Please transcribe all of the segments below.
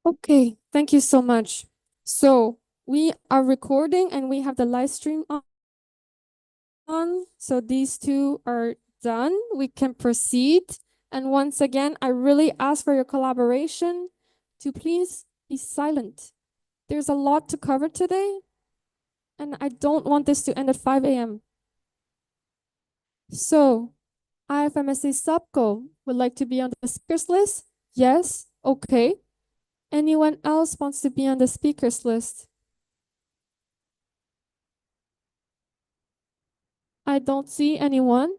Okay, thank you so much. So we are recording and we have the live stream on. So these two are done. We can proceed. And once again, I really ask for your collaboration to please be silent. There's a lot to cover today, and I don't want this to end at 5 a.m. So, IFMSA Subco would like to be on the speakers list? Yes? Okay. Anyone else wants to be on the speakers list? I don't see anyone.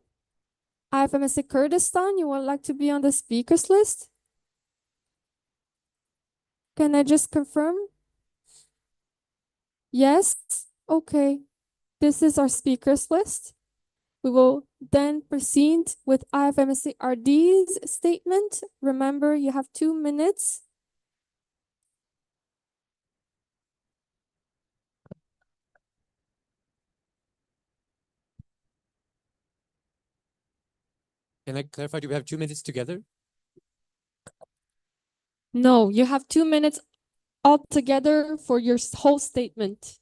IFMSA Kurdistan, you would like to be on the speakers list? Can I just confirm? Yes? Okay. This is our speakers list. We will then proceed with IFMSA RD's statement. Remember, you have 2 minutes. Can I clarify, do we have 2 minutes together? No, you have 2 minutes altogether for your whole statement.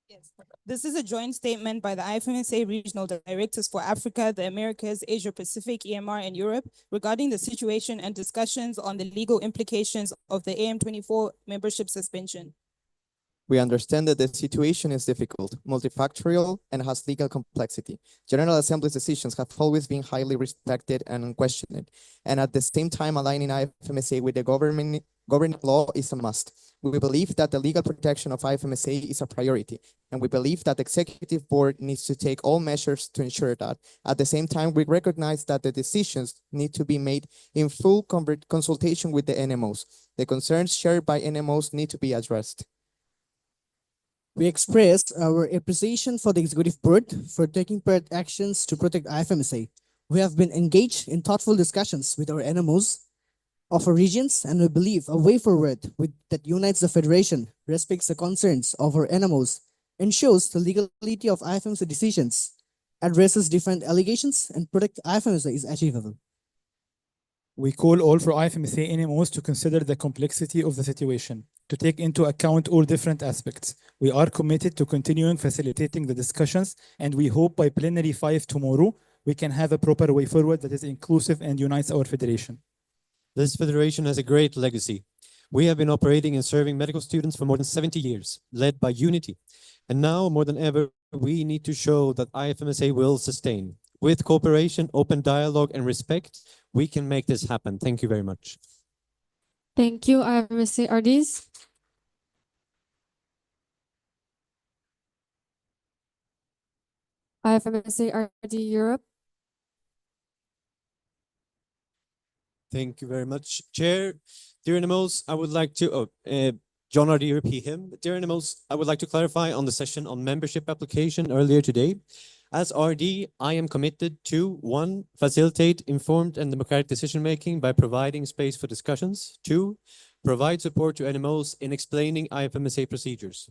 Yes. This is a joint statement by the IFMSA Regional Directors for Africa, the Americas, Asia Pacific, EMR, and Europe regarding the situation and discussions on the legal implications of the AM24 membership suspension. We understand that the situation is difficult, multifactorial, and has legal complexity. General Assembly's decisions have always been highly respected and unquestioned, and at the same time aligning IFMSA with the governing law is a must. We believe that the legal protection of IFMSA is a priority, and we believe that the Executive Board needs to take all measures to ensure that. At the same time, we recognize that the decisions need to be made in full consultation with the NMOs. The concerns shared by NMOs need to be addressed. We express our appreciation for the Executive Board for taking part actions to protect IFMSA. We have been engaged in thoughtful discussions with our NMOs of our regions, and we believe a way forward that unites the Federation, respects the concerns of our NMOs, ensures the legality of IFMSA decisions, addresses different allegations, and protect IFMSA is achievable. We call all for IFMSA NMOs to consider the complexity of the situation, to take into account all different aspects. We are committed to continuing facilitating the discussions, and we hope by Plenary 5 tomorrow, we can have a proper way forward that is inclusive and unites our federation. This federation has a great legacy. We have been operating and serving medical students for more than 70 years, led by unity. And now, more than ever, we need to show that IFMSA will sustain. With cooperation, open dialogue, and respect, we can make this happen. Thank you very much. Thank you, IFMSA RDs. IFMSA RD Europe. Thank you very much, Chair. Dear animals, I would like to, John R. D. repeat him. Dear animals, I would like to clarify on the session on membership application earlier today. As RD, I am committed to 1, facilitate informed and democratic decision-making by providing space for discussions. 2, provide support to NMOs in explaining IFMSA procedures.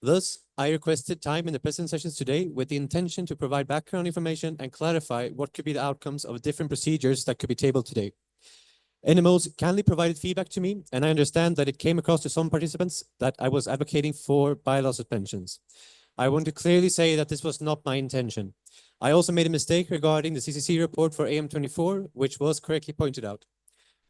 Thus, I requested time in the present sessions today with the intention to provide background information and clarify what could be the outcomes of different procedures that could be tabled today. NMOs kindly provided feedback to me, and I understand that it came across to some participants that I was advocating for bylaw suspensions. I want to clearly say that this was not my intention. I also made a mistake regarding the CCC report for AM24, which was correctly pointed out.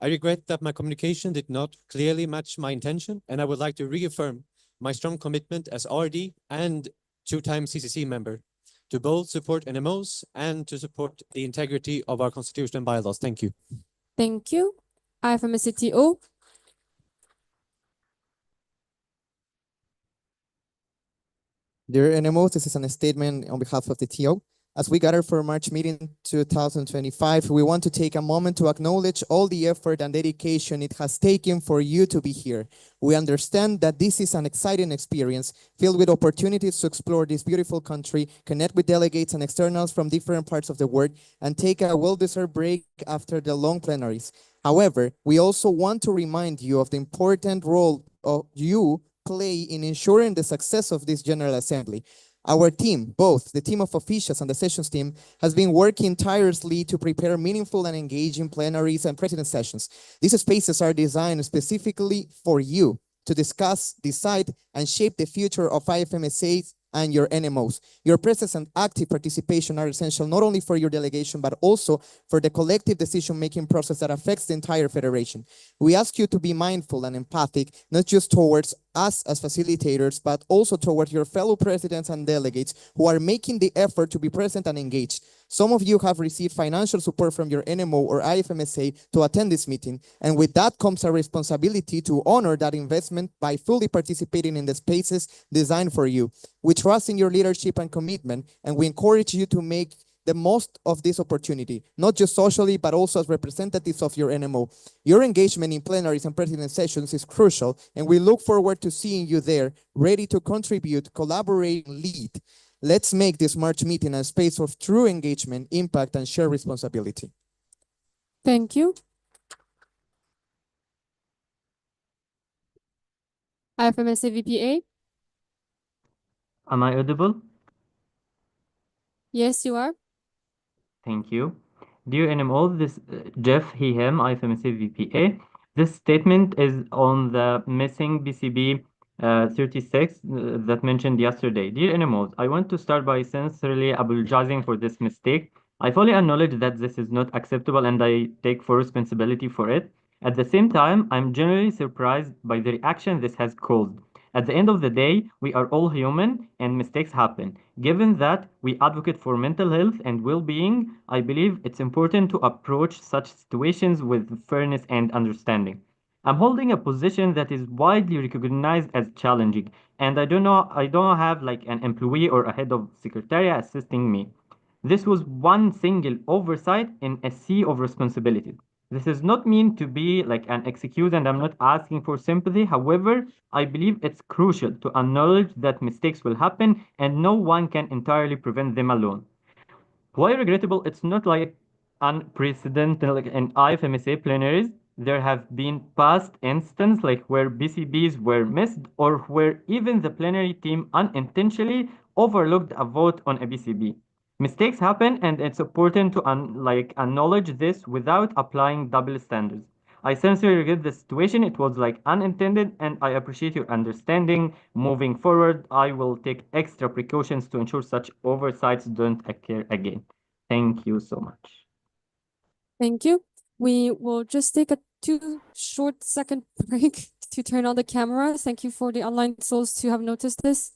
I regret that my communication did not clearly match my intention, and I would like to reaffirm my strong commitment as RD and 2-time CCC member to both support NMOs and to support the integrity of our constitution and bylaws. Thank you. Thank you. IFMSA TO. Dear NMOs, this is a statement on behalf of the TO. As we gather for March meeting 2025, we want to take a moment to acknowledge all the effort and dedication it has taken for you to be here. We understand that this is an exciting experience filled with opportunities to explore this beautiful country, connect with delegates and externals from different parts of the world, and take a well-deserved break after the long plenaries. However, we also want to remind you of the important role you play in ensuring the success of this General Assembly. Our team, both the team of officials and the sessions team, has been working tirelessly to prepare meaningful and engaging plenaries and president sessions. These spaces are designed specifically for you to discuss, decide, and shape the future of IFMSA and your NMOs. Your presence and active participation are essential not only for your delegation, but also for the collective decision-making process that affects the entire federation. We ask you to be mindful and empathic, not just towards us as facilitators, but also towards your fellow presidents and delegates who are making the effort to be present and engaged. Some of you have received financial support from your NMO or IFMSA to attend this meeting, and with that comes a responsibility to honor that investment by fully participating in the spaces designed for you. We trust in your leadership and commitment, and we encourage you to make the most of this opportunity, not just socially, but also as representatives of your NMO. Your engagement in plenaries and president sessions is crucial, and we look forward to seeing you there, ready to contribute, collaborate, and lead. Let's make this March meeting a space of true engagement, impact, and shared responsibility. Thank you. IFMSA VPA. Am I audible? Yes, you are. Thank you. Dear NMO, this Jeff, he, him, IFMC VPA. This statement is on the missing BCB 36 that mentioned yesterday. Dear NMOs, I want to start by sincerely apologizing for this mistake. I fully acknowledge that this is not acceptable and I take full responsibility for it. At the same time, I'm genuinely surprised by the reaction this has caused. At the end of the day, we are all human and mistakes happen. Given that we advocate for mental health and well-being, I believe it's important to approach such situations with fairness and understanding. I'm holding a position that is widely recognized as challenging, and I don't have like an employee or a head of secretariat assisting me. This was one single oversight in a sea of responsibilities. This is not meant to be like an excuse, and I'm not asking for sympathy. However, I believe it's crucial to acknowledge that mistakes will happen and no one can entirely prevent them alone. Why regrettable? It's not like unprecedented like in IFMSA plenaries. There have been past instances like where BCBs were missed or where even the plenary team unintentionally overlooked a vote on a BCB. Mistakes happen and it's important to acknowledge this without applying double standards. I sincerely regret the situation. It was like unintended and I appreciate your understanding. Moving forward, I will take extra precautions to ensure such oversights don't occur again. Thank you so much. Thank you. We will just take a 2 short second break to turn on the cameras. Thank you for the online souls to have noticed this.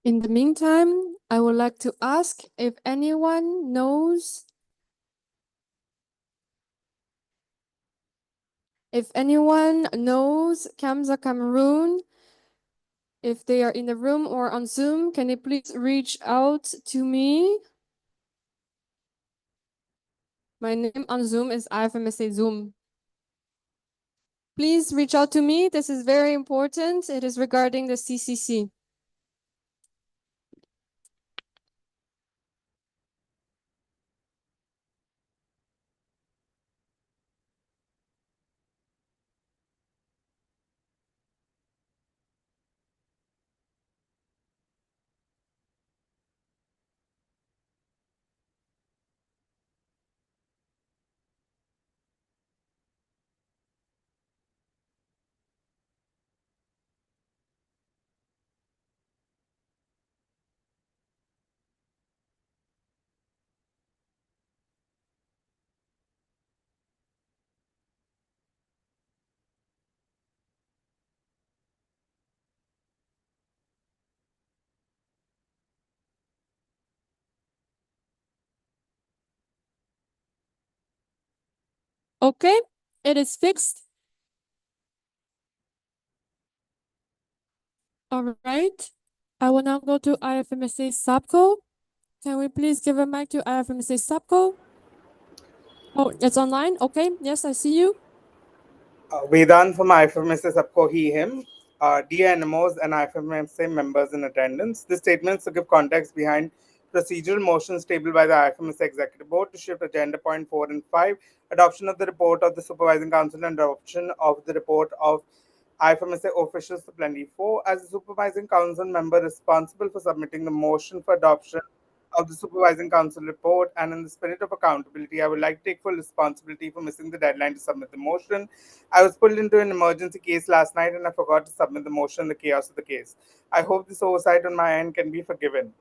In the meantime, I would like to ask if anyone knows Kamza Cameroon, if they are in the room or on Zoom, can you please reach out to me? My name on Zoom is IFMSA Zoom. Please reach out to me. This is very important. It is regarding the CCC. Okay, it is fixed. All right. I will now go to IFMSA SAPCO. Can we please give a mic to IFMSA SAPCO? Oh, it's online? Okay, yes, I see you. Vedant from IFMSA Sabko He Him, dear NMOs and IFMSA members in attendance. This statement is to give context behind procedural motions tabled by the IFMSA Executive Board to shift agenda point 4 and 5, adoption of the report of the Supervising Council and adoption of the report of IFMSA officials to Plenary 4. As a Supervising Council member responsible for submitting the motion for adoption of the Supervising Council report, and in the spirit of accountability, I would like to take full responsibility for missing the deadline to submit the motion. I was pulled into an emergency case last night and I forgot to submit the motion in the chaos of the case. I hope this oversight on my end can be forgiven.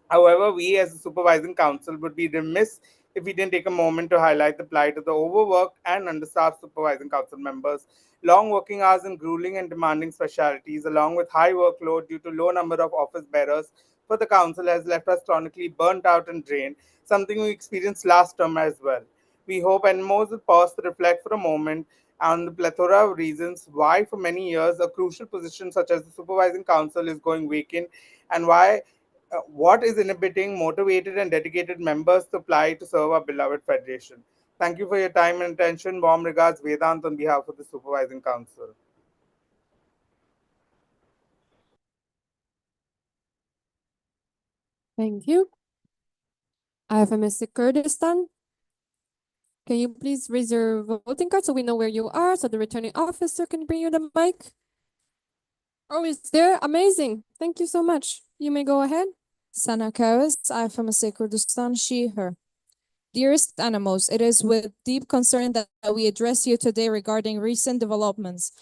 However, we as a supervising council would be remiss if we didn't take a moment to highlight the plight of the overworked and understaffed supervising council members. Long working hours and grueling and demanding specialties, along with high workload due to low number of office bearers for the council, has left us chronically burnt out and drained, something we experienced last term as well. We hope NMOs will pause to reflect for a moment on the plethora of reasons why, for many years, a crucial position such as the supervising council is going vacant, and why what is inhibiting motivated and dedicated members to apply to serve our beloved federation. Thank you for your time and attention. Warm regards, Vedant, on behalf of the Supervising Council. Thank you. IFMSA Kurdistan. Can you please raise your voting card so we know where you are, so the returning officer can bring you the mic? Oh, it's there? Amazing. Thank you so much. You may go ahead. Sana Karis, IFMSA Kurdistan, she, her. Dearest animals, it is with deep concern that we address you today regarding recent developments.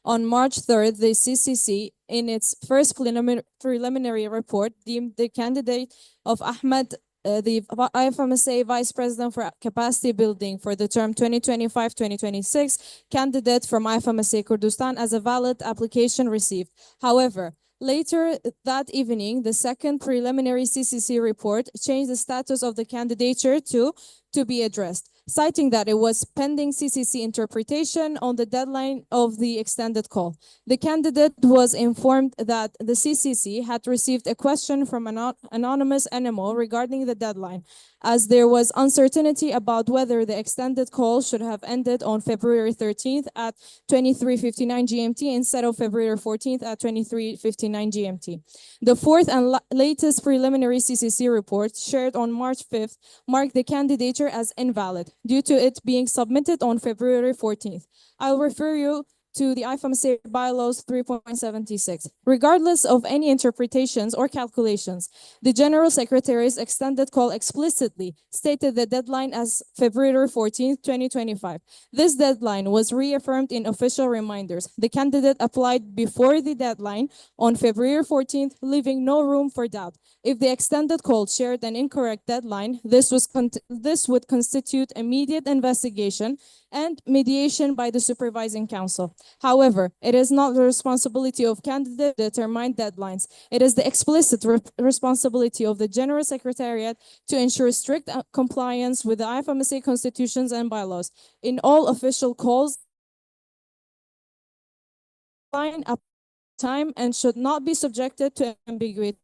On March 3rd, the CCC, in its first preliminary report, deemed the candidate of Ahmed, the IFMSA Vice President for Capacity Building for the term 2025-2026, candidate from IFMSA Kurdistan as a valid application received. However, later that evening, the second preliminary CCC report changed the status of the candidature to be addressed, citing that it was pending CCC interpretation on the deadline of the extended call. The candidate was informed that the CCC had received a question from an anonymous NMO regarding the deadline, as there was uncertainty about whether the extended call should have ended on February 13th at 23:59 GMT instead of February 14th at 23:59 GMT. The fourth and latest preliminary CCC report, shared on March 5th, marked the candidature as invalid due to it being submitted on February 14th. I'll refer you to the IFMSA bylaws 3.76. Regardless of any interpretations or calculations, the General Secretary's extended call explicitly stated the deadline as February 14th, 2025. This deadline was reaffirmed in official reminders. The candidate applied before the deadline on February 14th, leaving no room for doubt. If the extended call shared an incorrect deadline, this would constitute immediate investigation and mediation by the Supervising Council. However, it is not the responsibility of candidates to determine deadlines. It is the explicit responsibility of the General Secretariat to ensure strict compliance with the IFMSA constitutions and bylaws. In all official calls, line up time and should not be subjected to ambiguity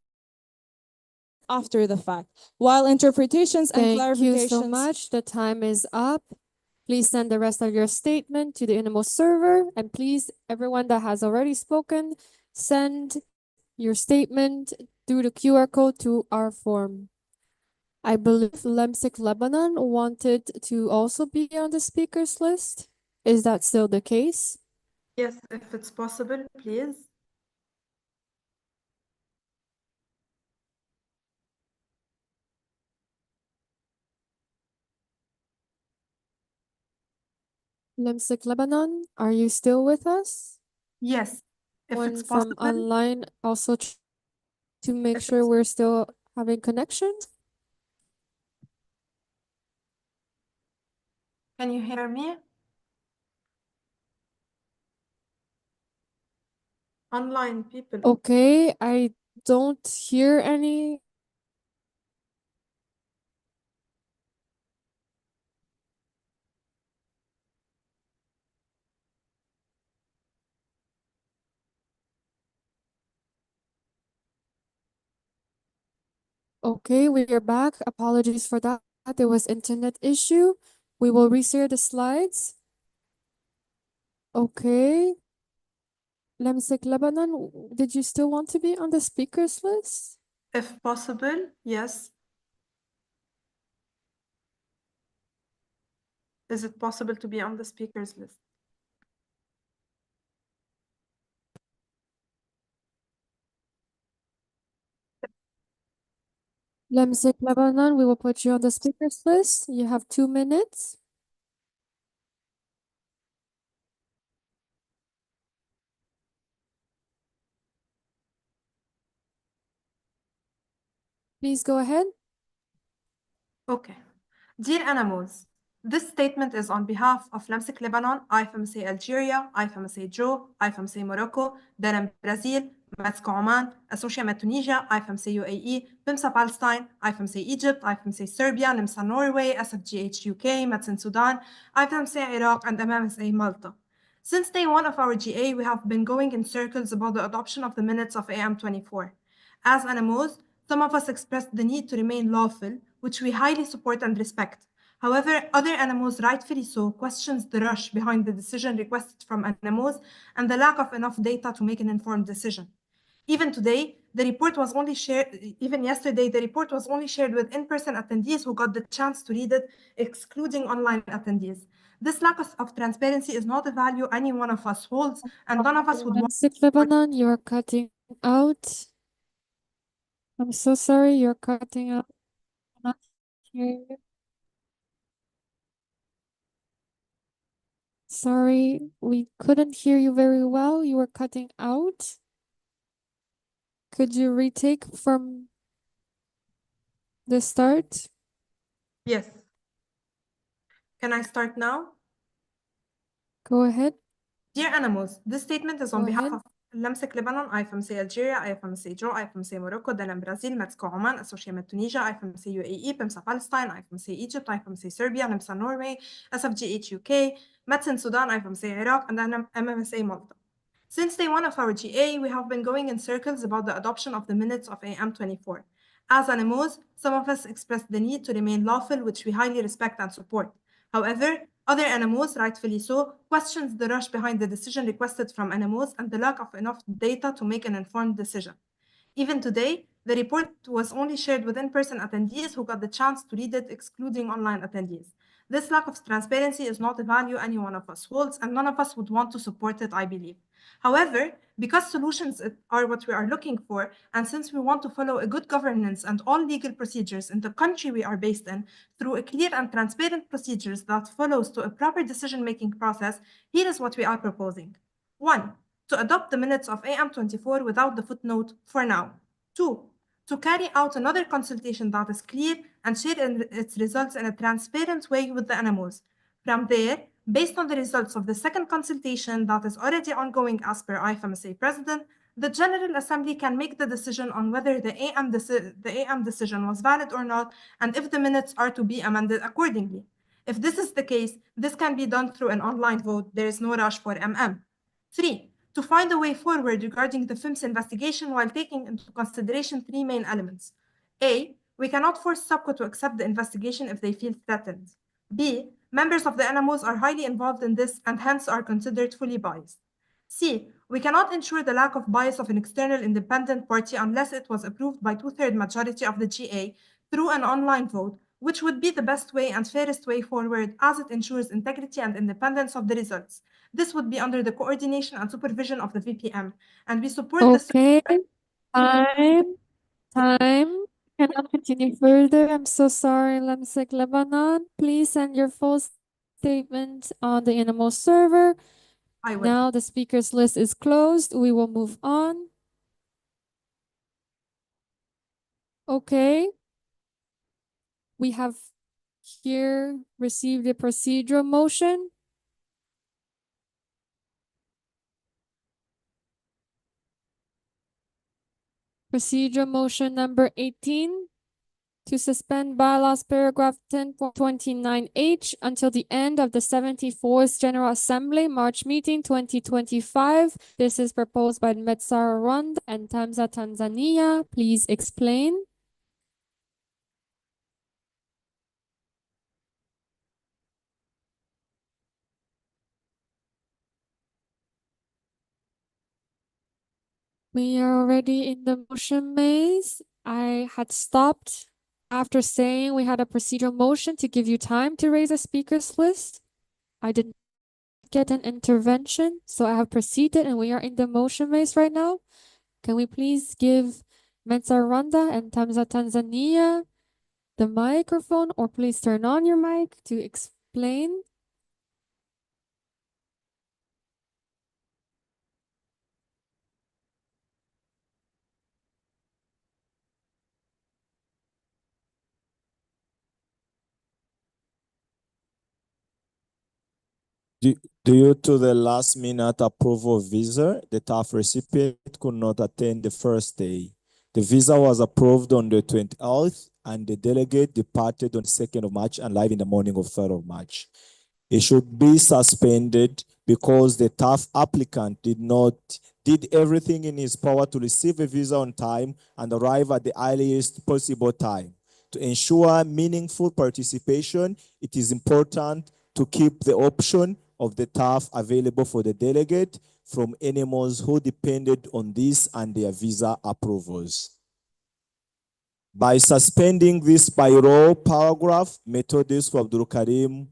after the fact. While interpretations and clarifications— Thank you so much. The time is up. Please send the rest of your statement to the innermost server, and please, everyone that has already spoken, send your statement through the QR code to our form. I believe Lemsik Lebanon wanted to also be on the speakers list. Is that still the case? Yes, if it's possible, please. Lemsik Lebanon, are you still with us? Yes, if One it's from possible. online also to make If sure it's- we're still having connection. Can you hear me? Online people. Okay, I don't hear any. Okay, we are back. Apologies for that. There was internet issue. We will reshare the slides. Okay. Lemsek Lebanon, did you still want to be on the speakers list? If possible, yes. Is it possible to be on the speakers list? Lemsek Lebanon, we will put you on the speakers list. You have 2 minutes. Please go ahead. Okay. Dear animals, this statement is on behalf of Lemsek Lebanon, IFMSA Algeria, IFMSA Jo, IFMSA Morocco, Danem Brazil, Metzco Oman, Associate Med Tunisia, IFMSA UAE, PIMSA Palestine, IFMSA Egypt, IFMSA Serbia, NIMSA Norway, SFGH UK, Medicine Sudan, IFMSA Iraq, and MMSA Malta. Since day one of our GA, we have been going in circles about the adoption of the minutes of AM24. As animals, some of us expressed the need to remain lawful, which we highly support and respect. However, other animals, rightfully so, questions the rush behind the decision requested from animals and the lack of enough data to make an informed decision. Even today, the report was only shared, even yesterday, the report was only shared with in-person attendees who got the chance to read it, excluding online attendees. This lack of transparency is not a value any one of us holds, and none of us would want. Lemsek Lebanon, you are cutting out. I'm so sorry, you're cutting out. Not hear you. Sorry, we couldn't hear you very well. You were cutting out. Could you retake from the start? Yes. Can I start now? Go ahead. Dear animals, this statement is on Go behalf ahead. of Lemsek Lebanon, IFMSA Algeria, IFMSA Jo, IFMSA Morocco, Danem Brazil, Metzco Oman, Associate Med Tunisia, IFMSA UAE, PIMSA Palestine, IFMSA Egypt, IFMSA Serbia, NIMSA Norway, SFGH UK, Medicine Sudan, IFMSA Iraq, and MMSA Malta. Since day one of our GA, we have been going in circles about the adoption of the minutes of AM24. As animals, some of us expressed the need to remain lawful, which we highly respect and support. However, other animals, rightfully so, questions the rush behind the decision requested from animals and the lack of enough data to make an informed decision. Even today, the report was only shared with in-person attendees who got the chance to read it, excluding online attendees. This lack of transparency is not a value any one of us holds, and none of us would want to support it, I believe. However, because solutions are what we are looking for, and since we want to follow a good governance and all legal procedures in the country we are based in, through a clear and transparent procedures that follows to a proper decision-making process, here is what we are proposing. 1. To adopt the minutes of AM24 without the footnote for now. 2. To carry out another consultation that is clear and share its results in a transparent way with the animals. From there, based on the results of the second consultation that is already ongoing as per IFMSA President, the General Assembly can make the decision on whether the AM decision was valid or not, and if the minutes are to be amended accordingly. If this is the case, this can be done through an online vote. There is no rush for MM. 3. To find a way forward regarding the FIMS investigation while taking into consideration 3 main elements. A. We cannot force SUBCO to accept the investigation if they feel threatened. B. Members of the NMOs are highly involved in this and hence are considered fully biased. C. We cannot ensure the lack of bias of an external independent party unless it was approved by 2/3 majority of the GA through an online vote, which would be the best way and fairest way forward as it ensures integrity and independence of the results. This would be under the coordination and supervision of the VPM, and we support this. Okay. Time. Cannot continue further. I'm so sorry, Lemsek Lebanon. Please send your full statement on the animal server. I will. Now the speakers list is closed. We will move on. Okay. We have here received a procedural motion. Procedural motion number 18 to suspend bylaws paragraph 10.29H until the end of the 74th General Assembly March meeting 2025. This is proposed by Metsara Rwanda and Tamza Tanzania. Please explain. We are already in the motion maze. I had stopped after saying we had a procedural motion to give you time to raise a speakers list. I did not get an intervention, so I have proceeded and we are in the motion maze right now. Can we please give Mensa Rwanda and Tamza Tanzania the microphone, or please turn on your mic to explain? Due to the last minute approval visa, the TAF recipient could not attend the first day. The visa was approved on the 28th and the delegate departed on the 2nd of March and arrived in the morning of 3rd of March. It should be suspended because the TAF applicant did everything in his power to receive a visa on time and arrive at the earliest possible time. To ensure meaningful participation, it is important to keep the option of the TAF available for the delegate from animals who depended on this and their visa approvals. By suspending this by law paragraph, Methodist for Abdul Karim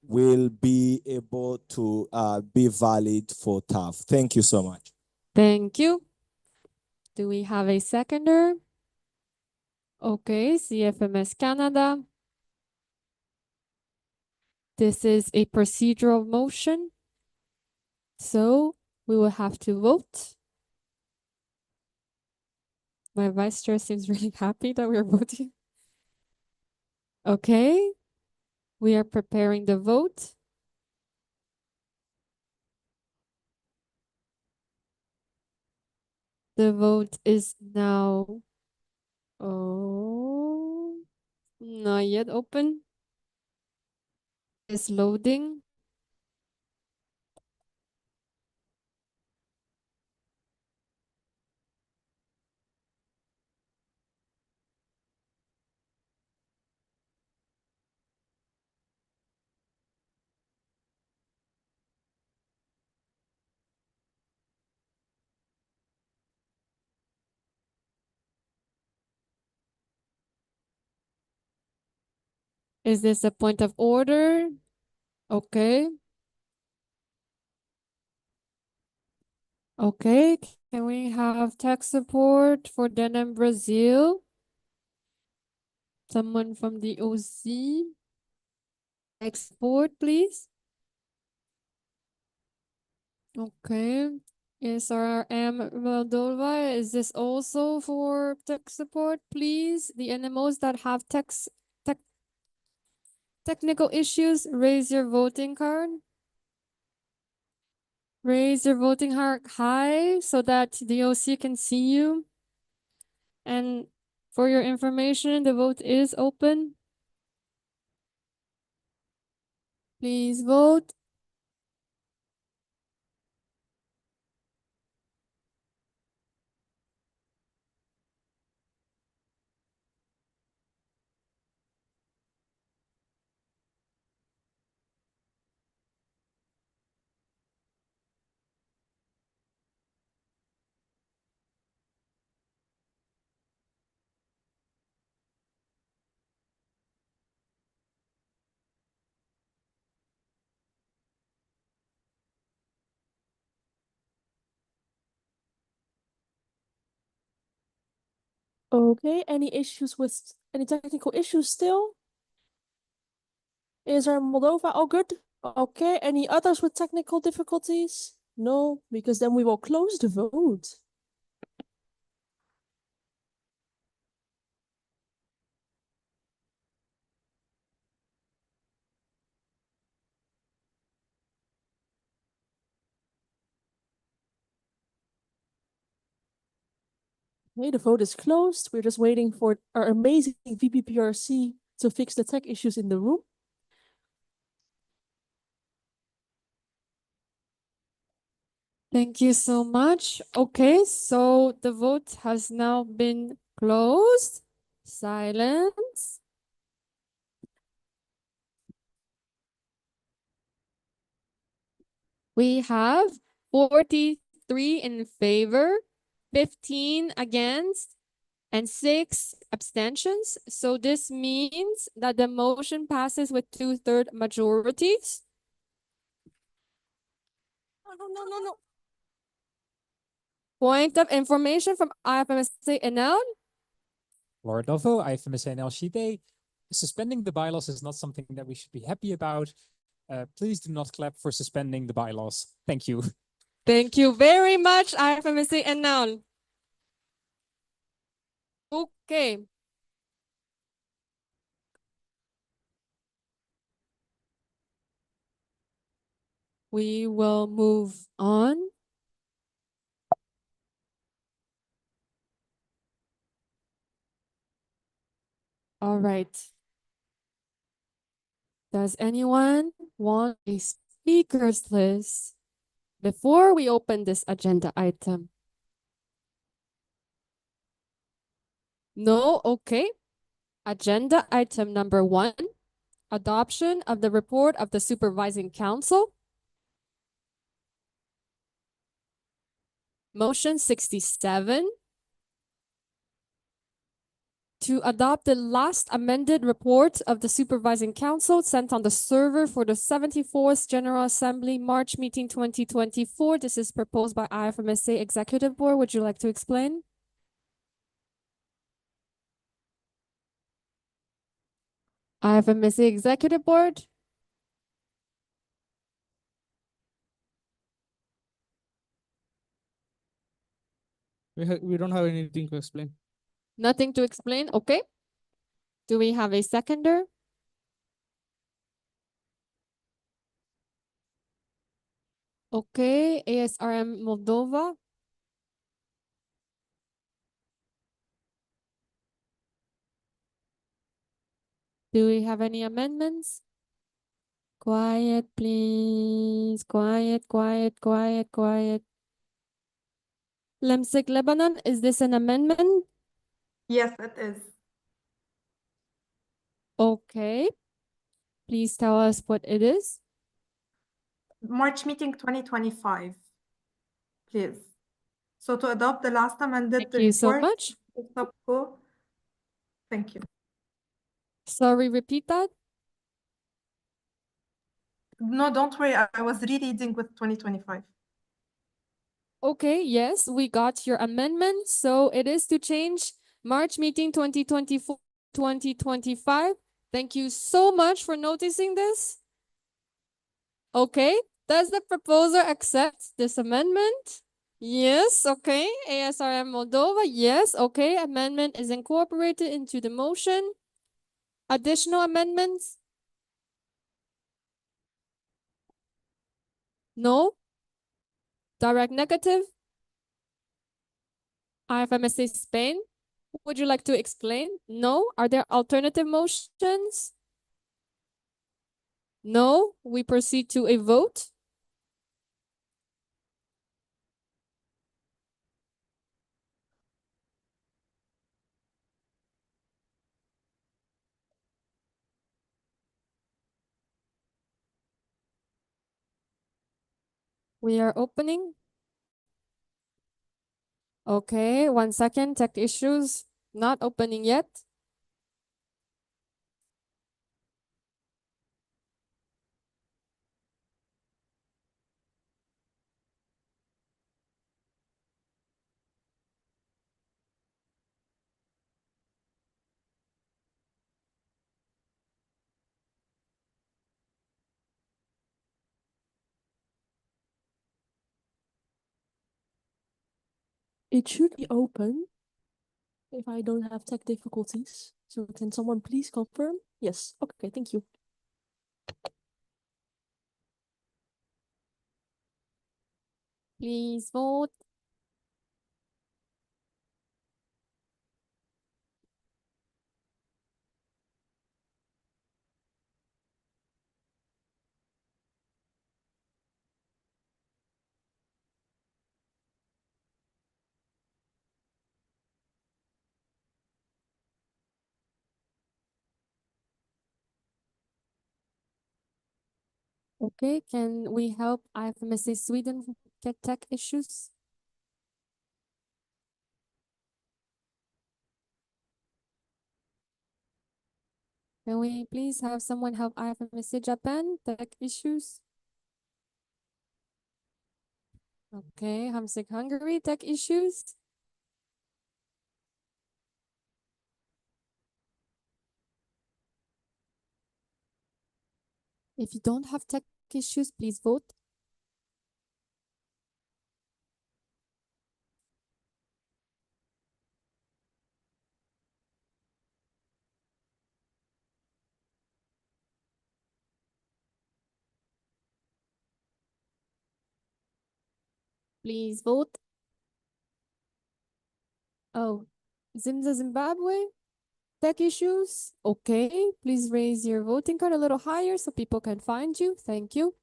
will be able to be valid for TAF. Thank you so much. Thank you. Do we have a seconder? Okay, CFMS Canada. This is a procedural motion, so we will have to vote. My vice chair seems really happy that we're voting. Okay, we are preparing the vote. The vote is now, not yet open. It's loading. Is this a point of order? Okay. Okay, can we have tech support for Denim Brazil? Someone from the OC? Tech support, please. Okay. SRM Moldova, is this also for tech support, please? The NMOs that have technical issues, raise your voting card. Raise your voting card high so that the OC can see you. And for your information, the vote is open. Please vote. Okay, any technical issues still? Is our Moldova all good? Okay, any others with technical difficulties? No, because then we will close the vote. Okay, the vote is closed. We're just waiting for our amazing VPPRC to fix the tech issues in the room. Thank you so much. Okay, so the vote has now been closed. Silence. We have 43 in favor, 15 against, and 6 abstentions. So this means that the motion passes with 2/3 majorities. No. Point of information from IFMSA NL. Lord Novo, IFMSA NL Sheet A. Suspending the bylaws is not something that we should be happy about. Please do not clap for suspending the bylaws. Thank you. Thank you very much, IFMSA NL. Okay. We will move on. All right. Does anyone want a speakers list before we open this agenda item? No? Okay. Agenda item number 1, adoption of the report of the Supervising Council. Motion 67. To adopt the last amended report of the Supervising Council sent on the server for the 74th General Assembly March meeting 2024. This is proposed by IFMSA Executive Board. Would you like to explain? IFMSA Executive Board. We don't have anything to explain. Nothing to explain? Okay. Do we have a seconder? Okay, ASRM Moldova. Do we have any amendments? Quiet, please. Quiet. Lemsik Lebanon, is this an amendment? Yes, it is. Okay. Please tell us what it is. March meeting 2025, please. So to adopt the last amended Thank you so report, much. Thank you. Sorry, repeat that. No, don't worry. I was rereading with 2025. Okay, yes, we got your amendment. So it is to change March meeting 2024, 2025. Thank you so much for noticing this. Okay, does the proposer accept this amendment? Yes, okay. ASRM Moldova, yes, okay. Amendment is incorporated into the motion. Additional amendments? No? Direct negative? IFMSA Spain? Would you like to explain? No? Are there alternative motions? No? We proceed to a vote. We are opening. Okay, 1 second. Tech issues. Not opening yet. It should be open if I don't have tech difficulties. So can someone please confirm? Yes. Okay, thank you. Please vote. Okay, can we help IFMSA Sweden get tech issues? Can we please have someone help IFMSA Japan tech issues? Okay, Hamsik Hungary tech issues. If you don't have tech issues, please vote. Please vote. Oh, Zimza Zimbabwe tech issues. Okay, please raise your voting card a little higher so people can find you. Thank you.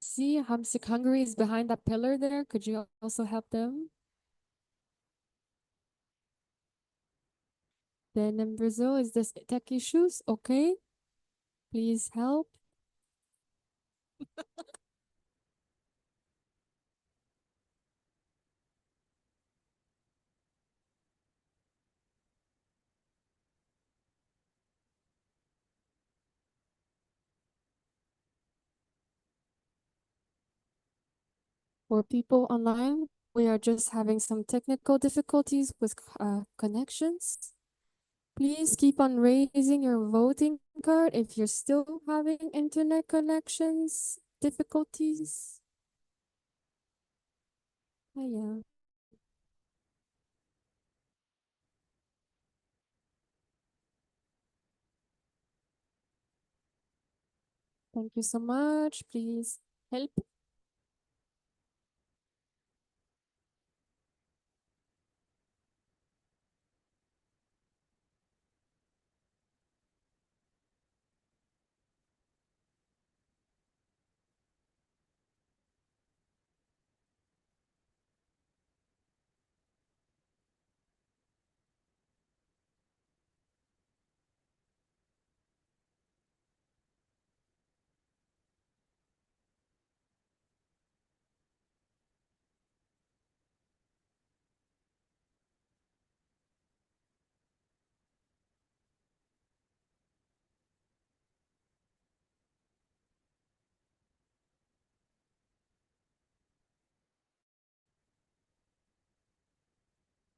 See, Hamsik Hungary is behind that pillar there. Could you also help them? Then in Brazil, is this tech issues? Okay, please help. For people online, we are just having some technical difficulties with connections. Please keep on raising your voting card if you're still having internet connections difficulties. Oh, yeah. Thank you so much. Please help.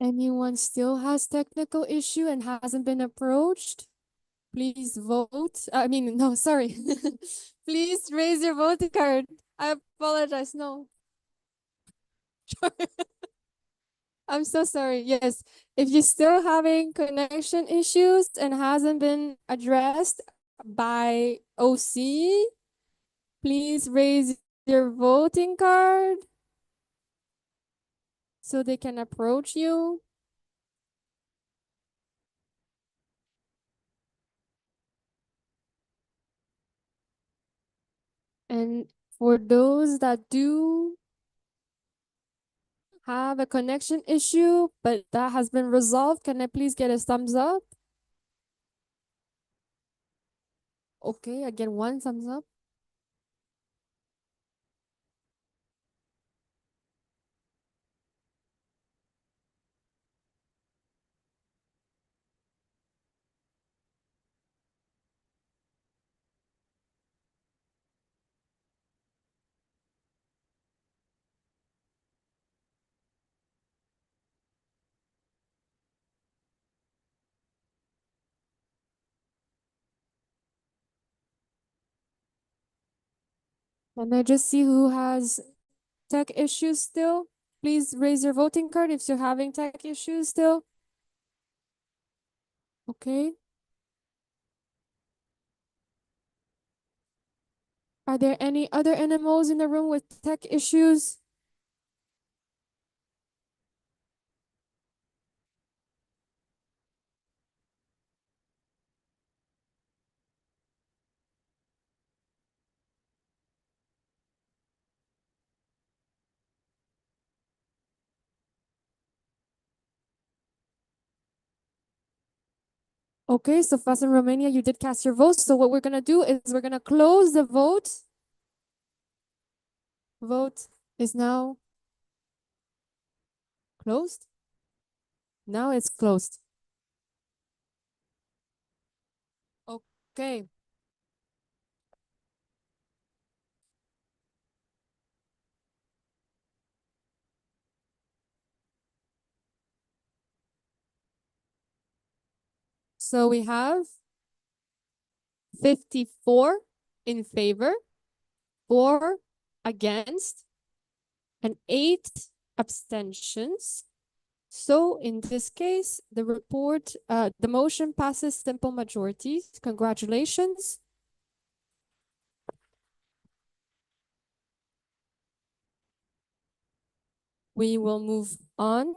Anyone still has technical issue and hasn't been approached? Please vote. I mean, no, sorry. Please raise your voting card. I apologize. No. I'm so sorry. Yes, if you're still having connection issues and hasn't been addressed by OC, please raise your voting card so they can approach you. And for those that do have a connection issue, but that has been resolved, can I please get a thumbs up? Okay, again, one thumbs up. Can I just see who has tech issues still? Please raise your voting card if you're having tech issues still. Okay. Are there any other NMOs in the room with tech issues? Okay, so Fast in Romania, you did cast your votes. So what we're gonna do is we're gonna close the vote. Vote is now closed. Now it's closed. Okay. So we have 54 in favor, 4 against, and 8 abstentions. So in this case, the motion passes simple majority. Congratulations. We will move on.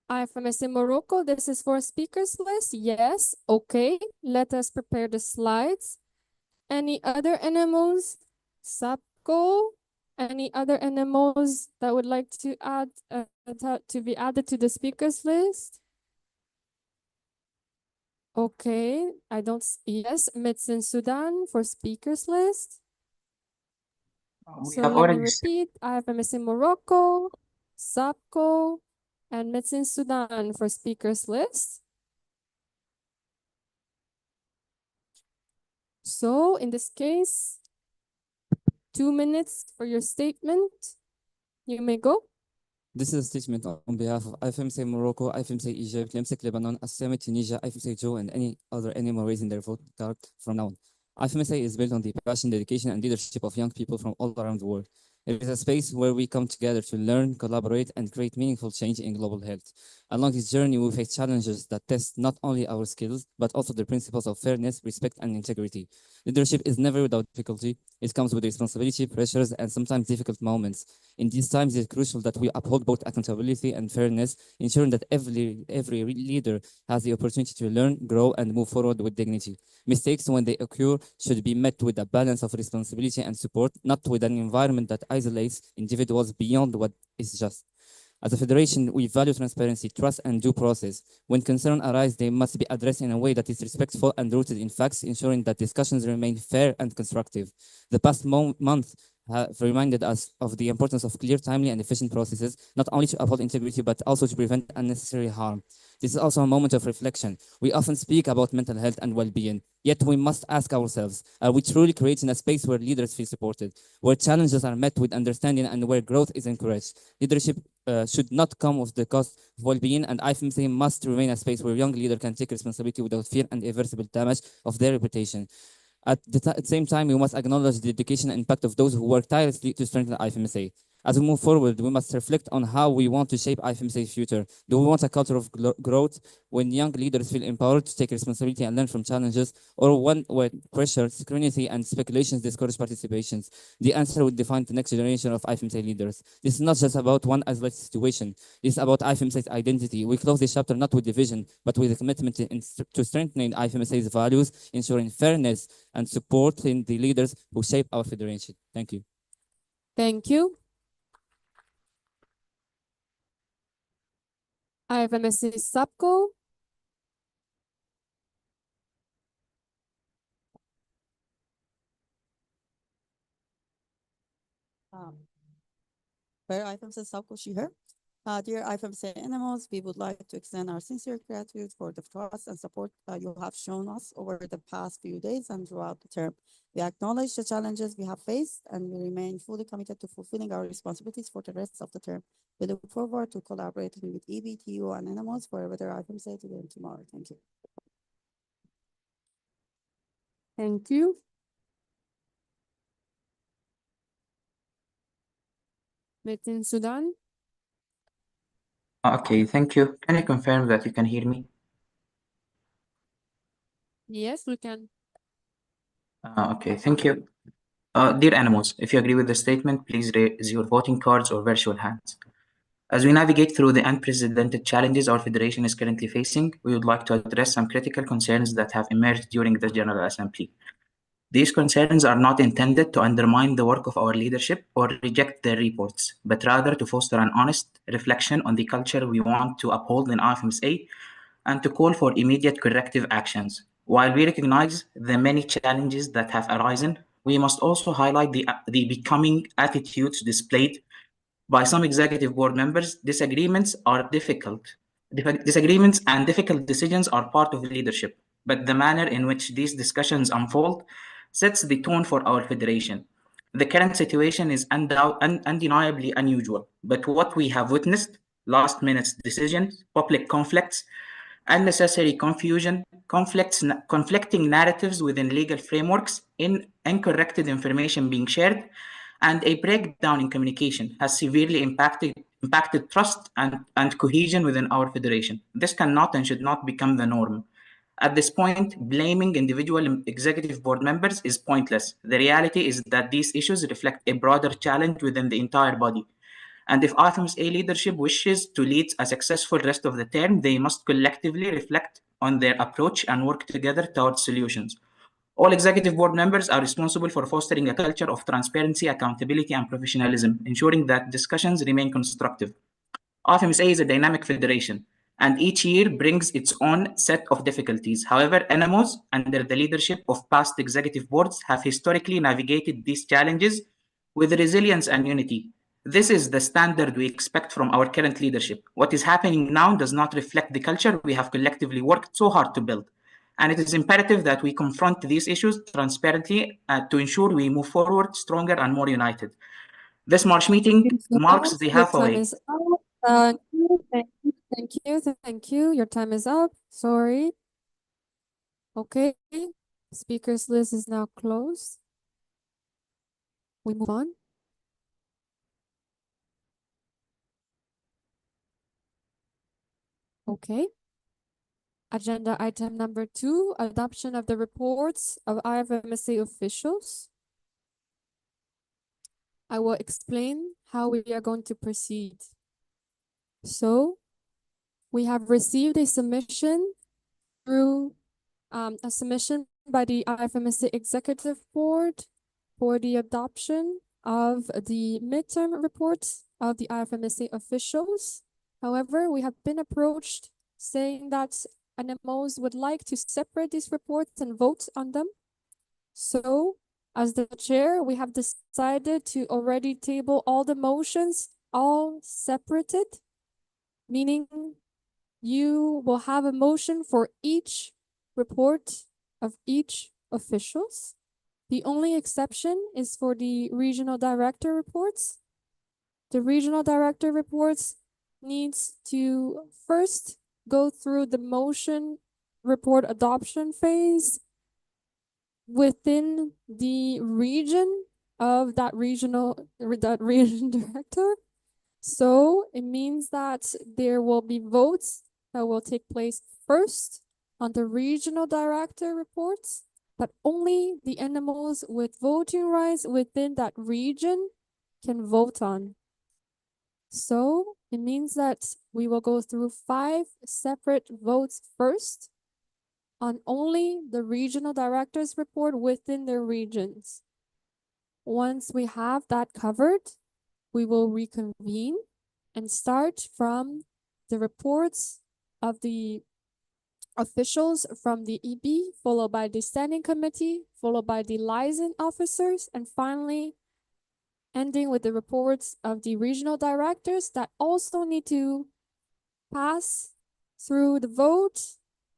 IFMSA Morocco, this is for a speakers list. Yes, okay. Let us prepare the slides. Any other NMOs? SAPCO? Any other NMOs that would like to add to be added to the speakers list? Okay, I don't. Yes, Medicine Sudan for speakers list. So let me repeat: IFMSA Morocco, SAPCO, and Medicine Sudan for speakers list. So in this case, 2 minutes for your statement. You may go. This is a statement on behalf of IFMSA Morocco, IFMSA Egypt, LMSIC Lebanon, Assembly Tunisia, IFMSA Joe, and any other animal raising their vote card from now on. IFMSA is built on the passion, dedication, and leadership of young people from all around the world. It is a space where we come together to learn, collaborate, and create meaningful change in global health. Along this journey, we face challenges that test not only our skills, but also the principles of fairness, respect, and integrity. Leadership is never without difficulty. It comes with responsibility, pressures, and sometimes difficult moments. In these times, it's crucial that we uphold both accountability and fairness, ensuring that every leader has the opportunity to learn, grow, and move forward with dignity. Mistakes, when they occur, should be met with a balance of responsibility and support, not with an environment that isolates individuals beyond what is just. As a federation, we value transparency, trust, and due process. When concerns arise, they must be addressed in a way that is respectful and rooted in facts, ensuring that discussions remain fair and constructive. The past month have reminded us of the importance of clear, timely, and efficient processes, not only to uphold integrity, but also to prevent unnecessary harm. This is also a moment of reflection. We often speak about mental health and well-being, yet we must ask ourselves, are we truly creating a space where leaders feel supported, where challenges are met with understanding, and where growth is encouraged? Leadership should not come with the cost of well-being, and IFMC must remain a space where young leaders can take responsibility without fear and irreversible damage of their reputation. At the same time, we must acknowledge the dedication and impact of those who work tirelessly to strengthen IFMSA. As we move forward, we must reflect on how we want to shape IFMSA's future. Do we want a culture of growth when young leaders feel empowered to take responsibility and learn from challenges, or one where pressure, scrutiny, and speculations discourage participations? The answer will define the next generation of IFMSA leaders. This is not just about one isolated situation. It's about IFMSA's identity. We close this chapter not with division, but with a commitment to strengthening IFMSA's values, ensuring fairness, and supporting the leaders who shape our federation. Thank you. Thank you. IFMSA SAPCO. Where IFMSA SAPCO here. Dear IFMSA animals, we would like to extend our sincere gratitude for the trust and support you have shown us over the past few days and throughout the term. We acknowledge the challenges we have faced, and we remain fully committed to fulfilling our responsibilities for the rest of the term. We look forward to collaborating with EBTU and animals for a better IFMSA today and tomorrow. Thank you. Thank you. Metin Sudan. Okay, thank you. Can you confirm that you can hear me? Yes, we can. Okay, thank you. Dear animals, if you agree with the statement, please raise your voting cards or virtual hands. As we navigate through the unprecedented challenges our Federation is currently facing, we would like to address some critical concerns that have emerged during the General Assembly. These concerns are not intended to undermine the work of our leadership or reject their reports, but rather to foster an honest reflection on the culture we want to uphold in IFMSA and to call for immediate corrective actions. While we recognize the many challenges that have arisen, we must also highlight the becoming attitudes displayed by some executive board members. Disagreements and difficult decisions are part of leadership, but the manner in which these discussions unfold sets the tone for our federation. The current situation is undeniably unusual, but what we have witnessed, last minute decisions, public conflicts, unnecessary confusion, conflicting narratives within legal frameworks, uncorrected information being shared, and a breakdown in communication has severely impacted trust and cohesion within our federation. This cannot and should not become the norm. At this point, blaming individual executive board members is pointless. The reality is that these issues reflect a broader challenge within the entire body. And if IFMSA leadership wishes to lead a successful rest of the term, they must collectively reflect on their approach and work together towards solutions. All executive board members are responsible for fostering a culture of transparency, accountability, and professionalism, ensuring that discussions remain constructive. IFMSA is a dynamic federation, and each year brings its own set of difficulties. However, NMOs, under the leadership of past executive boards, have historically navigated these challenges with resilience and unity. This is the standard we expect from our current leadership. What is happening now does not reflect the culture we have collectively worked so hard to build. And it is imperative that we confront these issues transparently to ensure we move forward stronger and more united. This March meeting marks the Your time halfway. is up. Thank you, thank you. Your time is up. Sorry. Okay. Speakers list is now closed. We move on. Okay. Agenda item number 2, adoption of the reports of IFMSA officials. I will explain how we are going to proceed. So, we have received a submission through a submission by the IFMSA Executive Board for the adoption of the midterm reports of the IFMSA officials. However, we have been approached saying that NMOs would like to separate these reports and vote on them. So, as the chair, we have decided to already table all the motions, all separated, meaning you will have a motion for each report of each officials. The only exception is for the regional director reports. The regional director reports needs to first go through the motion report adoption phase within the region of that region director. So it means that there will be votes that will take place first on the regional director reports, but only the animals with voting rights within that region can vote on. So it means that we will go through 5 separate votes first on only the regional directors report within their regions. Once we have that covered, we will reconvene and start from the reports of the officials from the EB, followed by the standing committee, followed by the liaison officers, and finally ending with the reports of the regional directors that also need to pass through the vote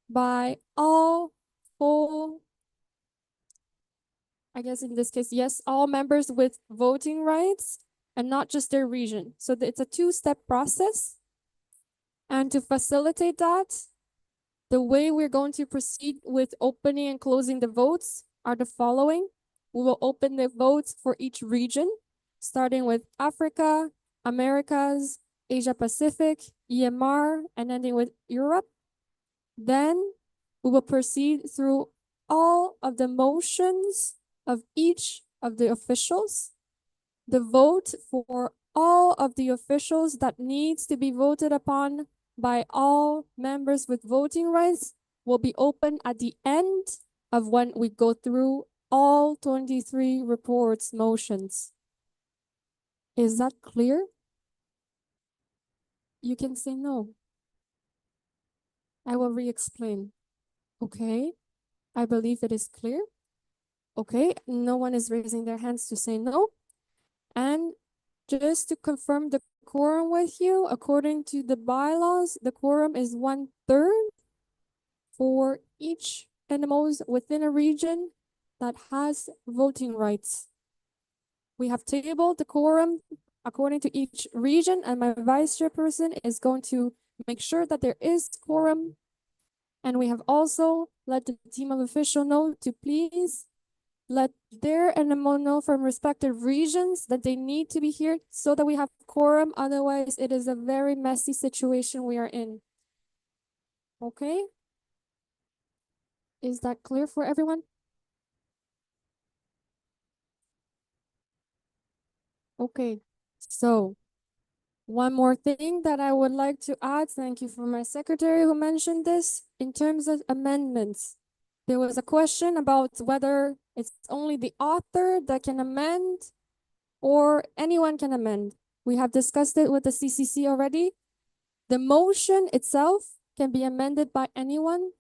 by all full, I guess in this case, yes, all members with voting rights and not just their region. So it's a 2-step process. And to facilitate that, the way we're going to proceed with opening and closing the votes are the following. We will open the votes for each region, starting with Africa, Americas, Asia Pacific, EMR, and ending with Europe. Then we will proceed through all of the motions of each of the officials. The vote for all of the officials that needs to be voted upon by all members with voting rights will be open at the end of when we go through all 23 reports motions. Is that clear? You can say no. I will re-explain. Okay, I believe it is clear. Okay, no one is raising their hands to say no. And just to confirm the quorum with you, according to the bylaws, the quorum is 1/3 for each animals within a region that has voting rights. We have tabled the quorum according to each region, and my vice chairperson is going to make sure that there is quorum. And we have also let the team of official know to please let their animal know from respective regions that they need to be here so that we have quorum. Otherwise, it is a very messy situation we are in. Okay? Is that clear for everyone? Okay, so one more thing that I would like to add, thank you for my secretary who mentioned this, in terms of amendments. There was a question about whether it's only the author that can amend or anyone can amend. We have discussed it with the CCC already. The motion itself can be amended by anyone.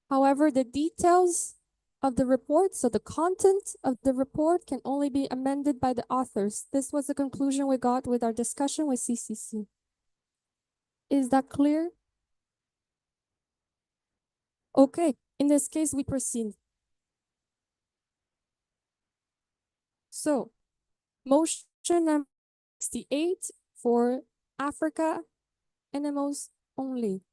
However, the details of the report, so the content of the report, can only be amended by the authors. This was the conclusion we got with our discussion with CCC. Is that clear? Okay, in this case, we proceed. So, motion number 68 for Africa animals only.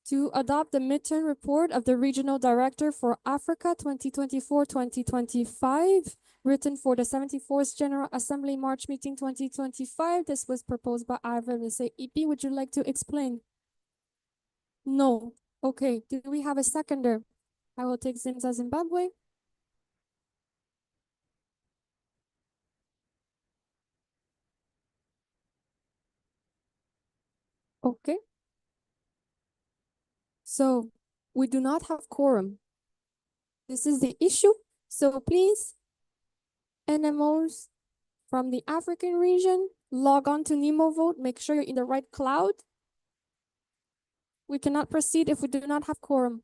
To adopt the midterm report of the Regional Director for Africa 2024-2025, written for the 74th General Assembly March meeting 2025. This was proposed by IFMSA EP. Would you like to explain? No. Okay, do we have a seconder? I will take Zimza Zimbabwe. Okay. So we do not have quorum. This is the issue. So please, NMOs from the African region, log on to Nemo Vote. Make sure you're in the right cloud. We cannot proceed if we do not have quorum.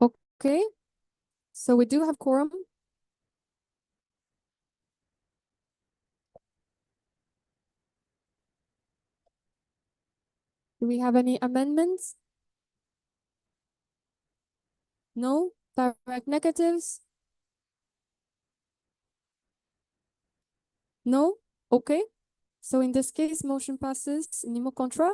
Okay, so we do have quorum. Do we have any amendments? No? Direct negatives? No? Okay. So in this case, motion passes. Nemo contra.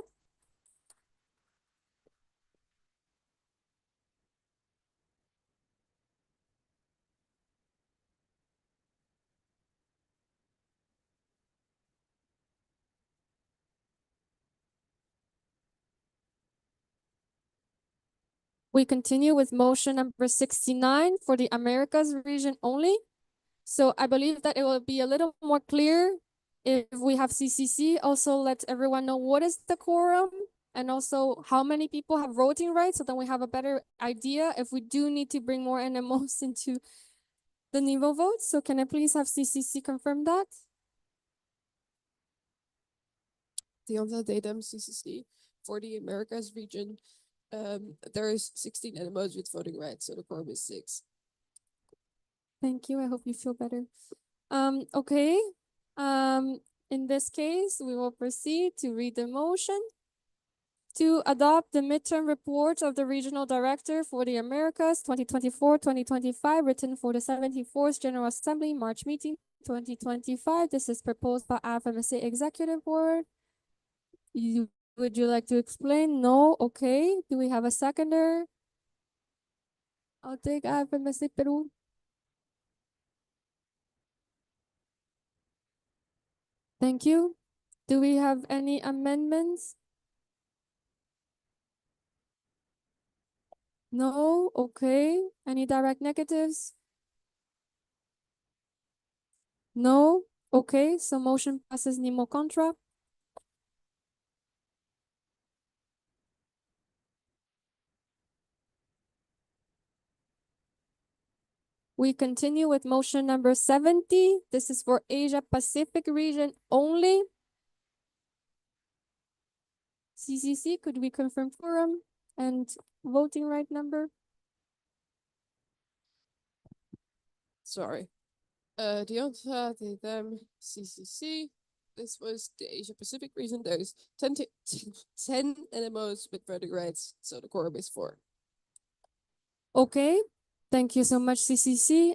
We continue with motion number 69 for the Americas region only. So I believe that it will be a little more clear if we have CCC. Also, let everyone know what is the quorum and also how many people have voting rights, so then we have a better idea if we do need to bring more NMOs into the Nivo votes. So can I please have CCC confirm that? The datum CCC for the Americas region. There is 16 NMOs with voting rights, so the quorum is 6. Thank you. I hope you feel better. Okay. In this case, we will proceed to read the motion to adopt the midterm report of the Regional Director for the Americas 2024-2025, written for the 74th General Assembly March meeting 2025. This is proposed by IFMSA Executive Board. Would you like to explain? No? Okay. Do we have a seconder? I'll take IFMSA Peru. Thank you. Do we have any amendments? No, okay. Any direct negatives? No, okay. So motion passes nemo contra. We continue with motion number 70. This is for Asia Pacific region only. CCC, could we confirm quorum and voting right number? Sorry. The them CCC. This was the Asia Pacific region. There's 10 NMOs with voting rights, so the quorum is 4. Okay, thank you so much, CCC.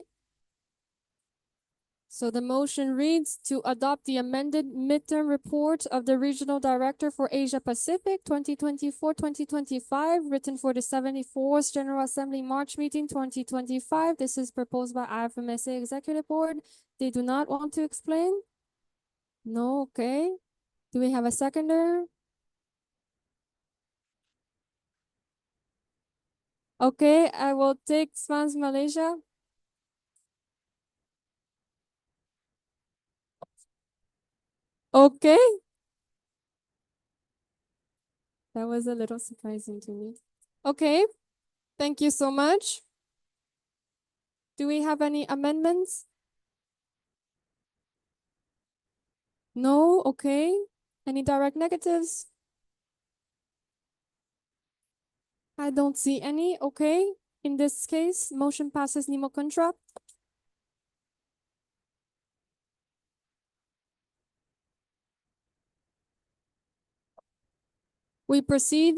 So the motion reads to adopt the amended midterm report of the Regional Director for Asia Pacific 2024-2025, written for the 74th General Assembly March meeting 2025. This is proposed by IFMSA Executive Board. They do not want to explain? No, okay. Do we have a seconder? Okay, I will take Swans Malaysia. Okay. That was a little surprising to me. Okay, thank you so much. Do we have any amendments? No, okay. Any direct negatives? I don't see any, okay. In this case, motion passes nemo contra. We proceed.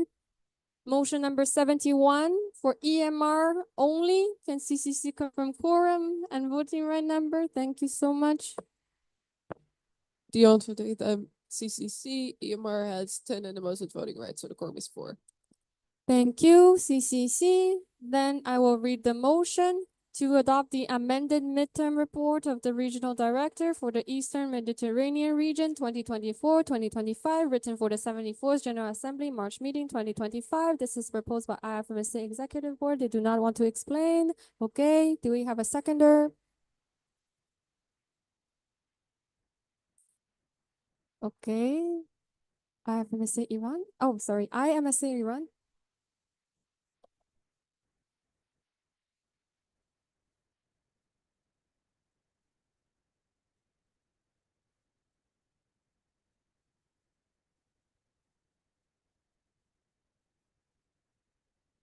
Motion number 71 for EMR only. Can CCC confirm quorum and voting right number? Thank you so much. Them CCC. EMR has 10 NMOs with voting rights, so the quorum is 4. Thank you, CCC. Then I will read the motion to adopt the amended midterm report of the Regional Director for the Eastern Mediterranean Region 2024-2025, written for the 74th General Assembly March meeting 2025. This is proposed by IFMSA Executive Board. They do not want to explain. Okay, do we have a seconder? Okay. IFMSA Iran? Oh, sorry, IMSA Iran.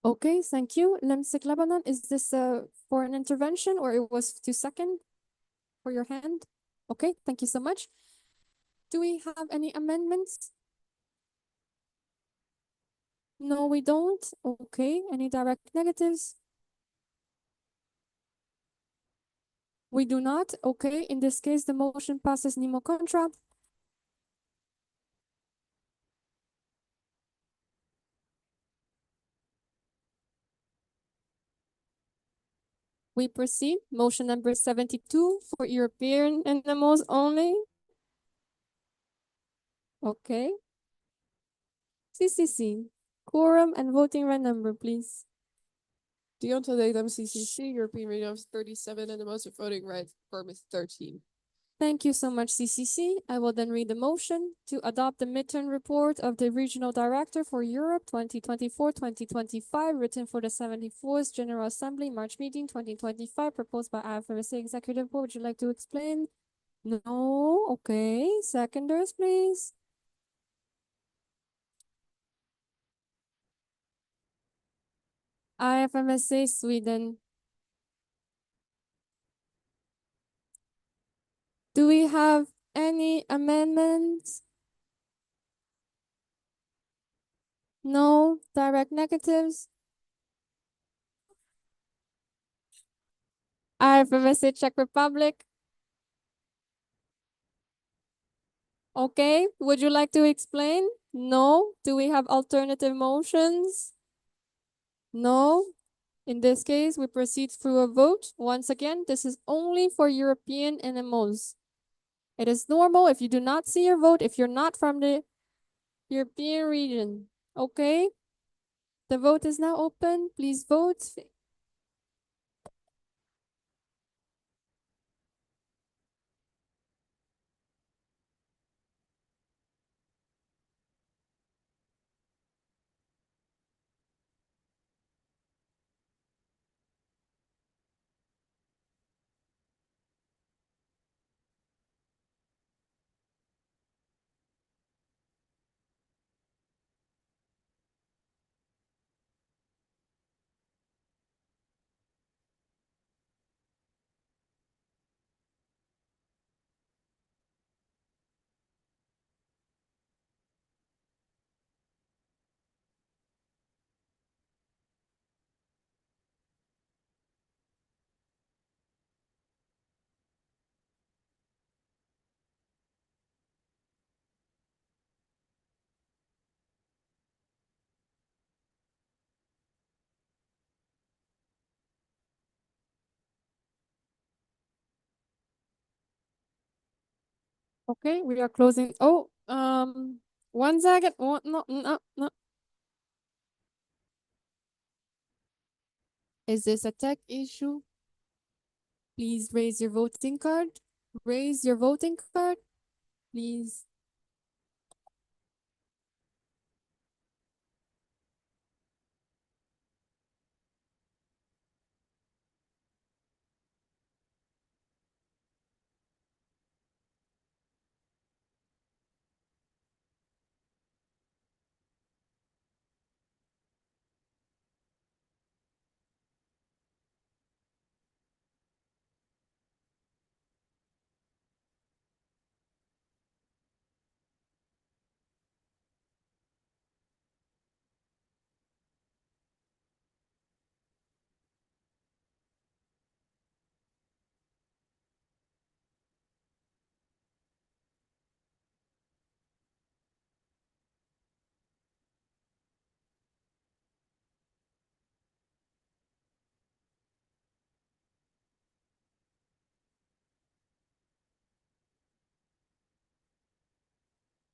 Okay, thank you. Lemsik Lebanon, is this for an intervention or it was to second for your hand? Okay, thank you so much. Do we have any amendments? No, we don't. Okay, any direct negatives? We do not. Okay, in this case, the motion passes nemo contra. We proceed. Motion number 72 for European animals only. Okay. CCC, quorum and voting right number, please. Them CCC. European region of 37 NMOs with voting rights. Quorum is 13. Thank you so much, CCC. I will then read the motion to adopt the midterm report of the Regional Director for Europe 2024-2025, written for the 74th General Assembly March meeting 2025, proposed by IFMSA Executive Board. Would you like to explain? No? Okay. Seconders, please. IFMSA Sweden. Do we have any amendments? No direct negatives? IFMSA Czech Republic. Okay, would you like to explain? No. Do we have alternative motions? No. In this case, we proceed through a vote. Once again, this is only for European NMOs. It is normal if you do not see your vote if you're not from the European region. Okay? The vote is now open. Please vote. Okay, we are closing. Oh, 1 second. Oh, no, no, no. Is this a tech issue? Please raise your voting card. Raise your voting card, please.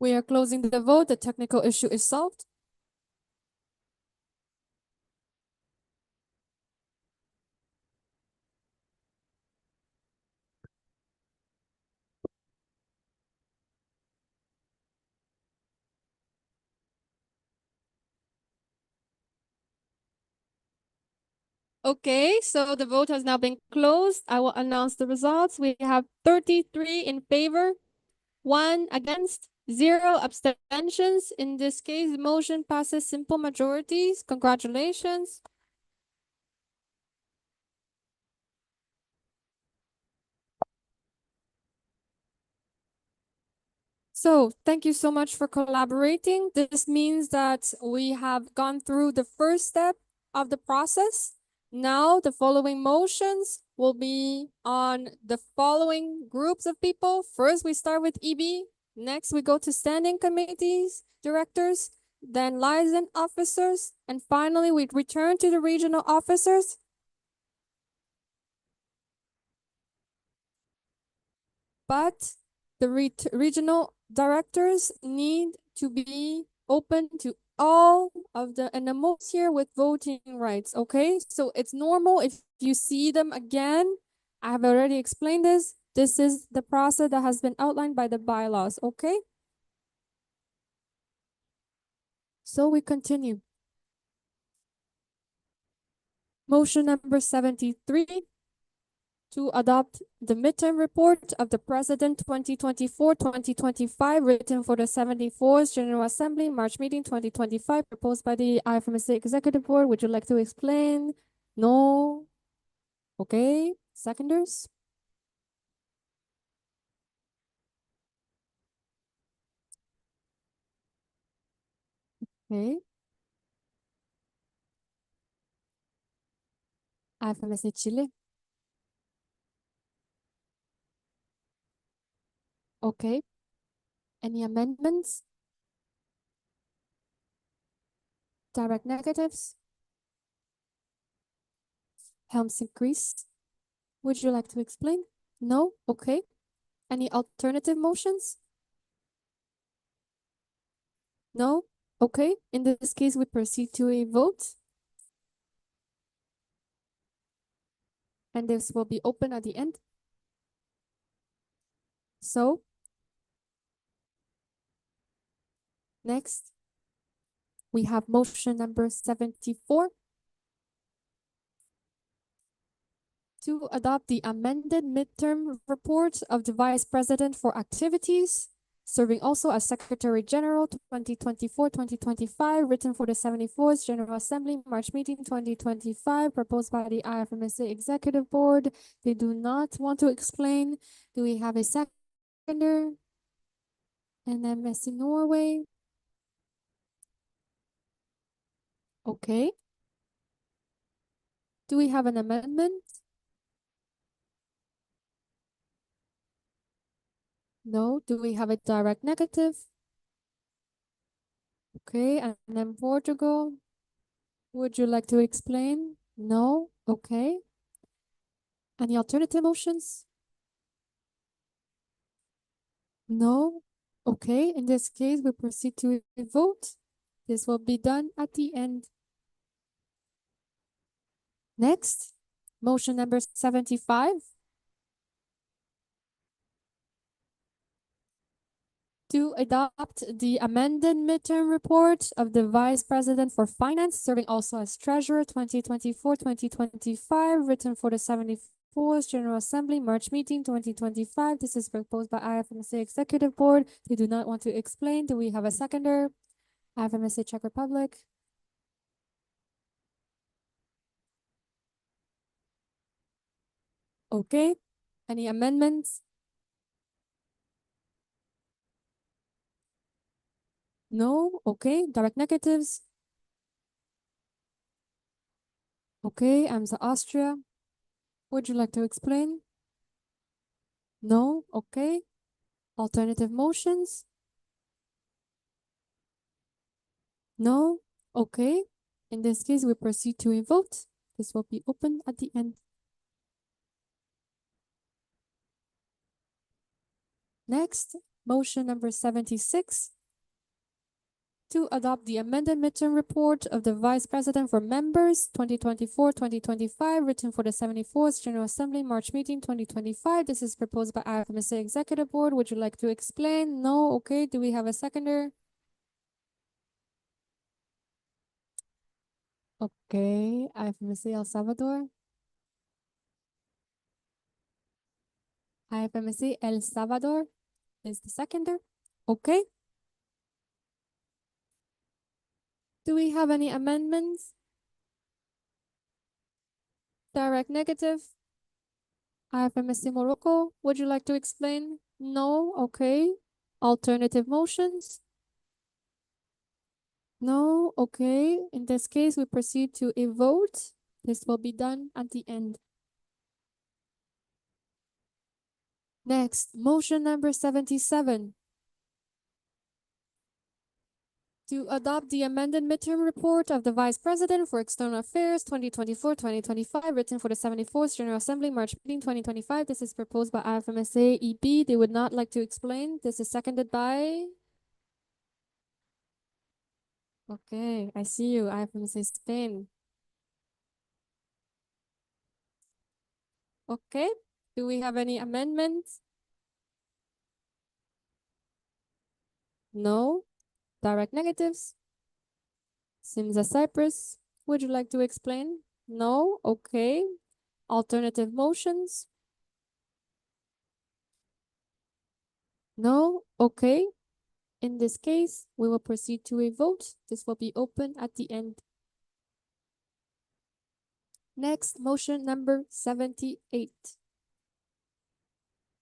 We are closing the vote. The technical issue is solved. Okay, so the vote has now been closed. I will announce the results. We have 33 in favor, 1 against, 0 abstentions. In this case, the motion passes simple majorities. Congratulations. So thank you so much for collaborating. This means that we have gone through the first step of the process. Now the following motions will be on the following groups of people. First, we start with EB. Next, we go to standing committees, directors, then liaison officers, and finally, we return to the regional officers. But the regional directors need to be open to all of the NMOs here with voting rights, okay? So it's normal if you see them again. I have already explained this. This is the process that has been outlined by the bylaws, okay? So we continue. Motion number 73. To adopt the midterm report of the President 2024-2025 written for the 74th General Assembly, March meeting 2025, proposed by the IFMSA Executive Board. Would you like to explain? No? Okay. Seconders? Okay. IFMSA Chile. Okay. Any amendments? Direct negatives? Helms increase? Would you like to explain? No? Okay. Any alternative motions? No? Okay, in this case, we proceed to a vote. And this will be open at the end. So, next, we have motion number 74 to adopt the amended midterm report of the Vice President for activities, serving also as Secretary General 2024-2025, written for the 74th General Assembly, March meeting 2025, proposed by the IFMSA Executive Board. They do not want to explain. Do we have a seconder? NMSC Norway. Okay. Do we have an amendment? No. Do we have a direct negative? Okay, and then Portugal. Would you like to explain? No? Okay. Any alternative motions? No? Okay, in this case, we proceed to a vote. This will be done at the end. Next, motion number 75. To adopt the amended midterm report of the Vice President for Finance, serving also as Treasurer 2024-2025, written for the 74th General Assembly, March meeting 2025. This is proposed by IFMSA Executive Board. They do not want to explain. Do we have a seconder? IFMSA Czech Republic. Okay. Any amendments? No? Okay. Direct negatives? Okay. AMSA Austria. Would you like to explain? No? Okay. Alternative motions? No? Okay. In this case, we proceed to a vote. This will be open at the end. Next, motion number 76. To adopt the amended midterm report of the Vice President for Members 2024-2025, written for the 74th General Assembly, March meeting 2025. This is proposed by IFMSA Executive Board. Would you like to explain? No? Okay. Do we have a seconder? Okay. IFMSA El Salvador. IFMSA El Salvador is the seconder. Okay. Do we have any amendments? Direct negative? IFMSC Morocco, would you like to explain? No? Okay. Alternative motions? No? Okay. In this case, we proceed to a vote. This will be done at the end. Next, motion number 77. To adopt the amended midterm report of the Vice President for External Affairs 2024-2025, written for the 74th General Assembly, March meeting 2025. This is proposed by IFMSA EP. They would not like to explain. This is seconded by... Okay, I see you, IFMSA Spain. Okay, do we have any amendments? No. Direct negatives? Simza Cyprus, would you like to explain? No? Okay. Alternative motions? No? Okay. In this case, we will proceed to a vote. This will be open at the end. Next, motion number 78.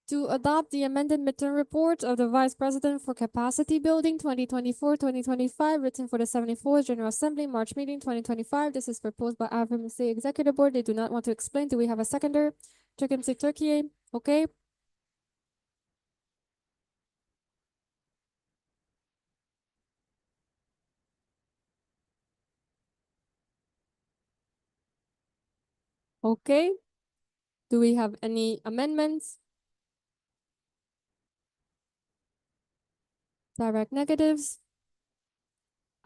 To adopt the amended midterm report of the Vice President for Capacity Building 2024-2025, written for the 74th General Assembly, March meeting 2025. This is proposed by IFMSA Executive Board. They do not want to explain. Do we have a seconder? Turkey. Okay. Okay. Do we have any amendments? Direct negatives.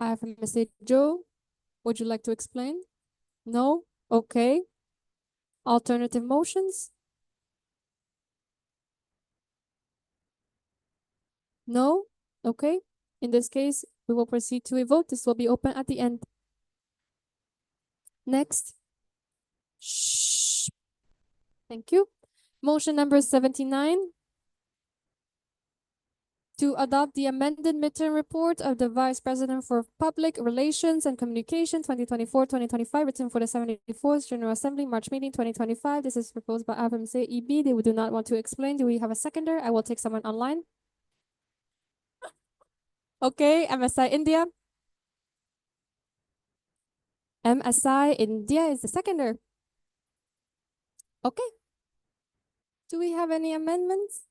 IFMSA Joe, would you like to explain? No? Okay. Alternative motions? No? Okay. In this case, we will proceed to a vote. This will be open at the end. Next. Shh. Thank you. Motion number 79. To adopt the amended midterm report of the Vice President for Public Relations and Communication 2024-2025, written for the 74th General Assembly, March meeting 2025. This is proposed by FMC EB. They do not want to explain. Do we have a seconder? I will take someone online. Okay, MSI India. MSI India is the seconder. Okay. Do we have any amendments?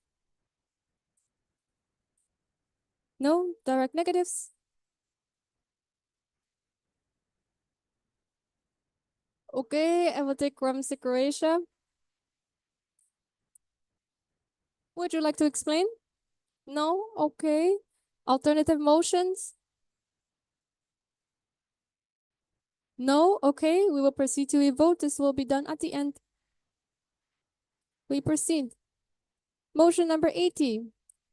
No? Direct negatives? Okay, I will take Ramsey Croatia. Would you like to explain? No? Okay. Alternative motions? No? Okay, we will proceed to a vote. This will be done at the end. We proceed. Motion number 80.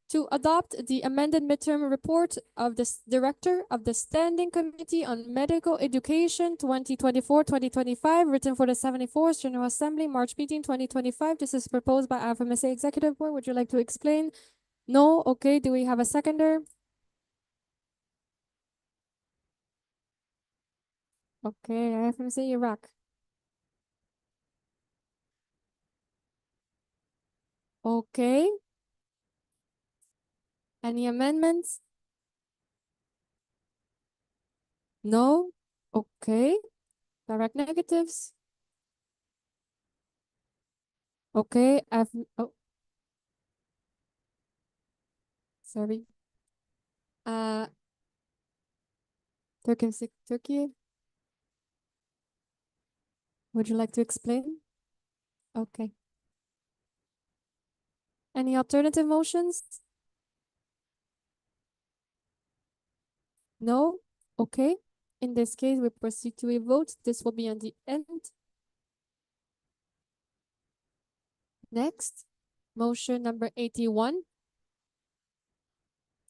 To adopt the amended midterm report of the Director of the Standing Committee on Medical Education 2024-2025, written for the 74th General Assembly, March meeting 2025. This is proposed by FMSA Executive Board. Would you like to explain? No? Okay, do we have a seconder? Okay, FMSA Iraq. Okay. Any amendments? No? Okay. Direct negatives? Okay, oh. Sorry. Turkey. Would you like to explain? Okay. Any alternative motions? No? Okay. In this case, we proceed to a vote. This will be on the end. Next, motion number 81.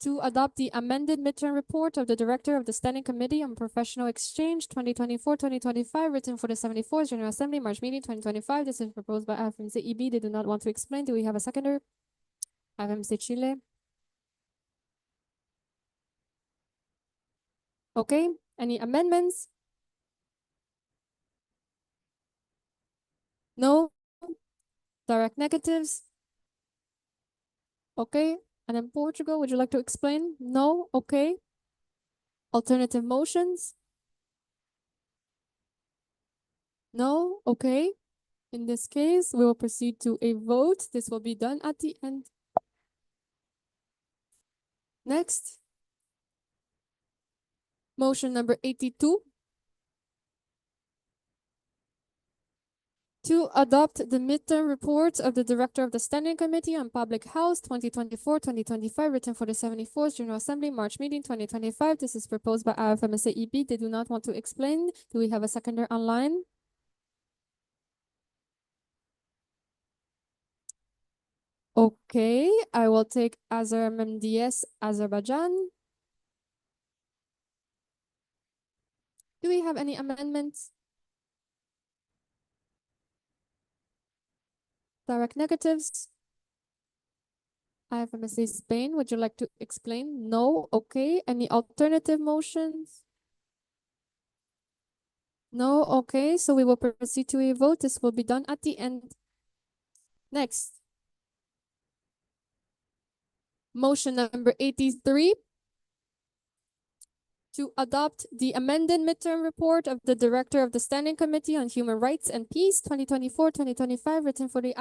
To adopt the amended midterm report of the Director of the Standing Committee on Professional Exchange 2024-2025, written for the 74th General Assembly, March meeting 2025. This is proposed by FMC EB. They do not want to explain. Do we have a seconder? FMC Chile. Okay. Any amendments? No? Direct negatives? Okay. And in Portugal, would you like to explain? No? Okay. Alternative motions? No? Okay. In this case, we will proceed to a vote. This will be done at the end. Next. Motion number 82. To adopt the midterm report of the Director of the Standing Committee on Public Health 2024-2025, written for the 74th General Assembly, March meeting 2025. This is proposed by IFMSA EB. They do not want to explain. Do we have a seconder online? Okay, I will take Azar Memdies, Azerbaijan. Do we have any amendments? Direct negatives? IFMSA Spain, would you like to explain? No? Okay. Any alternative motions? No? Okay. So we will proceed to a vote. This will be done at the end. Next. Motion number 83. To adopt the amended midterm report of the Director of the Standing Committee on Human Rights and Peace 2024-2025, written for the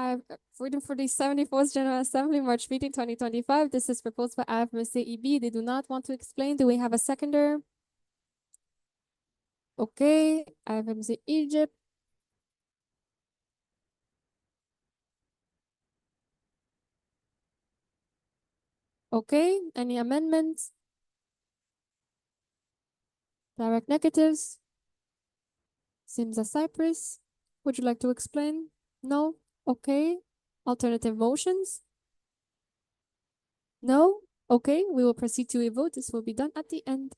74th General Assembly, March meeting 2025. This is proposed by IFMSA EB. They do not want to explain. Do we have a seconder? Okay, IFMSA Egypt. Okay, any amendments? Direct negatives? Simza Cyprus, would you like to explain? No? Okay. Alternative motions? No? Okay, we will proceed to a vote. This will be done at the end.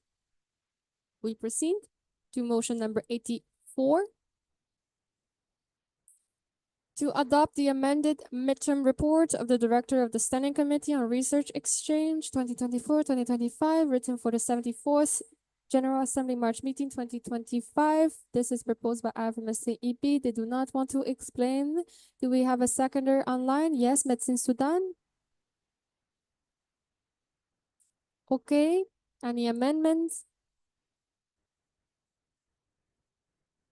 We proceed to motion number 84. To adopt the amended midterm report of the Director of the Standing Committee on Research Exchange 2024-2025, written for the 74th General Assembly March meeting 2025. This is proposed by IFMSC EP. They do not want to explain. Do we have a seconder online? Yes, Medicine Sudan. Okay. Any amendments?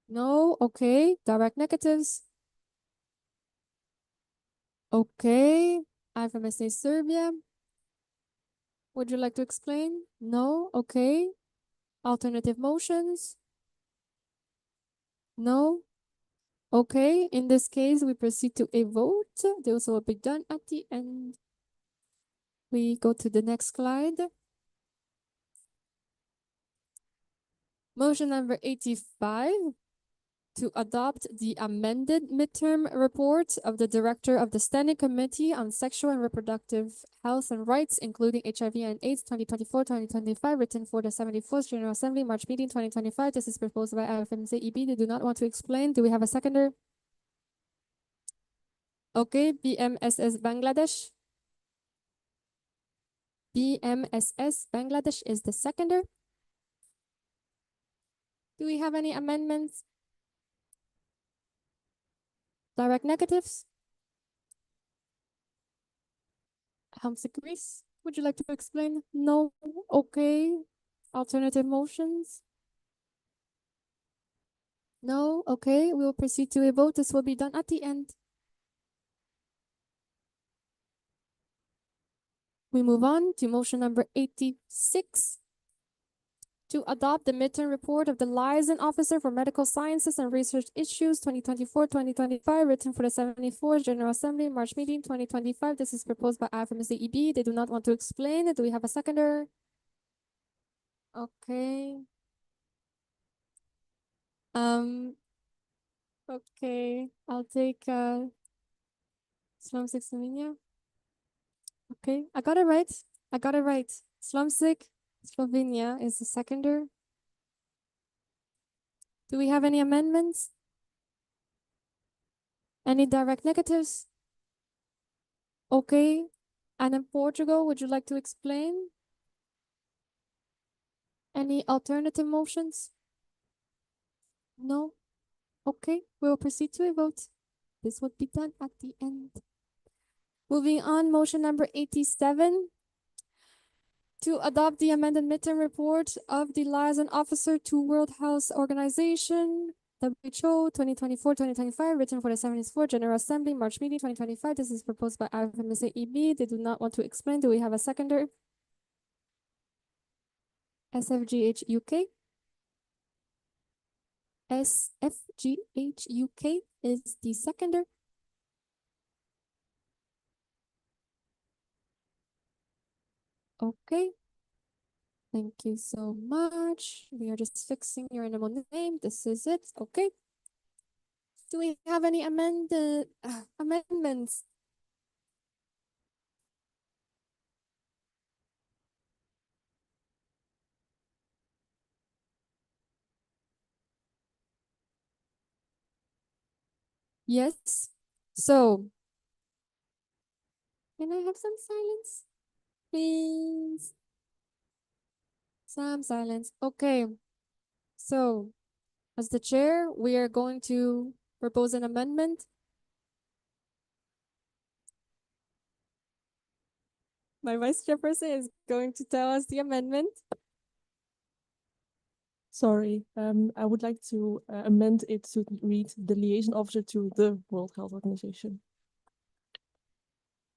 No. Okay. Direct negatives? Okay. IFMSA Serbia. Would you like to explain? No. Okay. Alternative motions? No. Okay. In this case, we proceed to a vote. Those will be done at the end. We go to the next slide. Motion number 85. To adopt the amended midterm report of the Director of the Standing Committee on Sexual and Reproductive Health and Rights, including HIV and AIDS 2024-2025, written for the 74th General Assembly, March meeting 2025. This is proposed by IFMZ-EB. They do not want to explain. Do we have a seconder? Okay, BMSS Bangladesh. BMSS Bangladesh is the seconder. Do we have any amendments? Direct negatives? Hamza Greece, would you like to explain? No? Okay. Alternative motions? No? Okay. We will proceed to a vote. This will be done at the end. We move on to motion number 86. To adopt the midterm report of the Liaison Officer for Medical Sciences and Research Issues 2024-2025, written for the 74th General Assembly, March meeting 2025. This is proposed by IFMSC-EB. They do not want to explain. Do we have a seconder? Okay. Okay, I'll take Slumsic Slovenia. Okay, I got it right. I got it right. Slumsic Slovenia is the seconder. Do we have any amendments? Any direct negatives? Okay. And in Portugal, would you like to explain? Any alternative motions? No? Okay, we will proceed to a vote. This would be done at the end. Moving on, motion number 87. To adopt the amended midterm report of the Liaison Officer to World Health Organization, WHO 2024-2025, written for the 74th General Assembly, March meeting 2025. This is proposed by IFMSA-EB. They do not want to explain. Do we have a seconder? SFGH UK. SFGH UK is the seconder. Okay. Thank you so much. We are just fixing your animal name. This is it. Okay. Do we have any amendments? Yes. So, can I have some silence? Please. Some silence. Okay. So, as the chair, we are going to propose an amendment. My vice chairperson is going to tell us the amendment. Sorry, I would like to amend it to read the liaison officer to the World Health Organization.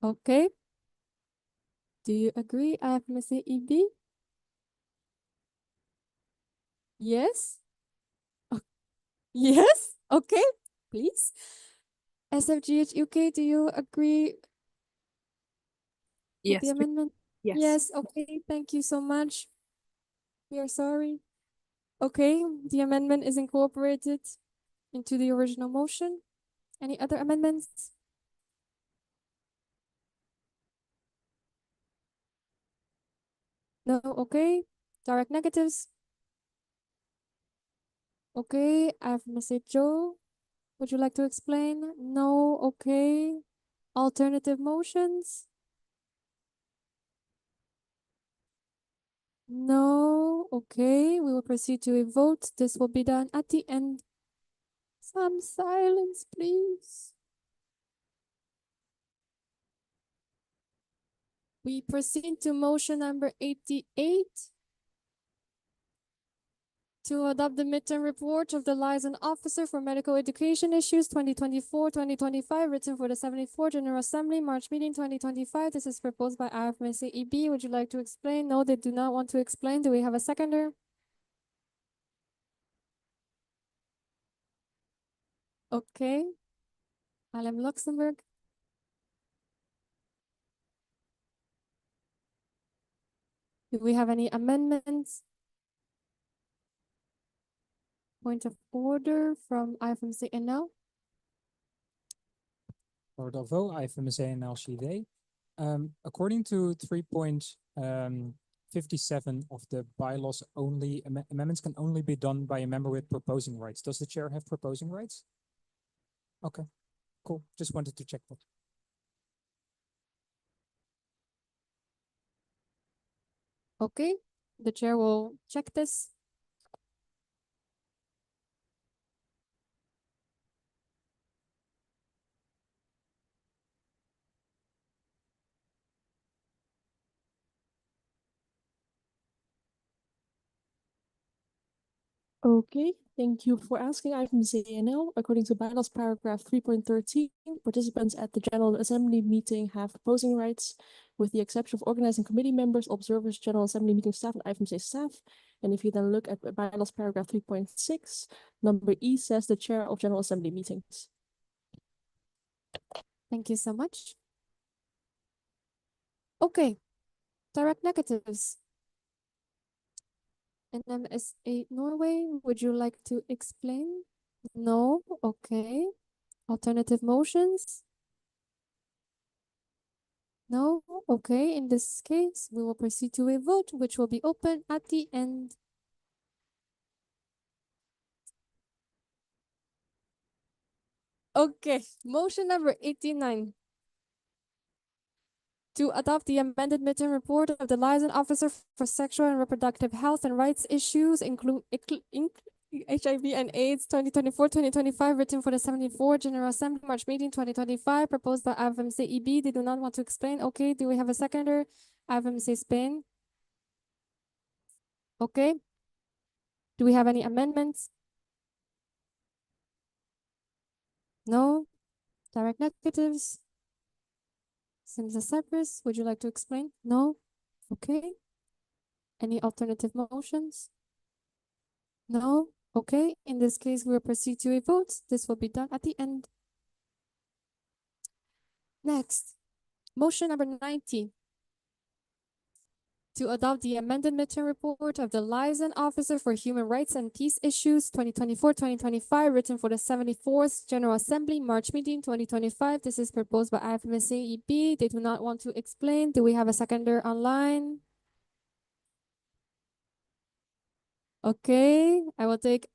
Okay. Do you agree, IFMSA-EB? Yes? Yes? Okay, please. SFGH UK, do you agree with the Yes, amendment? Yes, okay, thank you so much. We are sorry. Okay, the amendment is incorporated into the original motion. Any other amendments? No, okay. Direct negatives? Okay, I've messaged Joe. Would you like to explain? No, okay. Alternative motions? No, okay. We will proceed to a vote. This will be done at the end. Some silence, please. We proceed to motion number 88 to adopt the midterm report of the liaison officer for medical education issues 2024-2025, written for the 74th General Assembly, March meeting 2025. This is proposed by IFMSA EB. Would you like to explain? No, they do not want to explain. Do we have a seconder? Okay. Alem Luxembourg. Do we have any amendments? Point of order from IFMC NL. Lord Alvo, IFMSA and LCD. According to 3.57 of the bylaws, only amendments can only be done by a member with proposing rights. Does the chair have proposing rights? Okay, cool. Just wanted to check that. Okay, the chair will check this. Okay, thank you for asking. Item ZNL, according to bylaws paragraph 3.13, participants at the General Assembly meeting have proposing rights, with the exception of organizing committee members, observers, General Assembly meeting staff, and IFMC staff. And if you then look at bylaws paragraph 3.6, number E says the chair of General Assembly meetings. Thank you so much. Okay, direct negatives. NMSA Norway, would you like to explain? No, okay. Alternative motions? No, okay. In this case, we will proceed to a vote, which will be open at the end. Okay, motion number 89. To adopt the amended midterm report of the liaison officer for sexual and reproductive health and rights issues, include HIV and AIDS 2024-2025, written for the 74th General Assembly, March meeting 2025, proposed by IFMC EB. They do not want to explain. Okay, do we have a seconder? IFMC Spain. Okay. Do we have any amendments? No. Direct negatives? Simsa Cyprus, would you like to explain? No? Okay. Any alternative motions? No? Okay. In this case, we will proceed to a vote. This will be done at the end. Next, motion number 90. To adopt the amended midterm report of the liaison officer for human rights and peace issues 2024-2025, written for the 74th General Assembly, March meeting 2025. This is proposed by IFMSA EB. They do not want to explain. Do we have a seconder online? Okay, I will take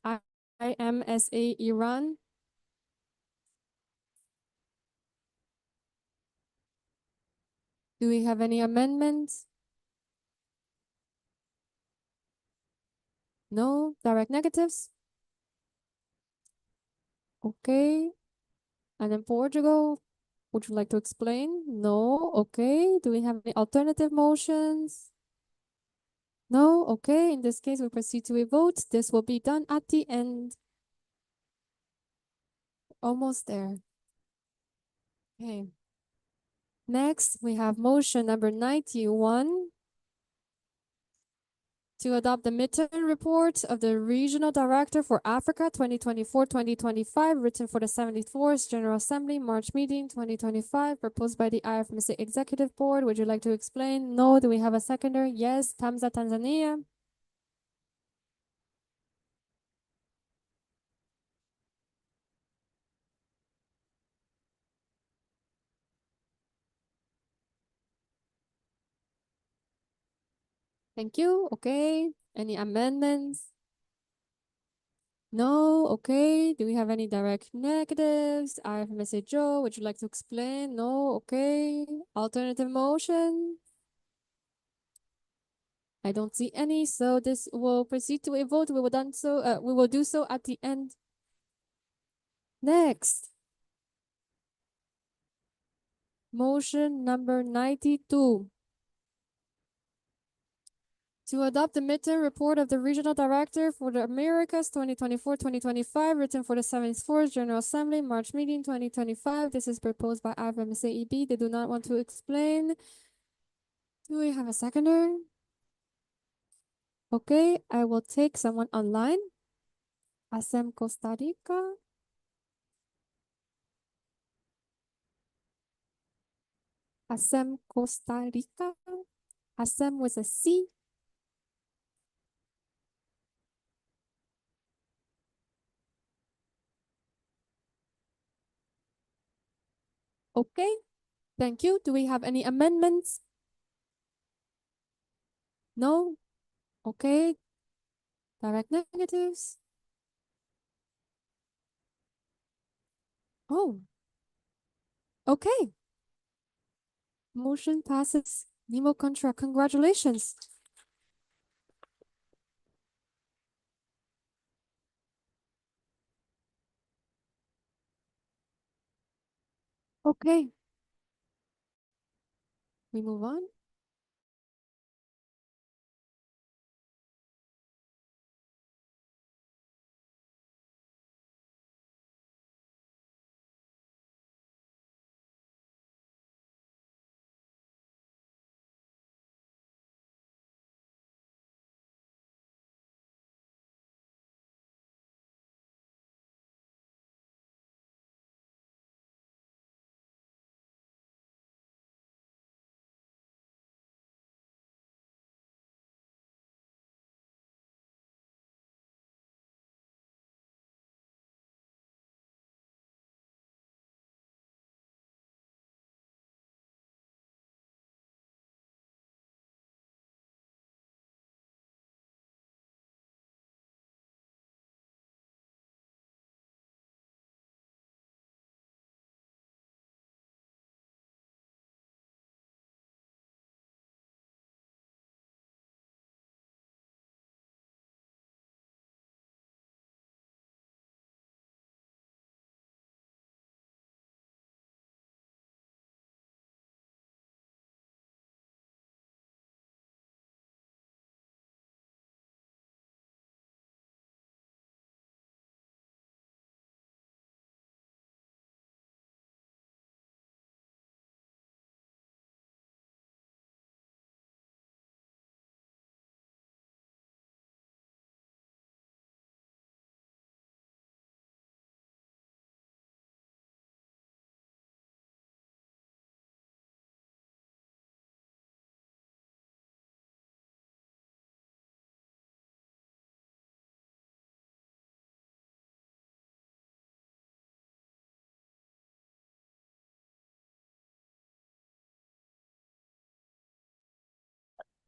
IMSA Iran. Do we have any amendments? No. Direct negatives? Okay. And then Portugal, would you like to explain? No. Okay. Do we have any alternative motions? No. Okay. In this case, we proceed to a vote. This will be done at the end. Almost there. Okay. Next, we have motion number 91. To adopt the midterm report of the Regional Director for Africa 2024-2025, written for the 74th General Assembly, March meeting 2025, proposed by the IFMC Executive Board. Would you like to explain? No. Do we have a seconder? Yes. Tamza, Tanzania. Thank you. Okay. Any amendments? No. Okay. Do we have any direct negatives? IFMSA Joe, would you like to explain? No. Okay. Alternative motion? I don't see any, so this will proceed to a vote. We will do so at the end. Next. Motion number 92. To adopt the midterm report of the Regional Director for the Americas 2024-2025, written for the 74th General Assembly, March meeting 2025. This is proposed by IFMSA-EB. They do not want to explain. Do we have a seconder? Okay, I will take someone online. Asem Costa Rica. Asem Costa Rica. Asem with a C. Okay, thank you. Do we have any amendments? No? Okay. Direct negatives? Oh. Okay. Motion passes. Nemo contra. Congratulations. Okay. We move on.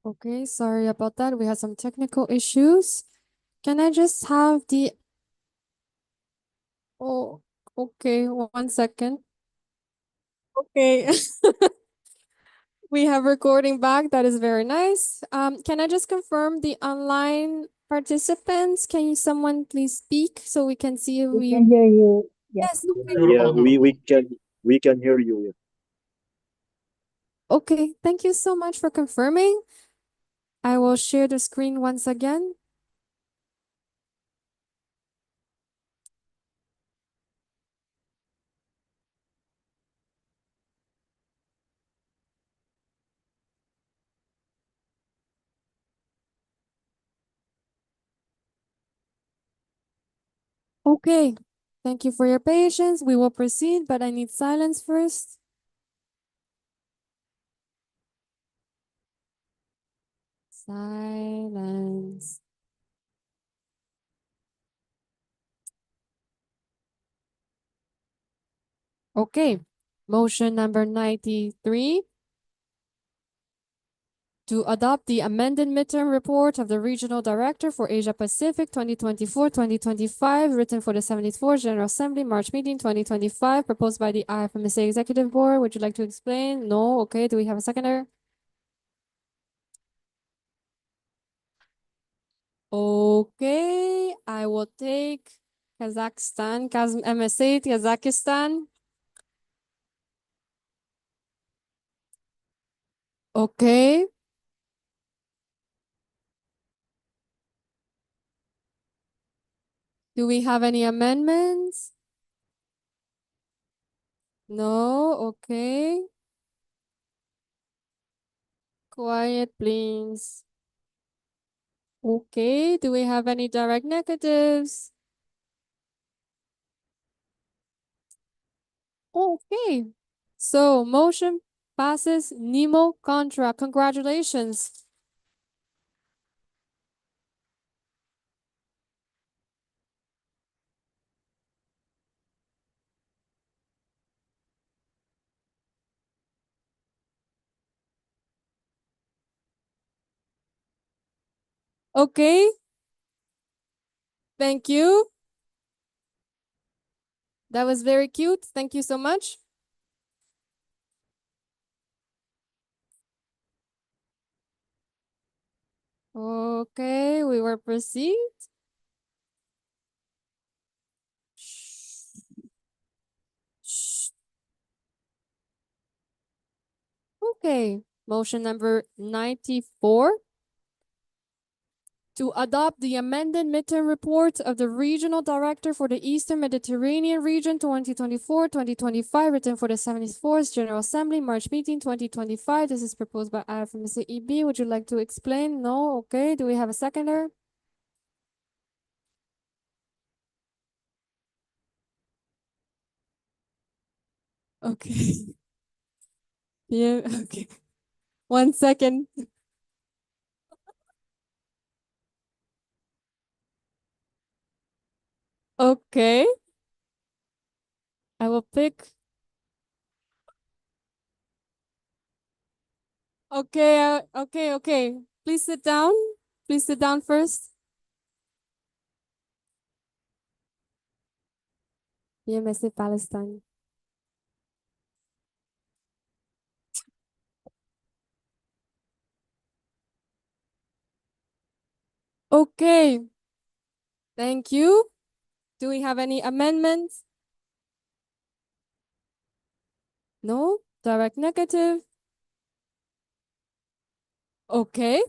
Okay, sorry about that. We had some technical issues. Can I just have the... Oh, okay, 1 second. Okay. We have recording back. That is very nice. Can I just confirm the online participants? Can someone please speak so we can see if we... hear you. Yes, okay. Yeah, we can hear you. Okay, thank you so much for confirming. I will share the screen once again. Okay, thank you for your patience. We will proceed, but I need silence first. Silence. Okay, motion number 93 to adopt the amended midterm report of the Regional Director for Asia Pacific 2024-2025, written for the 74th General Assembly, March meeting 2025, proposed by the IFMSA Executive Board. Would you like to explain? No? Okay, do we have a seconder? Okay, I will take Kazakhstan, MSA, Kazakhstan. Okay. Do we have any amendments? No, okay. Quiet, please. Okay, do we have any direct negatives? Okay, so motion passes Nemo contra. Congratulations. Okay. Thank you. That was very cute. Thank you so much. Okay, we will proceed. Okay, motion number 94. To adopt the amended midterm report of the Regional Director for the Eastern Mediterranean Region 2024-2025, written for the 74th General Assembly, March meeting 2025. This is proposed by IFMC EB. Would you like to explain? No? Okay. Do we have a seconder? Okay. Yeah, okay. 1 second. Okay. I will pick. Okay, okay. Please sit down. Please sit down first. BMSA Palestine. Okay. Thank you. Do we have any amendments? No? Direct negative? Okay.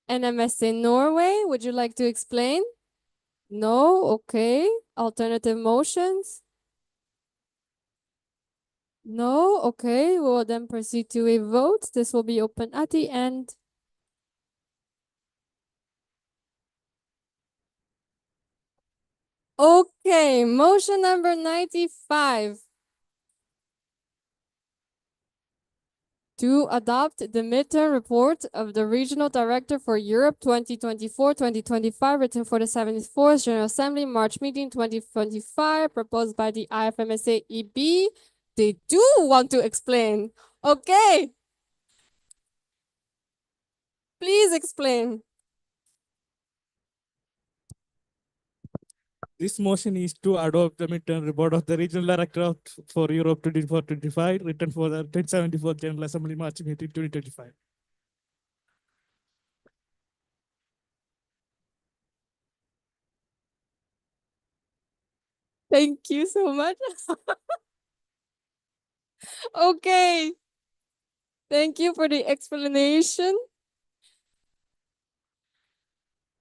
NMSA Norway, would you like to explain? No? Okay. Alternative motions? No? Okay. We will then proceed to a vote. This will be open at the end. Okay. Motion number 95. To adopt the midterm report of the Regional Director for Europe 2024-2025, written for the 74th General Assembly, March meeting 2025, proposed by the IFMSA EB. They do want to explain. Okay. Please explain. This motion is to adopt the midterm report of the Regional Director for Europe 24-25, written for the 1074th General Assembly, March meeting 2025. Thank you so much. Okay. Thank you for the explanation.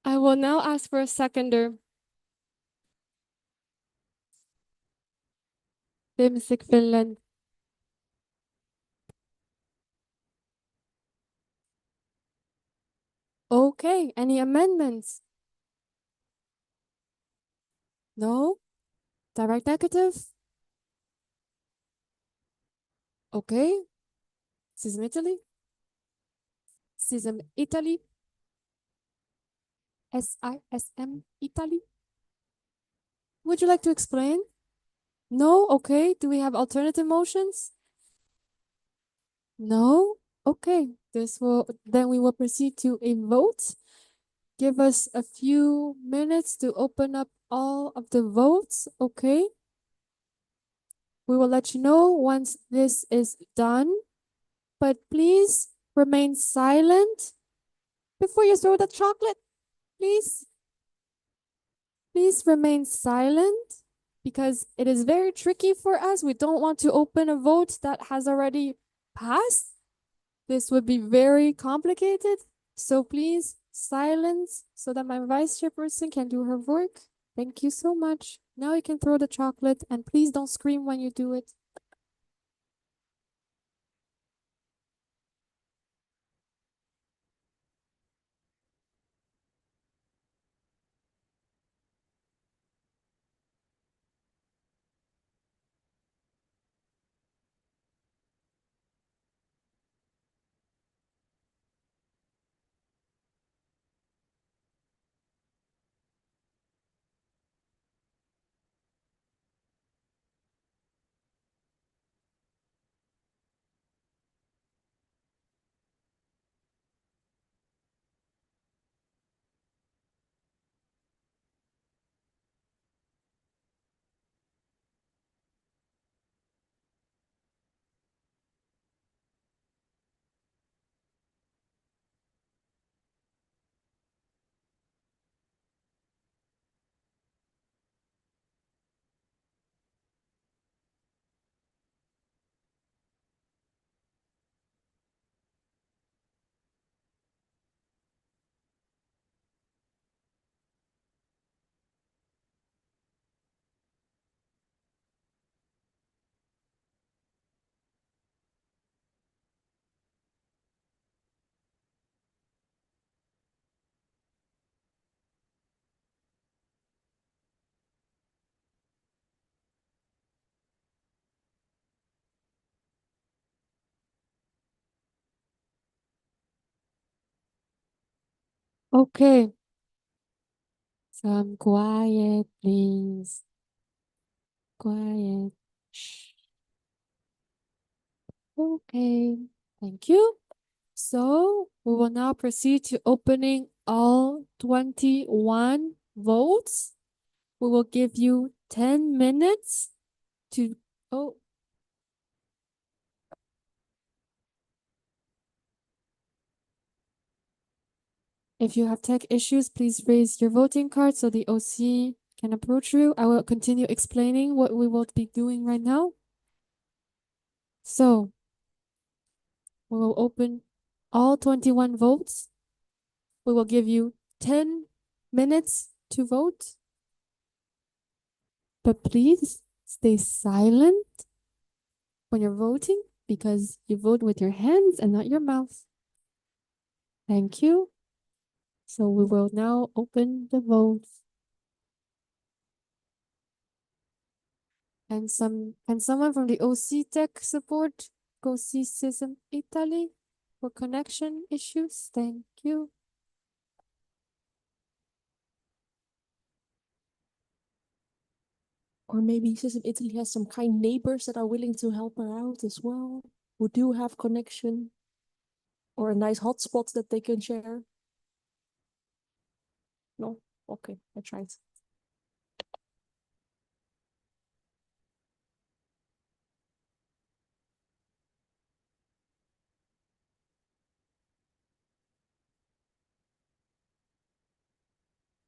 I will now ask for a seconder. Bimsik Finland. Okay, any amendments? No? Direct negative? Okay. Sism Italy? Sism Italy? SISM Italy? Would you like to explain? No? Okay. Do we have alternative motions? No? Okay. Then we will proceed to a vote. Give us a few minutes to open up all of the votes. Okay. We will let you know once this is done, but please remain silent before you throw the chocolate. Please. Please remain silent because it is very tricky for us. We don't want to open a vote that has already passed. This would be very complicated. So please silence so that my vice chairperson can do her work. Thank you so much. Now you can throw the chocolate and please don't scream when you do it. Okay. Some quiet, please. Quiet. Shh. Okay. Thank you. So we will now proceed to opening all 21 votes. We will give you 10 minutes to, oh. If you have tech issues, please raise your voting card so the OC can approach you. I will continue explaining what we will be doing right now. So we will open all 21 votes. We will give you 10 minutes to vote. But please stay silent when you're voting because you vote with your hands and not your mouth. Thank you. So we will now open the votes. And can someone from the OC Tech support go see Sism Italy for connection issues? Thank you. Or maybe System Italy has some kind neighbors that are willing to help her out as well, who do have connection or a nice hotspot that they can share. No? Okay, I tried.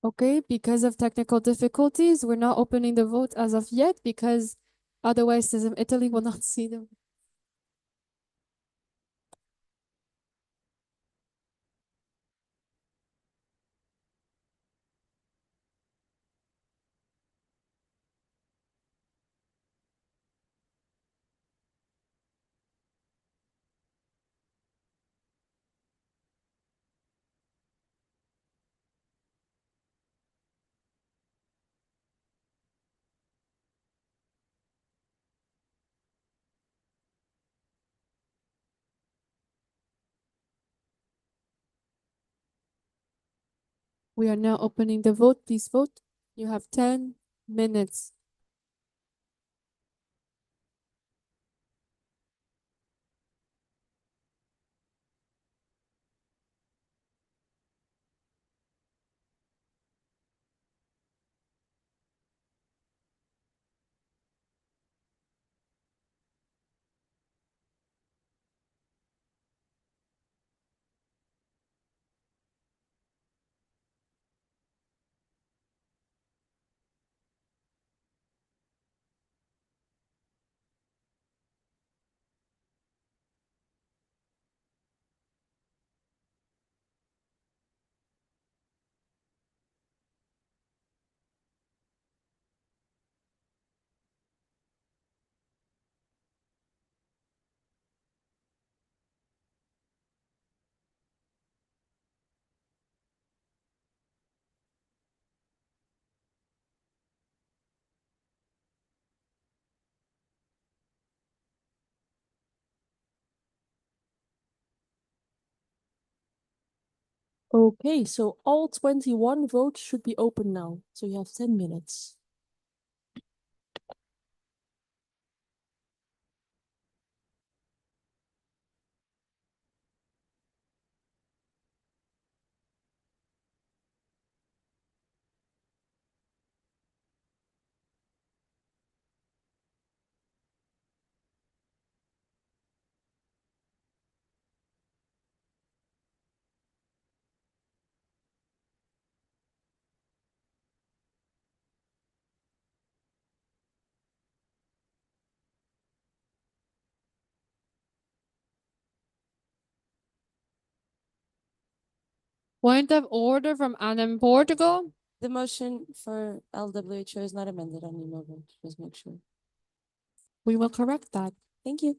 Okay, because of technical difficulties, we're not opening the vote as of yet because otherwise Sism Italy will not see them. We are now opening the vote. Please vote. You have 10 minutes. Okay, so all 21 votes should be open now. So you have 10 minutes. Point of order from Adam Portugal. The motion for LWHO is not amended on email vote. Just make sure. We will correct that. Thank you.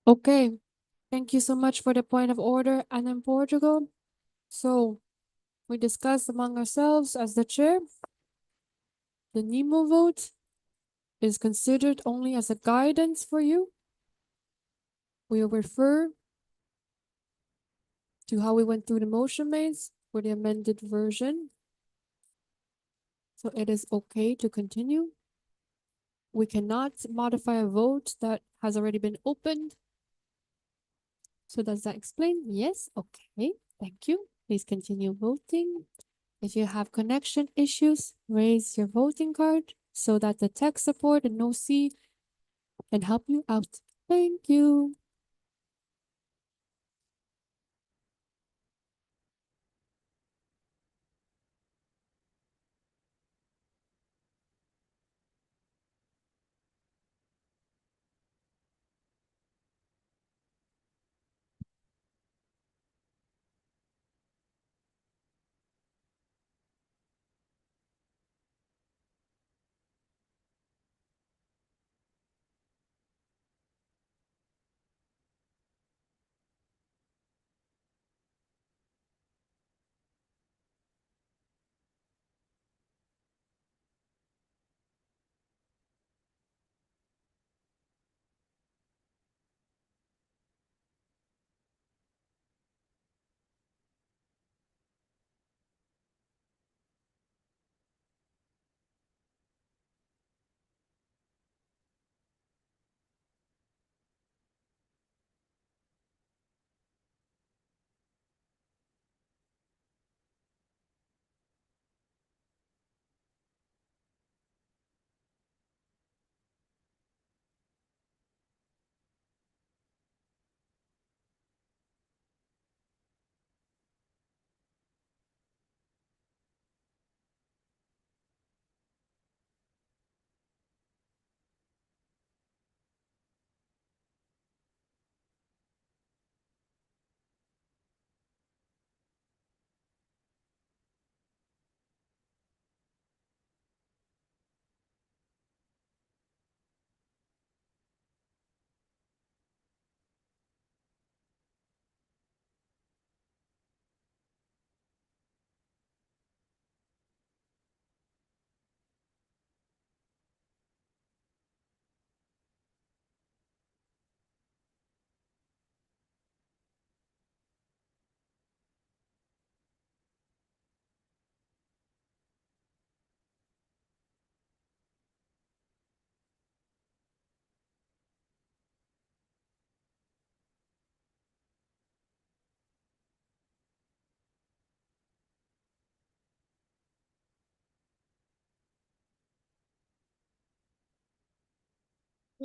Okay. Thank you so much for the point of order, Adam Portugal. So we discussed among ourselves as the chair. The NEMO vote is considered only as a guidance for you. We will refer to how we went through the motion maze for the amended version. So it is okay to continue. We cannot modify a vote that has already been opened. So does that explain? Yes, okay, thank you. Please continue voting. If you have connection issues, raise your voting card so that the tech support and NoC can help you out. Thank you.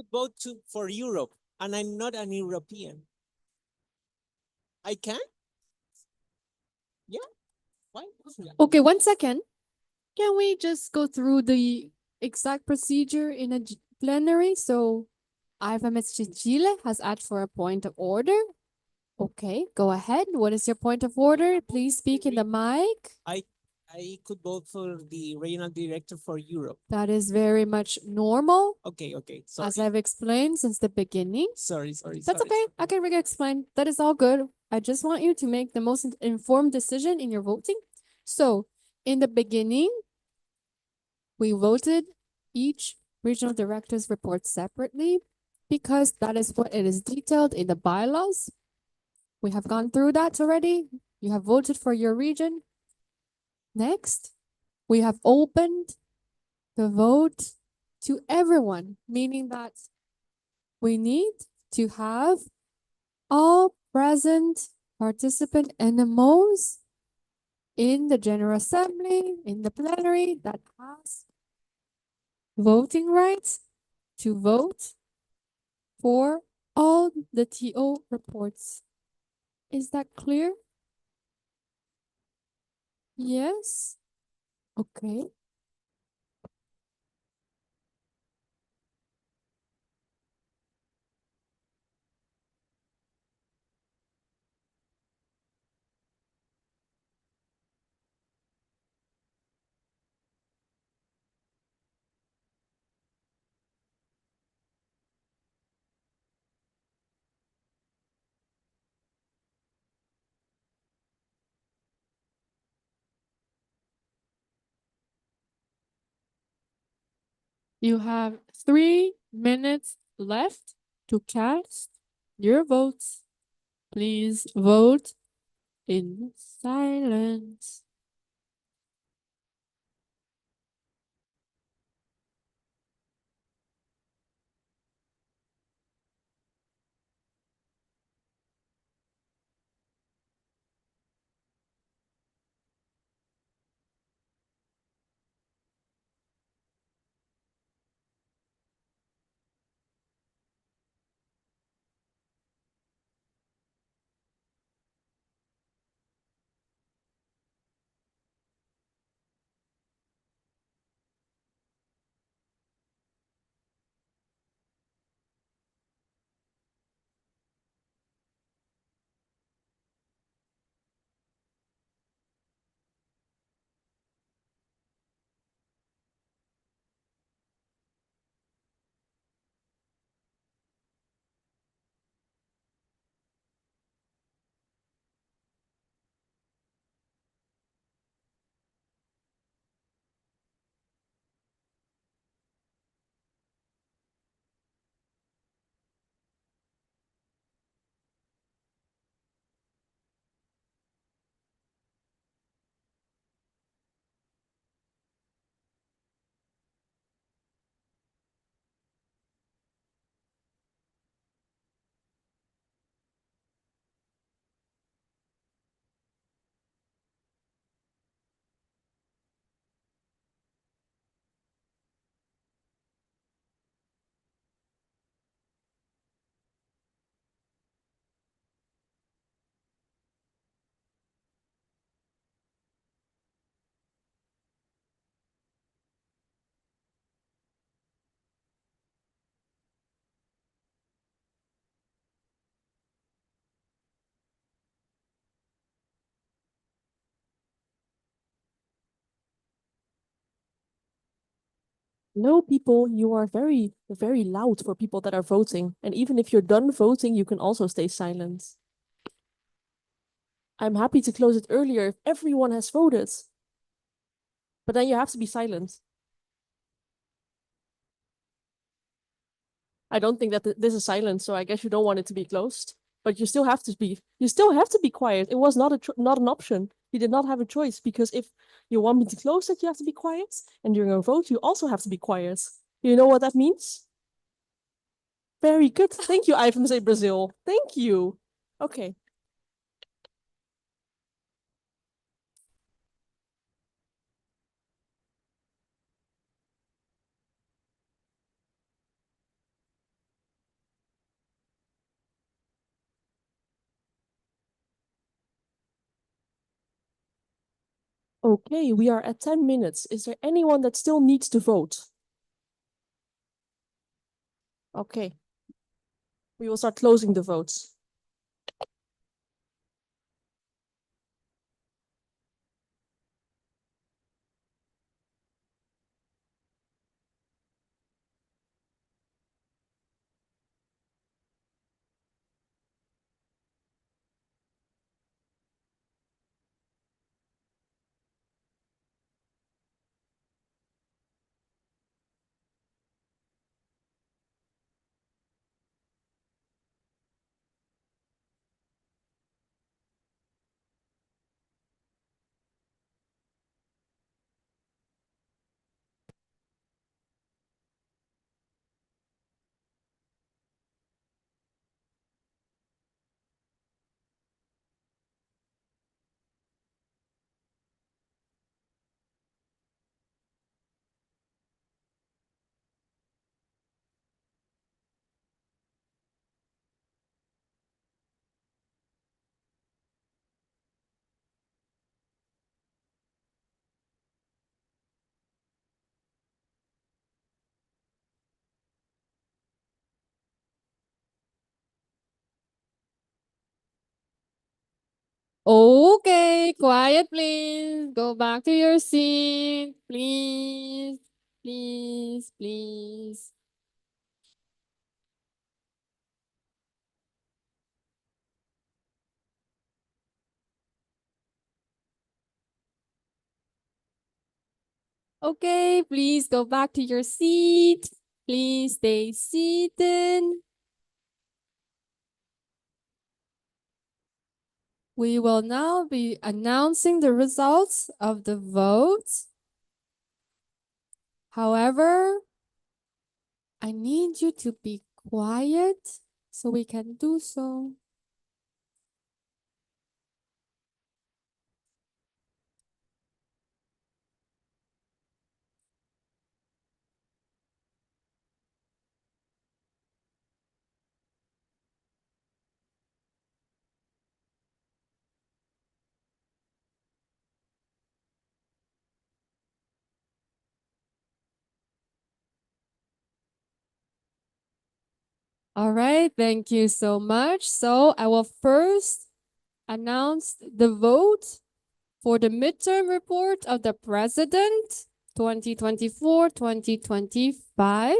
could vote for Europe, and I'm not an European. I can? Yeah. Why? Okay, 1 second. Can we just go through the exact procedure in a plenary? So IFMS Chile has asked for a point of order. Okay, go ahead. What is your point of order? Please speak in the mic. I could vote for the regional director for Europe. That is very much normal, Okay, as sorry. I've explained since the beginning. Sorry. That's okay. I can re-explain. That is all good. I just want you to make the most informed decision in your voting. So, in the beginning, we voted each regional director's report separately because that is what it is detailed in the bylaws. We have gone through that already. You have voted for your region. Next, we have opened the vote to everyone, meaning that we need to have all present participant NMOs in the General Assembly, in the plenary that has voting rights to vote for all the TO reports. Is that clear? Yes? Okay. You have 3 minutes left to cast your votes. Please vote in silence. No, people, you are very, very loud for people that are voting. And even if you're done voting, you can also stay silent. I'm happy to close it earlier if everyone has voted. But then you have to be silent. I don't think that this is silent, so I guess you don't want it to be closed. But you still have to be quiet. It was not not an option. You did not have a choice because if you want me to close it, you have to be quiet. And during a vote, you also have to be quiet. You know what that means? Very good. Thank you, IFMC Brazil. Thank you. Okay. Okay, we are at 10 minutes. Is there anyone that still needs to vote? Okay. We will start closing the votes. Okay, quiet, please. Go back to your seat. Please, please, please. Okay, please go back to your seat. Please stay seated. We will now be announcing the results of the vote. However, I need you to be quiet so we can do so. All right, thank you so much. So I will first announce the vote for the midterm report of the president 2024-2025.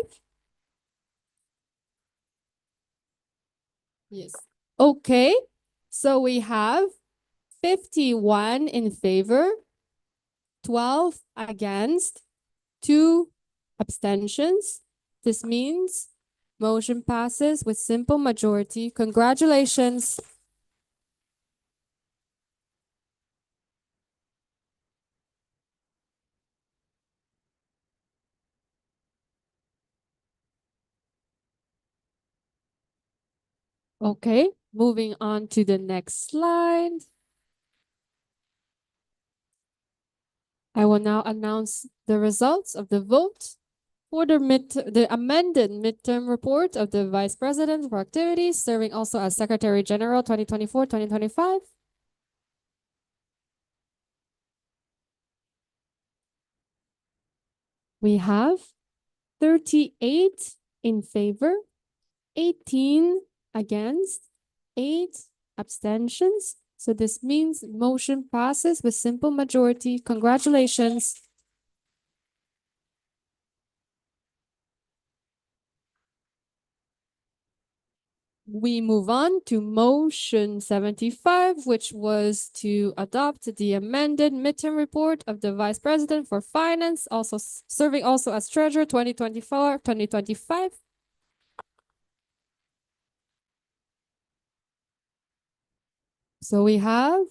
Yes. Okay. So we have 51 in favor, 12 against, 2 abstentions. This means motion passes with simple majority. Congratulations. Okay, moving on to the next slide. I will now announce the results of the vote for the amended midterm report of the Vice President for activities, serving also as Secretary General 2024-2025. We have 38 in favor, 18 against, 8 abstentions. So this means motion passes with simple majority. Congratulations. We move on to motion 75, which was to adopt the amended midterm report of the Vice President for Finance, also serving also as Treasurer 2024-2025. So we have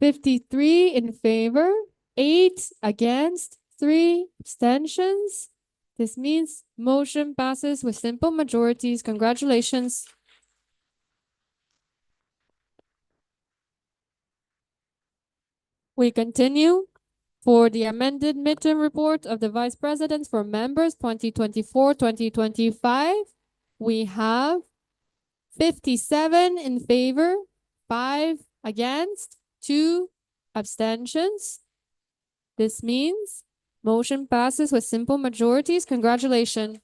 53 in favor, 8 against, 3 abstentions. This means motion passes with simple majorities. Congratulations. We continue for the amended midterm report of the Vice Presidents for members 2024-2025. We have 57 in favor, 5 against, 2 abstentions. This means motion passes with simple majorities. Congratulations.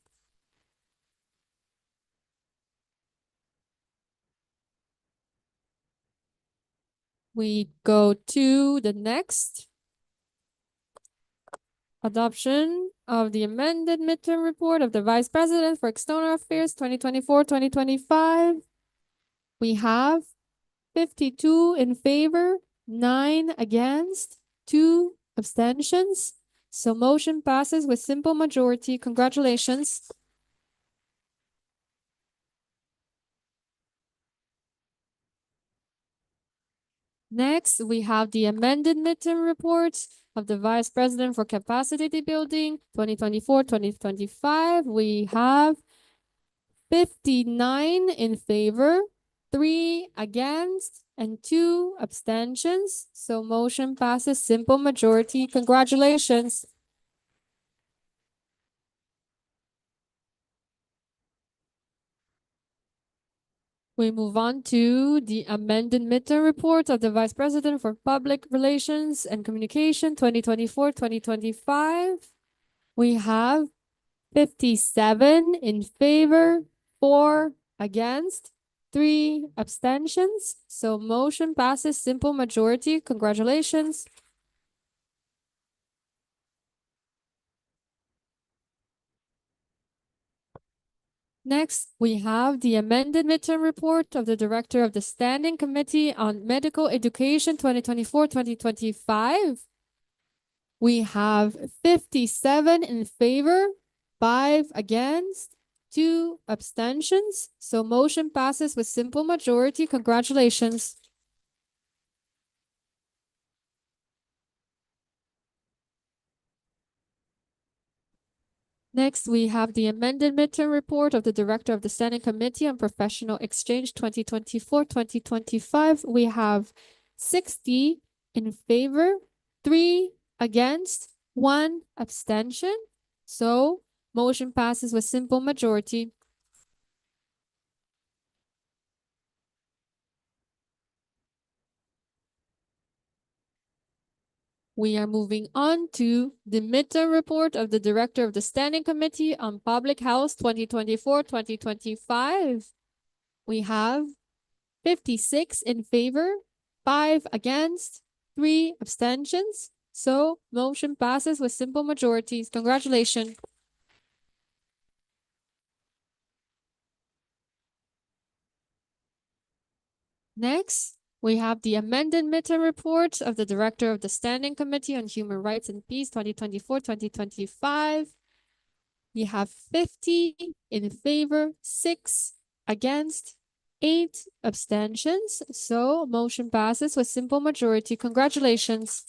We go to the next. Adoption of the amended midterm report of the Vice President for External Affairs 2024-2025. We have 52 in favor, 9 against, 2 abstentions. So motion passes with simple majority. Congratulations. Next, we have the amended midterm report of the Vice President for Capacity Building 2024-2025. We have 59 in favor, 3 against, and 2 abstentions. So motion passes simple majority. Congratulations. We move on to the amended midterm report of the Vice President for Public Relations and Communication 2024-2025. We have 57 in favor, 4 against, 3 abstentions. So motion passes simple majority. Congratulations. Next, we have the amended midterm report of the Director of the Standing Committee on Medical Education 2024-2025. We have 57 in favor, 5 against, 2 abstentions. So motion passes with simple majority. Congratulations. Next, we have the amended midterm report of the Director of the Standing Committee on Professional Exchange 2024-2025. We have 60 in favor, 3 against, 1 abstention. So motion passes with simple majority. We are moving on to the midterm report of the Director of the Standing Committee on Public Health 2024-2025. We have 56 in favor, 5 against, 3 abstentions. So motion passes with simple majorities. Congratulations. Next, we have the amended midterm report of the Director of the Standing Committee on Human Rights and Peace 2024-2025. We have 50 in favor, 6 against, 8 abstentions. So motion passes with simple majority. Congratulations.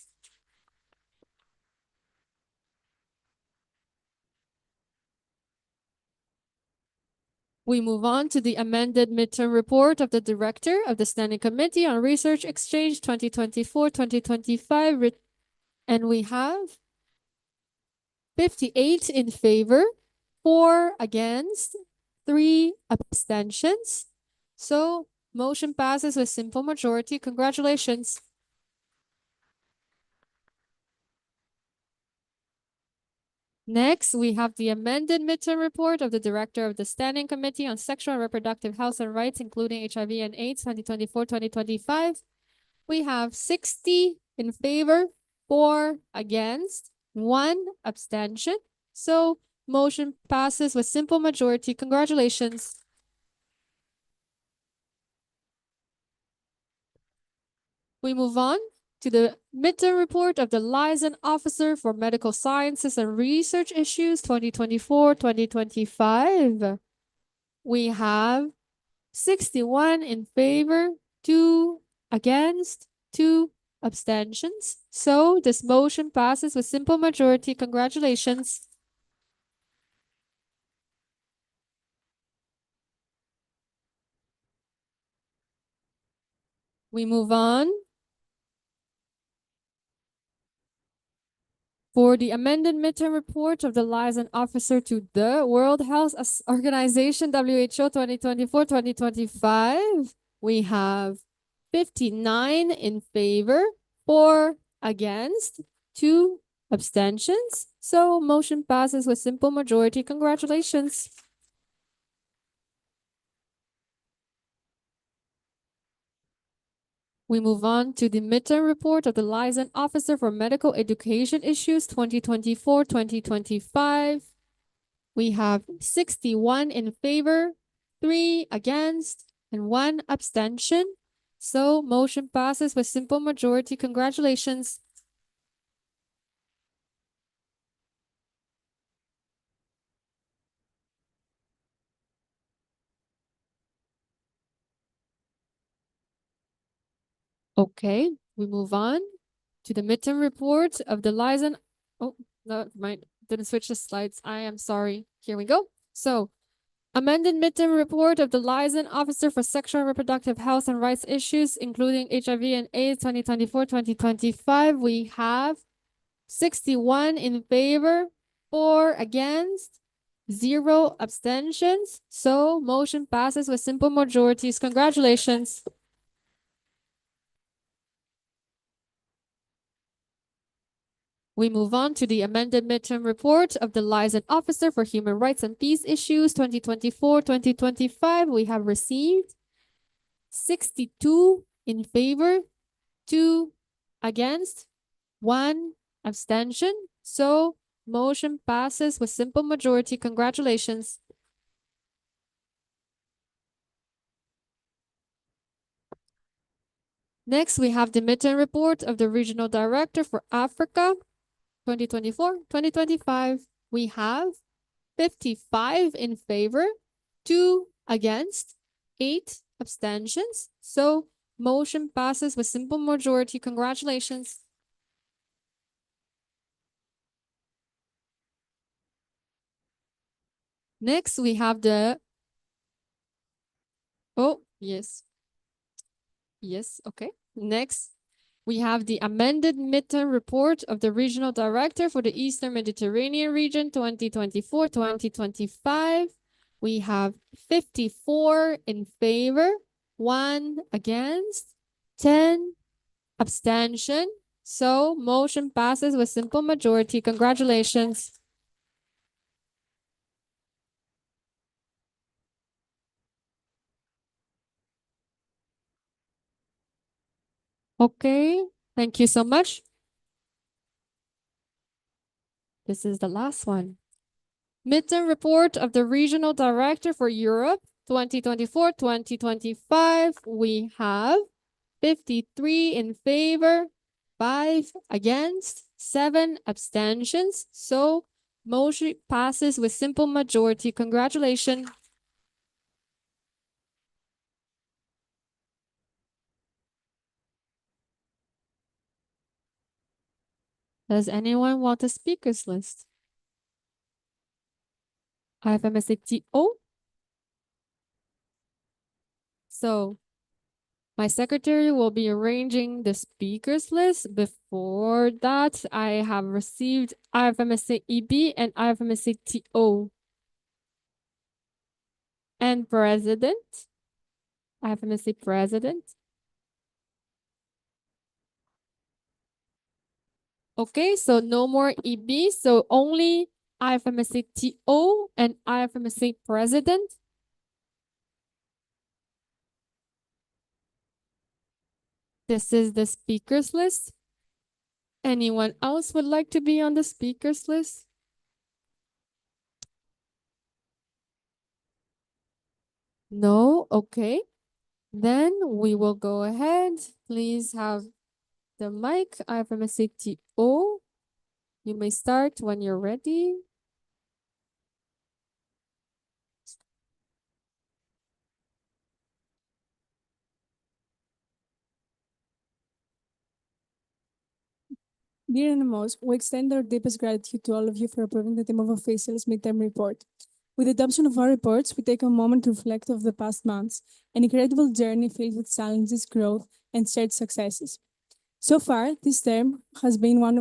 We move on to the amended midterm report of the Director of the Standing Committee on Research Exchange 2024-2025. And we have 58 in favor, 4 against, 3 abstentions. So motion passes with simple majority. Congratulations. Next, we have the amended midterm report of the Director of the Standing Committee on Sexual and Reproductive Health and Rights, including HIV and AIDS 2024-2025. We have 60 in favor, 4 against, 1 abstention. So motion passes with simple majority. Congratulations. We move on to the midterm report of the Liaison Officer for Medical Sciences and Research Issues 2024-2025. We have 61 in favor, 2 against, 2 abstentions. So this motion passes with simple majority. Congratulations. We move on for the amended midterm report of the Liaison Officer to the World Health Organization, WHO 2024-2025. We have 59 in favor, 4 against, 2 Abstentions? So motion passes with simple majority. Congratulations. We move on to the midterm report of the liaison officer for medical education issues 2024-2025. We have 61 in favor, 3 against, and 1 abstention. So motion passes with simple majority. Congratulations. Okay, we move on to the midterm report of the liaison. Oh, no, mine didn't switch the slides. I am sorry. Here we go. So, amended midterm report of the liaison officer for sexual and reproductive health and rights issues, including HIV and AIDS 2024-2025. We have 61 in favor, 4 against, 0 abstentions. So, motion passes with simple majorities. Congratulations. We move on to the amended midterm report of the liaison officer for human rights and peace issues 2024-2025. We have received 62 in favor, 2 against, 1 abstention. So motion passes with simple majority. Congratulations. Next, we have the midterm report of the regional director for Africa 2024-2025. We have 55 in favor, 2 against, 8 abstentions. So motion passes with simple majority. Congratulations. Next, we have the, oh, yes. Yes, okay. Next, we have the amended midterm report of the regional director for the Eastern Mediterranean region 2024-2025. We have 54 in favor, 1 against, 10 abstention. So motion passes with simple majority. Congratulations. Okay, thank you so much. This is the last one. Midterm report of the regional director for Europe 2024-2025. We have 53 in favor, 5 against, 7 abstentions. So motion passes with simple majority. Congratulations. Does anyone want a speakers list? IFMSATO. So my secretary will be arranging the speakers list. Before that, I have received IFMSA EB and IFMSA TO. And president. IFMSA president. Okay, so no more EB, so only IFMSA TO and IFMSA president. This is the speakers list. Anyone else would like to be on the speakers list? No? Okay. Then we will go ahead. Please have the mic. IFMSA TO. You may start when you're ready. Dear NMOs, we extend our deepest gratitude to all of you for approving the team of officials midterm report. With the adoption of our reports, we take a moment to reflect on the past months, an incredible journey filled with challenges, growth, and shared successes. So far, this term has been one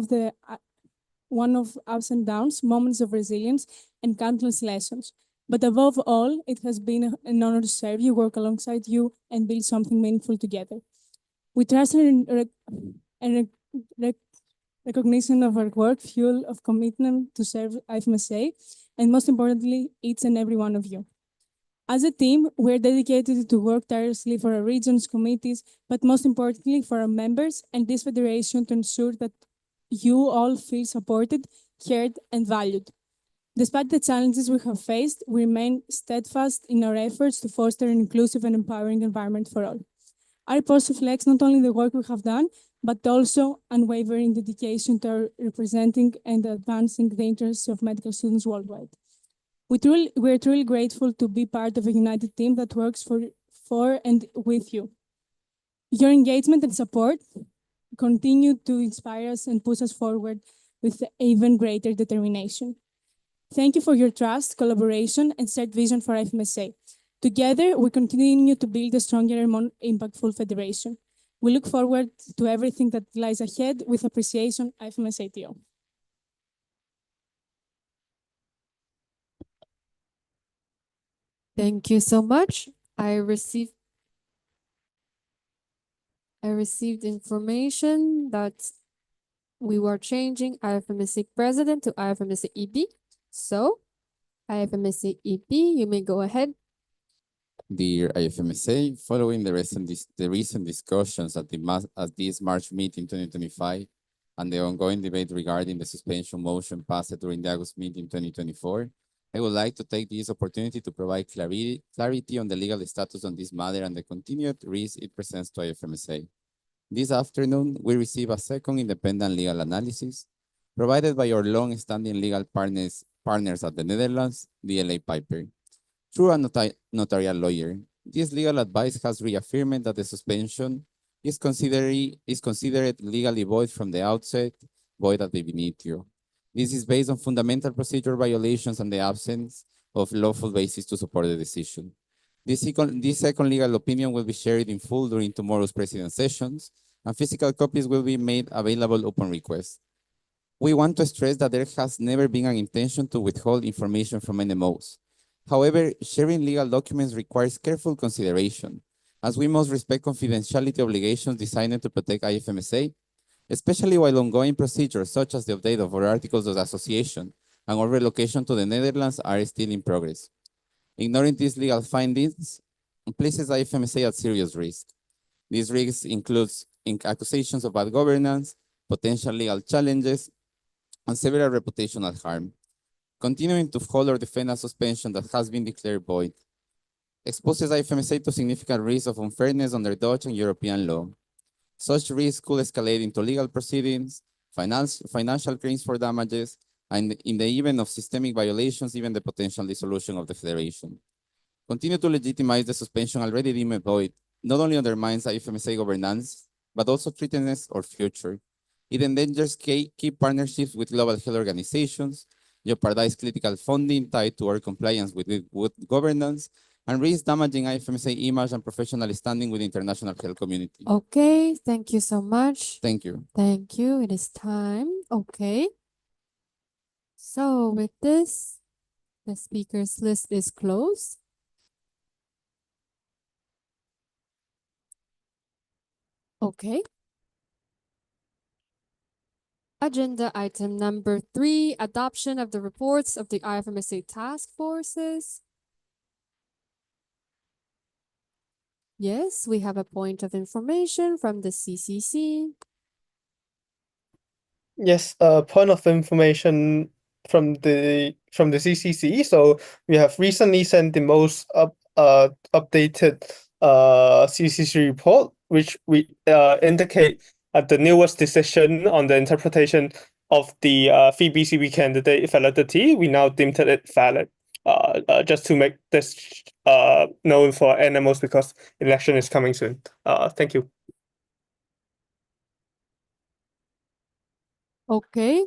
of ups and downs, moments of resilience, and countless lessons. But above all, it has been an honor to serve you, work alongside you, and build something meaningful together. We trust and recognition of our work, fuel of commitment to serve IFMSA, and most importantly, each and every one of you. As a team, we're dedicated to work tirelessly for our regions, committees, but most importantly for our members and this federation to ensure that you all feel supported, heard, and valued. Despite the challenges we have faced, we remain steadfast in our efforts to foster an inclusive and empowering environment for all. Our report reflects not only the work we have done, but also unwavering dedication to representing and advancing the interests of medical students worldwide. We're truly grateful to be part of a united team that works for and with you. Your engagement and support continue to inspire us and push us forward with even greater determination. Thank you for your trust, collaboration, and shared vision for IFMSA. Together, we continue to build a stronger and more impactful federation. We look forward to everything that lies ahead with appreciation, IFMSA to you. Thank you so much. I received information that we were changing IFMSA president to IFMSA EP. So, IFMSA EP, you may go ahead. Dear IFMSA, following the recent discussions at this March meeting 2025 and the ongoing debate regarding the suspension motion passed during the August meeting 2024, I would like to take this opportunity to provide clarity on the legal status on this matter and the continued risk it presents to IFMSA. This afternoon, we received a second independent legal analysis provided by our long-standing legal partners at the Netherlands, DLA Piper. Through a notarial lawyer, this legal advice has reaffirmed that the suspension is considered legally void from the outset, void ab initio. This is based on fundamental procedural violations and the absence of lawful basis to support the decision. This second legal opinion will be shared in full during tomorrow's president sessions, and physical copies will be made available upon request. We want to stress that there has never been an intention to withhold information from NMOs. However, sharing legal documents requires careful consideration, as we must respect confidentiality obligations designed to protect IFMSA, especially while ongoing procedures such as the update of our articles of association and our relocation to the Netherlands are still in progress. Ignoring these legal findings places IFMSA at serious risk. These risks includes accusations of bad governance, potential legal challenges, and several reputational harm. Continuing to hold or defend a suspension that has been declared void exposes IFMSA to significant risk of unfairness under Dutch and European law. Such risks could escalate into legal proceedings, financial claims for damages, and in the event of systemic violations, even the potential dissolution of the federation. Continue to legitimize the suspension already deemed void not only undermines IFMSA governance, but also threatens our future. It endangers key partnerships with global health organizations, jeopardize critical funding tied to our compliance with good governance, and risks damaging IFMSA image and professional standing with the international health community. Okay, thank you so much. Thank you. Thank you. It is time. Okay. So with this, the speakers list is closed. Okay. Agenda item number 3, adoption of the reports of the IFMSA task forces. Yes, we have a point of information from the CCC. Yes, point of information from the CCC. So we have recently sent the most updated CCC report, which we indicate the newest decision on the interpretation of the fee BCB candidate validity. We now deemed it valid. Just to make this known for NMOs because election is coming soon. Thank you. Okay.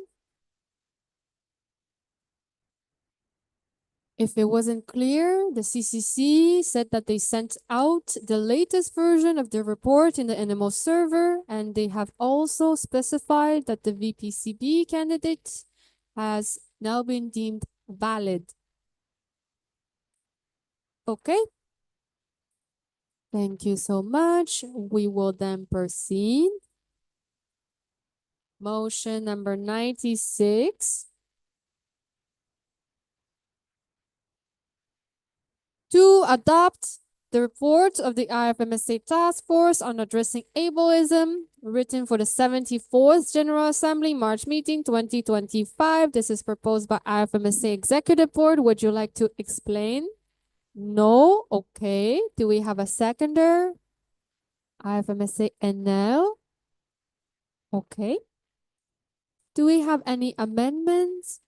If it wasn't clear, the CCC said that they sent out the latest version of the report in the NMO server, and they have also specified that the VPCB candidate has now been deemed valid. Okay. Thank you so much. We will then proceed Motion number 96. To adopt the report of the IFMSA Task Force on Addressing Ableism, written for the 74th General Assembly, March meeting 2025. This is proposed by IFMSA Executive Board. Would you like to explain? No? Okay. Do we have a seconder? IFMSA NL? Okay. Do we have any amendments?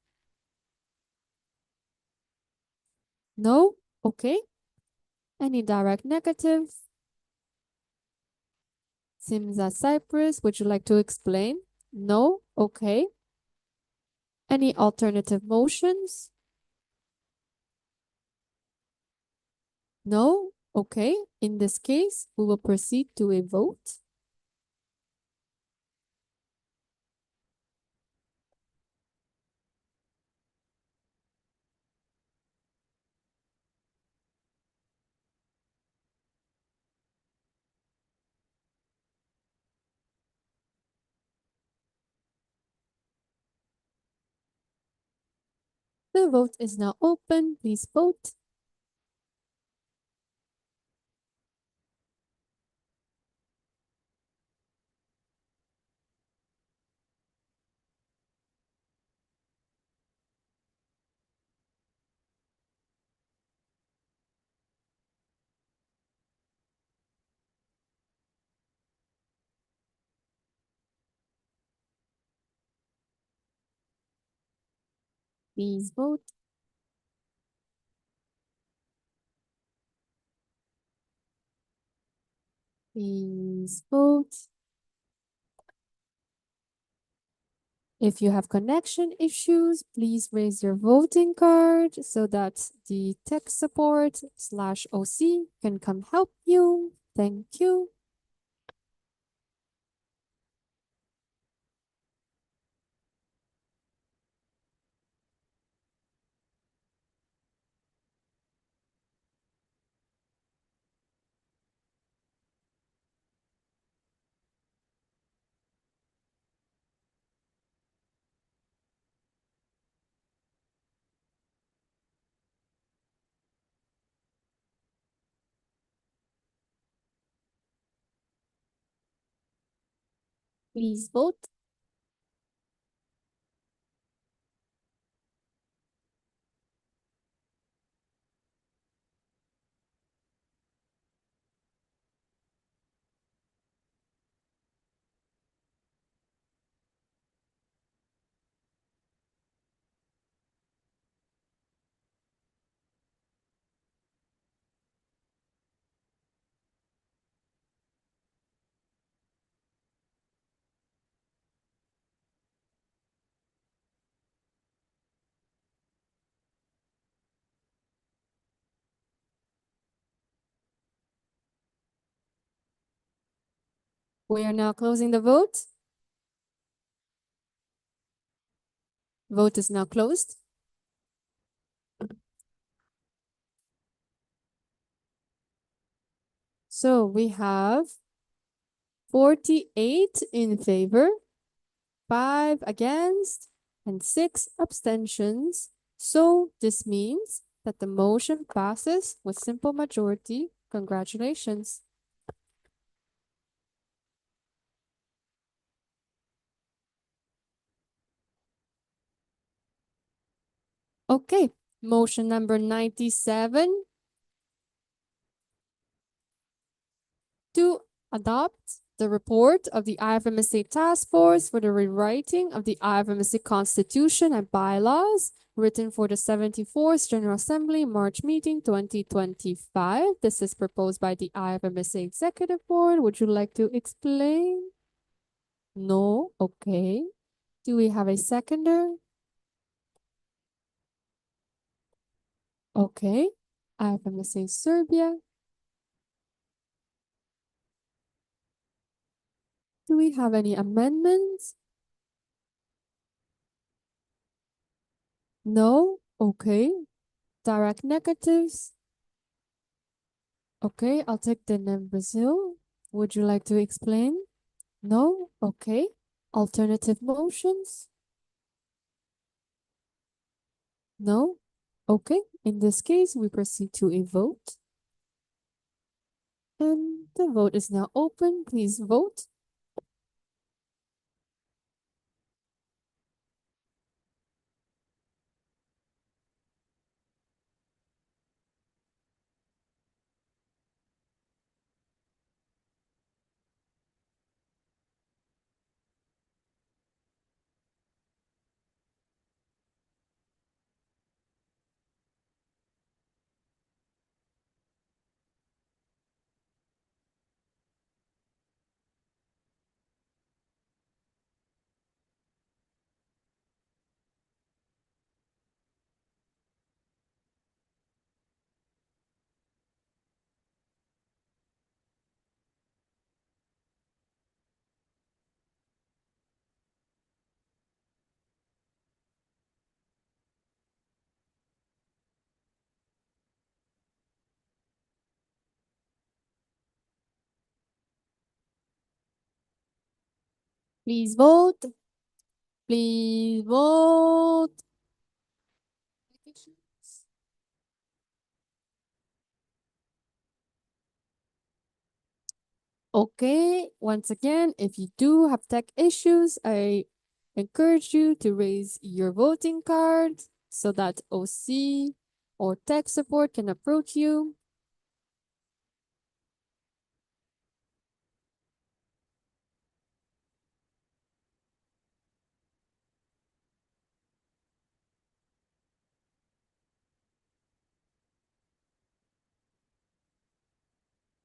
No? Okay. Any direct negative? Simza Cyprus, would you like to explain? No? Okay. Any alternative motions? No? Okay. In this case, we will proceed to a vote. The vote is now open. Please vote. Please vote. Please vote. If you have connection issues, please raise your voting card so that the tech support /OC can come help you. Thank you. Please vote. We are now closing the vote. Vote is now closed. So we have 48 in favor, 5 against, and 6 abstentions. So this means that the motion passes with simple majority. Congratulations. Okay, motion number 97 to adopt the report of the IFMSA Task Force for the rewriting of the IFMSA Constitution and bylaws written for the 74th General Assembly, March meeting 2025. This is proposed by the IFMSA Executive Board. Would you like to explain? No? Okay. Do we have a seconder? Okay. IFMSA Serbia. Do we have any amendments? No? Okay. Direct negatives? Okay, I'll take the name Brazil. Would you like to explain? No? Okay. Alternative motions? No? Okay, in this case, we proceed to a vote. And the vote is now open. Please vote. Please vote. Please vote. Okay, once again, if you do have tech issues, I encourage you to raise your voting card so that OC or tech support can approach you.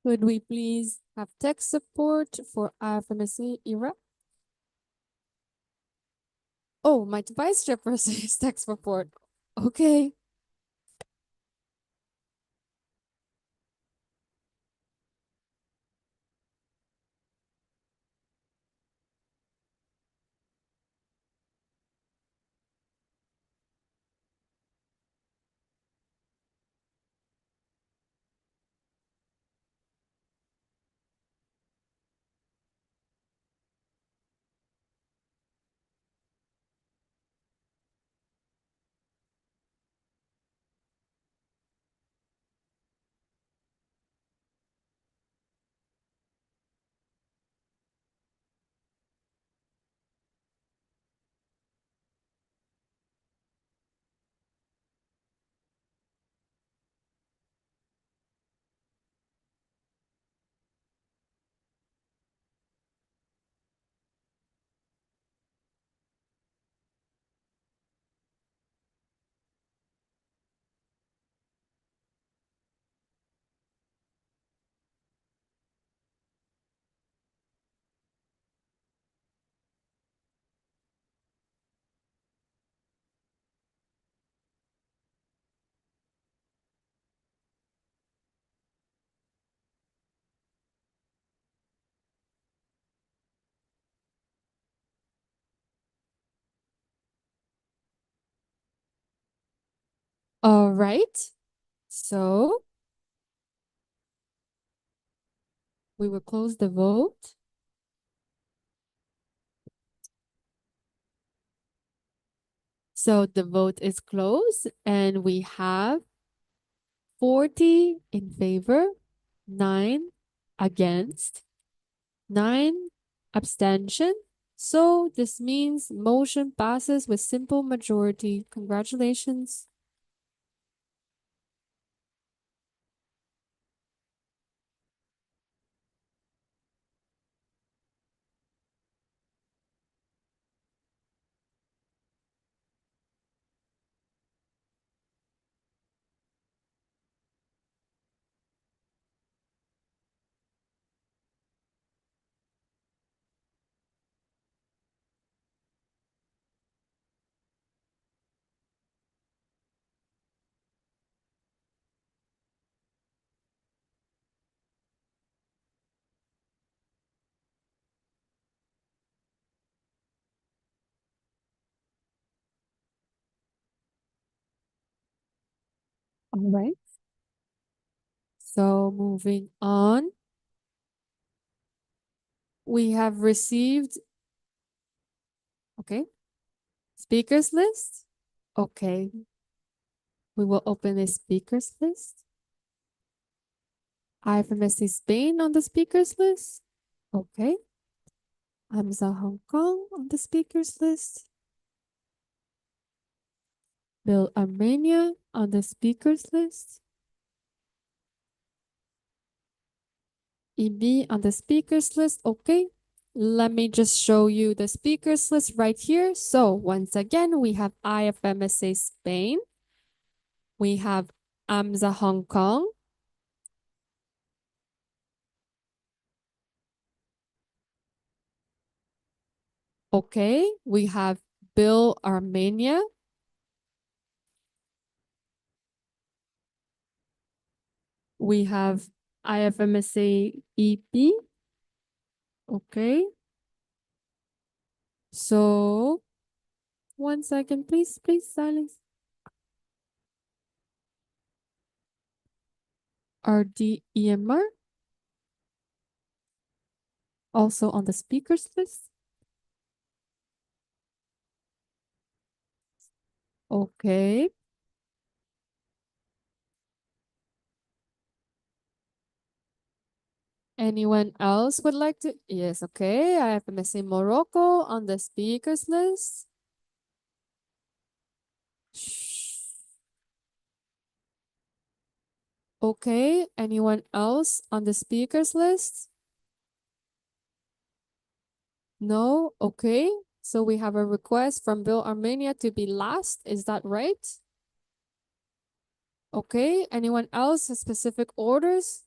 Could we please have tech support for IFMSA era? Oh, my vice chairperson is tech support. Okay. All right. So we will close the vote. So the vote is closed and we have 40 in favor, 9 against, 9 abstention. So this means motion passes with simple majority. Congratulations. All right. So moving on, we have received Okay. Speakers list. Okay. We will open a speakers list. IFMSA Spain on the speakers list. Okay. Hamza Hong Kong on the speakers list. Bill Armenia on the speakers list. EB on the speakers list. Okay. Let me just show you the speakers list right here. So once again, we have IFMSA Spain. We have AMSA Hong Kong. Okay, we have Bill Armenia. We have IFMSA EP. Okay. So, 1 second, please, silence. RDEMR. Also on the speakers list. Okay. Anyone else would like to? Yes, okay. IFMSA Morocco on the speakers list. Okay, anyone else on the speakers list? No? Okay. So we have a request from Bill Armenia to be last. Is that right? Okay. Anyone else has specific orders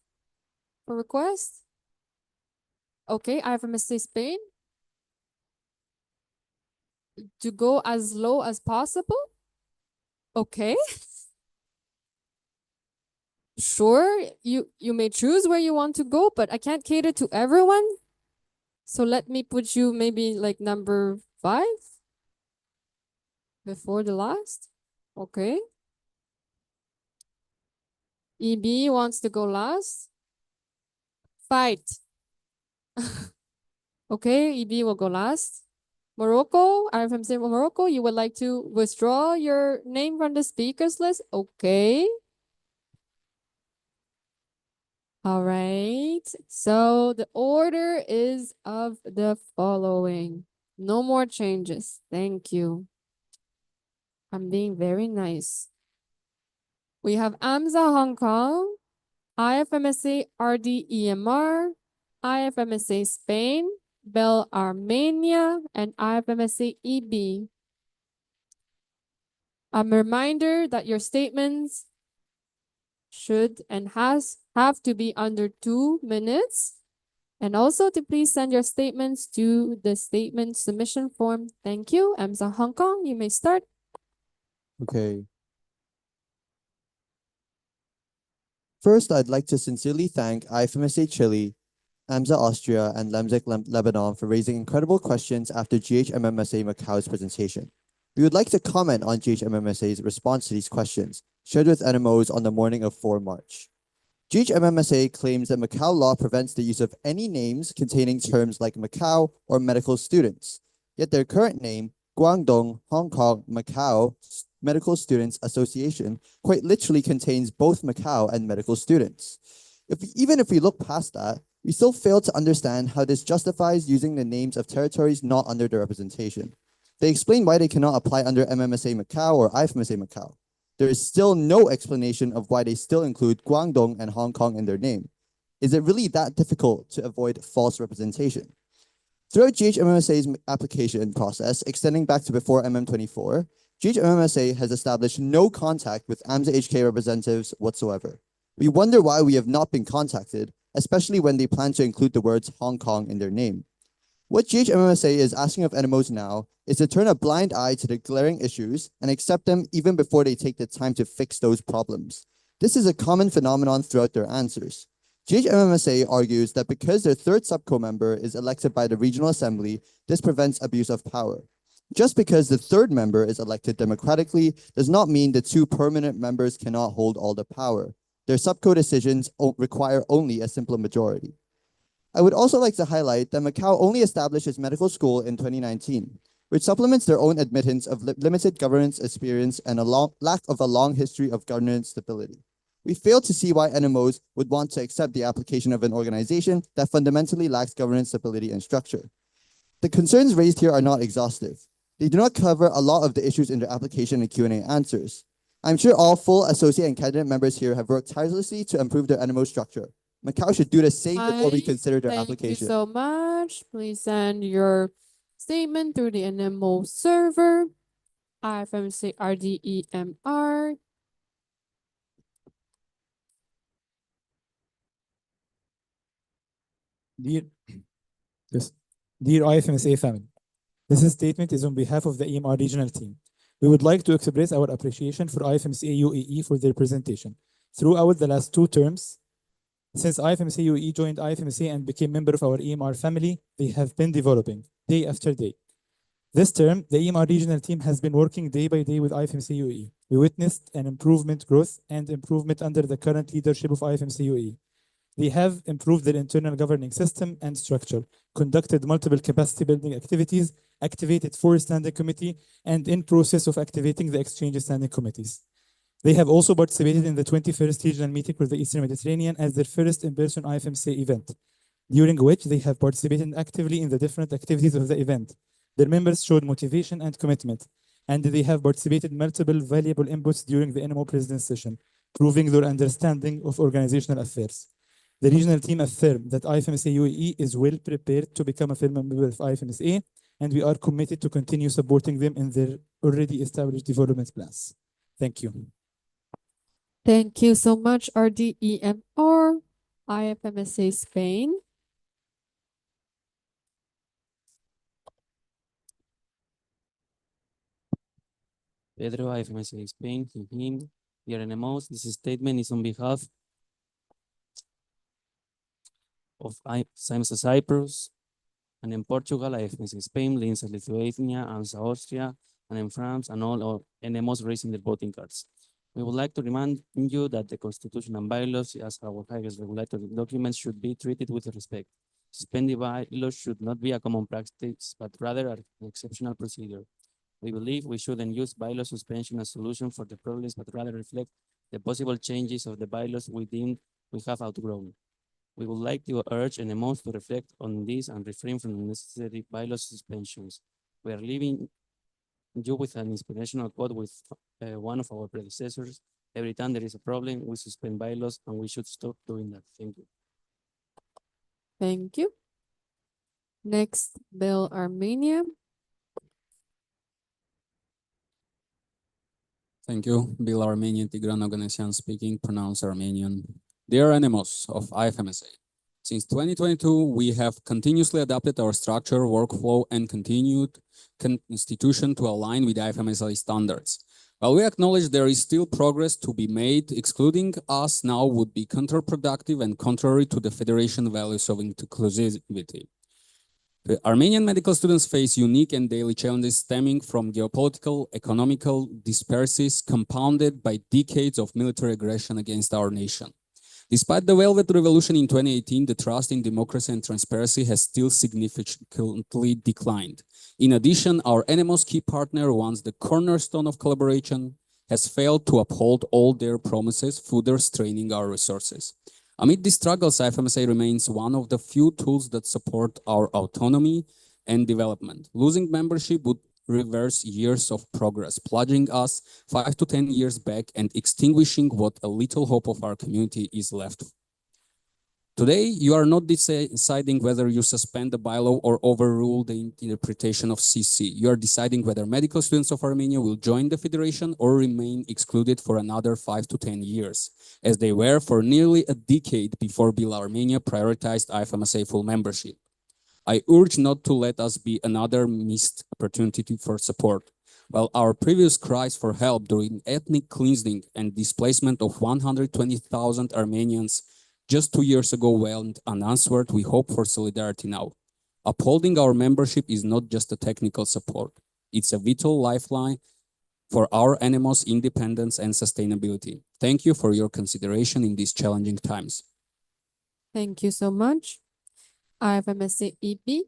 for request? Okay, IFMSA Spain. To go as low as possible? Okay. Sure, you may choose where you want to go, but I can't cater to everyone. So let me put you maybe like number 5 before the last. Okay. EB wants to go last. Fight. Okay, EB will go last. Morocco, IFMSA Morocco, you would like to withdraw your name from the speakers list? Okay. All right. So the order is of the following. No more changes. Thank you. I'm being very nice. We have AMSA Hong Kong, IFMSA RDEMR, IFMSA Spain, Bell Armenia, and IFMSA EB. A reminder that your statements should and have to be under 2 minutes. And also to please send your statements to the statement submission form. Thank you. AMSA Hong Kong, you may start. Okay. First, I'd like to sincerely thank IFMSA Chile, AMSA Austria, and LEMSIC Lebanon for raising incredible questions after GHMMSA Macau's presentation. We would like to comment on GHMMSA's response to these questions, shared with NMOs on the morning of 4 March. GHMMSA claims that Macau law prevents the use of any names containing terms like Macau or medical students, yet their current name, Guangdong, Hong Kong, Macau Medical Students Association, quite literally contains both Macau and medical students. Even if we look past that, we still fail to understand how this justifies using the names of territories not under their representation. They explain why they cannot apply under MMSA Macau or IFMSA Macau. There is still no explanation of why they still include Guangdong and Hong Kong in their name. Is it really that difficult to avoid false representation? Throughout GHMMSA's application process, extending back to before MM24, GHMMSA has established no contact with AMSA HK representatives whatsoever. We wonder why we have not been contacted, especially when they plan to include the words Hong Kong in their name. What GHMMSA is asking of NMOs now is to turn a blind eye to the glaring issues and accept them even before they take the time to fix those problems. This is a common phenomenon throughout their answers. GHMMSA argues that because their third subco member is elected by the Regional Assembly, this prevents abuse of power. Just because the third member is elected democratically does not mean the 2 permanent members cannot hold all the power. Their subco decisions require only a simple majority. I would also like to highlight that Macau only established its medical school in 2019. which supplements their own admittance of limited governance experience and a lack of a long history of governance stability. We fail to see why NMOs would want to accept the application of an organization that fundamentally lacks governance stability and structure. The concerns raised here are not exhaustive. They do not cover a lot of the issues in their application and Q&A answers. I'm sure all full associate and candidate members here have worked tirelessly to improve their NMO structure. Macau should do the same before we consider their application. Thank you so much. Please send your statement through the NMO server. IFMC RDEMR. Dear, yes, dear IFMSA family, this statement is on behalf of the EMR regional team. We would like to express our appreciation for IFMSA UAE for their presentation. Throughout the last 2 terms, since IFMSA UAE joined IFMSA and became member of our EMR family, they have been developing day after day. This term, the EMR regional team has been working day by day with IFMSA UAE. We witnessed an growth and improvement under the current leadership of IFMSA UAE. They have improved their internal governing system and structure, conducted multiple capacity building activities, activated 4 standing committee, and in process of activating the exchange standing committees. They have also participated in the 21st regional meeting for the Eastern Mediterranean as their first in-person IFMSA event, during which they have participated actively in the different activities of the event. Their members showed motivation and commitment, and they have participated multiple valuable inputs during the NMO President session, proving their understanding of organizational affairs. The regional team affirmed that IFMSA UAE is well prepared to become a firm member of IFMSA, and we are committed to continue supporting them in their already established development plans. Thank you. Thank you so much, RDEMR, IFMSA Spain. Pedro, IFMSA Spain, him, dear NMOs, this statement is on behalf of IFMSA Cyprus, and in Portugal, IFMSA Spain, LINSA Lithuania, ANSA Austria, and in France, and all our NMOs raising their voting cards. We would like to remind you that the Constitution and bylaws, as our highest regulatory documents, should be treated with respect. Suspending bylaws should not be a common practice, but rather an exceptional procedure. We believe we shouldn't use bylaw suspension as a solution for the problems, but rather reflect the possible changes of the bylaws we deem we have outgrown. We would like to urge NMOs to reflect on this and refrain from unnecessary bylaw suspensions. We are leaving you with an inspirational quote with one of our predecessors. Every time there is a problem, we suspend bylaws, and we should stop doing that. Thank you. Thank you. Next, Bill Armenia. Thank you. Bill Armenian Tigran Oganesian speaking, pronounced Armenian. Dear animals of IFMSA, since 2022, we have continuously adapted our structure, workflow, and continued constitution to align with IFMSA standards. While we acknowledge there is still progress to be made, excluding us now would be counterproductive and contrary to the Federation values of inclusivity. The Armenian medical students face unique and daily challenges stemming from geopolitical, economical disparities compounded by decades of military aggression against our nation. Despite the Velvet Revolution in 2018, the trust in democracy and transparency has still significantly declined. In addition, our NMO's key partner, once the cornerstone of collaboration, has failed to uphold all their promises, further straining our resources. Amid these struggles, IFMSA remains one of the few tools that support our autonomy and development. Losing membership would reverse years of progress, plunging us 5 to 10 years back and extinguishing what a little hope of our community is left. Today, you are not deciding whether you suspend the bylaw or overrule the interpretation of CC. You are deciding whether medical students of Armenia will join the Federation or remain excluded for another 5 to 10 years, as they were for nearly a decade before Bill Armenia prioritized IFMSA full membership. I urge not to let us be another missed opportunity for support. While our previous cries for help during ethnic cleansing and displacement of 120,000 Armenians just 2 years ago went unanswered, we hope for solidarity now. Upholding our membership is not just a technical support. It's a vital lifeline for our NMO's independence and sustainability. Thank you for your consideration in these challenging times. Thank you so much. IFMSA EP.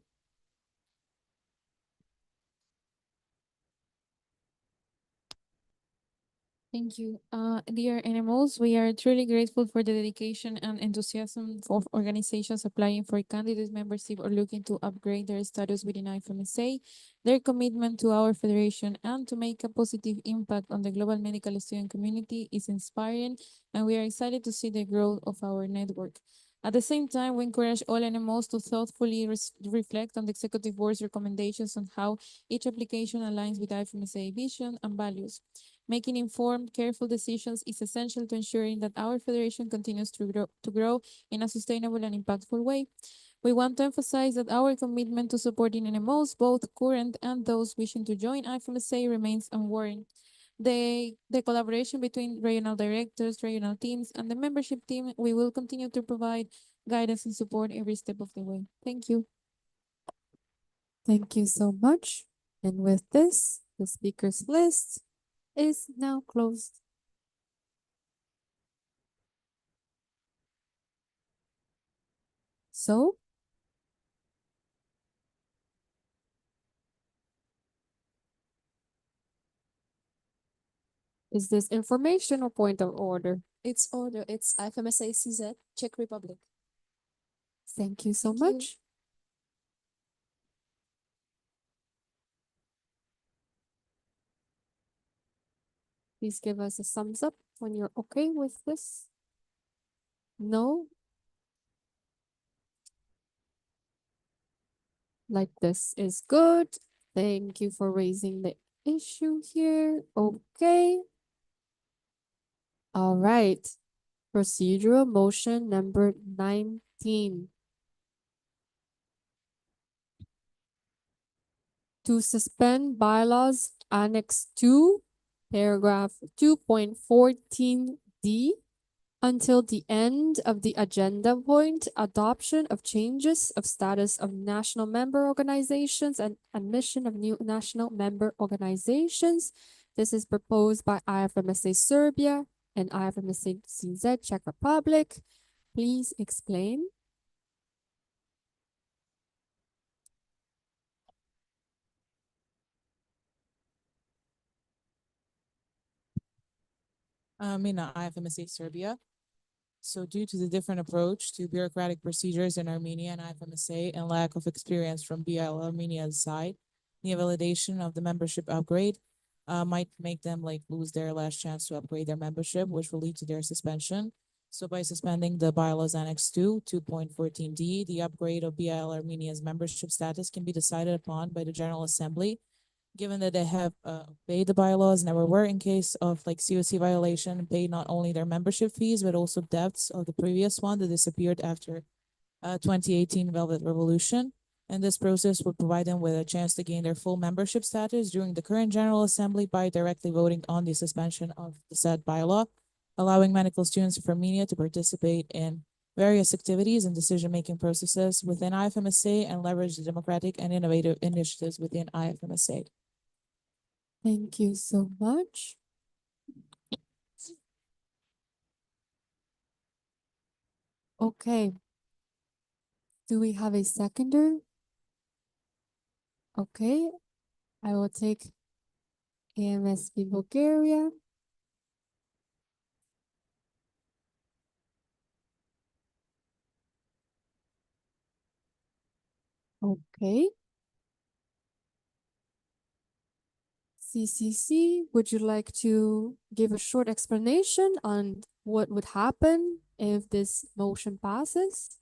Thank you. Dear animals, we are truly grateful for the dedication and enthusiasm of organizations applying for candidate membership or looking to upgrade their status within IFMSA. Their commitment to our federation and to make a positive impact on the global medical student community is inspiring, and we are excited to see the growth of our network. At the same time, we encourage all animals to thoughtfully reflect on the Executive Board's recommendations on how each application aligns with IFMSA vision and values. Making informed, careful decisions is essential to ensuring that our federation continues to grow in a sustainable and impactful way. We want to emphasize that our commitment to supporting NMOs, both current and those wishing to join IFMSA, remains unwavering. The collaboration between regional directors, regional teams, and the membership team, we will continue to provide guidance and support every step of the way. Thank you. Thank you so much. And with this, the speakers list is now closed. So, is this information or point of order? It's order. It's IFMSA CZ, Czech Republic. Thank you so Thank you. much. Please give us a thumbs up when you're okay with this. No? Like this is good. Thank you for raising the issue here. Okay. All right. Procedural motion number 19. To suspend bylaws Annex 2, paragraph 2.14D until the end of the agenda point, adoption of changes of status of national member organizations and admission of new national member organizations. This is proposed by IFMSA Serbia and IFMSA CZ Czech Republic. Please explain. In IFMSA Serbia. So due to the different approach to bureaucratic procedures in Armenia and IFMSA and lack of experience from BL Armenia's side, the validation of the membership upgrade might make them lose their last chance to upgrade their membership, which will lead to their suspension. So by suspending the bylaws Annex 2, 2.14D, the upgrade of BL Armenia's membership status can be decided upon by the General Assembly, given that they have paid the bylaws, never were in case of COC violation, paid not only their membership fees, but also debts of the previous one that disappeared after 2018 Velvet Revolution. And this process would provide them with a chance to gain their full membership status during the current General Assembly by directly voting on the suspension of the said bylaw, allowing medical students from Armenia to participate in various activities and decision-making processes within IFMSA and leverage the democratic and innovative initiatives within IFMSA. Thank you so much. Okay. Do we have a seconder? Okay. I will take AMSB Bulgaria. Okay. CCC, would you like to give a short explanation on what would happen if this motion passes?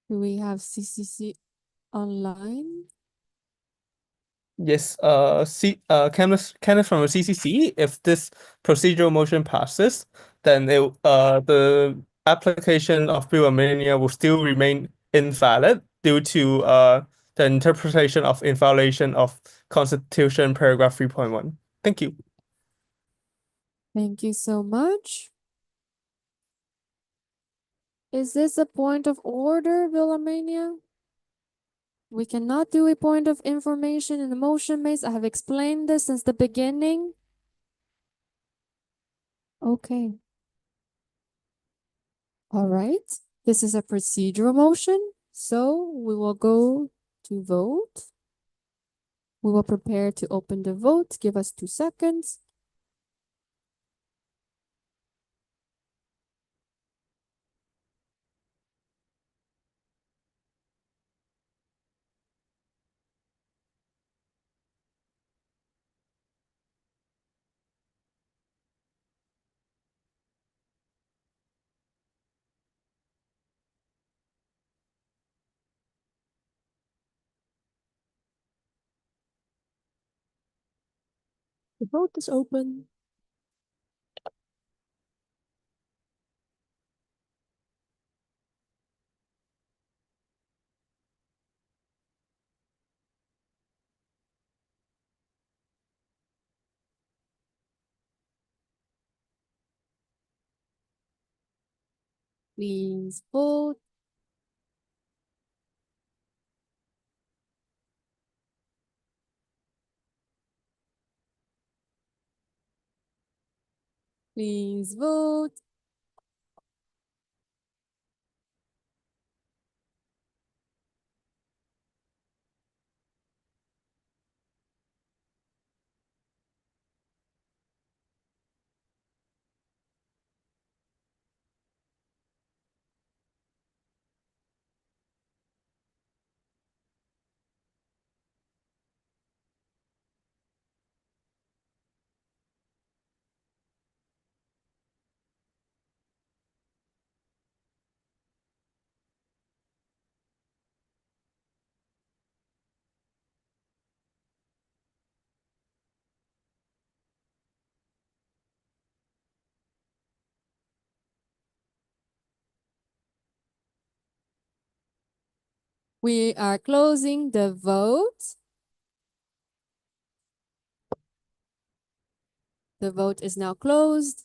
Do we have CCC online? Yes, Kenneth from the CCC. If this procedural motion passes, then the application of Bill Armenia will still remain invalid due to the interpretation of in violation of Constitution paragraph 3.1. Thank you. Thank you so much. Is this a point of order, Villamania? We cannot do a point of information in the motion maze. I have explained this since the beginning. Okay. All right. This is a procedural motion, so we will go to vote. We will prepare to open the vote. Give us 2 seconds. The vote is open. Please vote. Please vote. We are closing the vote. The vote is now closed.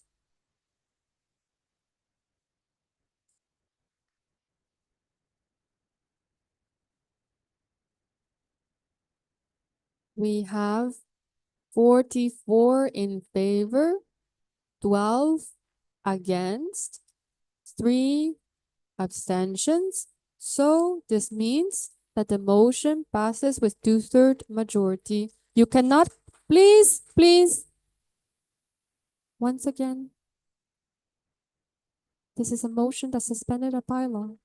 We have 44 in favor, 12 against, 3 abstentions. So this means that the motion passes with 2/3 majority. You cannot, please, once again, this is a motion that suspended a bylaw.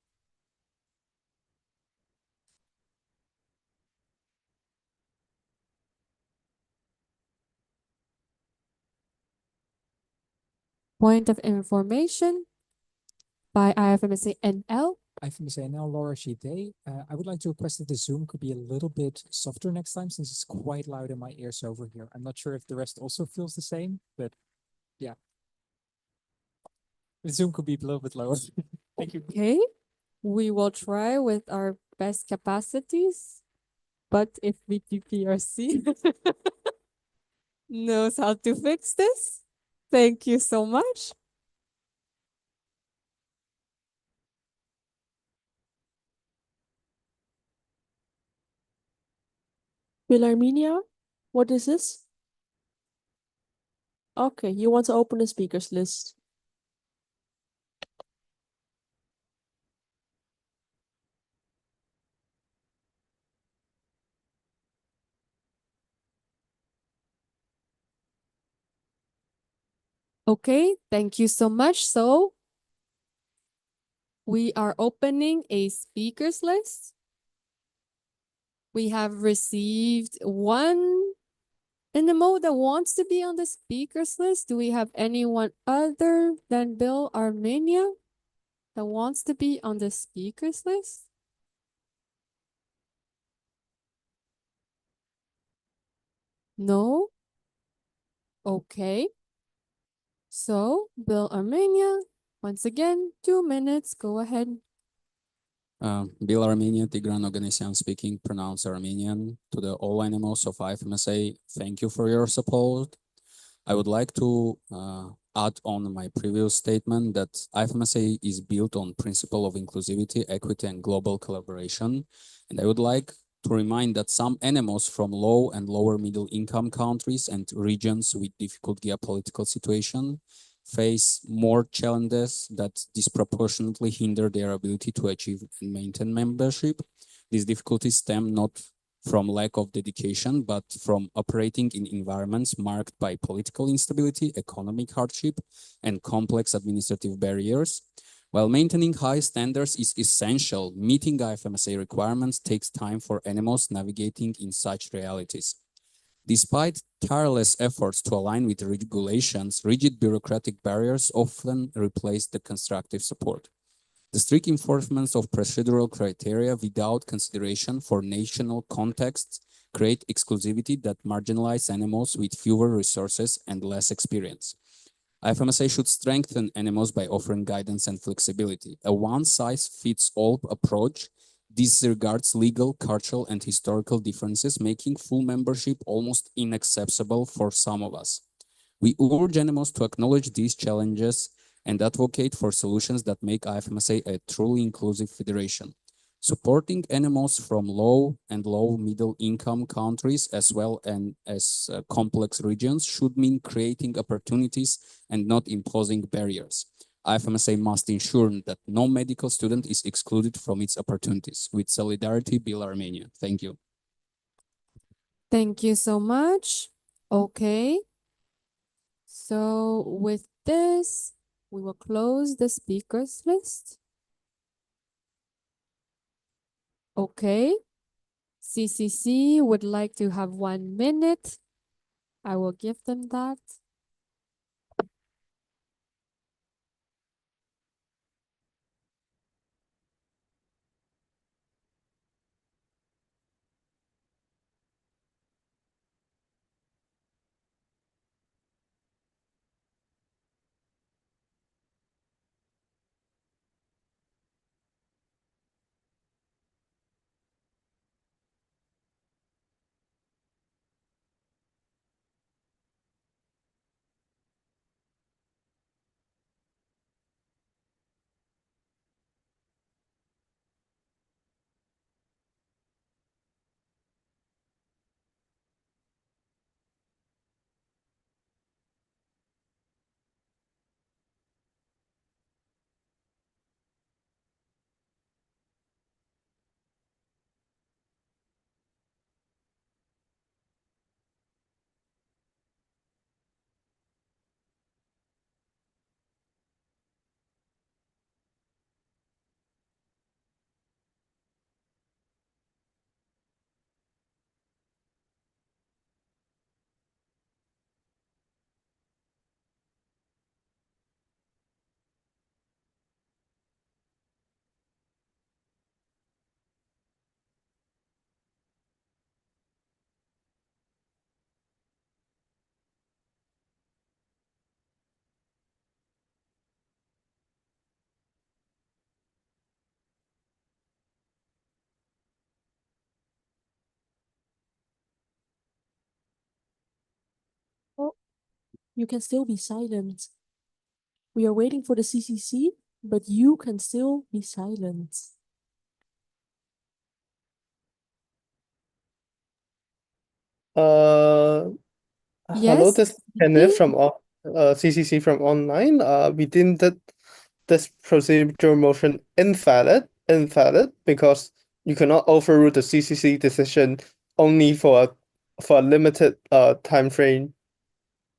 Point of information by IFMSA NL. IFMSA now Laura Shide. I would like to request that the Zoom could be a little bit softer next time since it's quite loud in my ears over here. I'm not sure if the rest also feels the same, but yeah. The Zoom could be a little bit lower. Thank you. Okay, we will try with our best capacities, but if VTPRC knows how to fix this, thank you so much. Bill Armenia, what is this? Okay, you want to open the speakers list. Okay, thank you so much. So we are opening a speakers list. We have received one NMO that wants to be on the speakers list. Do we have anyone other than Bill Armenia that wants to be on the speakers list? No? Okay. So, Bill Armenia, once again, 2 minutes, go ahead. Bill Armenia, Tigran Oganessian speaking, pronounce Armenian. To the all animals of IFMSA, thank you for your support. I would like to add on my previous statement that IFMSA is built on principle of inclusivity, equity, and global collaboration. And I would like to remind that some animals from low and lower middle income countries and regions with difficult geopolitical situation face more challenges that disproportionately hinder their ability to achieve and maintain membership. These difficulties stem not from lack of dedication, but from operating in environments marked by political instability, economic hardship, and complex administrative barriers. While maintaining high standards is essential, meeting IFMSA requirements takes time for animals navigating in such realities. Despite tireless efforts to align with regulations, rigid bureaucratic barriers often replace the constructive support. The strict enforcement of procedural criteria without consideration for national contexts create exclusivity that marginalize animals with fewer resources and less experience. IFMSA should strengthen animals by offering guidance and flexibility. A one-size-fits-all approach disregards legal, cultural, and historical differences, making full membership almost inaccessible for some of us. We urge animals to acknowledge these challenges and advocate for solutions that make IFMSA a truly inclusive federation. Supporting animals from low and low-middle income countries as well as complex regions should mean creating opportunities and not imposing barriers. IFMSA must ensure that no medical student is excluded from its opportunities. With solidarity, Build Armenia. Thank you. Thank you so much. Okay. So with this, we will close the speakers list. Okay. CCC would like to have 1 minute. I will give them that. Oh, you can still be silent. We are waiting for the CCC, but you can still be silent. Hello, Yes, this is Kenneth from CCC from online. We deemed that this procedural motion invalid because you cannot overrule the CCC decision only for a limited time frame.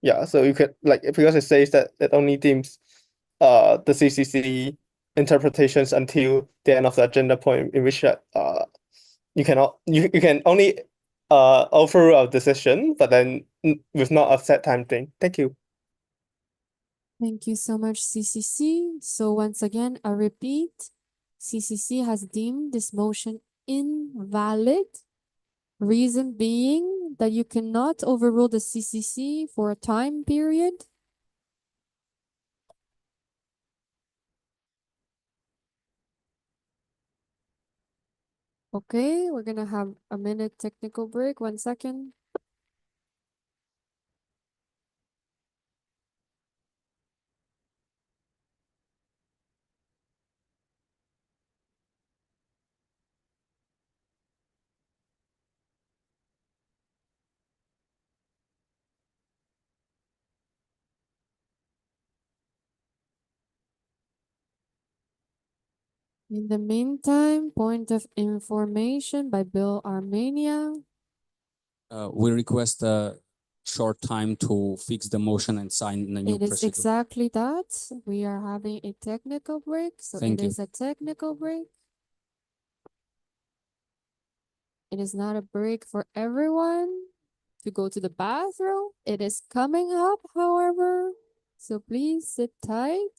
Yeah, so you could like because it says that it only deems the CCC interpretations until the end of the agenda point, in which you can only overrule our decision, but then with not a set time thing. Thank you. Thank you so much, CCC. So once again, I repeat, CCC has deemed this motion invalid. Reason being that you cannot overrule the CCC for a time period. Okay, we're gonna have a minute technical break. 1 second. In the meantime, point of information by Bill Armenia. We request a short time to fix the motion and sign the new It is procedure. exactly that. We are having a technical break, so Thank it you. is a technical break. It is not a break for everyone to go to the bathroom. It is coming up, however, so please sit tight.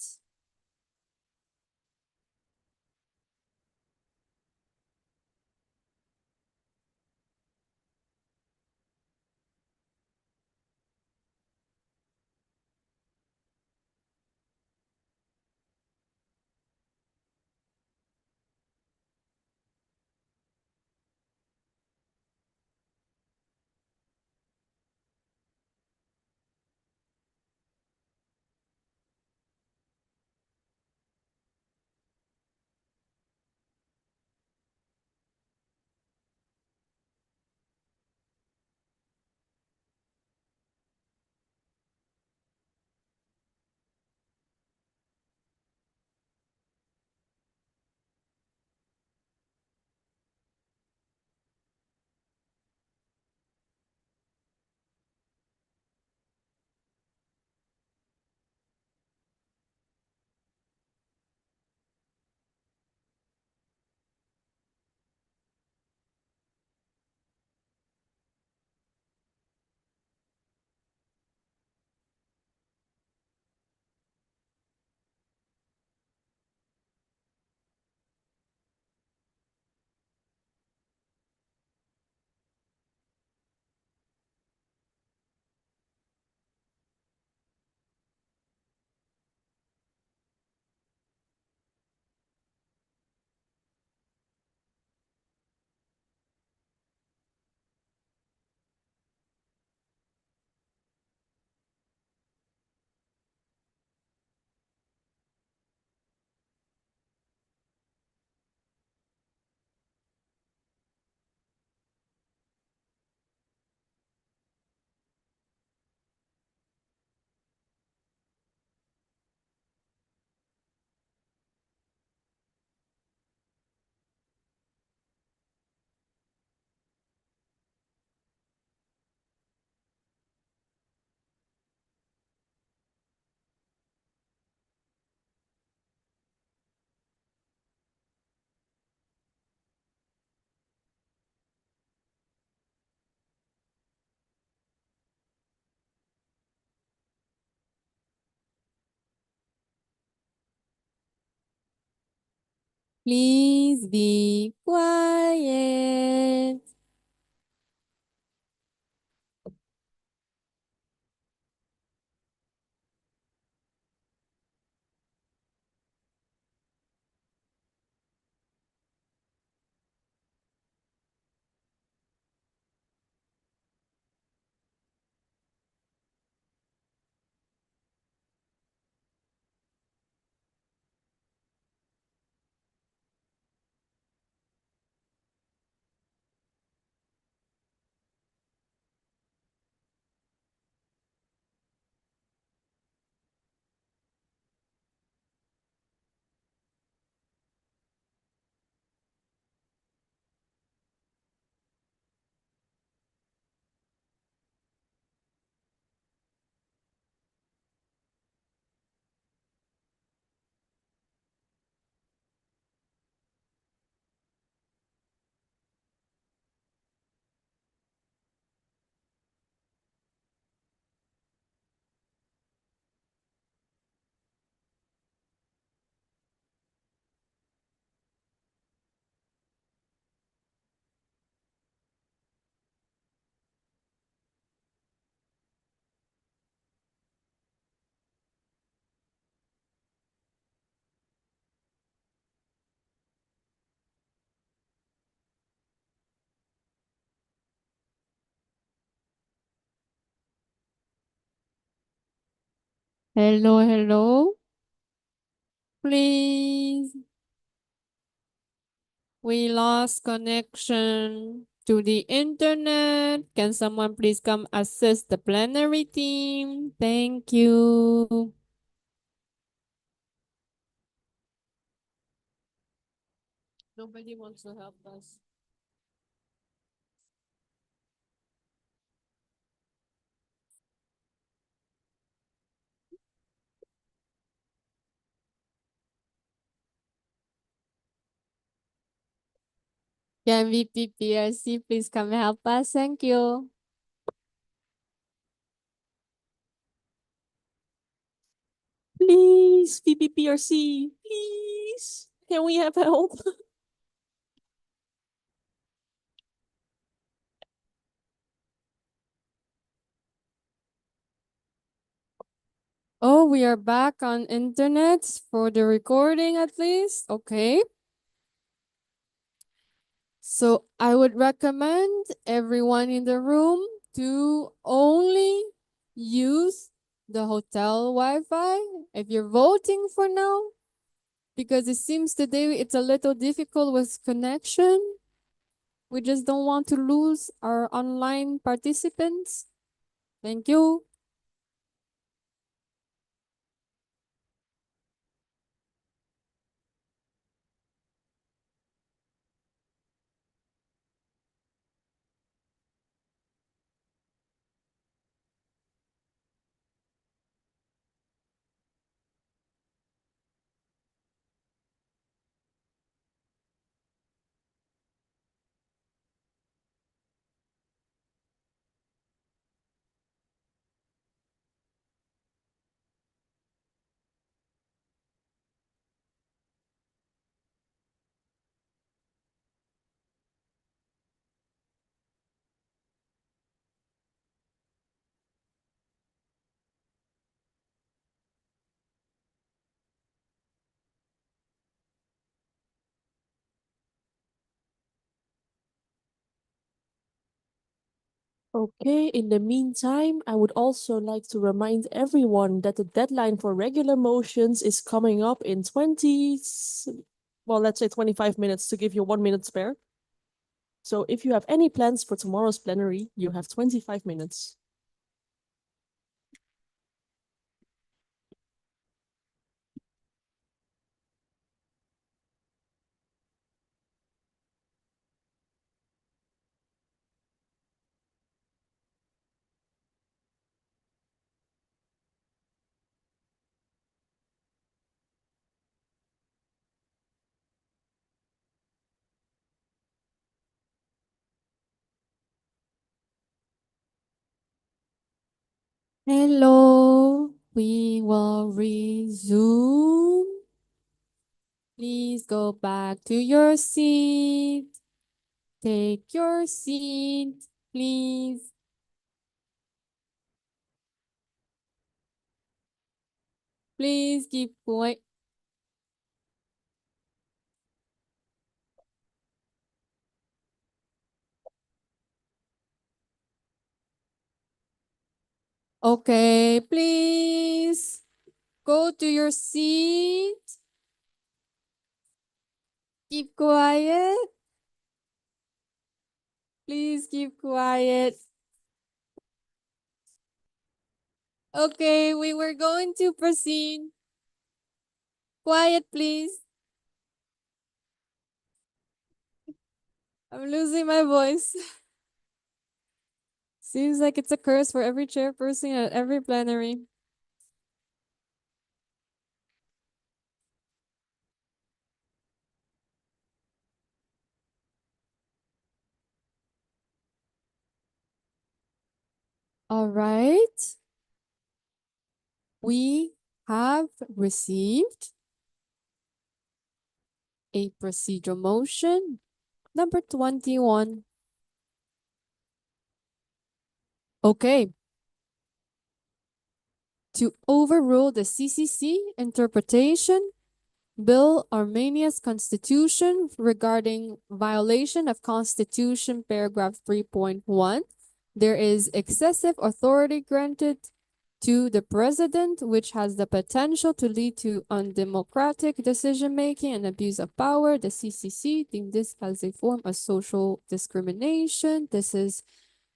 Please be quiet. Hello, hello. Please. We lost connection to the internet. Can someone please come assist the plenary team? Thank you. Nobody wants to help us. Can VPPRC please come help us? Thank you. Please, VPPRC, please. Can we have help? Oh, we are back on internet for the recording at least. Okay. So I would recommend everyone in the room to only use the hotel Wi-Fi if you're voting for now, because it seems today it's a little difficult with connection. We just don't want to lose our online participants. Thank you. Okay, in the meantime, I would also like to remind everyone that the deadline for regular motions is coming up in well, let's say 25 minutes to give you 1 minute spare. So if you have any plans for tomorrow's plenary, you have 25 minutes. Hello, we will resume. Please go back to your seat. Take your seat, please. Please keep quiet. Okay, please go to your seat. Keep quiet. Please keep quiet. Okay, we were going to proceed. Quiet, please. I'm losing my voice. Seems like it's a curse for every chairperson at every plenary. All right. We have received a procedural motion number 21. Okay. To overrule the CCC interpretation, Bill Armenia's Constitution regarding violation of Constitution paragraph 3.1, there is excessive authority granted to the president, which has the potential to lead to undemocratic decision-making and abuse of power. The CCC deemed this as a form of social discrimination. This is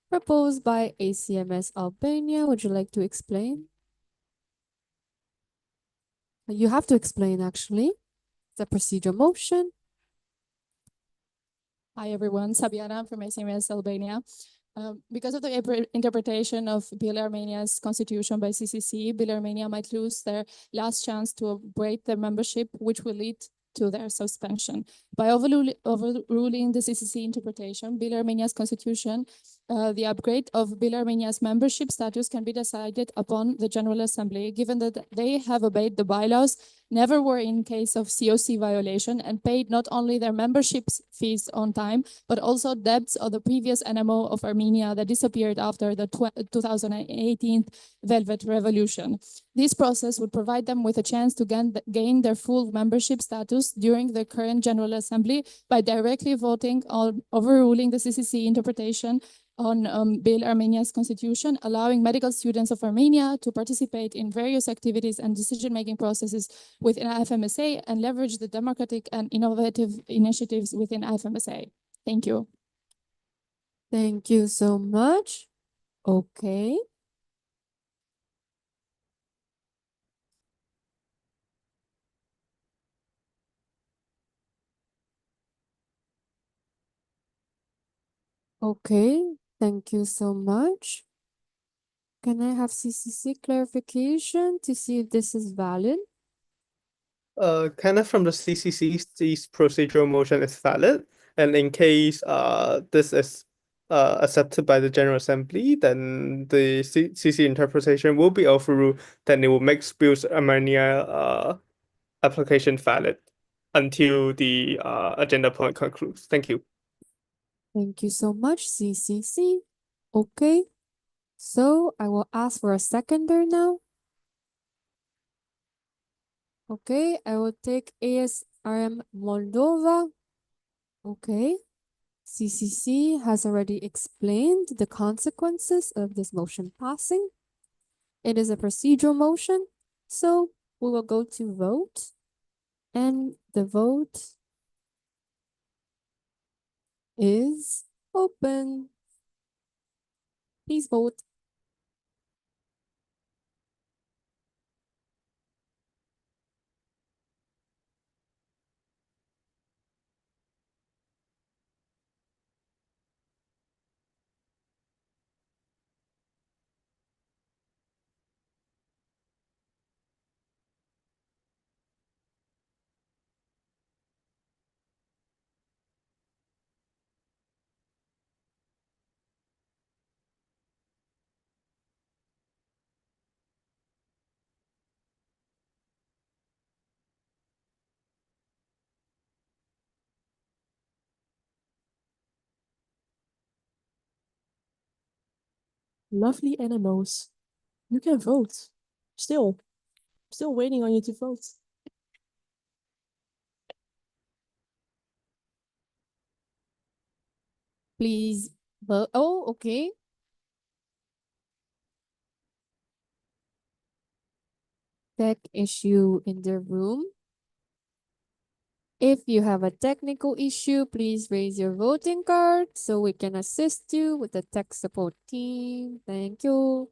proposed by ACMS Albania. Would you like to explain? You have to explain, actually. The procedure motion. Hi everyone, Sabiana from SMS Albania. Because of the interpretation of Bill Armenia's constitution by CCC, Bill Armenia might lose their last chance to upgrade their membership, which will lead to their suspension. By overruling the CCC interpretation, Bill Armenia's constitution, the upgrade of Bill Armenia's membership status can be decided upon the General Assembly, given that they have obeyed the bylaws, never were in case of COC violation, and paid not only their membership fees on time, but also debts of the previous NMO of Armenia that disappeared after the 2018 Velvet Revolution. This process would provide them with a chance to gain their full membership status during the current General Assembly by directly voting on overruling the CCC interpretation on Bill Armenia's constitution, allowing medical students of Armenia to participate in various activities and decision-making processes within IFMSA and leverage the democratic and innovative initiatives within IFMSA. Thank you. Thank you so much. Okay. Okay, thank you so much. Can I have CCC clarification to see if this is valid? Kenneth from the CCC sees procedural motion is valid, and in case this is accepted by the General Assembly, then the CC interpretation will be overruled. Then it will make Bill's Armenia application valid until the agenda point concludes. Thank you. Thank you so much, CCC. Okay, so I will ask for a seconder now. Okay, I will take ASRM Moldova. Okay, CCC has already explained the consequences of this motion passing. It is a procedural motion, so we will go to vote. And the vote is open. Please vote. Lovely NMOs. You can vote. Still waiting on you to vote. Please vote. Oh, okay. Tech issue in the room. If you have a technical issue, please raise your voting card so we can assist you with the tech support team. Thank you.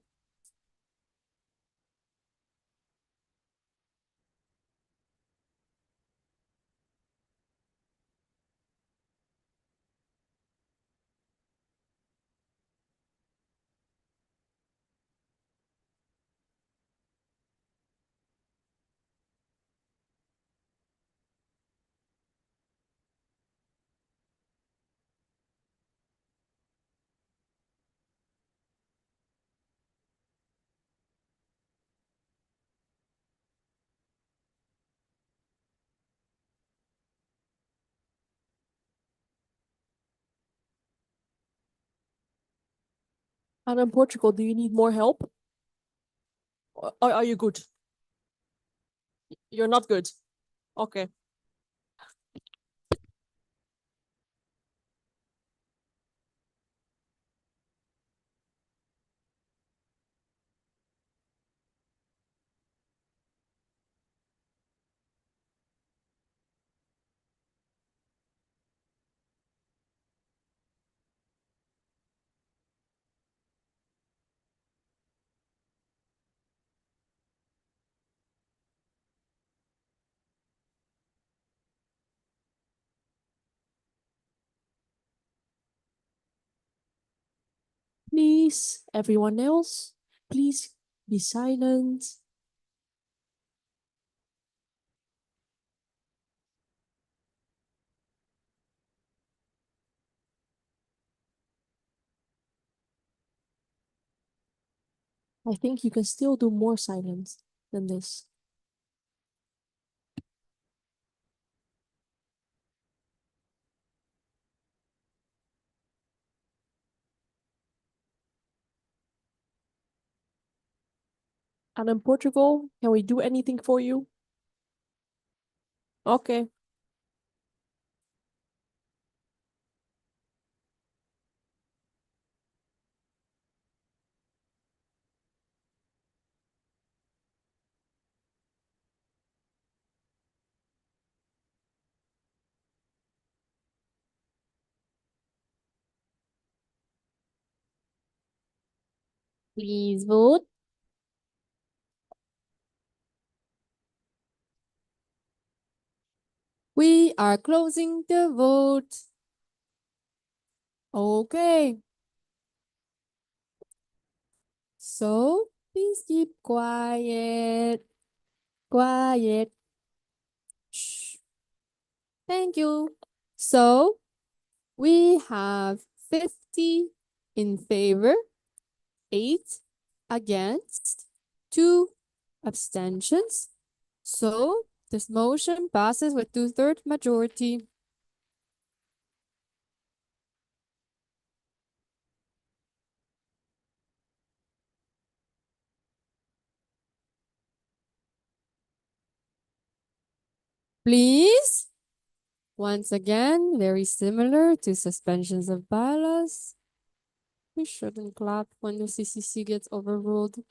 And in Portugal, do you need more help? Are you good? You're not good. Okay. Please, everyone else, please be silent. I think you can still do more silence than this. And in Portugal, can we do anything for you? Okay. Please vote. We are closing the vote. Okay. So please keep quiet. Quiet. Shh. Thank you. So we have 50 in favor, 8 against, 2 abstentions. So this motion passes with 2/3 majority. Please. Once again, very similar to suspensions of bylaws. We shouldn't clap when the CCC gets overruled.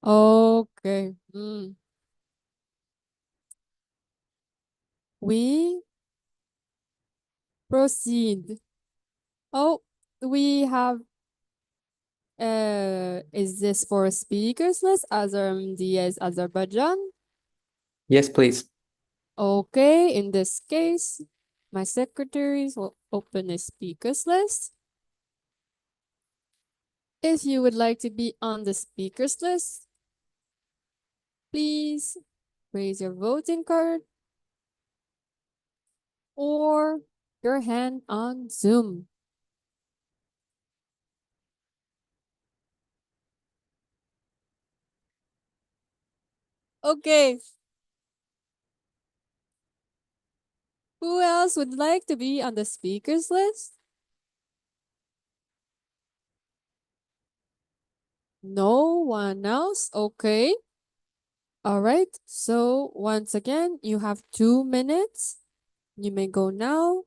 Okay. We proceed. Oh, we have is this for speakers list? Diaz Azerbaijan? Yes, please. Okay, in this case, my secretaries will open a speakers list. If you would like to be on the speakers list, please raise your voting card or your hand on Zoom. Okay. Who else would like to be on the speakers list? No one else? Okay. All right. So once again, you have 2 minutes. You may go now.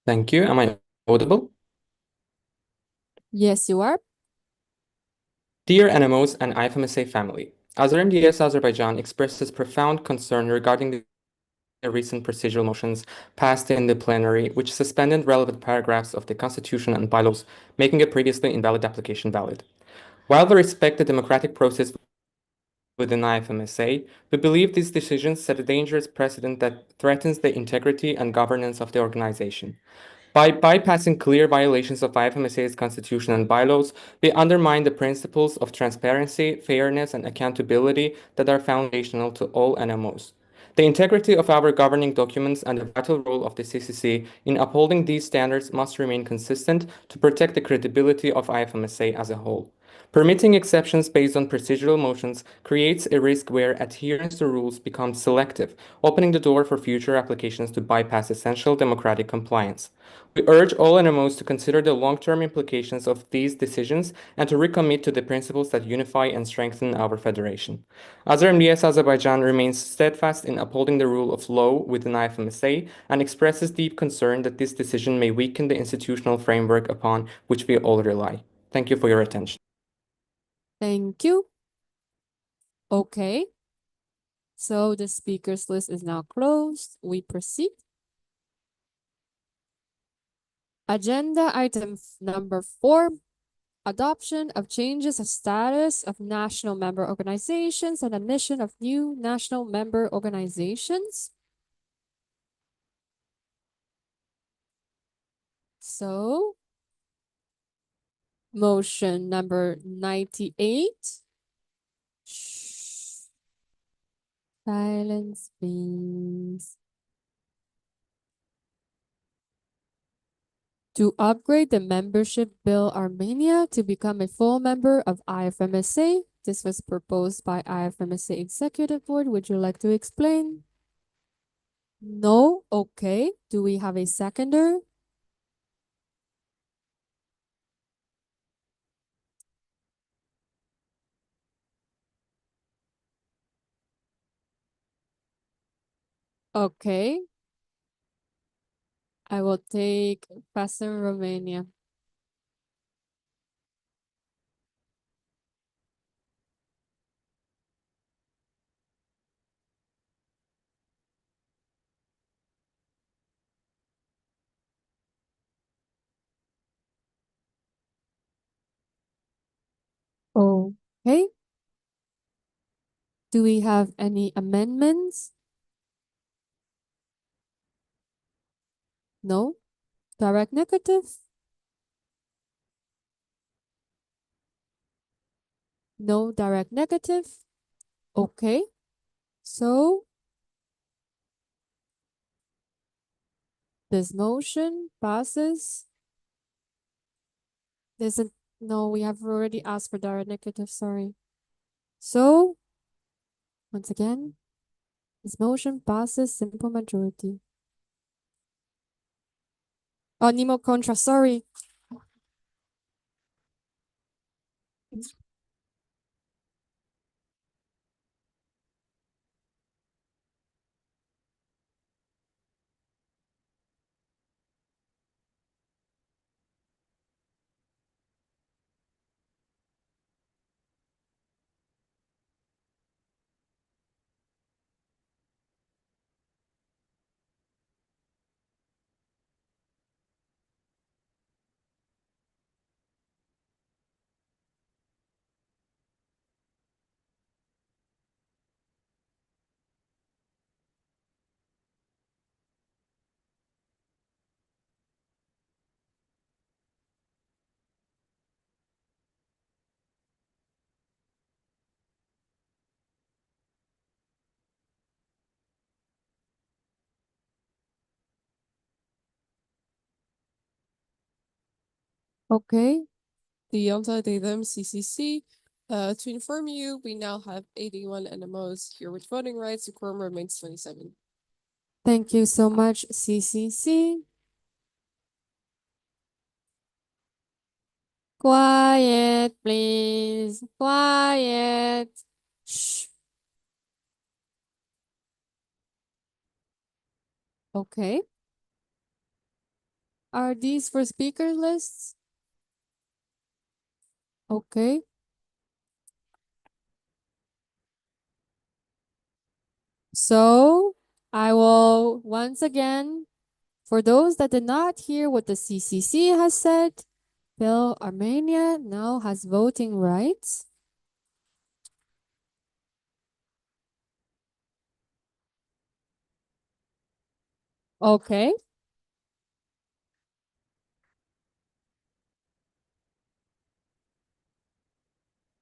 Thank you. Am I audible? Yes, you are. Dear NMOs and IFMSA family, AzerMDS Azerbaijan expresses profound concern regarding the recent procedural motions passed in the plenary, which suspended relevant paragraphs of the Constitution and bylaws, making a previously invalid application valid. While we respect the democratic process within IFMSA, we believe these decisions set a dangerous precedent that threatens the integrity and governance of the organization. By bypassing clear violations of IFMSA's constitution and bylaws, we undermine the principles of transparency, fairness, and accountability that are foundational to all NMOs. The integrity of our governing documents and the vital role of the CCC in upholding these standards must remain consistent to protect the credibility of IFMSA as a whole. Permitting exceptions based on procedural motions creates a risk where adherence to rules becomes selective, opening the door for future applications to bypass essential democratic compliance. We urge all NMOs to consider the long-term implications of these decisions and to recommit to the principles that unify and strengthen our federation. AzerMDS Azerbaijan remains steadfast in upholding the rule of law within IFMSA and expresses deep concern that this decision may weaken the institutional framework upon which we all rely. Thank you for your attention. Thank you. Okay. So the speakers list is now closed. We proceed. Agenda item number 4, adoption of changes of status of national member organizations and admission of new national member organizations. So motion number 98. Shh. Silence, please. To upgrade the membership bill Armenia to become a full member of IFMSA. This was proposed by IFMSA Executive Board. Would you like to explain? No? Okay. Do we have a seconder? Okay. I will take Pastor Romania. Okay. Do we have any amendments? No? Direct negative? No direct negative? Okay. So this motion passes. No, we have already asked for direct negative, sorry. So once again, this motion passes simple majority. Oh, Nemo contra, sorry. Okay. The anti-datum CCC. To inform you, we now have 81 NMOs here with voting rights. The quorum remains 27. Thank you so much, CCC. Quiet, please. Quiet. Shh. Okay. Are these for speaker lists? Okay. So I will once again, for those that did not hear what the CCC has said, Bill Armenia now has voting rights. Okay.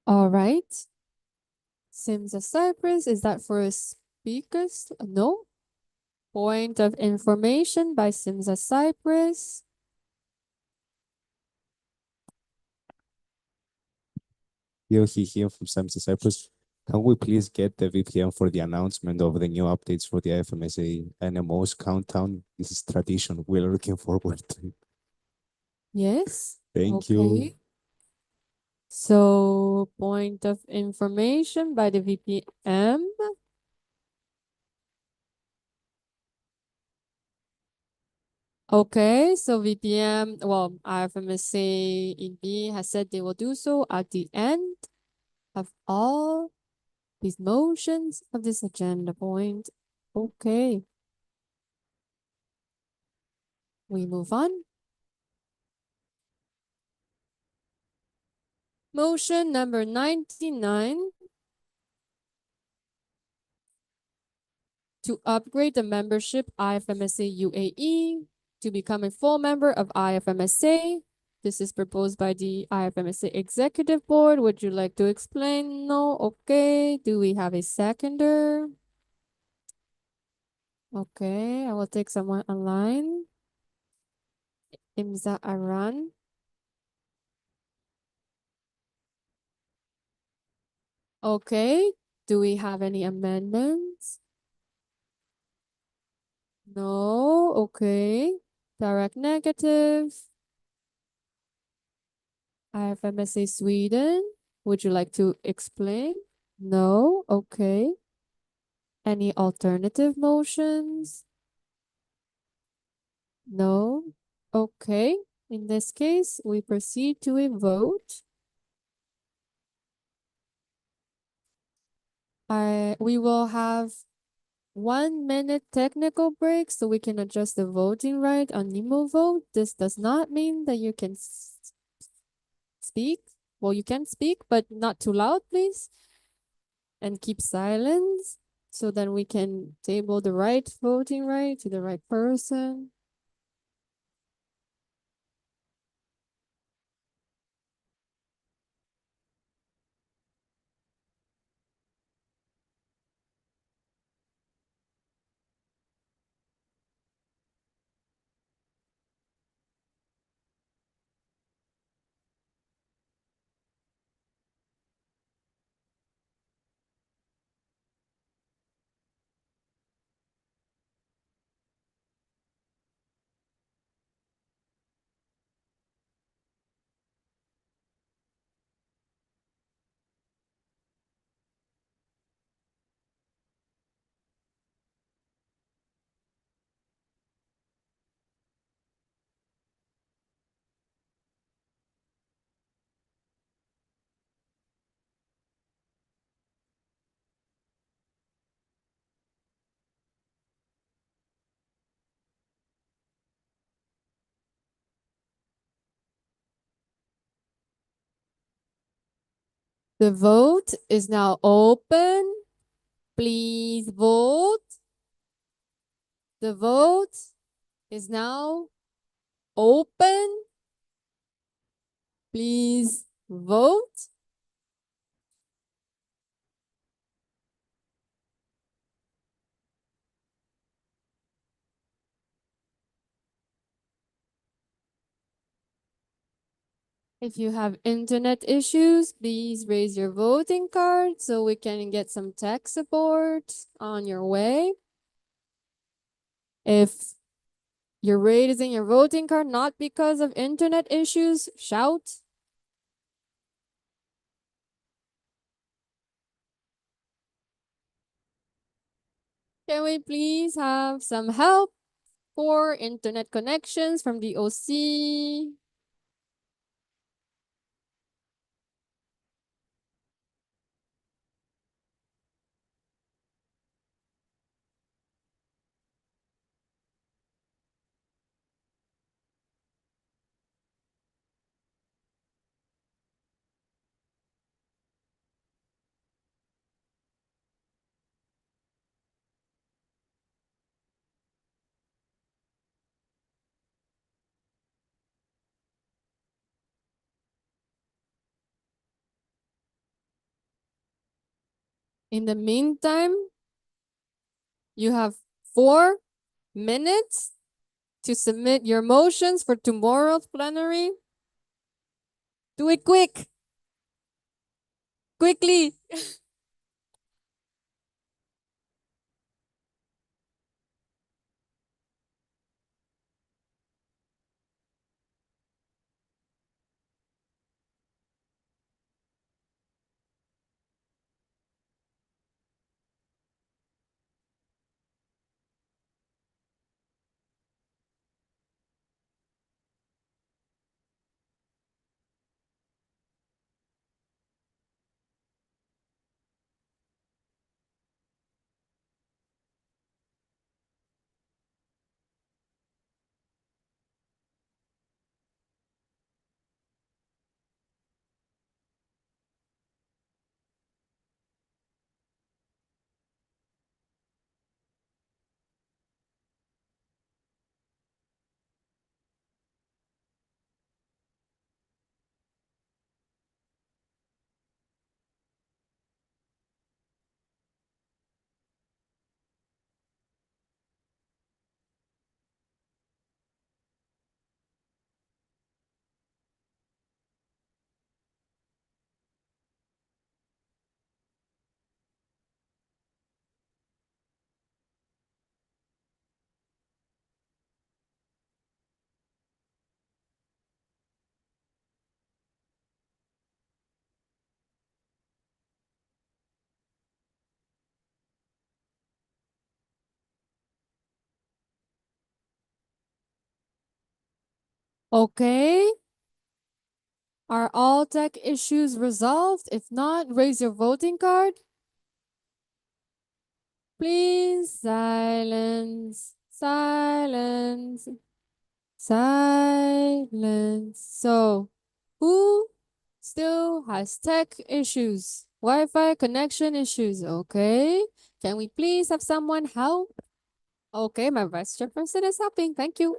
All right. Simsa Cyprus, is that for speakers? No. Point of information by Simsa Cyprus. Here from Samsung Cyprus. Can we please get the VPN for the announcement of the new updates for the FMSA NMOs countdown? This is tradition. We're looking forward to it. Yes. Thank Okay. you. So point of information by the VPM. Okay, so VPM, well, IFMSA EB has said they will do so at the end of all these motions of this agenda point. Okay. We move on. Motion number 99 to upgrade the membership IFMSA UAE to become a full member of IFMSA. This is proposed by the IFMSA Executive Board. Would you like to explain? No? Okay. Do we have a seconder? Okay, I will take someone online. Imza Aran. Okay, do we have any amendments? No, okay. Direct negative. IFMSA Sweden. Would you like to explain? No, okay. Any alternative motions? No, okay. In this case, we proceed to a vote. We will have 1 minute technical break so we can adjust the voting right on Nemo vote. This does not mean that you can speak. Well, you can speak, but not too loud, please. And keep silence so then we can table the right voting right to the right person. The vote is now open. Please vote. The vote is now open. Please vote. If you have internet issues, please raise your voting card so we can get some tech support on your way. If you're raising your voting card not because of internet issues, shout. Can we please have some help for internet connections from the OC? In the meantime, you have 4 minutes to submit your motions for tomorrow's plenary. Do it quick. Quickly. Okay. Are all tech issues resolved? If not, raise your voting card. Please silence, silence, silence. So, who still has tech issues? Wi-Fi connection issues, okay? Can we please have someone help? Okay, my vice chairperson is helping. Thank you.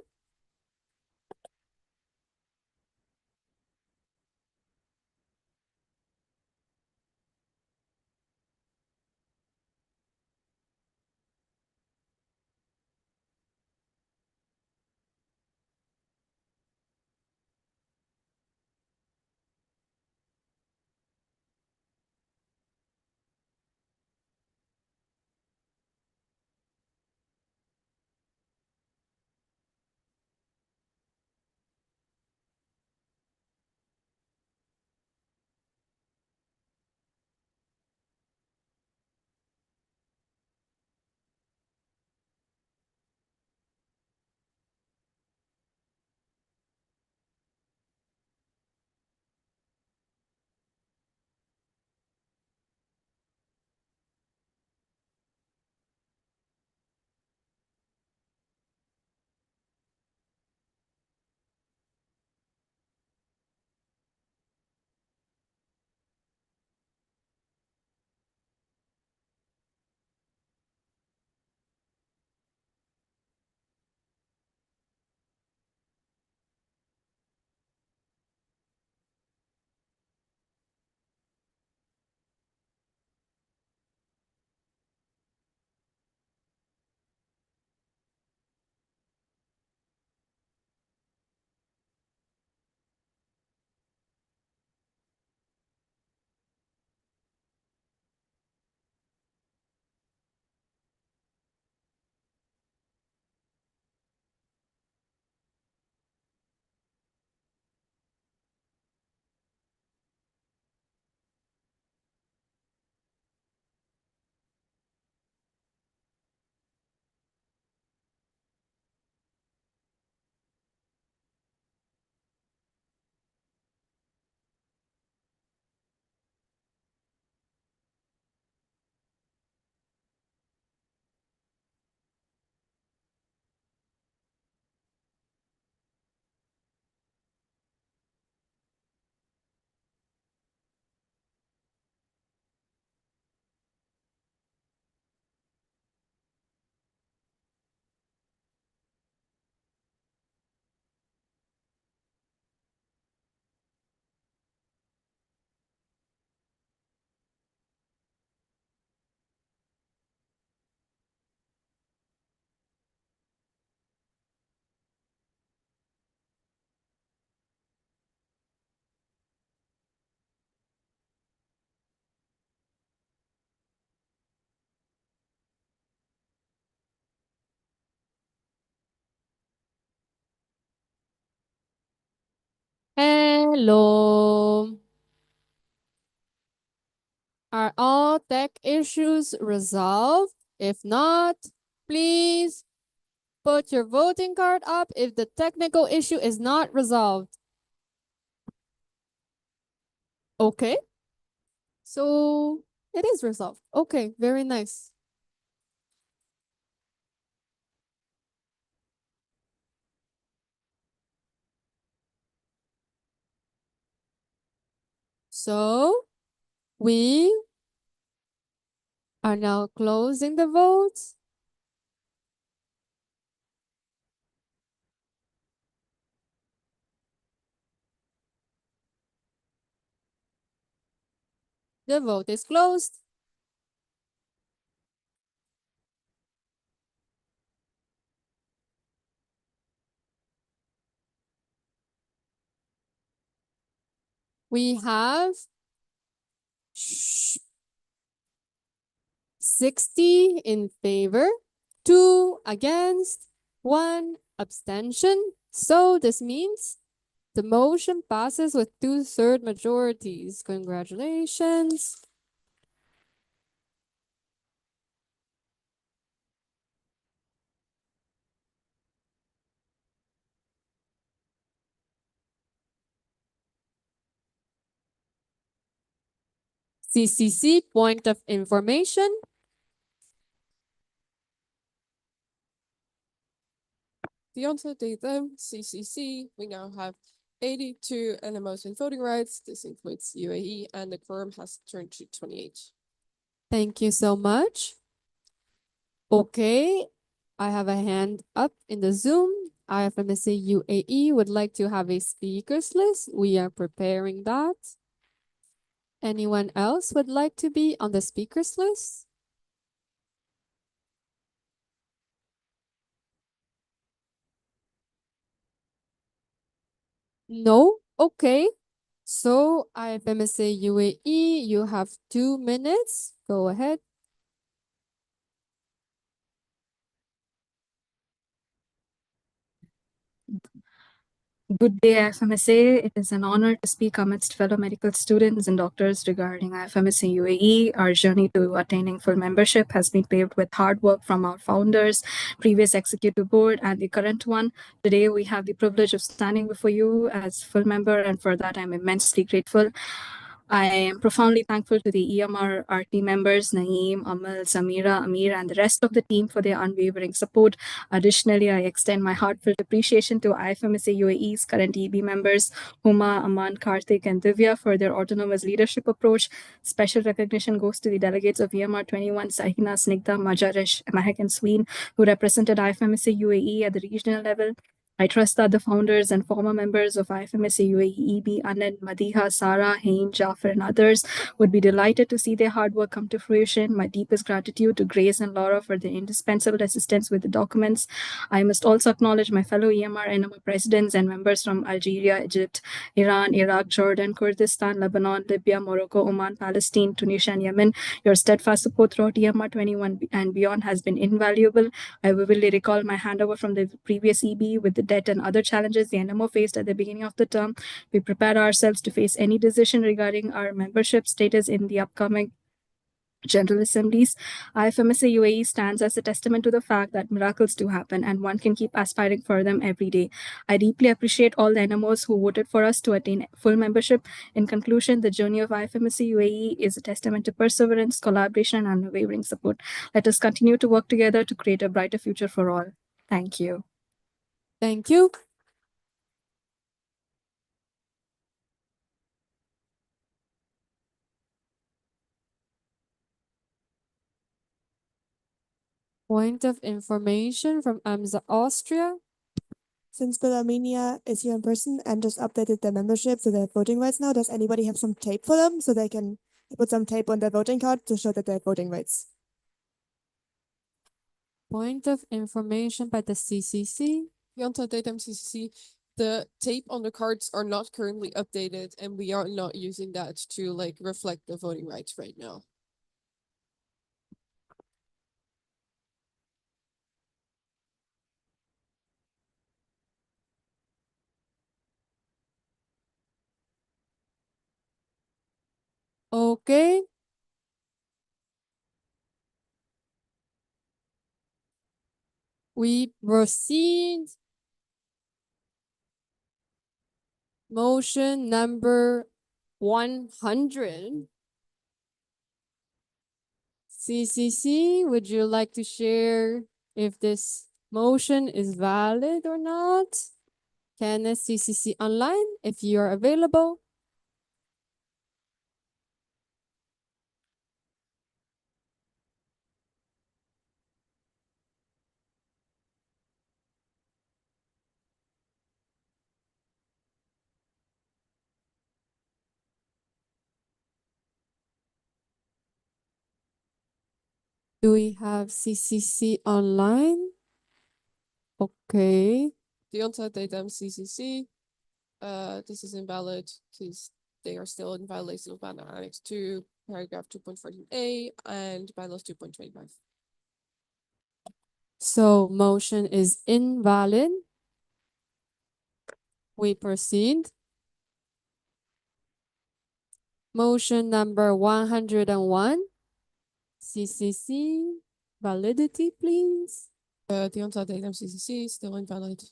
Hello. Are all tech issues resolved? If not, please put your voting card up if the technical issue is not resolved. Okay. So it is resolved. Okay, very nice. So we are now closing the votes. The vote is closed. We have 60 in favor, 2 against, 1 abstention. So this means the motion passes with 2/3 majorities. Congratulations. CCC, point of information. The onset data, CCC, we now have 82 NMOs in voting rights. This includes UAE, and the quorum has turned to 28. Thank you so much. Okay, I have a hand up in the Zoom. IFMSA UAE would like to have a speakers list. We are preparing that. Anyone else would like to be on the speakers list? No? Okay. So IFMSA UAE, you have 2 minutes. Go ahead. Good day, IFMSA. It is an honor to speak amidst fellow medical students and doctors regarding IFMSA UAE. Our journey to attaining full membership has been paved with hard work from our founders, previous executive board, and the current one. Today, we have the privilege of standing before you as full member, and for that, I'm immensely grateful. I am profoundly thankful to the EMR RT members, Naeem, Amal, Samira, Amir, and the rest of the team for their unwavering support. Additionally, I extend my heartfelt appreciation to IFMSA UAE's current EB members, Huma, Aman, Karthik, and Divya for their autonomous leadership approach. Special recognition goes to the delegates of EMR 21, Sahina, Snigdha, Majaresh, Mahek, and Sween, who represented IFMSA UAE at the regional level. I trust that the founders and former members of IFMSA UAE, EB, Anand, Madiha, Sarah, Hain, Jafar, and others would be delighted to see their hard work come to fruition. My deepest gratitude to Grace and Laura for their indispensable assistance with the documents. I must also acknowledge my fellow EMR NMO presidents and members from Algeria, Egypt, Iran, Iraq, Jordan, Kurdistan, Lebanon, Libya, Morocco, Oman, Palestine, Tunisia, and Yemen. Your steadfast support throughout EMR 21 and beyond has been invaluable. I vividly recall my handover from the previous EB with the debt and other challenges the NMO faced at the beginning of the term. We prepared ourselves to face any decision regarding our membership status in the upcoming General Assemblies. IFMSA UAE stands as a testament to the fact that miracles do happen and one can keep aspiring for them every day. I deeply appreciate all the NMOs who voted for us to attain full membership. In conclusion, the journey of IFMSA UAE is a testament to perseverance, collaboration, and unwavering support. Let us continue to work together to create a brighter future for all. Thank you. Thank you. Point of information from AMSA Austria. Since Bill Armenia is here in person and just updated their membership to their voting rights now, does anybody have some tape for them so they can put some tape on their voting card to show that they have voting rights? Point of information by the CCC. Yanta Datum CCC, the tape on the cards are not currently updated, and we are not using that to like reflect the voting rights right now. Okay. We proceed. Motion number 100. CCC, would you like to share if this motion is valid or not? Kenneth, CCC online, if you are available. Do we have CCC online? Okay. The on-site datum CCC, this is invalid because they are still in violation of Banner Annex 2, paragraph 2.14a and bylaws 2.25. So motion is invalid. We proceed. Motion number 101. CCC, validity, please. The on-site datum CCC is still invalid.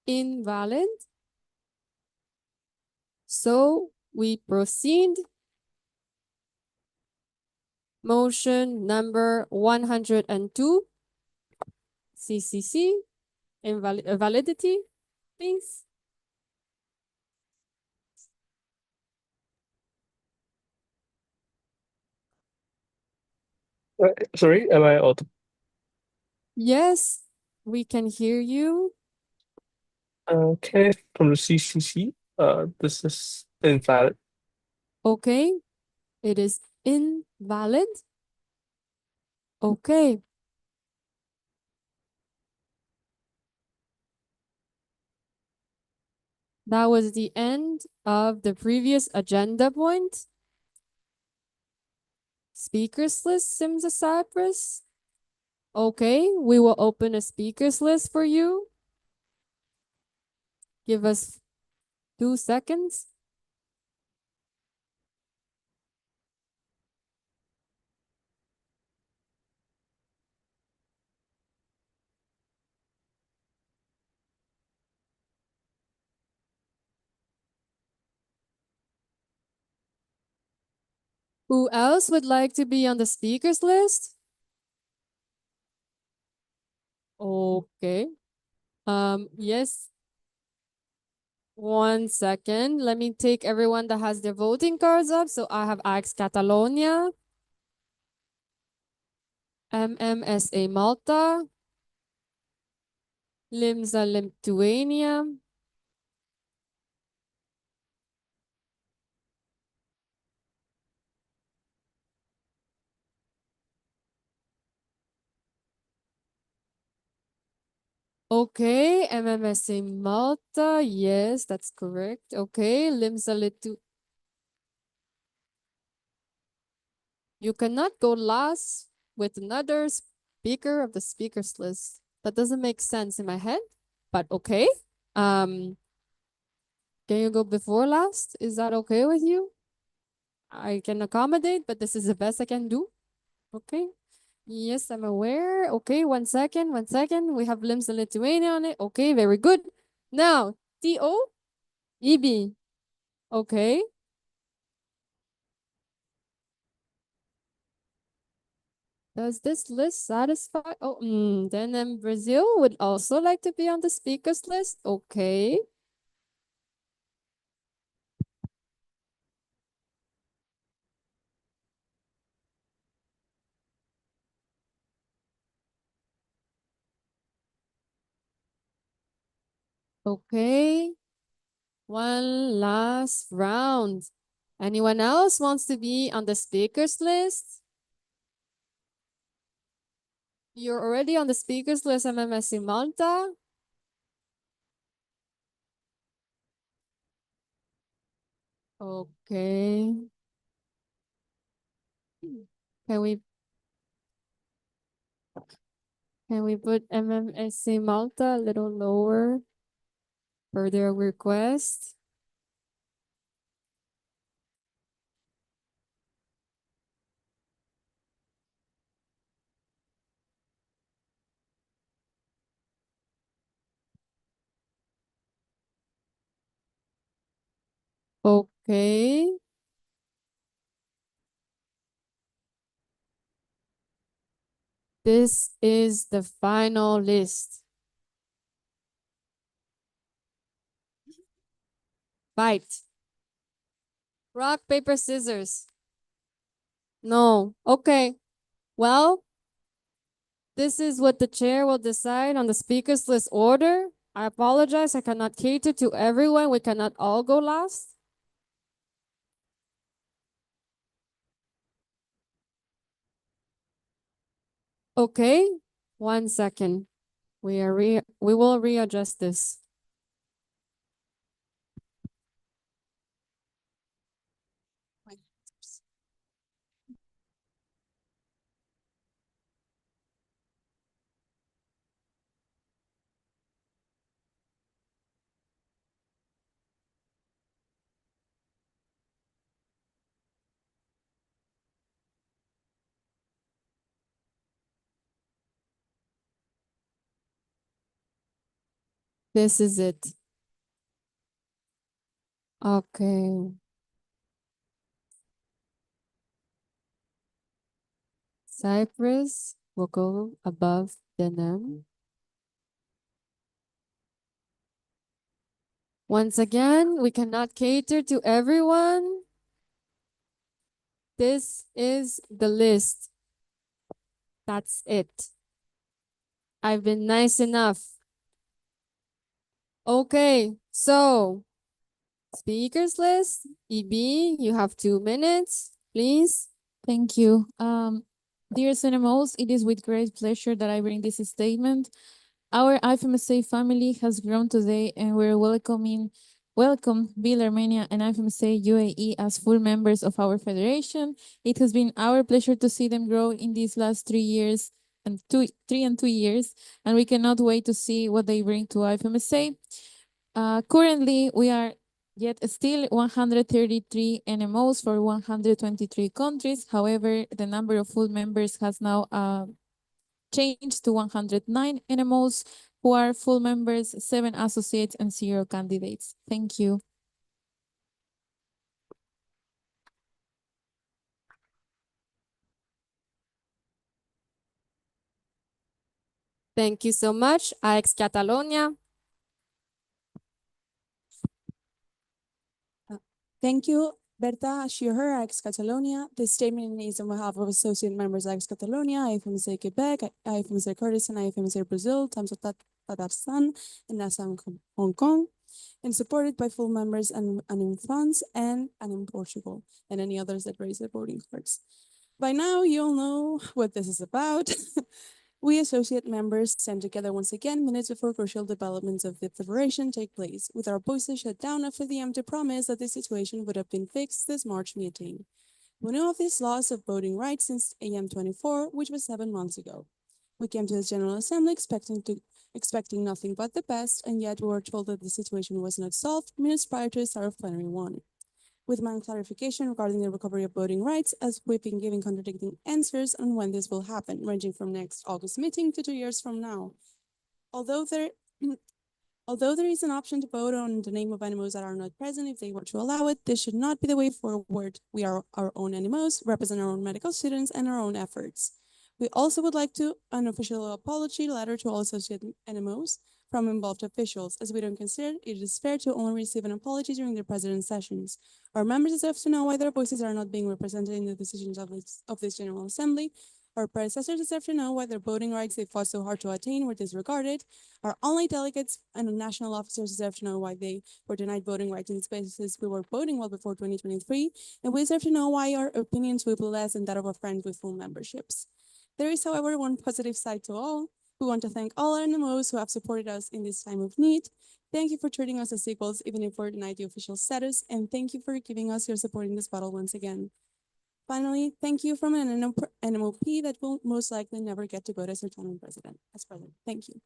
Invalid. So we proceed. Motion number 102. CCC. Validity, please. Sorry, am I audible? Yes, we can hear you. Okay, from the CCC, this is invalid. Okay, it is invalid. Okay. That was the end of the previous agenda point. Speakers list, Simza Cyprus. Okay, we will open a speakers list for you. Give us 2 seconds. Who else would like to be on the speakers list? Okay. Yes. 1 second. Let me take everyone that has their voting cards up. So I have Ax Catalonia, MMSA Malta, Limsa Lithuania, okay, MMSA Malta. Yes, that's correct. Okay, Limsa Lithu. You cannot go last with another speaker of the speakers list. That doesn't make sense in my head, but okay. Can you go before last? Is that okay with you? I can accommodate, but this is the best I can do. Okay. Yes, I'm aware. Okay, 1 second, 1 second. We have Limbs in Lithuania on it. Okay, very good. Now, TO, EB. Okay. Does this list satisfy? Oh, then Brazil would also like to be on the speakers list. Okay. Okay. One last round. Anyone else wants to be on the speakers list? You're already on the speakers list, MMSC Malta. Okay. Can we put MMSC Malta a little lower for their request? Okay. This is the final list. Fight. Rock, paper, scissors. No. Okay. Well, this is what the chair will decide on the speakers list order. I apologize. I cannot cater to everyone. We cannot all go last. Okay. 1 second. We will readjust this. This is it. Okay. Cyprus will go above Benin. Once again, we cannot cater to everyone. This is the list. That's it. I've been nice enough. Okay, so speakers list. EB, you have 2 minutes, please. Thank you. Dear CNMOs, it is with great pleasure that I bring this statement. Our IFMSA family has grown today and we're welcome Bill Armenia and IFMSA UAE as full members of our federation. It has been our pleasure to see them grow in these last 3 years and 2 years, and we cannot wait to see what they bring to IFMSA. Currently, we are yet still 133 NMOs for 123 countries. However, the number of full members has now changed to 109 NMOs who are full members, 7 associates, and 0 candidates. Thank you. Thank you so much. Aix Catalonia. Thank you, Berta Schuher, ex Catalonia. This statement is on behalf of associate members ex Catalonia, IFMSA Quebec, IFMSA Kurdistan, IFMSA Brazil, Tamsa Tatarstan, and Assam Hong Kong, and supported by full members and in France and in Portugal, and any others that raise their voting cards. By now, you all know what this is about. We associate members stand together once again minutes before crucial developments of the Federation take place, with our voices shut down after the empty promise that the situation would have been fixed this March meeting. We knew of this loss of voting rights since AM24, which was 7 months ago. We came to this General Assembly expecting nothing but the best, and yet we were told that the situation was not solved minutes prior to the start of Plenary 1. With my clarification regarding the recovery of voting rights, as we've been giving contradicting answers on when this will happen, ranging from next August meeting to 2 years from now. Although there is an option to vote on the name of NMOs that are not present if they were to allow it, this should not be the way forward. We are our own NMOs, represent our own medical students and our own efforts. We also would like to an official apology letter to all associate NMOs from involved officials, as we don't consider it is fair to only receive an apology during the president's sessions. Our members deserve to know why their voices are not being represented in the decisions of this General Assembly. Our predecessors deserve to know why their voting rights they fought so hard to attain were disregarded. Our only delegates and national officers deserve to know why they were denied voting rights in spaces we were voting well before 2023. And we deserve to know why our opinions will be less than that of our friends with full memberships. There is, however, one positive side to all. We want to thank all our NMOs who have supported us in this time of need. Thank you for treating us as equals, even if we're denied the official status, and thank you for giving us your support in this battle once again. Finally, thank you from an NMOP that will most likely never get to vote as lieutenant president. Thank you.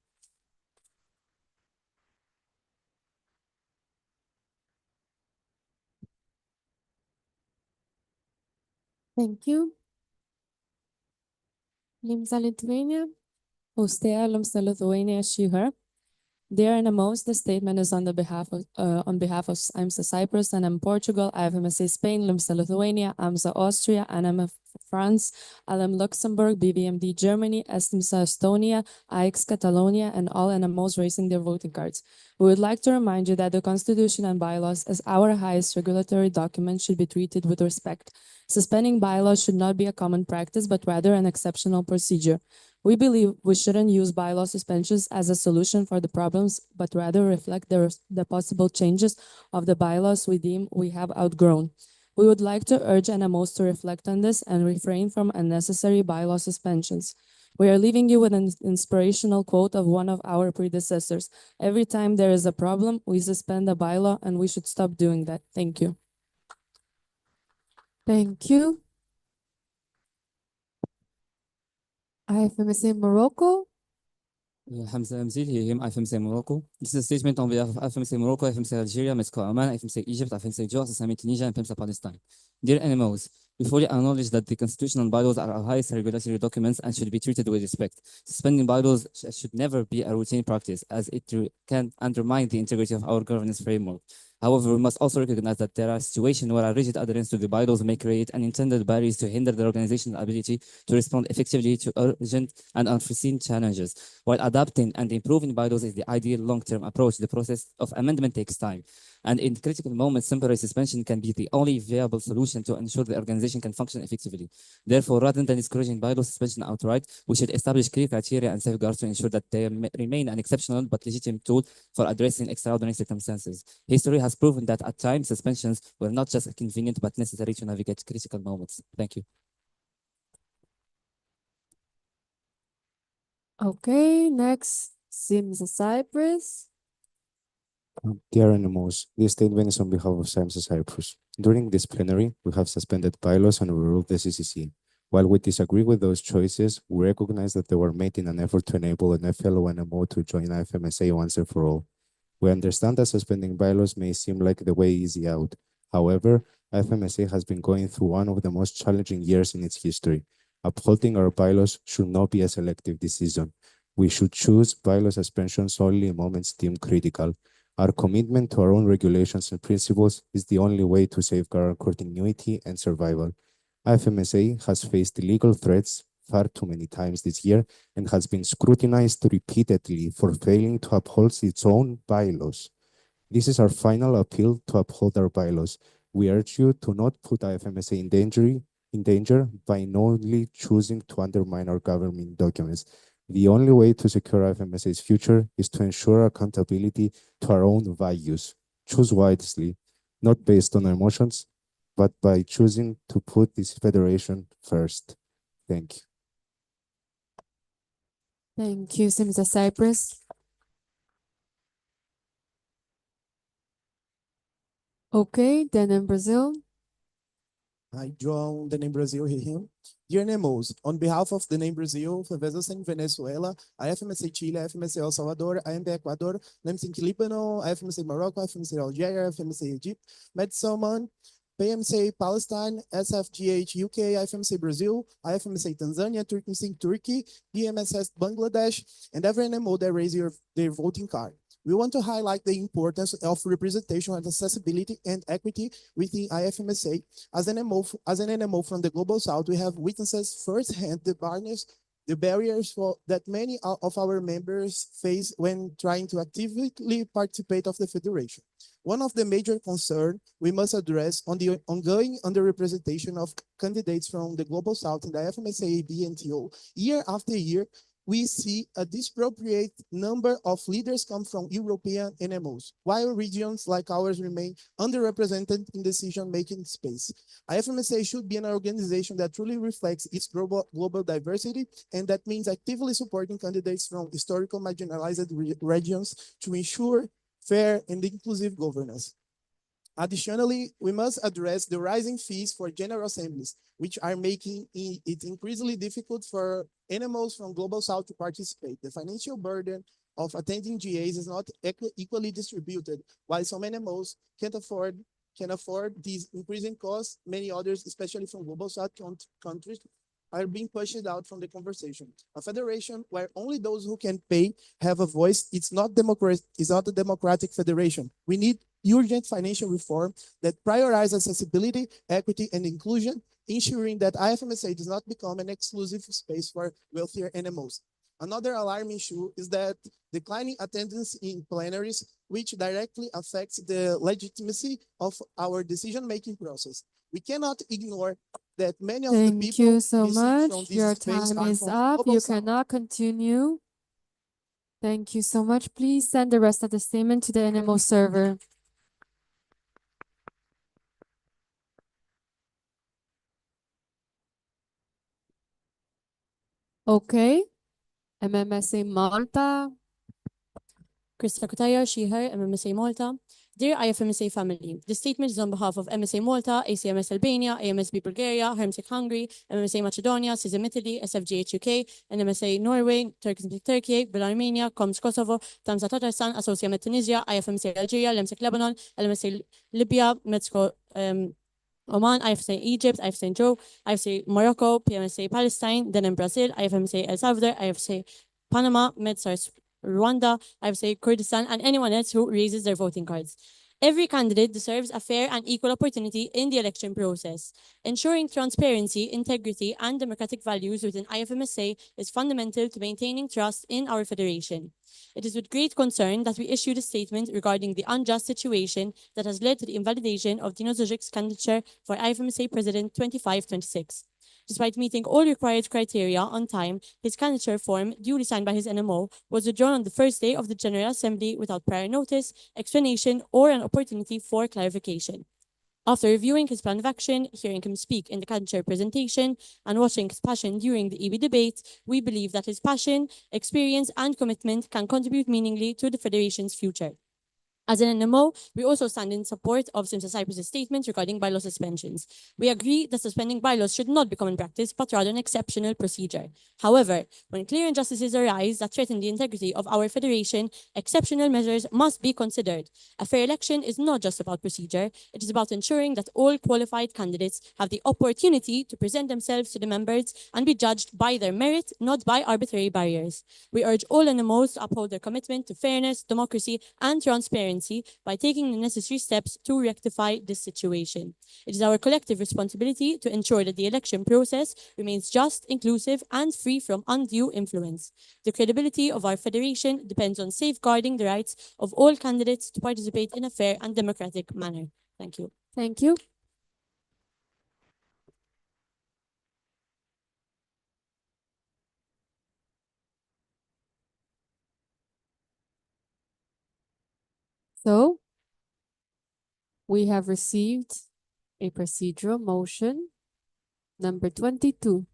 Thank you. Limsa Lithuania. Ustea Limsa Lithuania Schuher. Dear NMOs, the statement is on behalf of IMSA Cyprus, NM Portugal, IFMSA Spain, LIMSA Lithuania, AMSA Austria, NM France, LM Luxembourg, BBMD Germany, STIMSA Estonia, AX Catalonia, and all NMOs raising their voting cards. We would like to remind you that the Constitution and bylaws, as our highest regulatory document, should be treated with respect. Suspending bylaws should not be a common practice, but rather an exceptional procedure. We believe we shouldn't use bylaw suspensions as a solution for the problems, but rather reflect the possible changes of the bylaws we deem we have outgrown. We would like to urge NMOs to reflect on this and refrain from unnecessary bylaw suspensions. We are leaving you with an inspirational quote of one of our predecessors. Every time there is a problem, we suspend a bylaw, and we should stop doing that. Thank you. Thank you. IFMSA Morocco. Hamza Amzil, here, IFMSA Morocco. This is a statement on behalf of IFMSA Morocco, IFMSA Algeria, Mexico, Oman, IFMSA Egypt, IFMSA Jordan, IFMSA Tunisia, and IFMSA Palestine. Dear NMOs, we fully acknowledge that the Constitution and bylaws are our highest regulatory documents and should be treated with respect. Suspending bylaws should never be a routine practice, as it can undermine the integrity of our governance framework. However, we must also recognize that there are situations where a rigid adherence to the bylaws may create unintended barriers to hinder the organization's ability to respond effectively to urgent and unforeseen challenges. While adapting and improving bylaws is the ideal long-term approach, the process of amendment takes time. And in critical moments, temporary suspension can be the only viable solution to ensure the organization can function effectively. Therefore, rather than discouraging bylaw suspension outright, we should establish clear criteria and safeguards to ensure that they remain an exceptional but legitimate tool for addressing extraordinary circumstances. History has proven that at times suspensions were not just convenient but necessary to navigate critical moments. Thank you. Okay, next, Sims Cyprus. Dear animals, this statement is on behalf of SAMSA Cyprus. During this plenary, we have suspended bylaws and overruled the CCC. While we disagree with those choices, we recognize that they were made in an effort to enable an fellow NMO to join IFMSA once and for all. We understand that suspending bylaws may seem like the way easy out. However, IFMSA has been going through one of the most challenging years in its history. Upholding our bylaws should not be a selective decision. We should choose bylaw suspensions only in moments deemed critical. Our commitment to our own regulations and principles is the only way to safeguard our continuity and survival. IFMSA has faced legal threats far too many times this year and has been scrutinized repeatedly for failing to uphold its own bylaws. This is our final appeal to uphold our bylaws. We urge you to not put IFMSA in danger by knowingly choosing to undermine our government documents. The only way to secure IFMSA's future is to ensure accountability to our own values. Choose wisely, not based on emotions, but by choosing to put this federation first. Thank you. Thank you, Sims Cyprus. Okay, then in Brazil. Hi, João, the name Brazil here. Dear Nemos, on behalf of the name Brazil, Feveza Venezuela, IFMSA Chile, IFMSA El Salvador, IMB Ecuador, NEMSINC Líbano, IFMSA Morocco, IFMSA Algeria, IFMSA Egypt, Med Salman, PMSA Palestine, SFGH UK, IFMSA Brazil, IFMSA Tanzania, Turkey, DMSS Bangladesh, and every NMO that raise their voting card. We want to highlight the importance of representation and accessibility and equity within IFMSA. As an NMO from the Global South, we have witnesses firsthand the barriers that many of our members face when trying to actively participate of the Federation. One of the major concerns we must address on the ongoing underrepresentation of candidates from the Global South in the IFMSA AB and TO. Year after year, we see a disproportionate number of leaders come from European NMOs, while regions like ours remain underrepresented in decision-making space. IFMSA should be an organization that truly reflects its global diversity, and that means actively supporting candidates from historical marginalized regions to ensure fair and inclusive governance. Additionally, we must address the rising fees for general assemblies, which are making it increasingly difficult for NMOs from Global South to participate. The financial burden of attending GAs is not equally distributed. While some NMOs can afford these increasing costs, many others, especially from Global South countries, are being pushed out from the conversation. A federation where only those who can pay have a voice, it's not a democratic federation. We need urgent financial reform that prioritizes accessibility, equity, and inclusion, ensuring that IFMSA does not become an exclusive space for wealthier NMOs. Another alarming issue is that declining attendance in plenaries, which directly affects the legitimacy of our decision-making process. We cannot ignore that many of the people Thank you so missing much. from this Your space time are is from up. Global You South. cannot continue. Thank you so much. Please send the rest of the statement to the NMO server. Okay. MMSA Malta. Krista Kutaya, she, her, MMSA Malta. Dear IFMSA family, this statement is on behalf of MSA Malta, ACMS Albania, AMSB Bulgaria, Hermsic Hungary, MMSA Macedonia, CISM Italy, SFGH UK, NMSA Norway, Turkey, Armenia, COMS Kosovo, Tamsa Tatarstan, Associated Tunisia, IFMSA Algeria, LMSIC Lebanon, LMSA Libya, Mexico, Oman, IFMSA Egypt, IFMSA Joe, IFMSA Morocco, PMSA Palestine, then in Brazil, IFMSA El Salvador, IFMSA Panama, MedSars Rwanda, IFMSA Kurdistan, and anyone else who raises their voting cards. Every candidate deserves a fair and equal opportunity in the election process. Ensuring transparency, integrity, and democratic values within IFMSA is fundamental to maintaining trust in our federation. It is with great concern that we issued a statement regarding the unjust situation that has led to the invalidation of Dino Zuzic's candidature for IFMSA President 25-26. Despite meeting all required criteria on time, his candidature form, duly signed by his NMO, was withdrawn on the first day of the General Assembly without prior notice, explanation, or an opportunity for clarification. After reviewing his plan of action, hearing him speak in the candidature presentation, and watching his passion during the EB debate, we believe that his passion, experience, and commitment can contribute meaningfully to the Federation's future. As an NMO, we also stand in support of Simsa Cyprus' statement regarding bylaw suspensions. We agree that suspending bylaws should not become in practice, but rather an exceptional procedure. However, when clear injustices arise that threaten the integrity of our federation, exceptional measures must be considered. A fair election is not just about procedure, it is about ensuring that all qualified candidates have the opportunity to present themselves to the members and be judged by their merit, not by arbitrary barriers. We urge all NMOs to uphold their commitment to fairness, democracy, and transparency by taking the necessary steps to rectify this situation. It is our collective responsibility to ensure that the election process remains just, inclusive, and free from undue influence. The credibility of our federation depends on safeguarding the rights of all candidates to participate in a fair and democratic manner. Thank you. Thank you. So, we have received a procedural motion, number 22,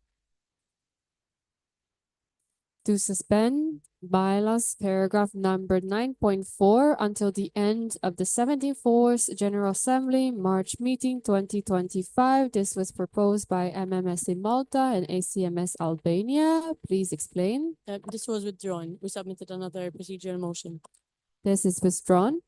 to suspend bylaws paragraph number 9.4 until the end of the 74th General Assembly, March meeting 2025. This was proposed by MMSA Malta and ACMS Albania. Please explain. This was withdrawn. We submitted another procedural motion. This is withdrawn.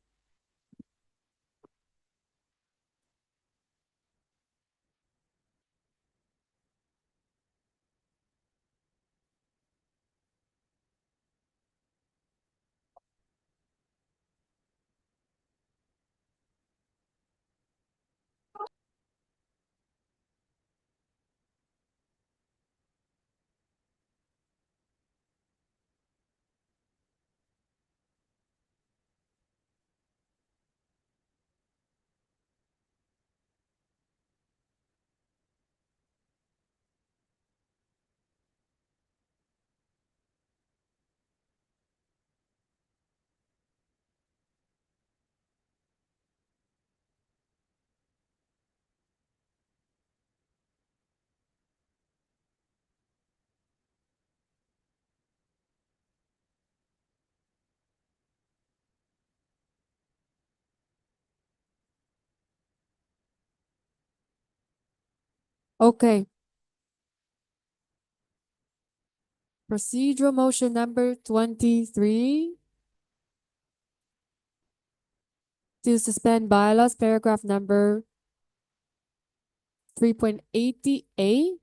Okay. Procedural motion number 23 to suspend bylaws paragraph number 3.80A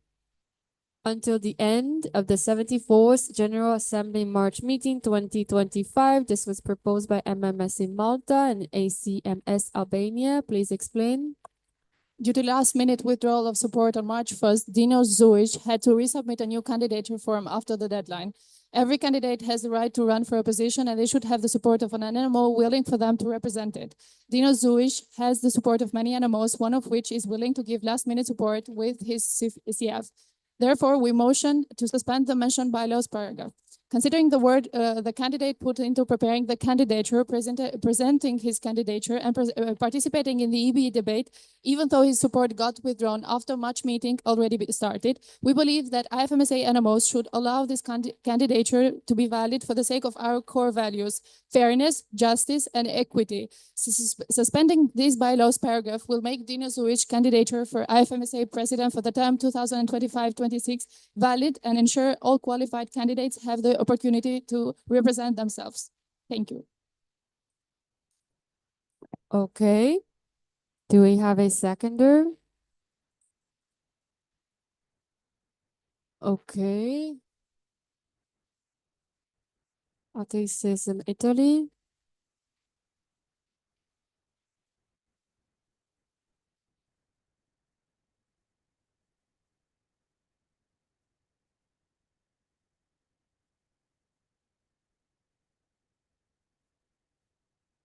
until the end of the 74th General Assembly March meeting 2025. This was proposed by MMS in Malta and ACMS Albania. Please explain. Due to last-minute withdrawal of support on March 1st, Dino Zuic had to resubmit a new candidature form after the deadline. Every candidate has the right to run for a position, and they should have the support of an NMO willing for them to represent it. Dino Zuic has the support of many NMOs, one of which is willing to give last-minute support with his CF. Therefore, we motion to suspend the mentioned bylaws paragraph. Considering the word the candidate put into preparing the candidature, presenting his candidature, and participating in the EB debate, even though his support got withdrawn after March meeting already started, we believe that IFMSA NMOs should allow this candidature to be valid for the sake of our core values: fairness, justice, and equity. Suspending these bylaws paragraph will make Dino Zuic candidature for IFMSA president for the term 2025-26 valid and ensure all qualified candidates have the opportunity to represent themselves. Thank you. Okay. Do we have a seconder? Okay. Atheism Italy.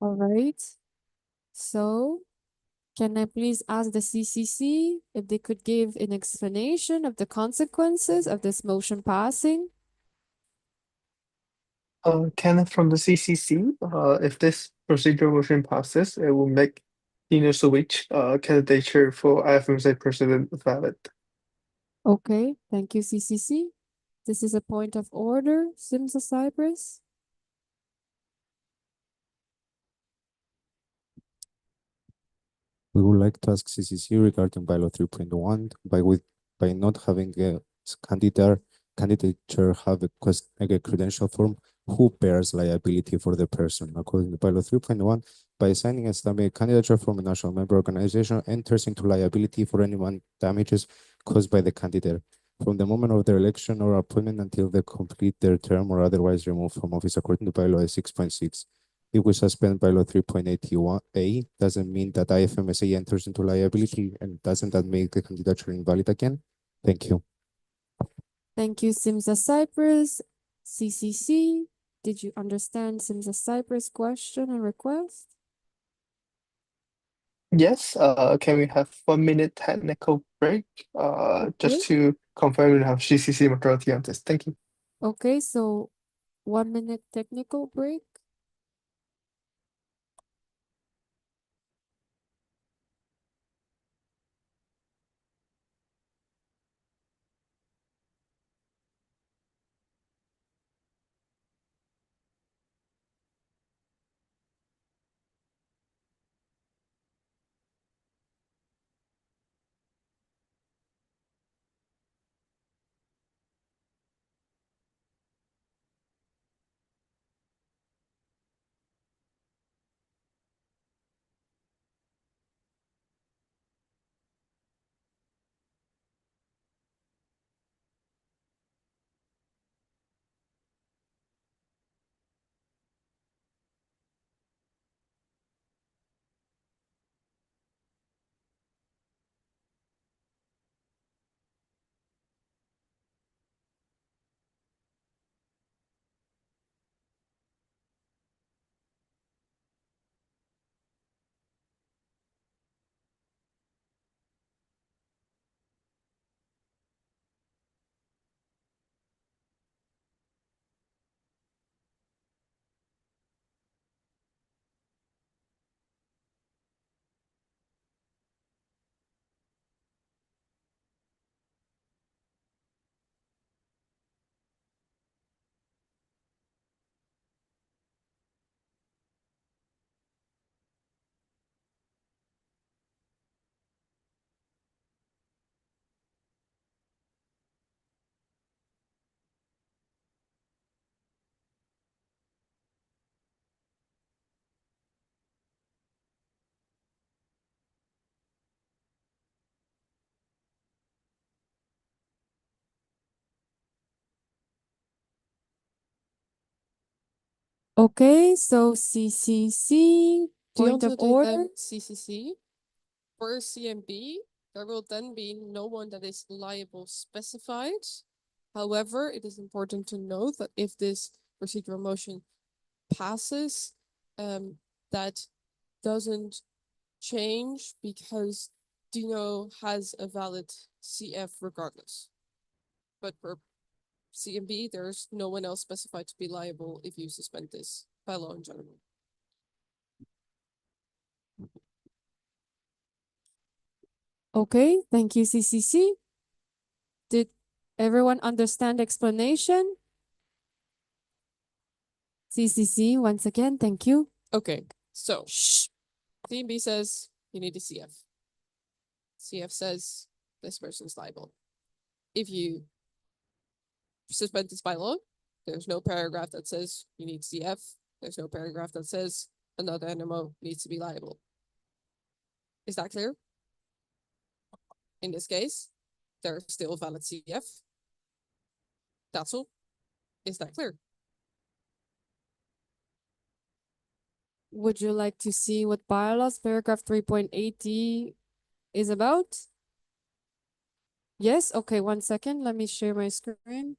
All right. So can I please ask the CCC if they could give an explanation of the consequences of this motion passing? Kenneth from the CCC, if this procedural motion passes, it will make Dino Sowich candidature for IFMSA president valid. Okay, thank you, CCC. This is a point of order, Simsa Cyprus. We would like to ask CCC regarding bylaw 3.1 by not having a candidature have a credential form, who bears liability for the person? According to bylaw 3.1, by signing and stamping a candidature from a national member organization enters into liability for anyone damages caused by the candidate from the moment of their election or appointment until they complete their term or otherwise removed from office, according to bylaw 6.6. If we suspend bylaw 3.81A, doesn't mean that IFMSA enters into liability, and doesn't that make the candidature invalid again? Thank you. Thank you, Simsa Cyprus. CCC, did you understand Simsa Cyprus' question and request? Yes, can we have 1 minute technical break? Just to confirm we have CCC majority on this. Thank you. Okay, so 1 minute technical break. Okay, so CCC, point of order. CCC. For CMB, there will then be no one that is liable specified. However, it is important to note that if this procedural motion passes, that doesn't change because Dino has a valid CF regardless. But for CMB, there's no one else specified to be liable if you suspend this by law in general. Okay, thank you, CCC. Did everyone understand the explanation? CCC, once again, thank you. Okay, so CMB says you need a CF. CF says this person's liable. If you suspend this by law, there's no paragraph that says you need CF. There's no paragraph that says another NMO needs to be liable. Is that clear? In this case, there's still a valid CF. That's all. Is that clear? Would you like to see what bylaws paragraph 3.80 is about? Yes, okay, 1 second. Let me share my screen.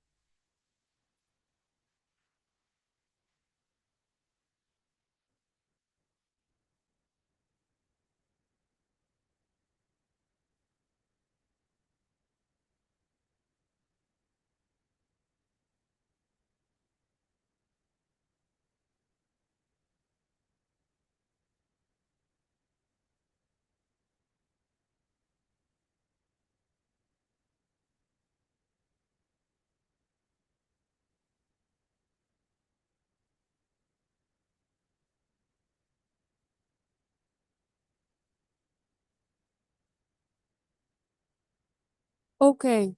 Okay.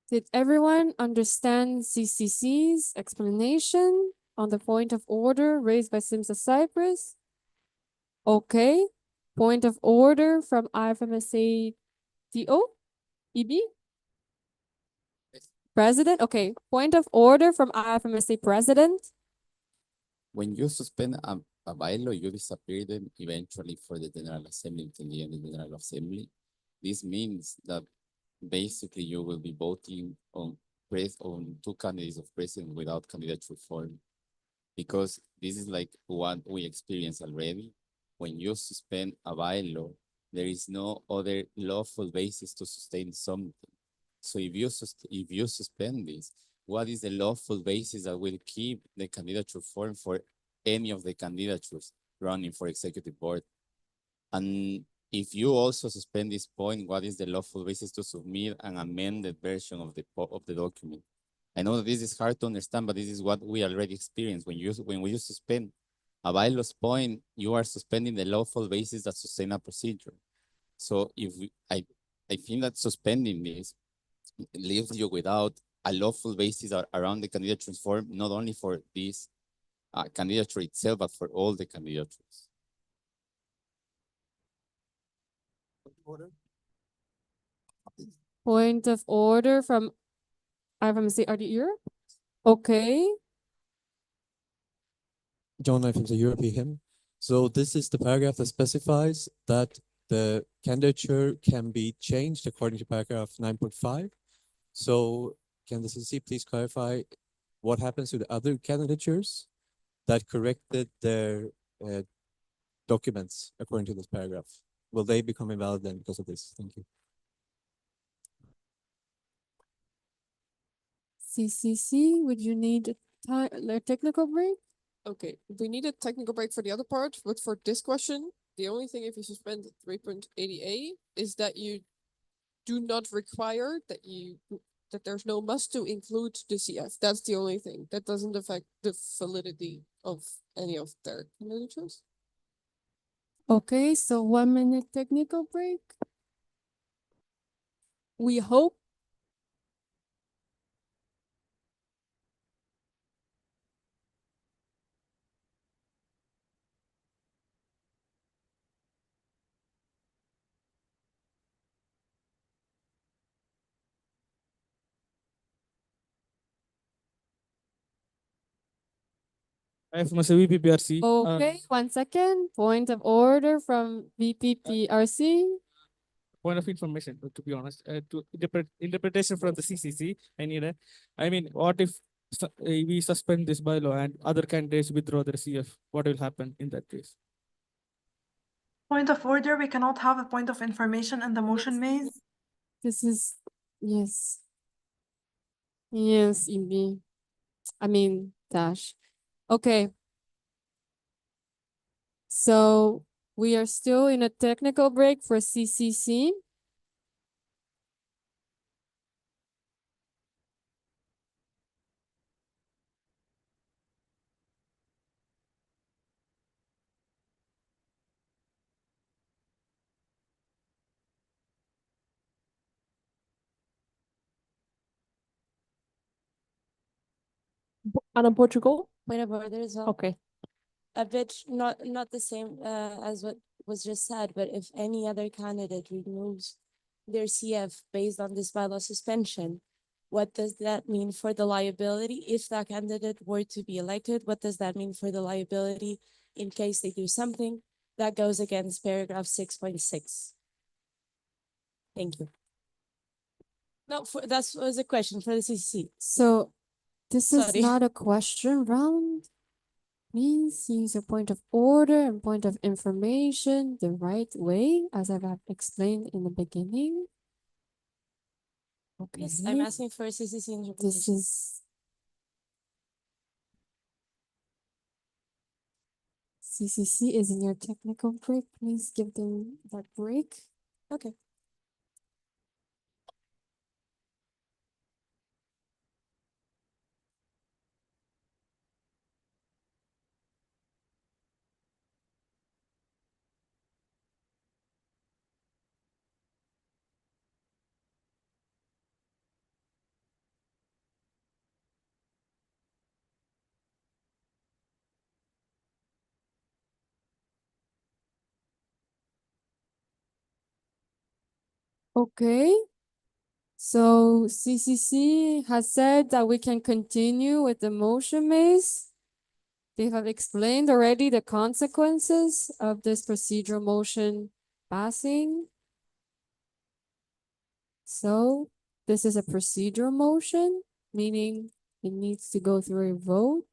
Did everyone understand CCC's explanation on the point of order raised by Simsa Cyprus? Okay. Point of order from IFMSA DO? EB? President? Okay. Point of order from IFMSA President? When you suspend a bylaw, you disappear them eventually for the General Assembly until the end of the General Assembly. This means that basically you will be voting on two candidates of president without candidature form, because this is like what we experienced already. When you suspend a bylaw, there is no other lawful basis to sustain something. So if you suspend this, what is the lawful basis that will keep the candidature form for any of the candidatures running for executive board? And if you also suspend this point, what is the lawful basis to submit an amended version of the document? I know that this is hard to understand, but this is what we already experienced. When we suspend a bylaws point, you are suspending the lawful basis that sustain a procedure. So I think that suspending this leaves you without a lawful basis around the candidature form, not only for this candidature itself, but for all the candidatures. Point of order from IFMSA RD Europe? Okay. John, I from the European. So this is the paragraph that specifies that the candidature can be changed according to paragraph 9.5. So can the CC please clarify what happens to the other candidatures that corrected their documents according to this paragraph? Will they become invalid then because of this? Thank you. CCC, would you need a technical break? Okay, we need a technical break for the other part, but for this question, the only thing if you suspend 3.80a is that you do not require that there's no must to include the CF. That's the only thing. That doesn't affect the validity of any of their candidatures. Okay, so 1 minute technical break. We hope. IFMSA VPPRC. Okay, 1 second. Point of order from VPPRC. Point of information, to be honest, to interpretation from the CCC. I mean, what if we suspend this bylaw and other candidates withdraw their CF? What will happen in that case? Point of order, we cannot have a point of information in the motion made. This is, yes. Yes, EB. I mean, dash. Okay. So we are still in a technical break for CCC. Anna Portugal? Point of order as well. Okay. A bit not the same as what was just said, but if any other candidate removes their CF based on this bylaw suspension, what does that mean for the liability? If that candidate were to be elected, what does that mean for the liability in case they do something that goes against paragraph 6.6? Thank you. No, that was a question for the CCC. So this is Sorry. not a question round. Please use a point of order and point of information the right way, as I've explained in the beginning. Okay. Yes, I'm asking for a CCC interpretation. This is CCC is in your technical break. Please give them that break. Okay. Okay. So CCC has said that we can continue with the motion maze. They have explained already the consequences of this procedural motion passing. So this is a procedural motion, meaning it needs to go through a vote.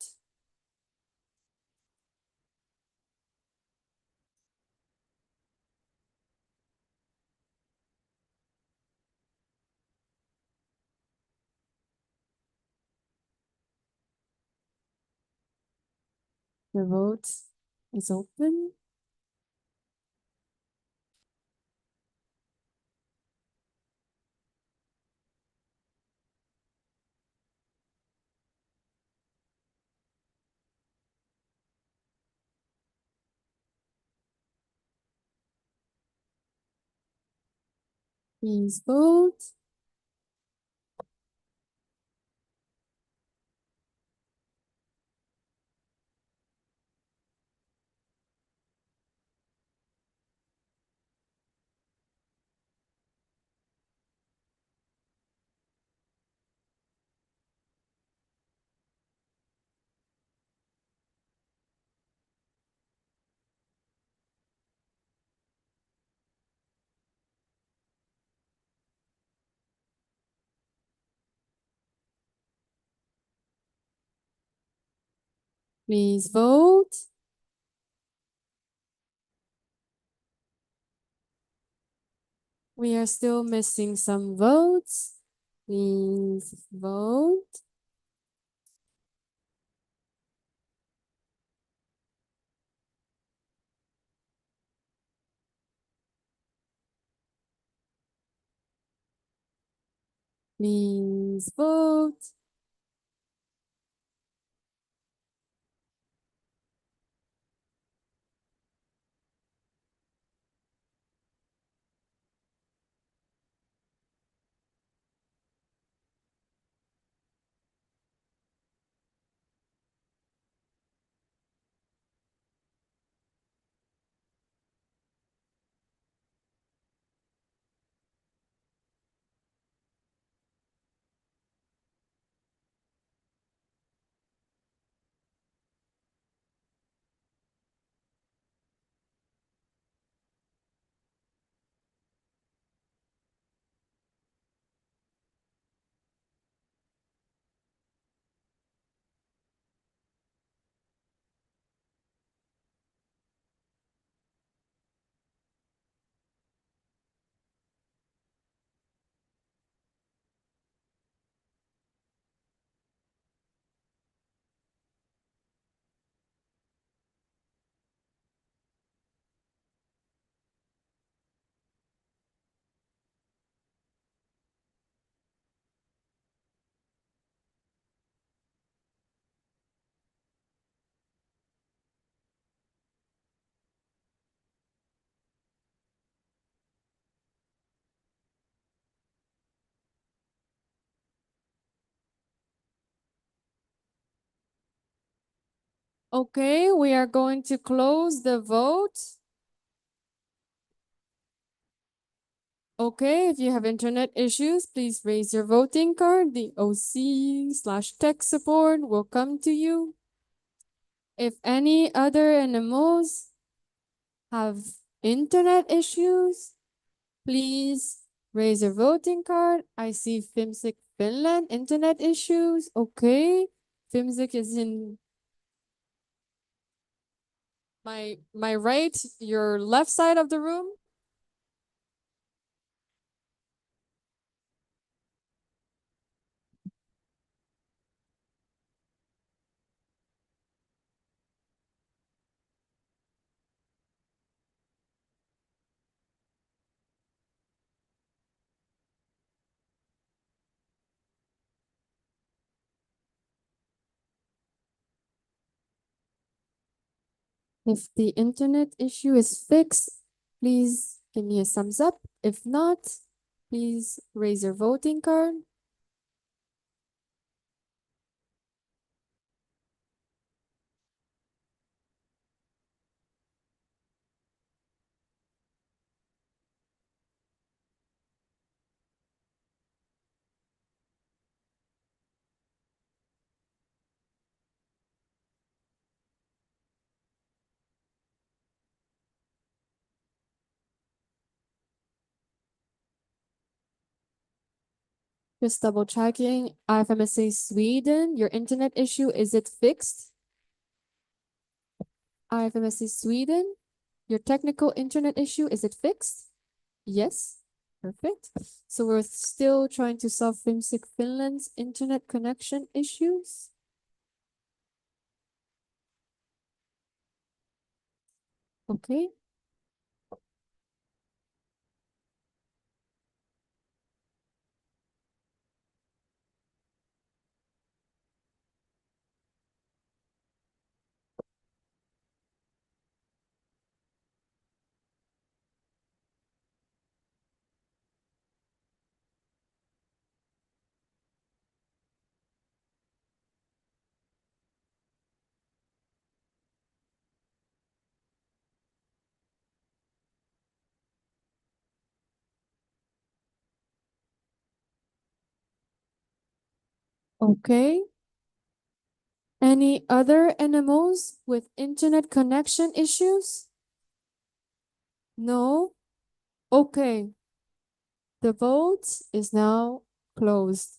The vote is open. Please vote. Please vote. We are still missing some votes. Please vote. Please vote. Okay, we are going to close the vote. Okay, if you have internet issues, please raise your voting card. The OC/tech support will come to you. If any other NMOs have internet issues, please raise your voting card. I see Fimsic Finland internet issues. Okay, Fimsic is in my right, your left side of the room. If the internet issue is fixed, please give me a thumbs up. If not, please raise your voting card. Just double checking. IFMSA Sweden, your internet issue, is it fixed? IFMSA Sweden, your technical internet issue, is it fixed? Yes, perfect. So we're still trying to solve Filmsick Finland's internet connection issues. Okay. Okay. Any other NMOs with internet connection issues? No? Okay. The vote is now closed.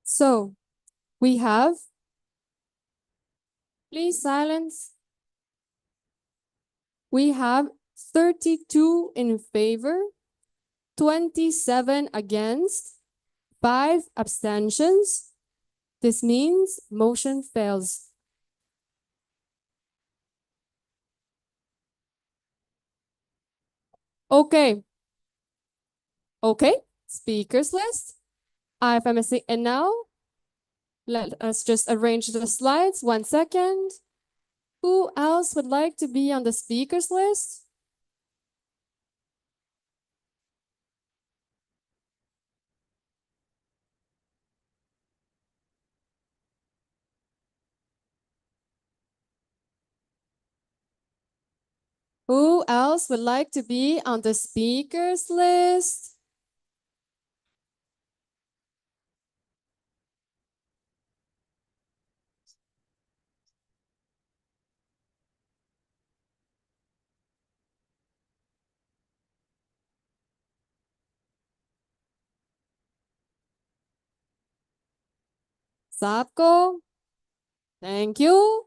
So we have, please silence. We have 32 in favor, 27 against, 5 abstentions. This means motion fails. Okay. Okay, speakers list, IFMSA, and now let us just arrange the slides. 1 second. Who else would like to be on the speakers list? Who else would like to be on the speakers list? Sapko? Thank you.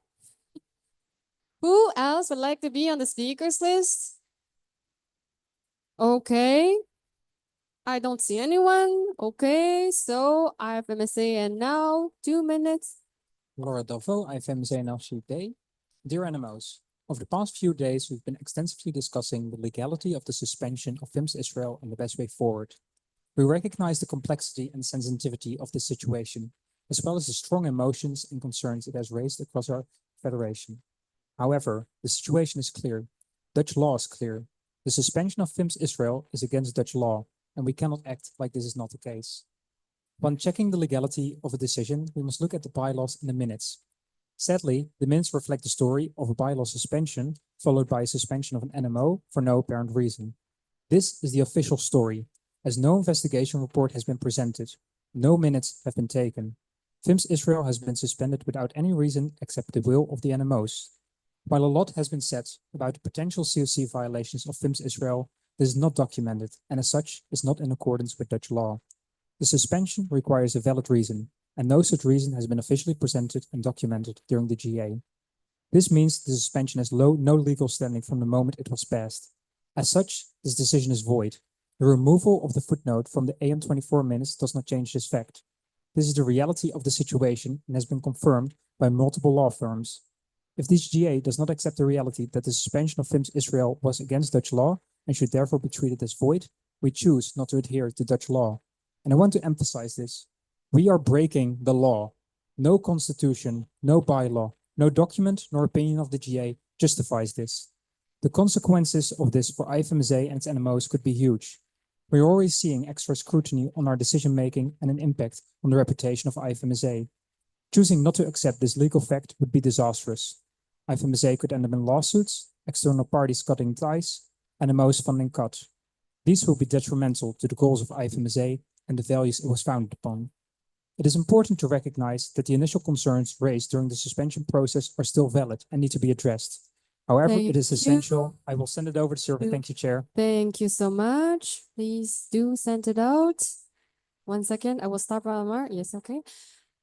Who else would like to be on the speakers list? Okay. I don't see anyone. Okay, so IFMSA and now 2 minutes. Laura Delvaux, IFMSA and LCP. Dear NMOs, over the past few days, we've been extensively discussing the legality of the suspension of FIMS Israel and the best way forward. We recognize the complexity and sensitivity of this situation, as well as the strong emotions and concerns it has raised across our federation. However, the situation is clear. Dutch law is clear. The suspension of FIMS Israel is against Dutch law, and we cannot act like this is not the case. When checking the legality of a decision, we must look at the bylaws and the minutes. Sadly, the minutes reflect the story of a bylaw suspension, followed by a suspension of an NMO for no apparent reason. This is the official story, as no investigation report has been presented. No minutes have been taken. FIMS Israel has been suspended without any reason except the will of the NMOs. While a lot has been said about the potential COC violations of FIMS Israel, this is not documented and as such is not in accordance with Dutch law. The suspension requires a valid reason, and no such reason has been officially presented and documented during the GA. This means the suspension has no legal standing from the moment it was passed. As such, this decision is void. The removal of the footnote from the AM24 minutes does not change this fact. This is the reality of the situation and has been confirmed by multiple law firms. If this GA does not accept the reality that the suspension of FIMS Israel was against Dutch law and should therefore be treated as void, we choose not to adhere to Dutch law. And I want to emphasize this. We are breaking the law. No constitution, no bylaw, no document nor opinion of the GA justifies this. The consequences of this for IFMSA and its NMOs could be huge. We're already seeing extra scrutiny on our decision-making and an impact on the reputation of IFMSA. Choosing not to accept this legal fact would be disastrous. IFMSA could end up in lawsuits, external parties cutting ties, NMOs funding cut. These will be detrimental to the goals of IFMSA and the values it was founded upon. It is important to recognize that the initial concerns raised during the suspension process are still valid and need to be addressed. However, it is Thank essential. you. I will send it over to Server. Thank you, Chair. Thank you so much. Please do send it out. 1 second, I will stop Alamar. Yes, okay.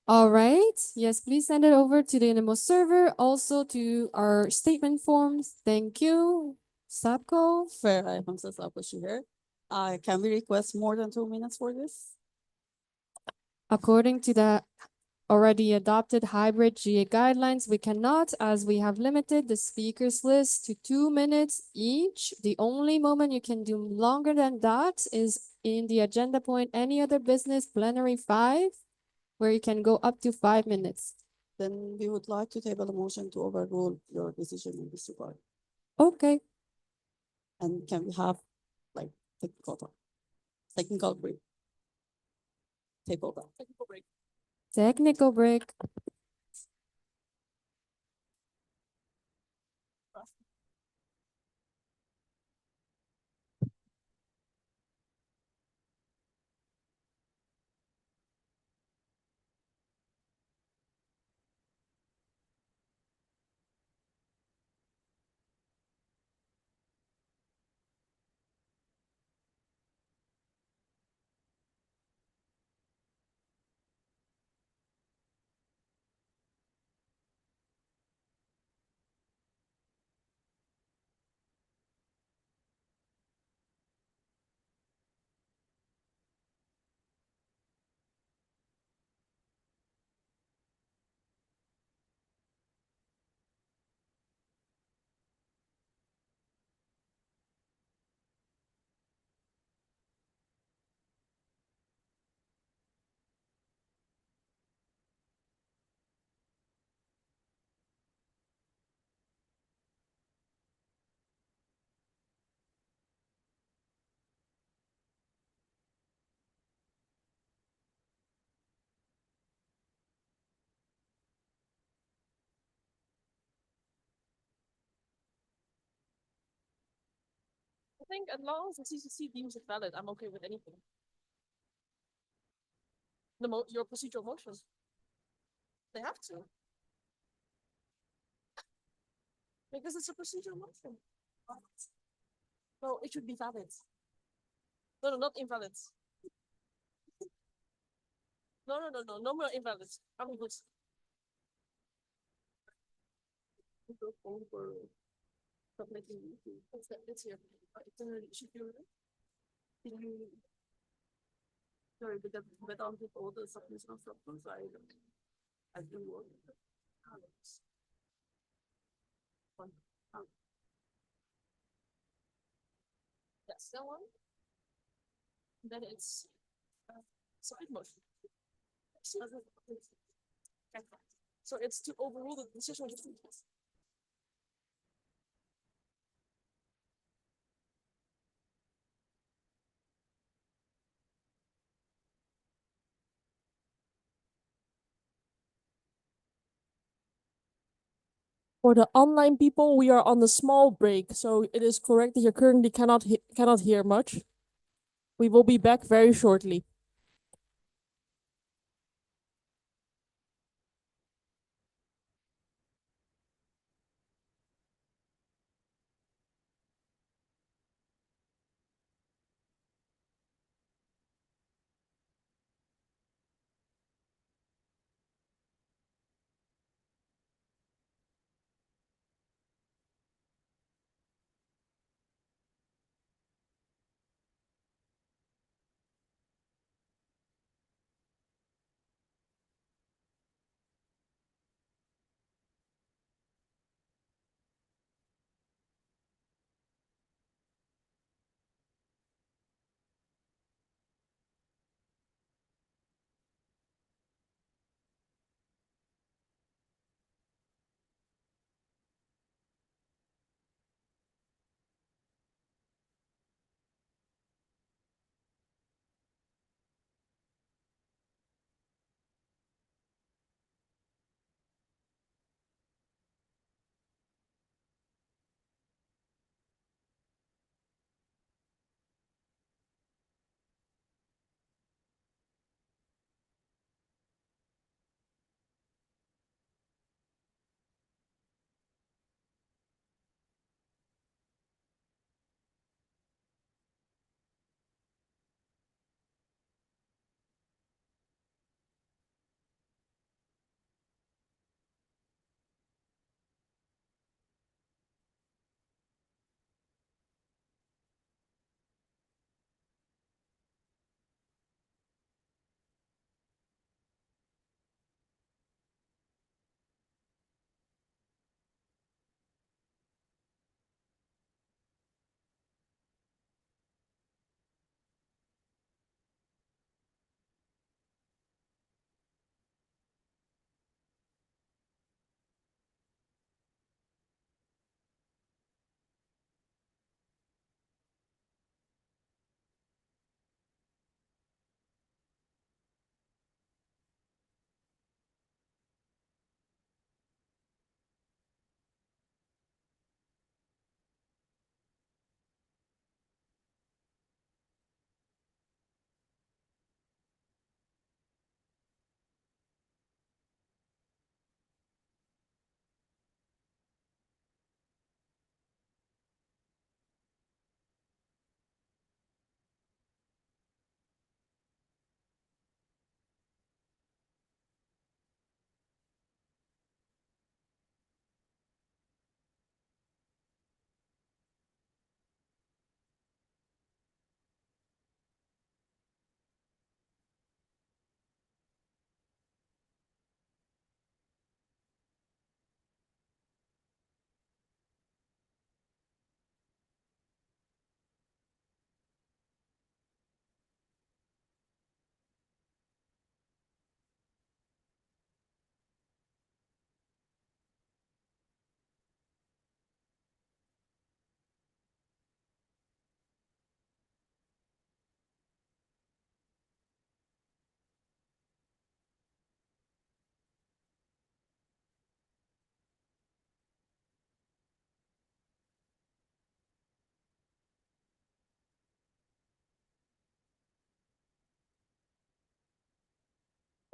All right. Yes, please send it over to the Animo server, also to our statement forms. Thank you. Sapko. Fair, I am Sapko here. Can we request more than 2 minutes for this? According to the already adopted hybrid GA guidelines, we cannot, as we have limited the speakers list to 2 minutes each. The only moment you can do longer than that is in the agenda point, any other business plenary 5, where you can go up to 5 minutes. Then we would like to table a motion to overrule your decision in this regard. Okay. And can we have like technical break? Take over. Technical break. Technical break. I think as long as the CCC deems it valid, I'm okay with anything. Your procedural motions. They have to. Because it's a procedural motion. No, it should be valid. No, not invalid. No more invalid. I'm good. It's here. It should be. Sorry, but on with all the submission of substance, I do work. Yes, that one. Then it's side motion. So it's to overrule the decision of the students. For the online people, we are on a small break, so it is correct that you currently cannot hear much. We will be back very shortly.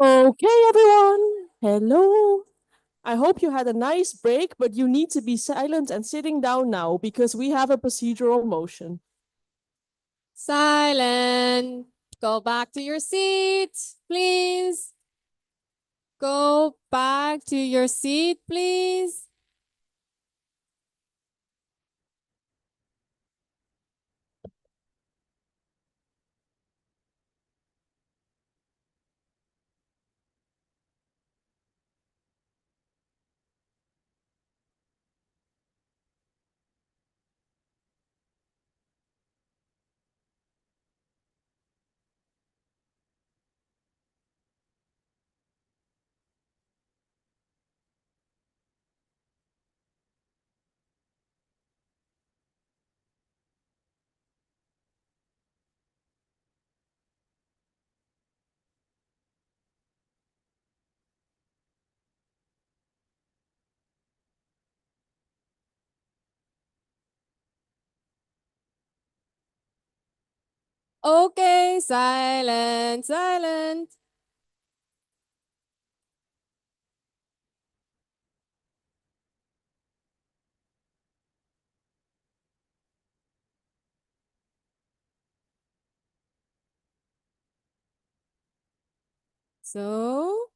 Okay, everyone. Hello. I hope you had a nice break, but you need to be silent and sitting down now because we have a procedural motion. Silent. Go back to your seat, please. Go back to your seat, please. Okay, silent, silent. So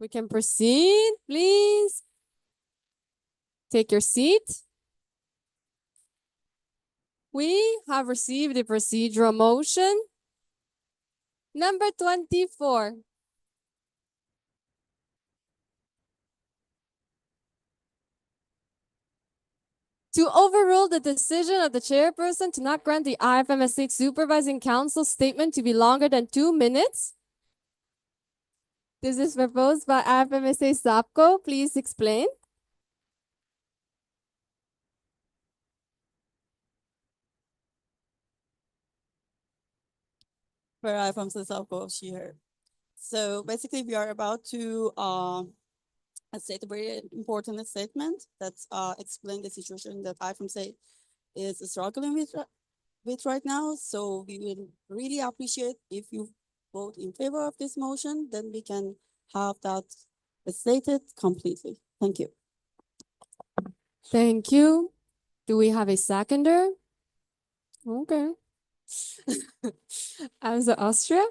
we can proceed, please. Take your seat. We have received the procedural motion. Number 24. To overrule the decision of the chairperson to not grant the IFMSA Supervising Council statement to be longer than 2 minutes. This is proposed by IFMSA SAPCO. Please explain. Where I from South here. So basically, we are about to state a very important statement that explain the situation that IFMSA is struggling with right now. So we will really appreciate if you vote in favor of this motion, then we can have that stated completely. Thank you. Thank you. Do we have a seconder? Okay. As Austria?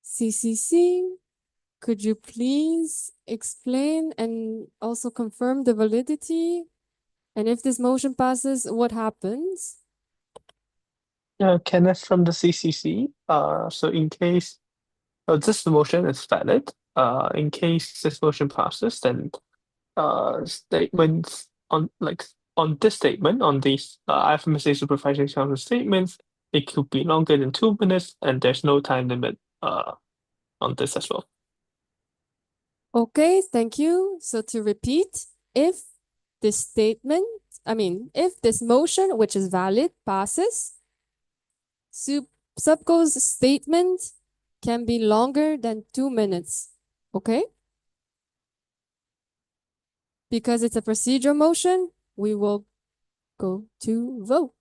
CCC, could you please explain and also confirm the validity? And if this motion passes, what happens? Kenneth from the CCC. So in case this motion is valid, in case this motion passes, then statements on this statement, on these IFMSA Supervising Council statements, it could be longer than 2 minutes, and there's no time limit on this as well. Okay, thank you. So to repeat, if this statement, if this motion, which is valid, passes, SUPCO's statement can be longer than 2 minutes. Okay? Because it's a procedural motion, we will go to vote.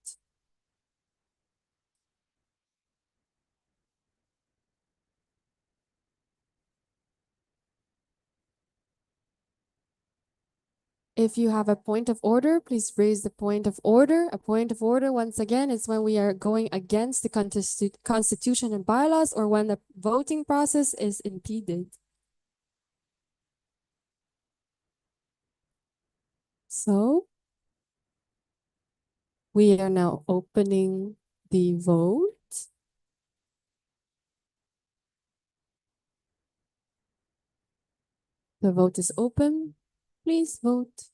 If you have a point of order, please raise the point of order. A point of order, once again, is when we are going against the Constitution and bylaws or when the voting process is impeded. So, we are now opening the vote. The vote is open. Please vote.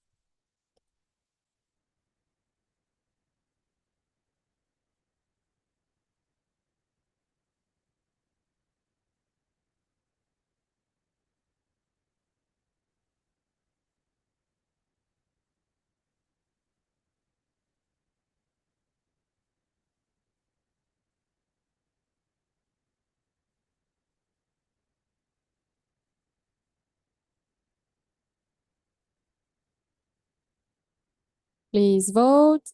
Please vote.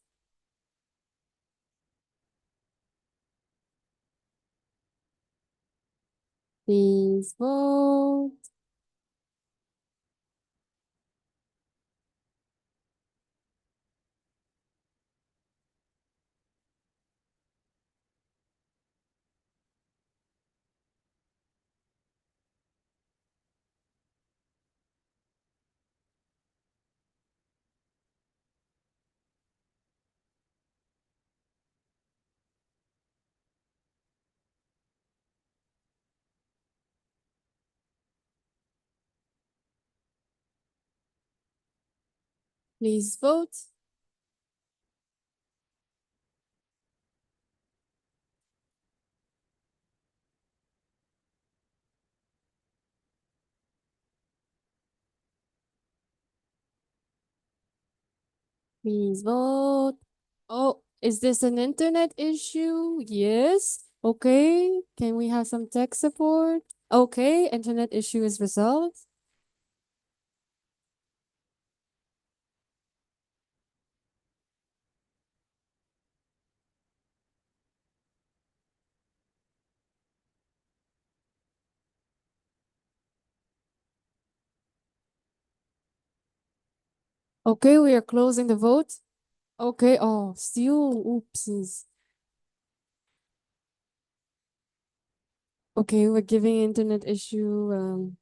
Please vote. Please vote. Please vote. Oh, is this an internet issue? Yes. Okay. Can we have some tech support? Okay, internet issue is resolved. Okay, we are closing the vote. Okay, oh, still, oopsies. Okay, we're giving internet issue,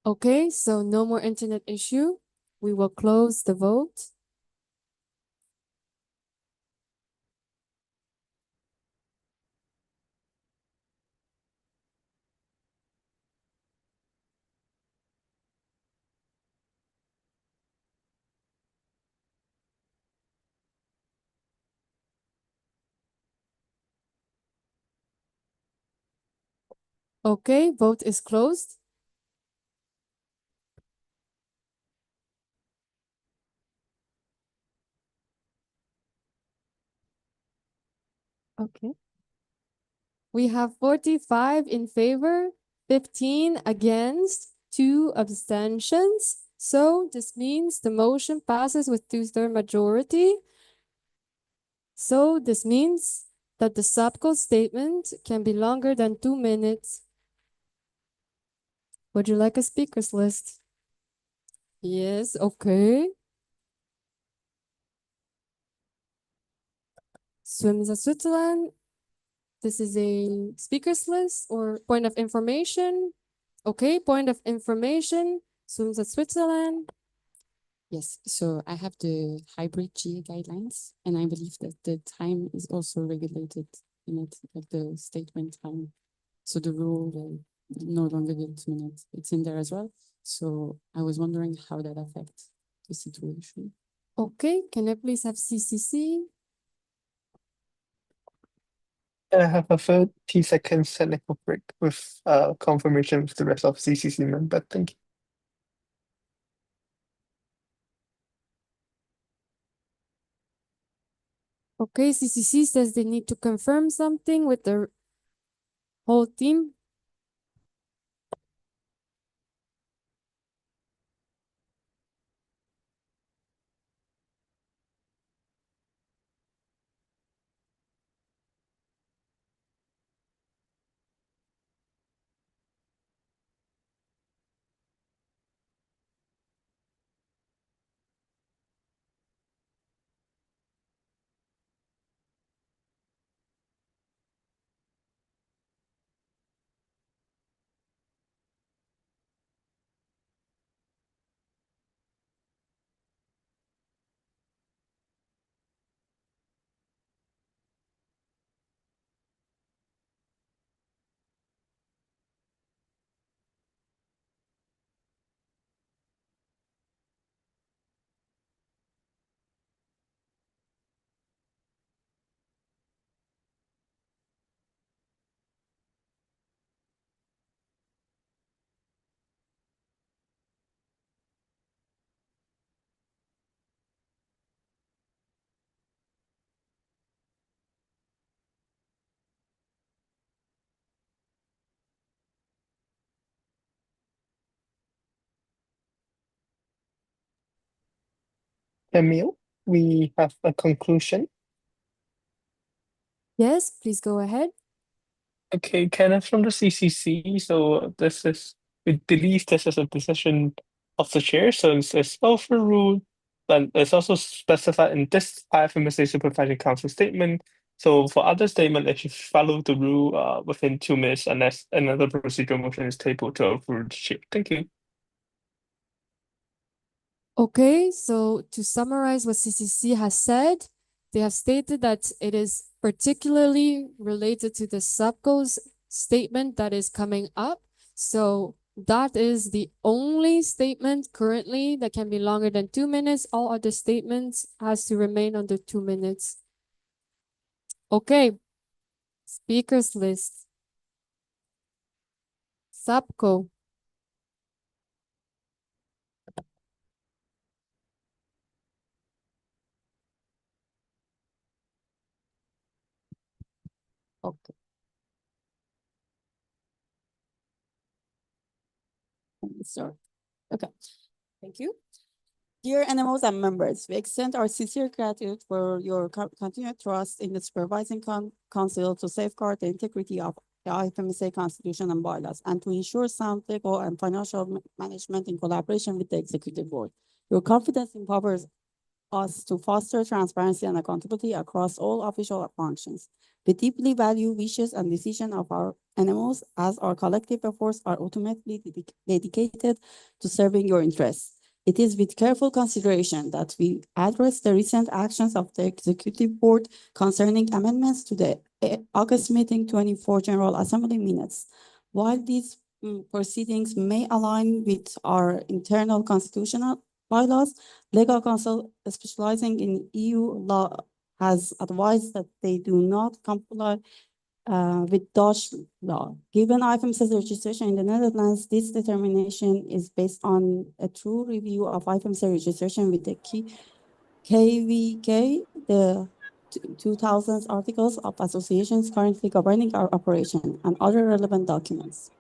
okay, so no more internet issue. We will close the vote. Okay, vote is closed. Okay. We have 45 in favor, 15 against, 2 abstentions. So this means the motion passes with 2/3 majority. So this means that the subcode statement can be longer than 2 minutes. Would you like a speakers list? Yes, okay. Swims at Switzerland. This is a speakers list or point of information. Okay, point of information. Swims at Switzerland. Yes, so I have the hybrid GA guidelines, and I believe that the time is also regulated in it, like the statement time. So the rule, no longer than 2 minutes, it's in there as well. So I was wondering how that affects the situation. Okay, can I please have CCC? And I have a 30 seconds technical break with confirmation with the rest of CCC member. Thank you. Okay, CCC says they need to confirm something with the whole team. Emil? we have a conclusion. Yes, please go ahead. Okay, Kenneth from the CCC. So we believe this is a decision of the chair. So it's overruled, but it's also specified in this IFMSA Supervising Council statement. So for other statement, if you follow the rule within 2 minutes, unless another procedural motion is tabled to overrule the chair. Thank you. Okay, so to summarize what CCC has said, they have stated that it is particularly related to the subgoals statement that is coming up. So that is the only statement currently that can be longer than 2 minutes. All other statements has to remain under 2 minutes. Okay, speakers list. Subco. Okay. Sorry. Okay. Thank you. Dear NMOs and members, we extend our sincere gratitude for your continued trust in the Supervising Council to safeguard the integrity of the IFMSA Constitution and bylaws and to ensure sound legal and financial management in collaboration with the Executive Board. Your confidence empowers us to foster transparency and accountability across all official functions. We deeply value wishes and decisions of our NMOs as our collective efforts are ultimately dedicated to serving your interests. It is with careful consideration that we address the recent actions of the Executive Board concerning amendments to the August meeting 24 General Assembly minutes. While these proceedings may align with our internal constitutional bylaws, legal counsel specializing in EU law has advised that they do not comply with Dutch law. Given IFMC's registration in the Netherlands, this determination is based on a true review of IFMC registration with the KVK, the 2000 articles of associations currently governing our operation, and other relevant documents.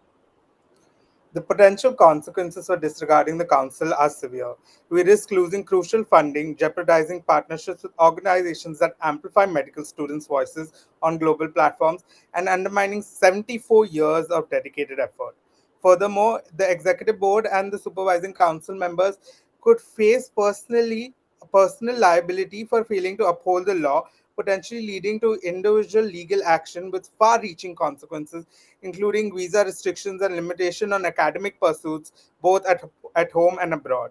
The potential consequences for disregarding the Council are severe. We risk losing crucial funding, jeopardizing partnerships with organizations that amplify medical students' voices on global platforms, and undermining 74 years of dedicated effort. Furthermore, the Executive Board and the Supervising Council members could face personal liability for failing to uphold the law, potentially leading to individual legal action with far-reaching consequences, including visa restrictions and limitation on academic pursuits, both at home and abroad.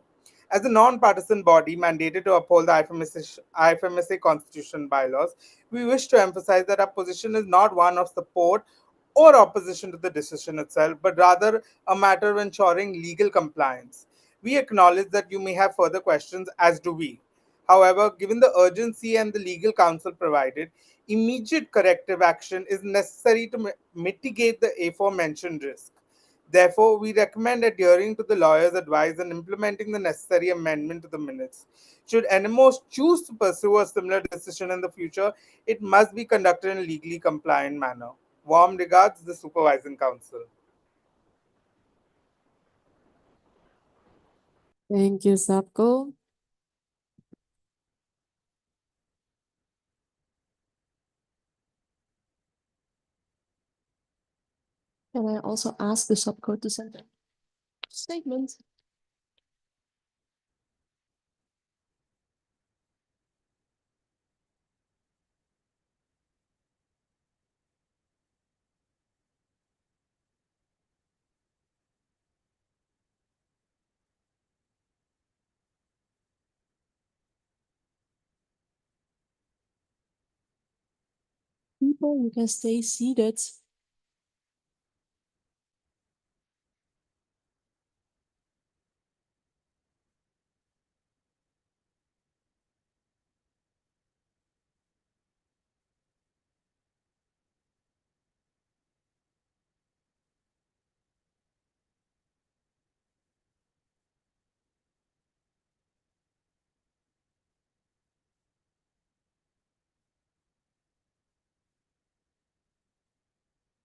As a non-partisan body mandated to uphold the IFMSA Constitution bylaws, we wish to emphasize that our position is not one of support or opposition to the decision itself, but rather a matter of ensuring legal compliance. We acknowledge that you may have further questions, as do we. However, given the urgency and the legal counsel provided, immediate corrective action is necessary to mitigate the aforementioned risk. Therefore, we recommend adhering to the lawyer's advice and implementing the necessary amendment to the minutes. Should NMOs choose to pursue a similar decision in the future, it must be conducted in a legally compliant manner. Warm regards, the Supervising Council. Thank you, Sapko. Can I also ask the subcode to send a statement? People, you can stay seated.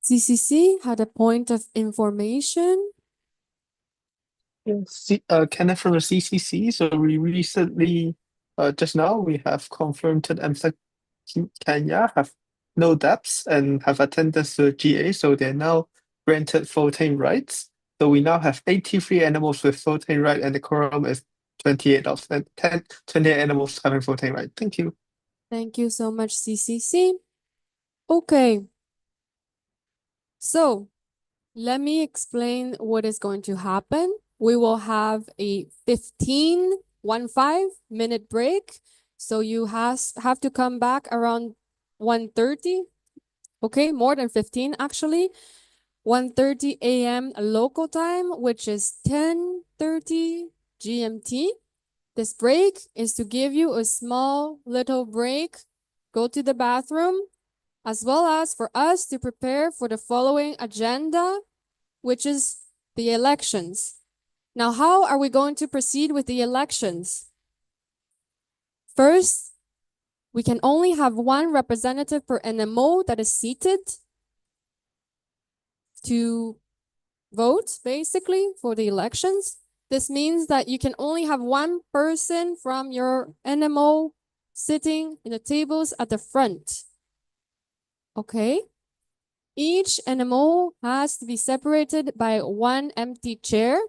CCC had a point of information. Yes, Kenneth from the CCC. So we recently just now we have confirmed that MC Kenya have no debts and have attendance to GA, so they're now granted voting rights. So we now have 83 animals with voting right, and the quorum is 28 animals having voting right. Thank you. Thank you so much, CCC. Okay. So let me explain what is going to happen. We will have a 15 minute break. So you have to come back around 1:30. Okay, more than 15 actually. 1:30 a.m. local time, which is 10:30 GMT. This break is to give you a small little break, go to the bathroom, as well as for us to prepare for the following agenda, which is the elections. Now, how are we going to proceed with the elections? First, we can only have one representative per NMO that is seated to vote, basically, for the elections. This means that you can only have one person from your NMO sitting in the tables at the front. Okay? Each NMO has to be separated by one empty chair,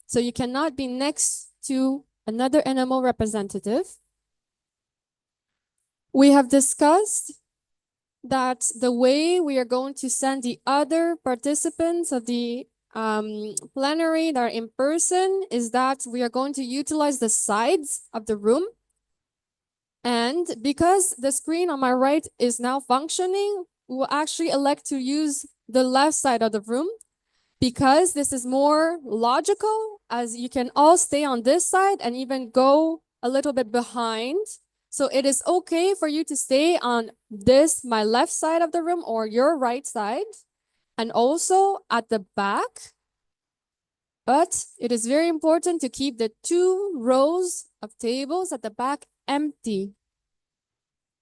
so you cannot be next to another NMO representative. We have discussed that the way we are going to send the other participants of the plenary that are in person is that we are going to utilize the sides of the room. And because the screen on my right is now functioning, we will actually elect to use the left side of the room because this is more logical, as you can all stay on this side and even go a little bit behind. So it is okay for you to stay on this, my left side of the room, or your right side, and also at the back. But it is very important to keep the 2 rows of tables at the back empty.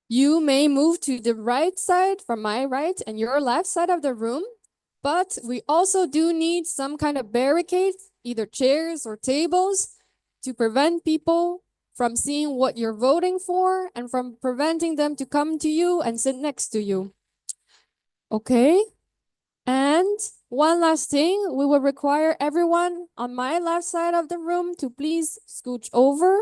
You may move to the right side from my right and your left side of the room, but we also do need some kind of barricade, either chairs or tables, to prevent people from seeing what you're voting for and from preventing them to come to you and sit next to you. Okay? And one last thing, we will require everyone on my left side of the room to please scooch over.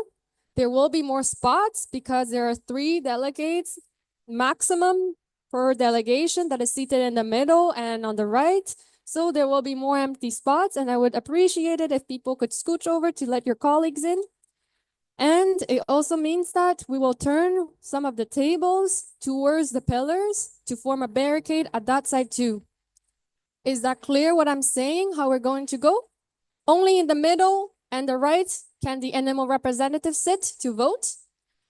There will be more spots because there are 3 delegates maximum per delegation that is seated in the middle and on the right. So there will be more empty spots, and I would appreciate it if people could scooch over to let your colleagues in. And it also means that we will turn some of the tables towards the pillars to form a barricade at that side too. Is that clear what I'm saying, how we're going to go? Only in the middle and the right can the NMO representative sit to vote.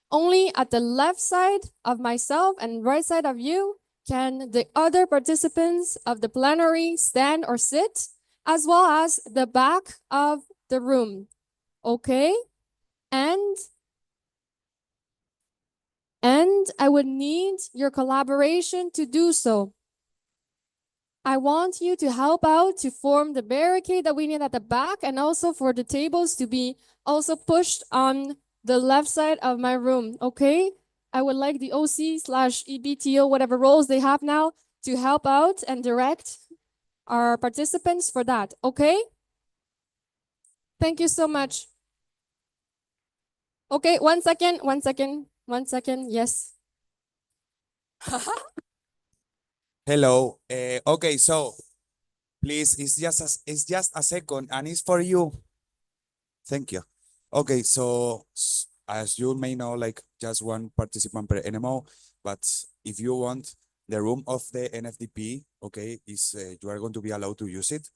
Only at the left side of myself and right side of you can the other participants of the plenary stand or sit, as well as the back of the room. Okay? And I would need your collaboration to do so. I want you to help out to form the barricade that we need at the back, and also for the tables to be also pushed on the left side of my room, okay? I would like the OC/EBTO, whatever roles they have now, to help out and direct our participants for that, okay? Thank you so much. Okay, 1 second, 1 second, 1 second, yes. Hello. Okay, so please, it's just a second, and it's for you. Thank you. Okay, so as you may know, like just one participant per NMO, but if you want the room of the NFDP, okay, is you are going to be allowed to use it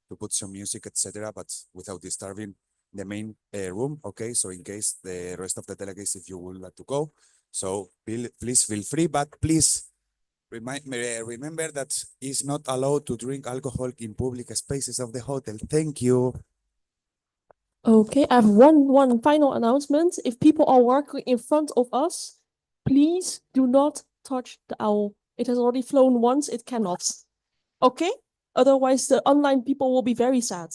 to put some music, etc., but without disturbing the main room. Okay, so in case the rest of the delegates, if you would like to go, so please feel free, but please. Remember that it's not allowed to drink alcohol in public spaces of the hotel. Thank you. Okay, I have one final announcement. If people are working in front of us, please do not touch the owl. It has already flown once, it cannot. Okay? Otherwise, the online people will be very sad.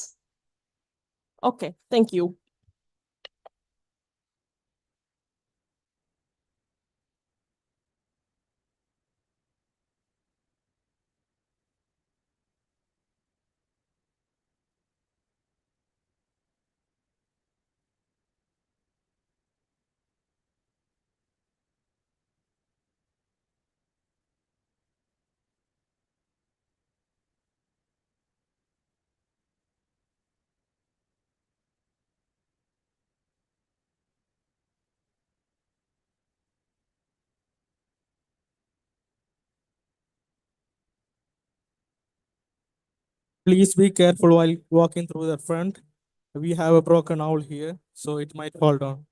Okay, thank you. Please be careful while walking through the front. We have a broken owl here, so it might fall down.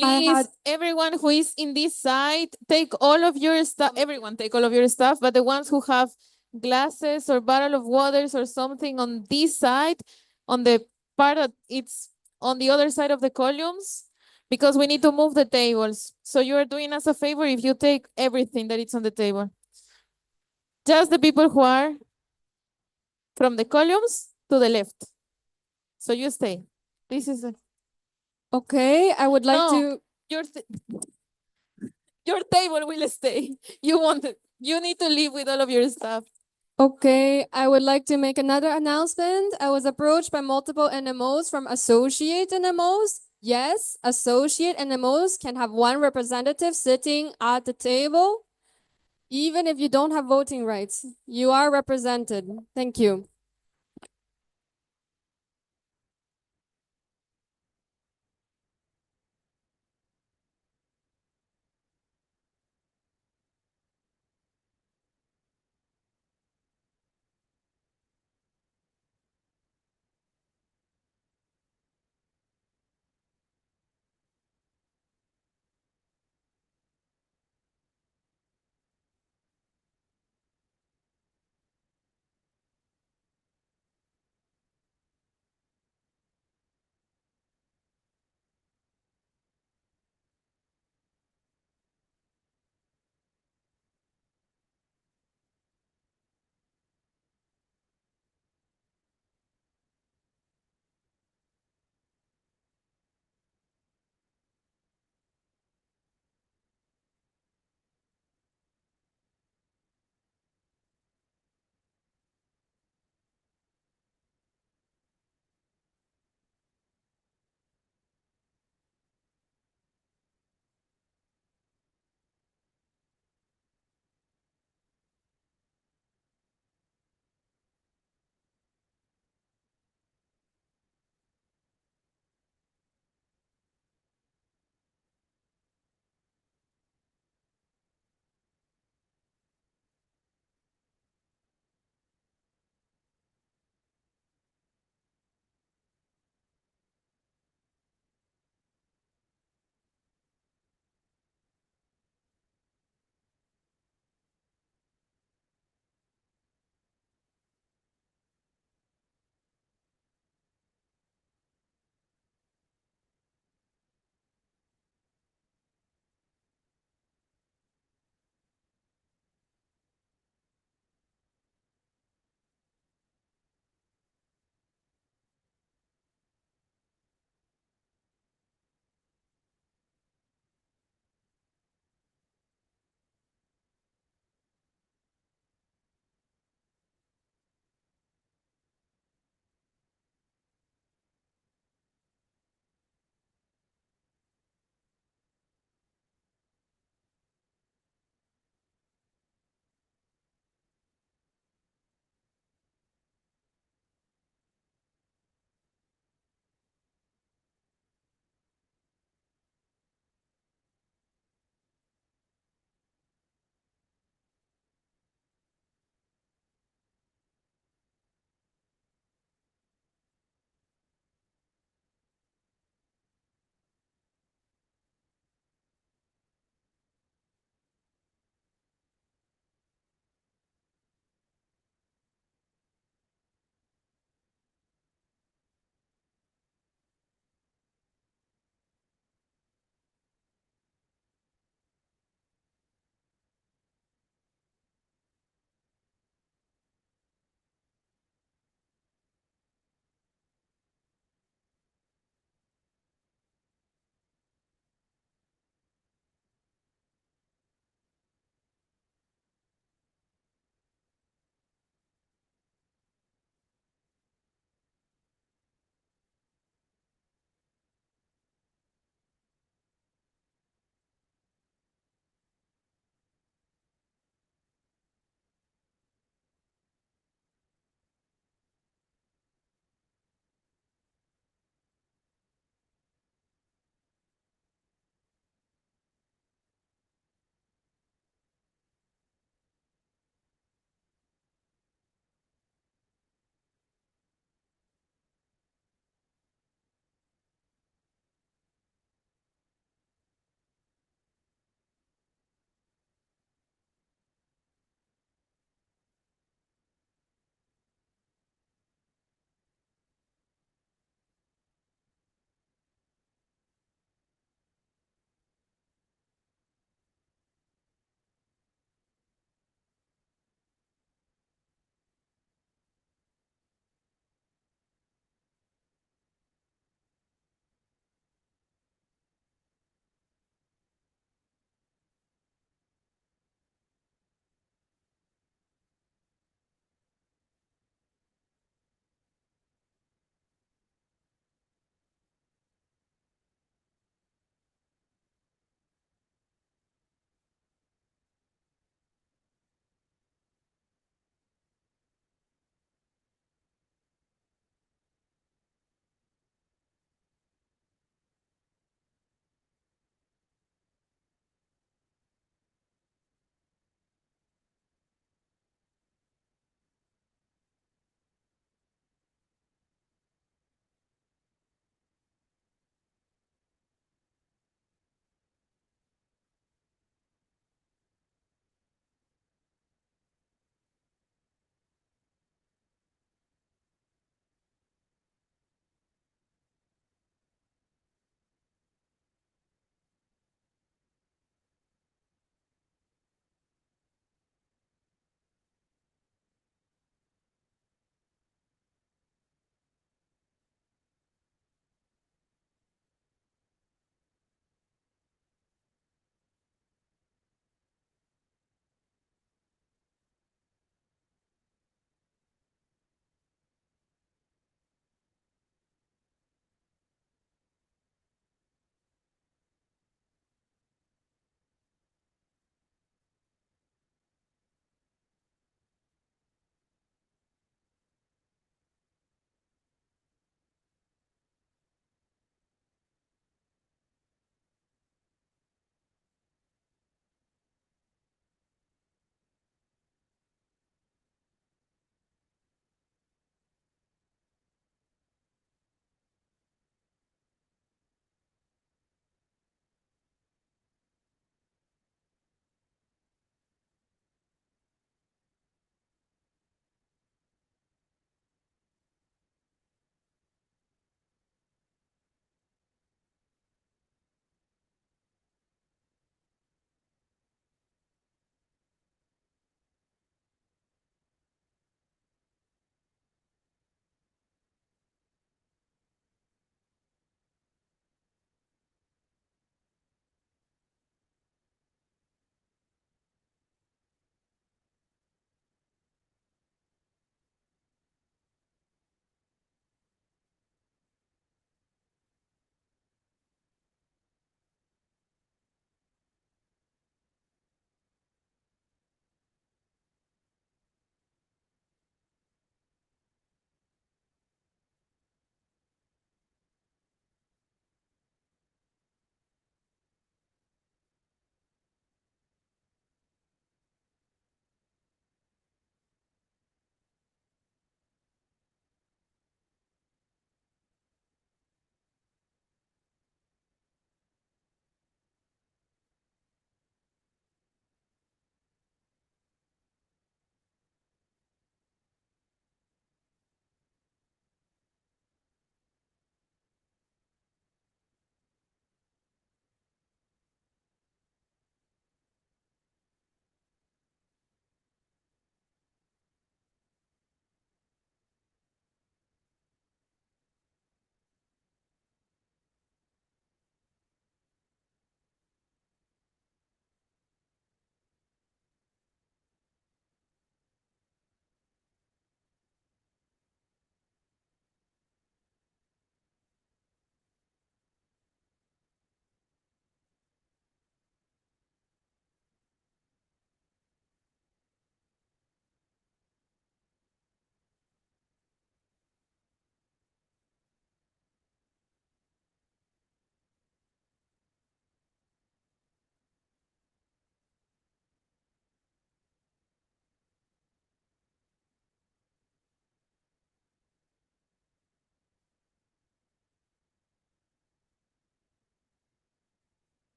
Please, everyone who is in this side, take all of your stuff. Everyone take all of your stuff, but the ones who have glasses or bottle of waters or something on this side, on the part that it's on the other side of the columns, because we need to move the tables. So you are doing us a favor if you take everything that is on the table. Just the people who are from the columns to the left. So you stay. This is a Okay, I would like No, to. your table will stay. You want it. You need to leave with all of your stuff. Okay, I would like to make another announcement. I was approached by multiple NMOs from associate NMOs. Yes, associate NMOs can have one representative sitting at the table. Even if you don't have voting rights, you are represented. Thank you.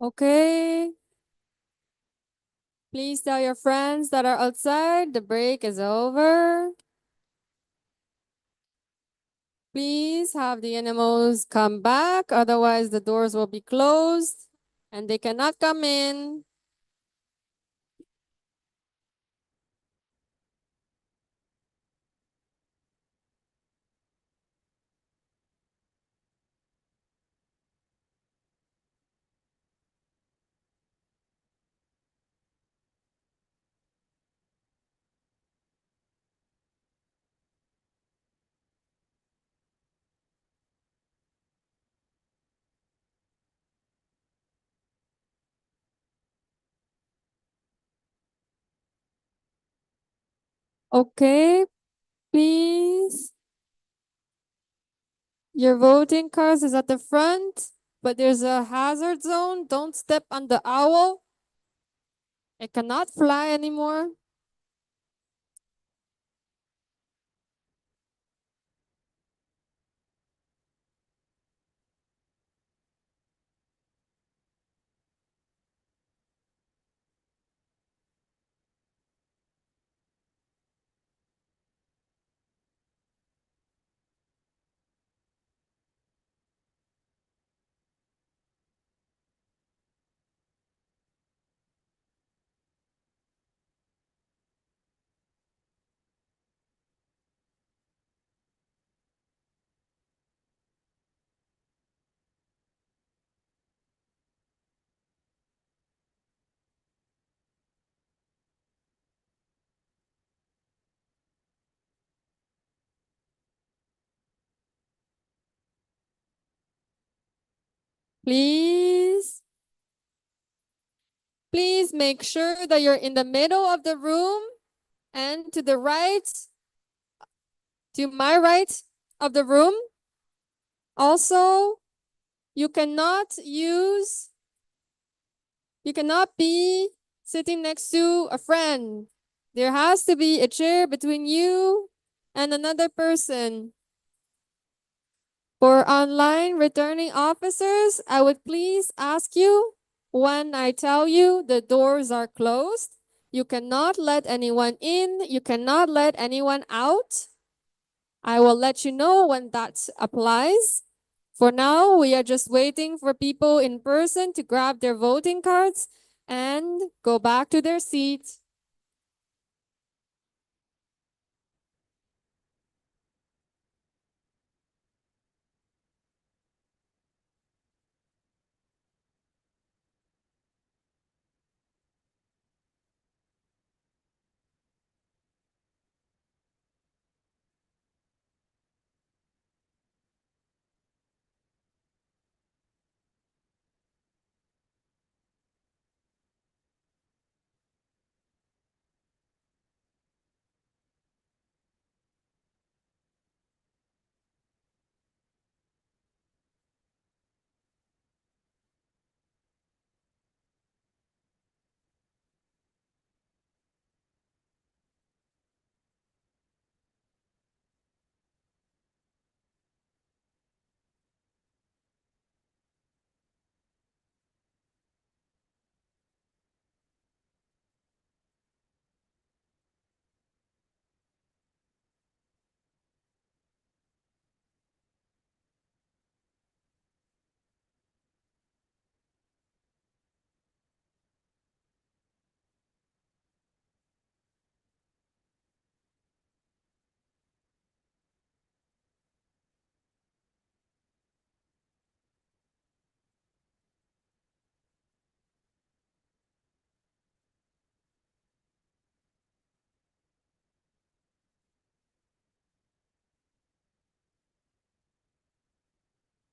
Okay. Please tell your friends that are outside the break is over. Please have the animals come back, otherwise the doors will be closed and they cannot come in. Okay, please. Your voting cards is at the front, but there's a hazard zone. Don't step on the owl. It cannot fly anymore. Please. Please make sure that you're in the middle of the room and to the right, to my right of the room. Also, you cannot be sitting next to a friend. There has to be a chair between you and another person. For online returning officers, I would please ask you, when I tell you the doors are closed, you cannot let anyone in, you cannot let anyone out. I will let you know when that applies. For now, we are just waiting for people in person to grab their voting cards and go back to their seats.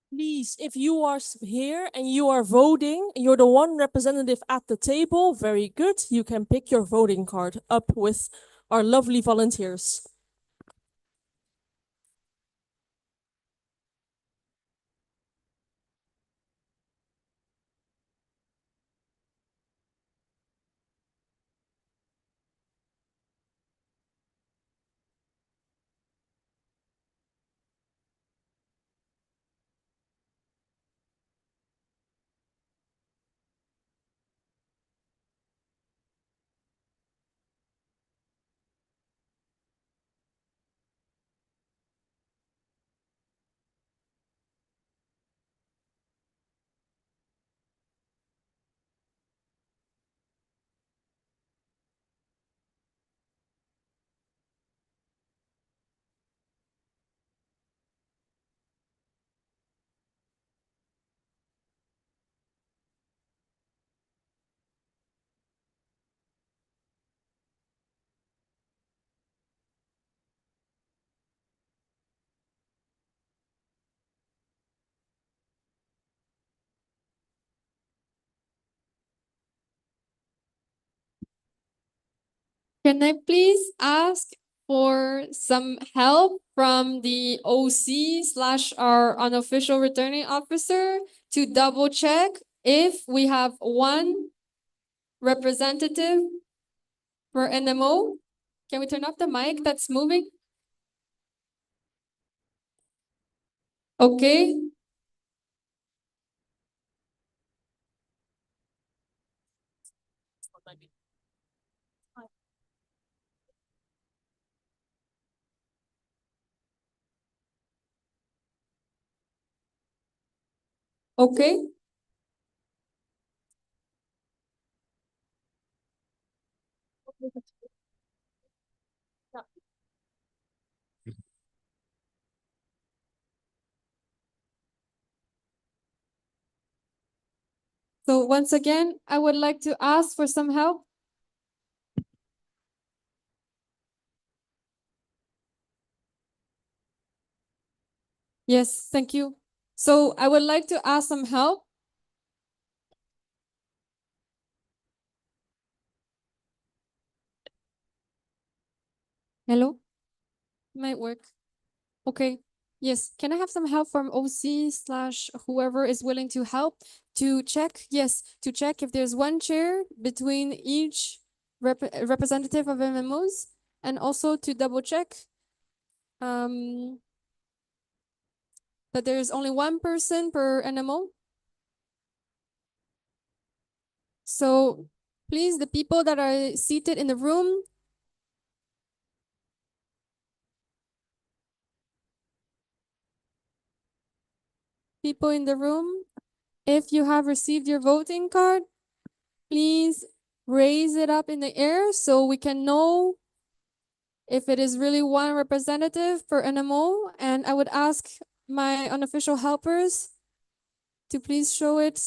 Please, if you are here and you are voting, you're the one representative at the table, very good. You can pick your voting card up with our lovely volunteers. Can I please ask for some help from the OC slash our unofficial returning officer to double check if we have one representative for NMO? Can we turn off the mic that's moving? Okay. Okay. So once again, I would like to ask for some help. Yes, thank you. So I would like to ask some help. Hello? Might work. Okay. Yes. Can I have some help from OC slash whoever is willing to help to check? Yes, to check if there's one chair between each representative of MMOs, and also to double check that there's only one person per NMO. So please, the people that are seated in the room, people in the room, if you have received your voting card, please raise it up in the air so we can know if it is really one representative per NMO. And I would ask my unofficial helpers to please show it.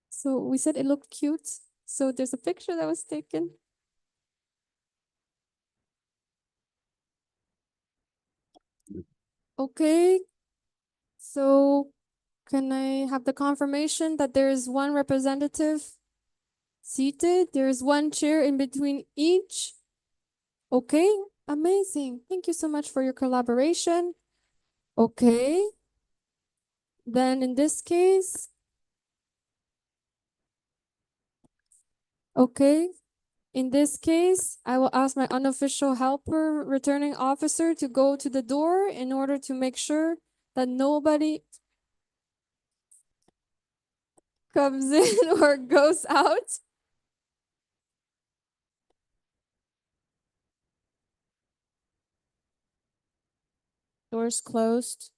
So we said it looked cute. So there's a picture that was taken. Okay. So can I have the confirmation that there is one representative seated? There is one chair in between each. Okay, amazing. Thank you so much for your collaboration. Okay. Then in this case, okay. In this case, I will ask my unofficial helper returning officer to go to the door in order to make sure that nobody comes in or goes out. Doors closed.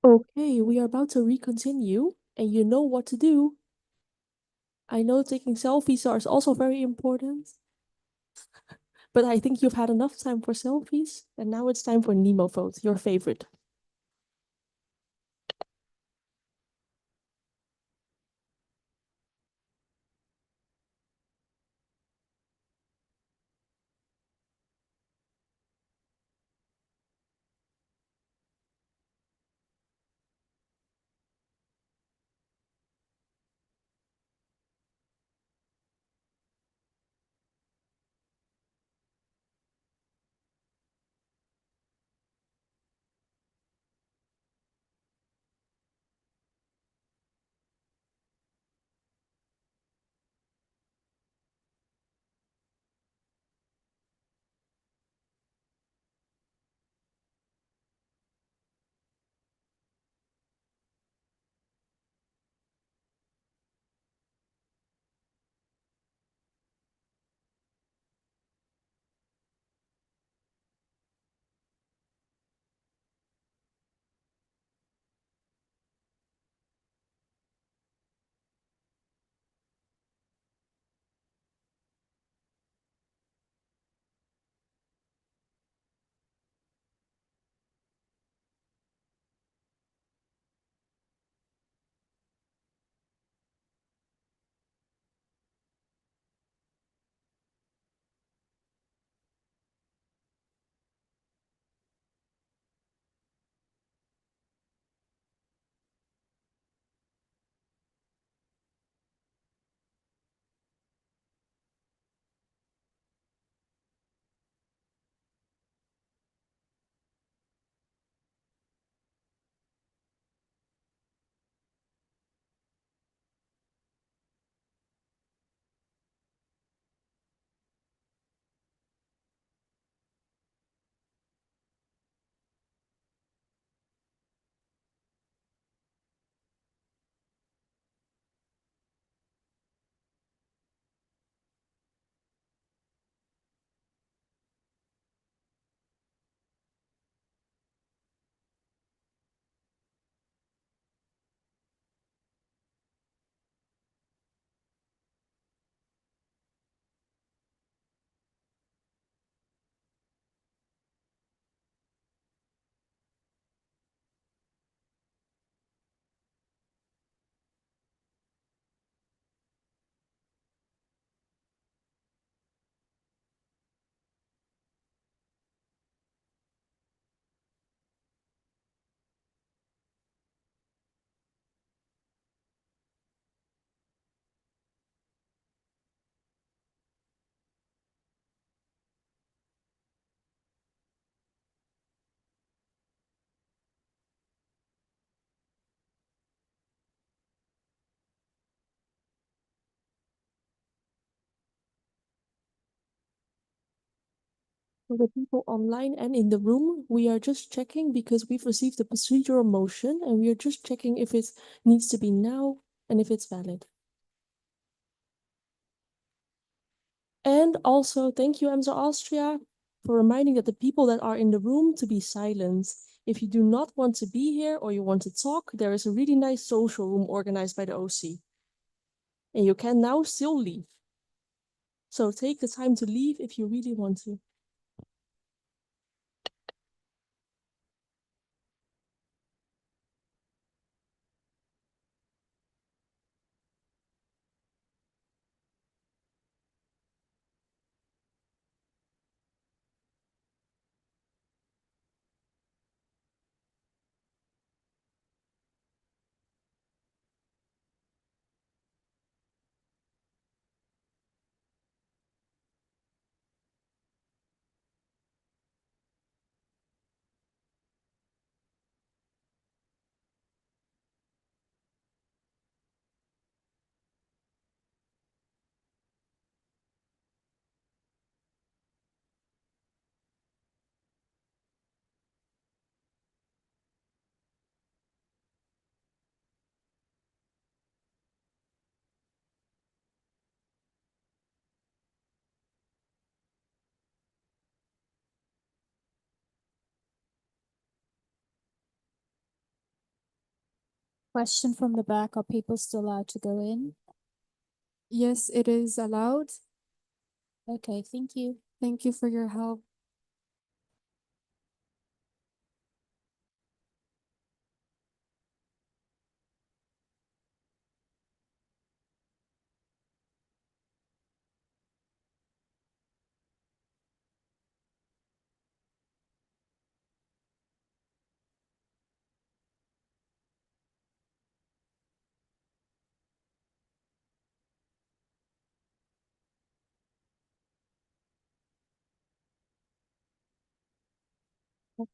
Okay, we are about to recontinue, and you know what to do. I know taking selfies is also very important, but I think you've had enough time for selfies, and now it's time for Nemo vote, your favorite. For the people online and in the room, we are just checking because we've received a procedural motion and we are just checking if it needs to be now and if it's valid. And also, thank you, EMSA Austria, for reminding that the people that are in the room to be silent. If you do not want to be here or you want to talk, there is a really nice social room organized by the OC. And you can now still leave. So take the time to leave if you really want to. Question from the back, are people still allowed to go in? Yes, it is allowed. Okay, thank you. Thank you for your help.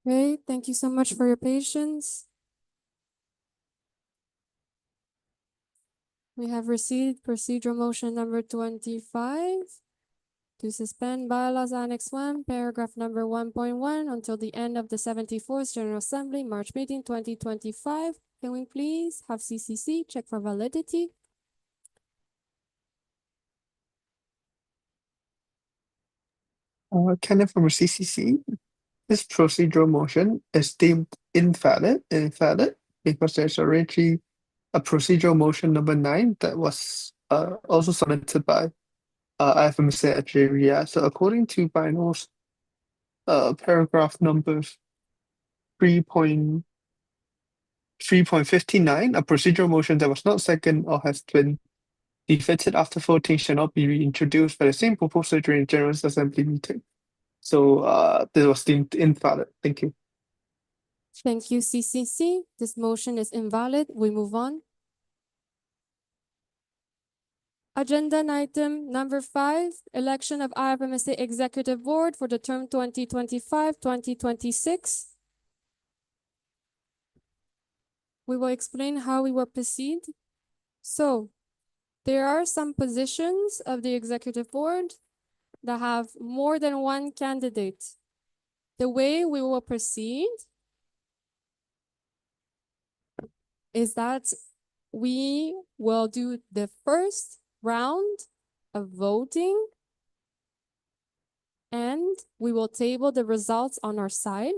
Okay, thank you so much for your patience. We have received procedural motion number 25 to suspend bylaws Annex 1, paragraph number 1.1 until the end of the 74th General Assembly, March meeting 2025. Can we please have CCC check for validity? Kenneth from CCC. This procedural motion is deemed invalid because there's already a procedural motion number 9 that was also submitted by IFMC Algeria. So according to bylaws, paragraph number 3.59, a procedural motion that was not second or has been defeated after voting shall not be reintroduced by the same proposer during General Assembly meeting. So this was deemed invalid. Thank you. Thank you, CCC. This motion is invalid. We move on. Agenda item number 5, election of IFMSA Executive Board for the term 2025-2026. We will explain how we will proceed. So, there are some positions of the Executive Board that have more than one candidate. The way we will proceed is that we will do the first round of voting and we will table the results on our side.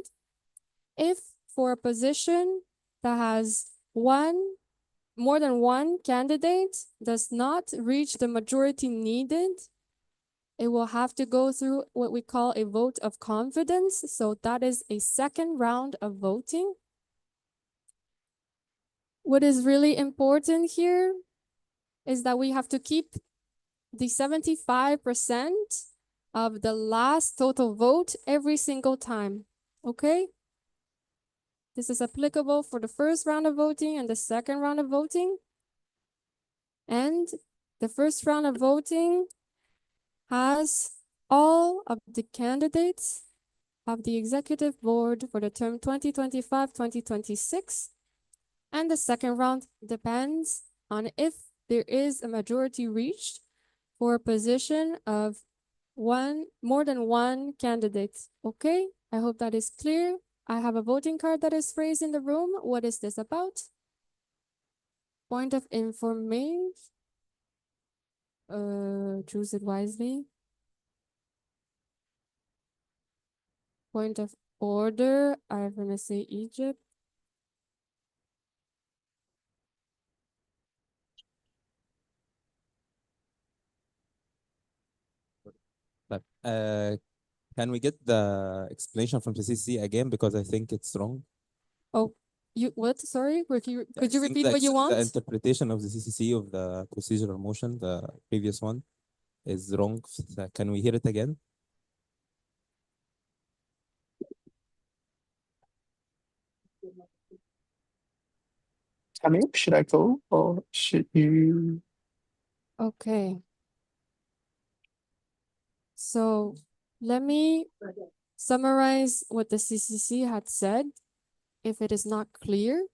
If for a position that has more than one candidate does not reach the majority needed, it will have to go through what we call a vote of confidence. So that is a second round of voting. What is really important here is that we have to keep the 75% of the last total vote every single time, okay? This is applicable for the first round of voting and the second round of voting. And the first round of voting has all of the candidates of the Executive Board for the term 2025-2026. And the second round depends on if there is a majority reached for a position of more than one candidate. Okay, I hope that is clear. I have a voting card that is raised in the room. What is this about? Point of information. Choose it wisely. Point of order. I'm gonna say Egypt. But can we get the explanation from the CCC again, because I think it's wrong? Oh, what? Sorry, could you I think repeat what you the want? interpretation of the CCC of the procedural motion, the previous one, is wrong. Can we hear it again? Tamim, should I go or should you? Okay. So let me summarize what the CCC had said. If it is not clear,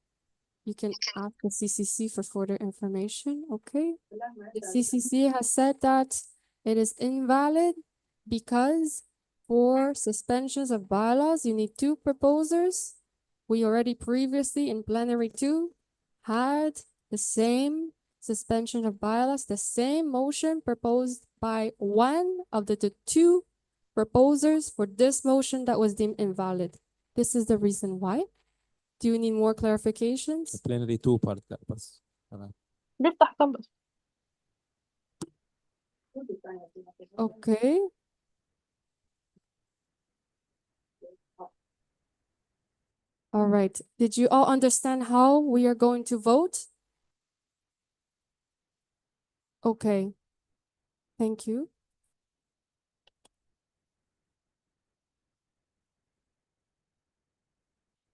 you can ask the CCC for further information, okay? The CCC has said that it is invalid because for suspensions of bylaws, you need 2 proposers. We already previously in plenary 2 had the same suspension of bylaws, the same motion proposed by one of the 2 proposers for this motion that was deemed invalid. This is the reason why. Do Do you need more clarifications? Plenary 2 part لا بس تمام. بيفتح كام بس. Okay. All right. Did you all understand how we are going to vote? Okay. Thank you.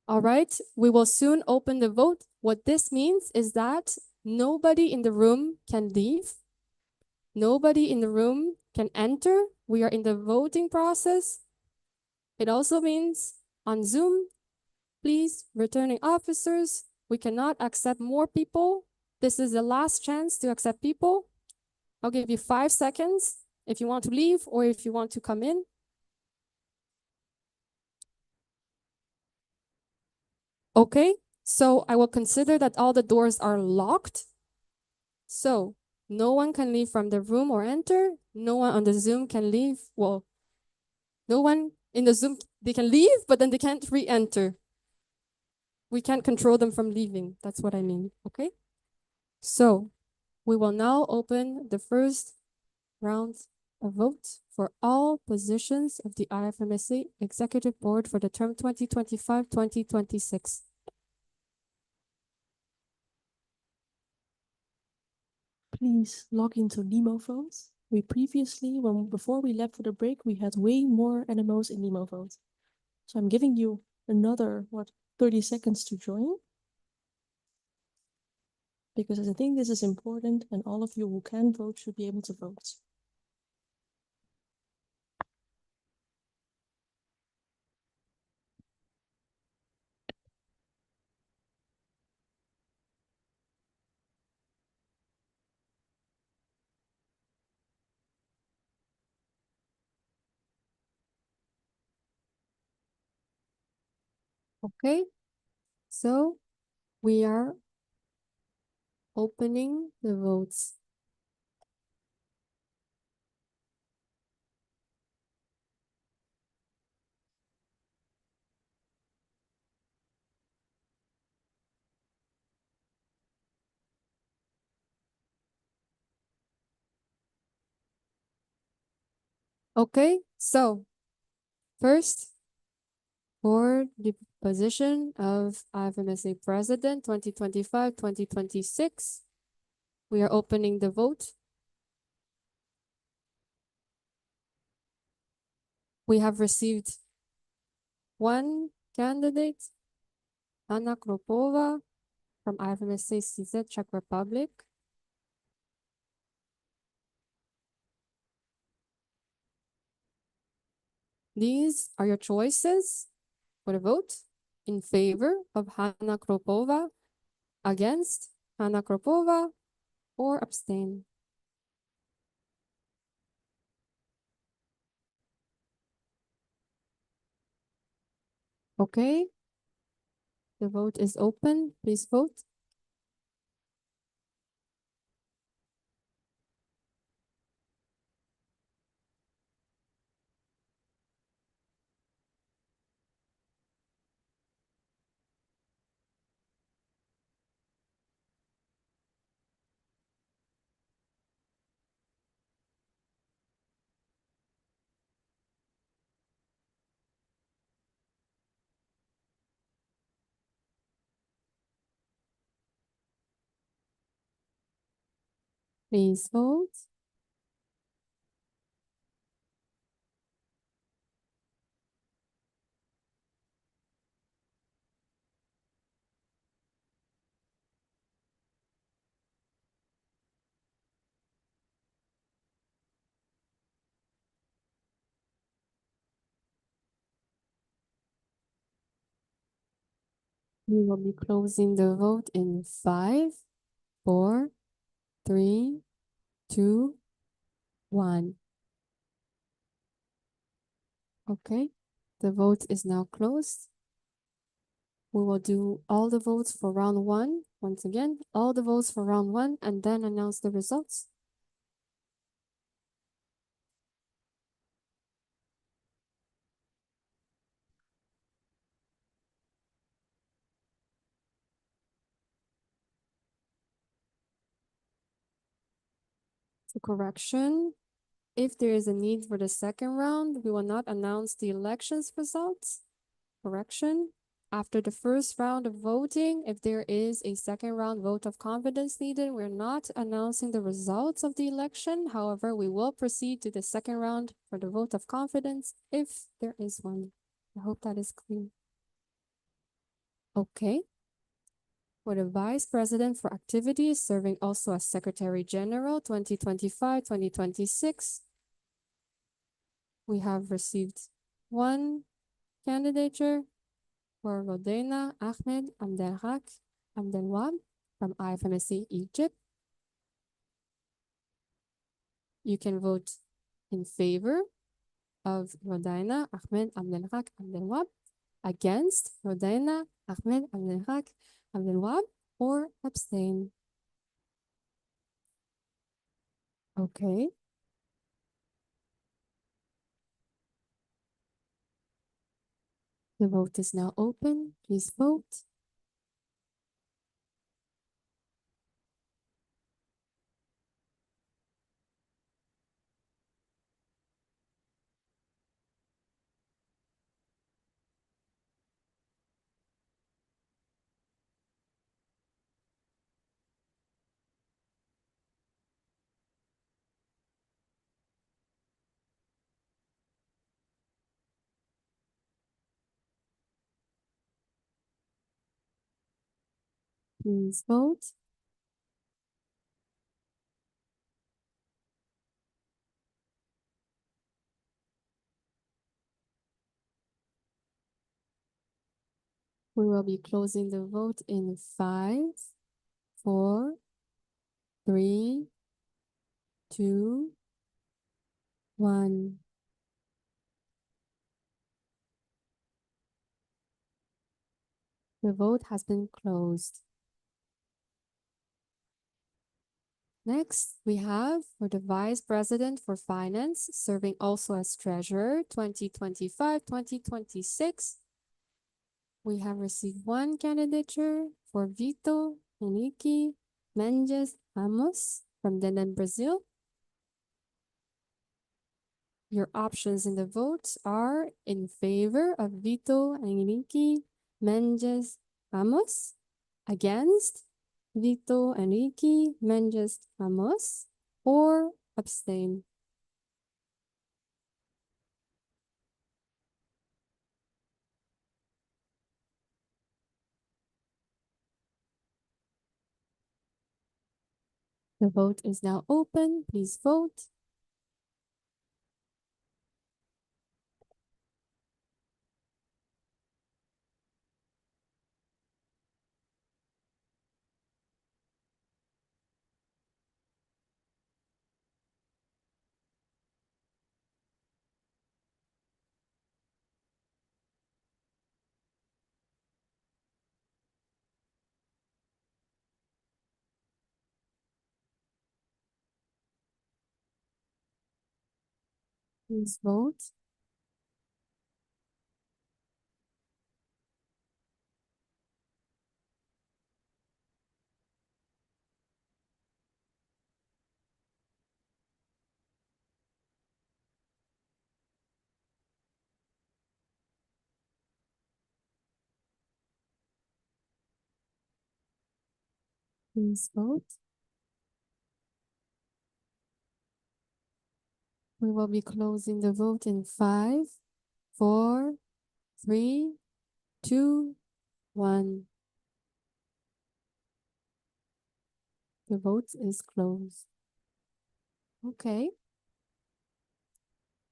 All right. We will soon open the vote. What this means is that nobody in the room can leave. Nobody in the room can enter. We are in the voting process. It also means on Zoom, please, returning officers, we cannot accept more people. This is the last chance to accept people. I'll give you 5 seconds if you want to leave or if you want to come in. Okay, so I will consider that all the doors are locked. So no one can leave from the room or enter. No one on the Zoom can leave. Well, no one in the Zoom, they can leave, but then they can't re-enter. We can't control them from leaving. That's what I mean, okay? So we will now open the first round of vote for all positions of the IFMSA Executive Board for the term 2025-2026. Please log into Limo phones. We previously, before we left for the break, we had way more NMOs in Limo phones. So I'm giving you another, 30 seconds to join. Because I think this is important and all of you who can vote should be able to vote. Okay, so we are opening the votes. Okay, so first, for the position of IFMSA President 2025-2026, we are opening the vote. We have received one candidate, Anna Kropova from IFMSA CZ, Czech Republic. These are your choices for the vote: in favor of Hanna Kropova, against Hanna Kropova, or abstain. Okay, the vote is open. Please vote. Please vote. We will be closing the vote in 5, 4, 3, 2, 1. Okay, the vote is now closed. We will do all the votes for round 1. Once again, all the votes for round 1 and then announce the results. So correction, if there is a need for the second round, we will not announce the elections results. Correction, after the first round of voting, if there is a second round vote of confidence needed, we're not announcing the results of the election. However, we will proceed to the second round for the vote of confidence if there is one. I hope that is clear. Okay. For the Vice President for Activities, serving also as Secretary General 2025-2026, we have received one candidature for Rodena Ahmed Abdelhak Abdelwab from IFMSA Egypt. You can vote in favor of Rodena Ahmed Abdelhak Abdelwab, against Rodena Ahmed Abdelhak Abdelwab, or abstain. Okay. The vote is now open. Please vote. Please vote. We will be closing the vote in 5, 4, 3, 2, 1. The vote has been closed. Next, we have for the Vice President for Finance, serving also as Treasurer 2025-2026. We have received one candidature for Vito Henrique Mendes Ramos from Denan, Brazil. Your options in the vote are in favor of Vito Henrique Mendes Ramos, against Vito Enrique Mendes Ramos, or abstain. The vote is now open. Please vote. Please vote. Please vote. We will be closing the vote in 5, 4, 3, 2, 1. The vote is closed. Okay.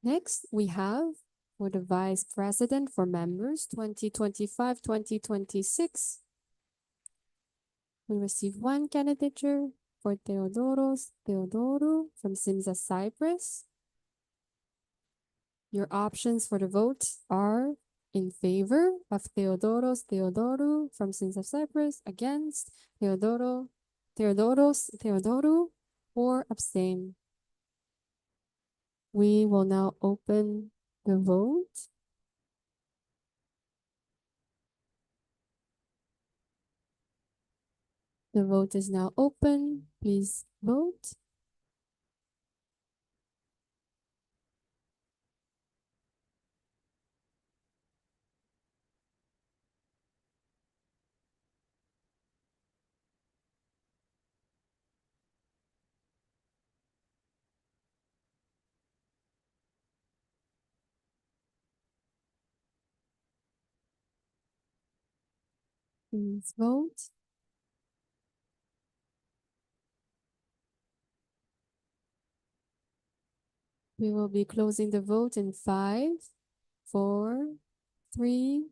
Next, we have for the Vice President for Members 2025-2026. We received one candidature for Theodoros Theodorou from Simza, Cyprus. Your options for the vote are in favor of Theodoros Theodorou from Simza, Cyprus, against Theodoros Theodorou, or abstain. We will now open the vote. The vote is now open. Please vote. Please vote. We will be closing the vote in 5, 4, 3,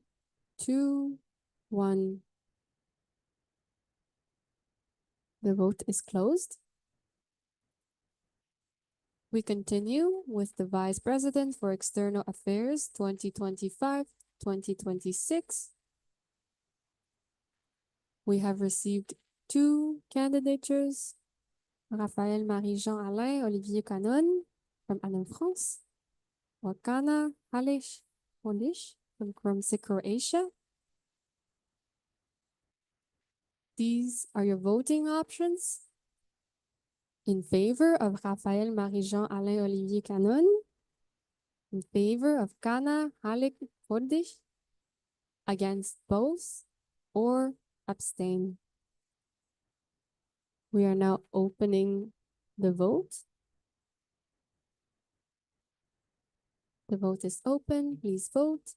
2, 1. The vote is closed. We continue with the Vice President for External Affairs 2025-2026. We have received 2 candidatures, Raphaël Marie-Jean Alain Olivier Canon from Anam France, Wakana Halish from Croatia. These are your voting options. In favor of Raphaël Marie-Jean Alain Olivier Canon, in favor of Kana Halik Fordish, against both, or abstain. We are now opening the vote. The vote is open. Please vote.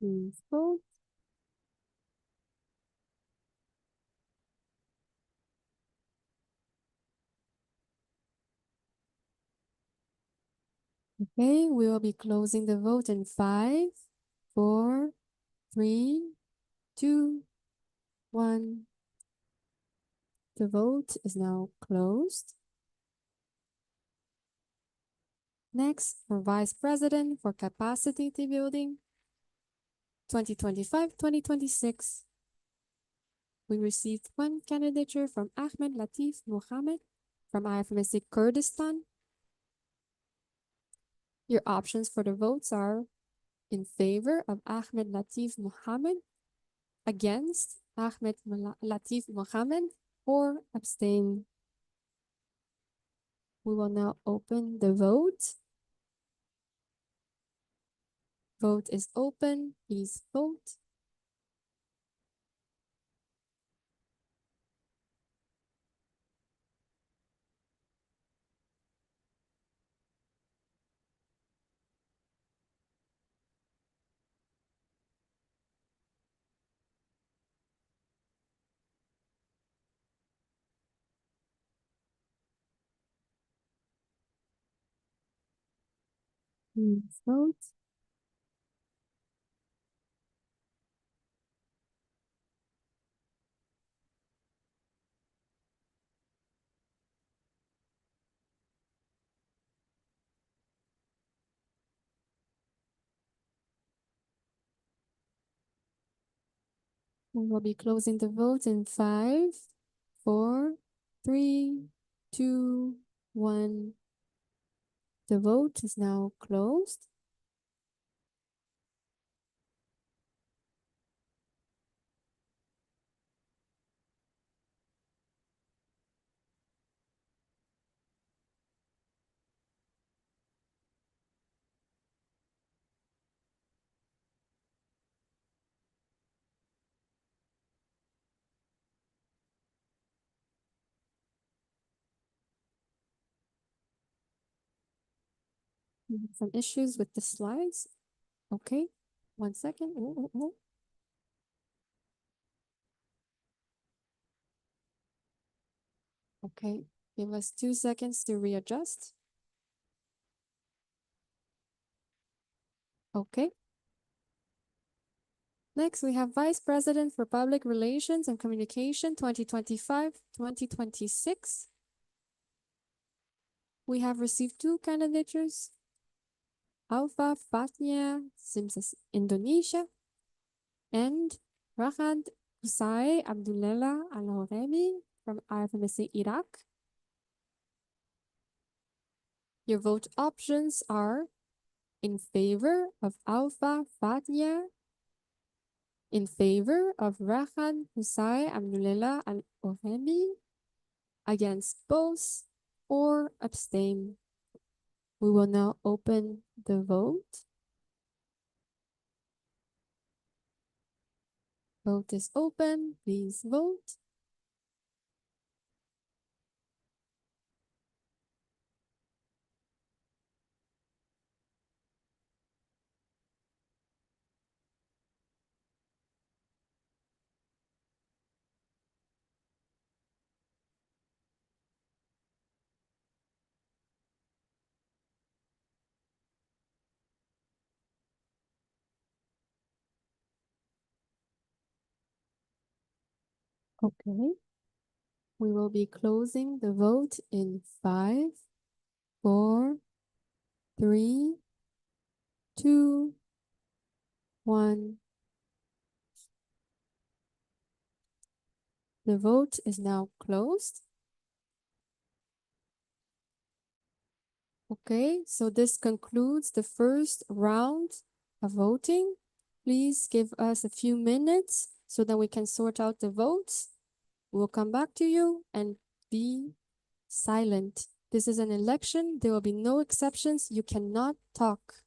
Please vote. Okay, we will be closing the vote in 5, 4, 3, 2, 1. The vote is now closed. Next, for Vice President for Capacity Building 2025-2026. We received 1 candidature from Ahmed Latif Mohammed from IFMSC Kurdistan. Your options for the votes are in favor of Ahmed Latif Mohammed, against Ahmed Latif Mohammed, or abstain. We will now open the vote. Vote is open. Please vote. Please vote. We will be closing the vote in 5, 4, 3, 2, 1. The vote is now closed. We have some issues with the slides. Okay, 1 second. Okay, give us 2 seconds to readjust. Okay. Next, we have Vice President for Public Relations and Communication 2025-2026. We have received 2 candidatures. Alfa Fatnia Simsas, Indonesia, and Rahad Husai Abdullah Al-Horemi from IFMSC Iraq. Your vote options are in favor of Alfa Fatnia, in favor of Rahad Husai Abdullah Al-Horemi, against both, or abstain. We will now open the vote. Vote is open. Please vote. Okay. We will be closing the vote in 5, 4, 3, 2, 1. The vote is now closed. Okay, so this concludes the first round of voting. Please give us a few minutes so that we can sort out the votes. We'll come back to you and be silent. This is an election. There will be no exceptions. You cannot talk.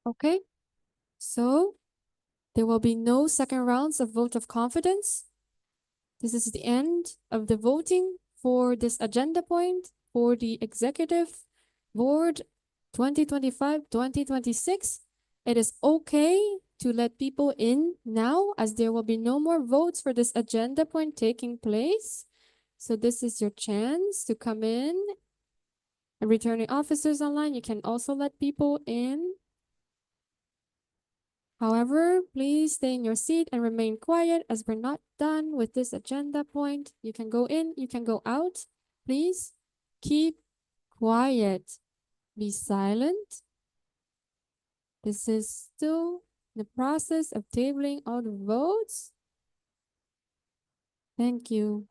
Okay, so there will be no second rounds of vote of confidence. This is the end of the voting for this agenda point for the Executive Board 2025-2026. It is okay to let people in now as there will be no more votes for this agenda point taking place. So this is your chance to come in. And returning officers online, you can also let people in. However, please stay in your seat and remain quiet as we're not done with this agenda point. You can go in, you can go out. Please keep quiet. Be silent. This is still the process of tabling all the votes. Thank you.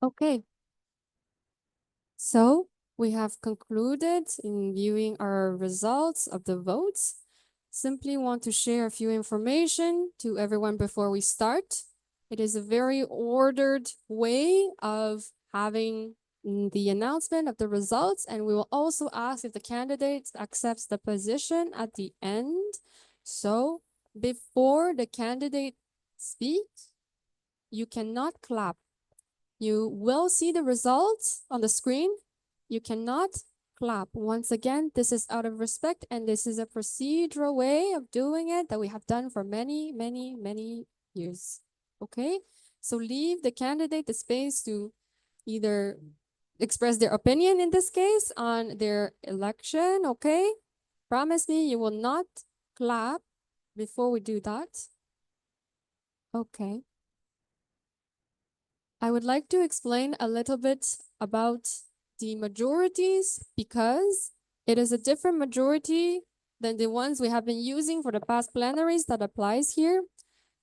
Okay. So we have concluded in viewing our results of the votes. Simply want to share a few information to everyone before we start. It is a very ordered way of having the announcement of the results, and we will also ask if the candidate accepts the position at the end. So before the candidate speaks, you cannot clap. You will see the results on the screen. You cannot clap. Once again, this is out of respect, and this is a procedural way of doing it that we have done for many, many, many years. Okay? So leave the candidate the space to either express their opinion in this case on their election. Okay? Promise me you will not clap before we do that. Okay. I would like to explain a little bit about the majorities because it is a different majority than the ones we have been using for the past plenaries that applies here.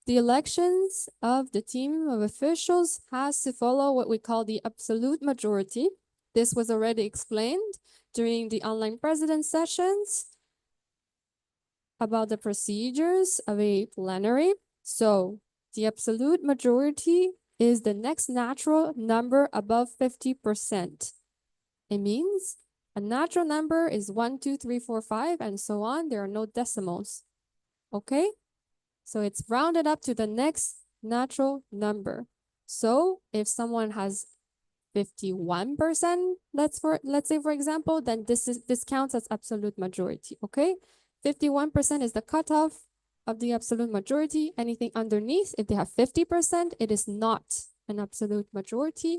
The elections of the team of officials has to follow what we call the absolute majority. This was already explained during the online president sessions about the procedures of a plenary. So the absolute majority is the next natural number above 50%. It means a natural number is 1, 2, 3, 4, 5, and so on. There are no decimals. Okay? So it's rounded up to the next natural number. So if someone has 51%, let's say for example, then this counts as absolute majority. Okay? 51% is the cutoff of the absolute majority. Anything underneath, if they have 50%, it is not an absolute majority.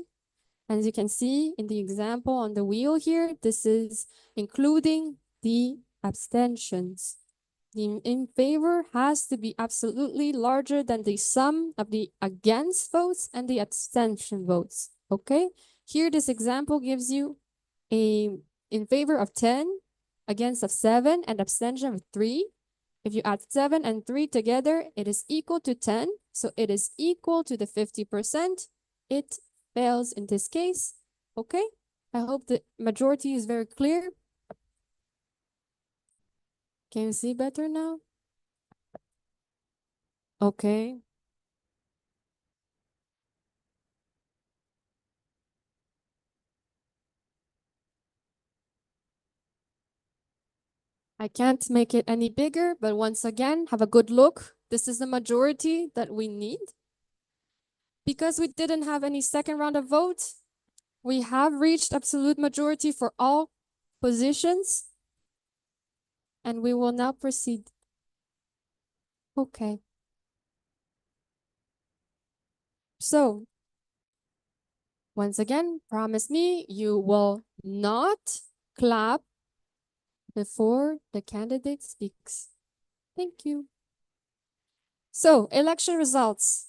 As you can see in the example on the wheel here, this is including the abstentions. The in favor has to be absolutely larger than the sum of the against votes and the abstention votes. Okay? Here, this example gives you a in favor of 10, against of 7, and abstention of 3. If you add 7 and 3 together, it is equal to 10. So it is equal to the 50%. It fails in this case. Okay? I hope the majority is very clear. Can you see better now? Okay. I can't make it any bigger, but once again, have a good look. This is the majority that we need. Because we didn't have any second round of votes, we have reached absolute majority for all positions. And we will now proceed. Okay. So, once again, promise me you will not clap before the candidate speaks. Thank you. So, election results.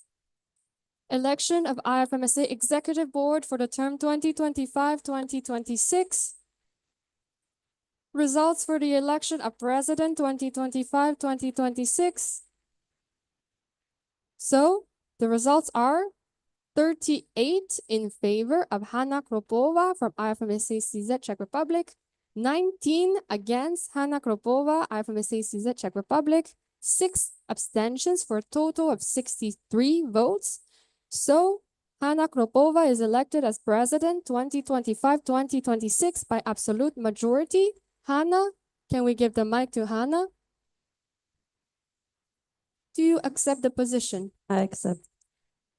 Election of IFMSA Executive Board for the term 2025-2026. Results for the election of President 2025-2026. So, the results are 38 in favor of Hanna Kropova from IFMSA CZ Czech Republic, 19 against Hanna Kropova, IFMSA CZ Czech Republic, 6 abstentions for a total of 63 votes. So Hanna Kropova is elected as president 2025-2026 by absolute majority. Hanna, can we give the mic to Hanna? Do you accept the position? I accept.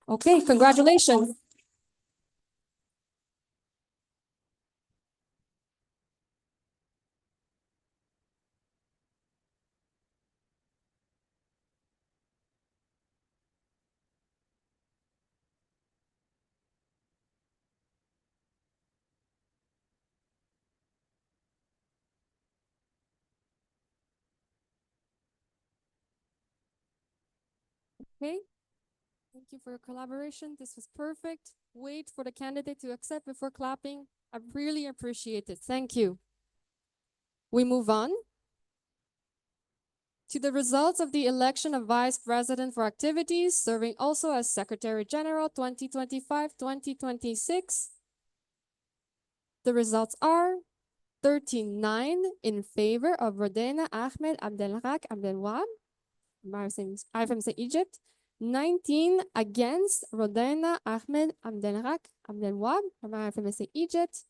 Okay, congratulations. Okay. Thank you for your collaboration. This was perfect. Wait for the candidate to accept before clapping. I really appreciate it. Thank you. We move on. To the results of the election of Vice President for activities, serving also as Secretary General 2025-2026. The results are 39 in favor of Rodena Ahmed Abdelrak Abdelwahab, IFMC Egypt, 19 against Rodena Ahmed Abdelrak Abdelwahab from IFMC Egypt,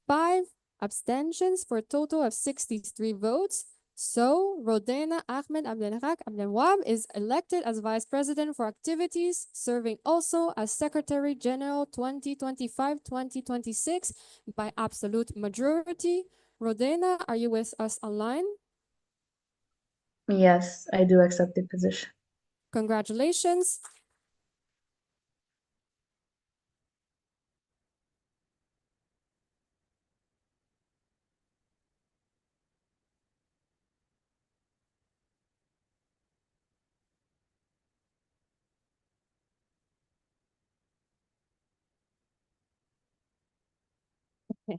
5 abstentions for a total of 63 votes. So, Rodena Ahmed Abdelrak Abdelwahab is elected as Vice President for Activities, serving also as Secretary General 2025-2026 by absolute majority. Rodena, are you with us online? Yes, I do accept the position. Congratulations. Okay.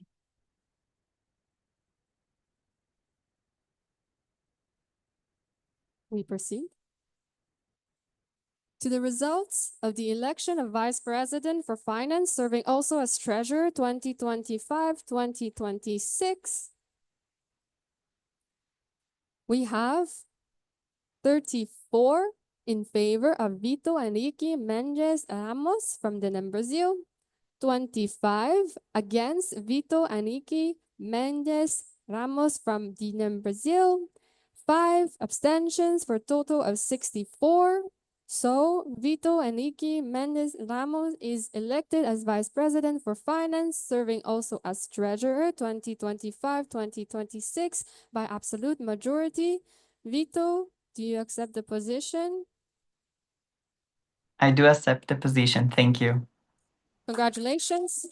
We proceed to the results of the election of Vice President for Finance, serving also as Treasurer 2025-2026. We have 34 in favor of Vito Enrique Mendes Ramos from DNM Brazil, 25 against Vito Enrique Mendes Ramos from DNM Brazil, 5 abstentions for a total of 64. So, Vito Enrique Mendes Ramos is elected as Vice President for Finance, serving also as Treasurer 2025-2026 by absolute majority. Vito, do you accept the position? I do accept the position. Thank you. Congratulations.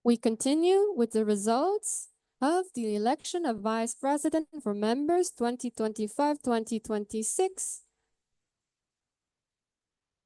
We continue with the results of the election of Vice President for members 2025-2026.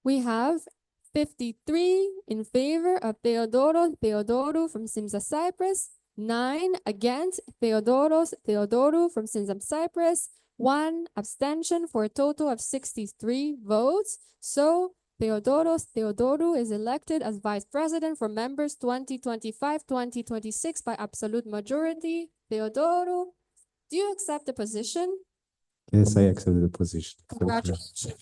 We have 53 in favor of Theodoro from Simsa Cyprus, 9 against Theodoro from Simsa Cyprus, 1 abstention for a total of 63 votes. So, Theodoro is elected as Vice President for members 2025-2026 by absolute majority. Theodoro, do you accept the position? Yes, I accept the position. Thank you. Congratulations.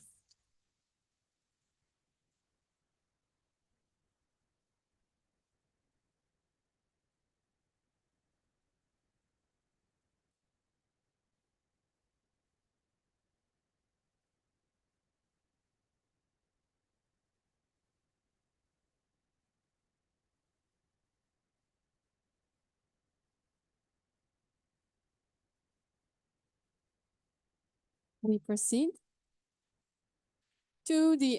We proceed to the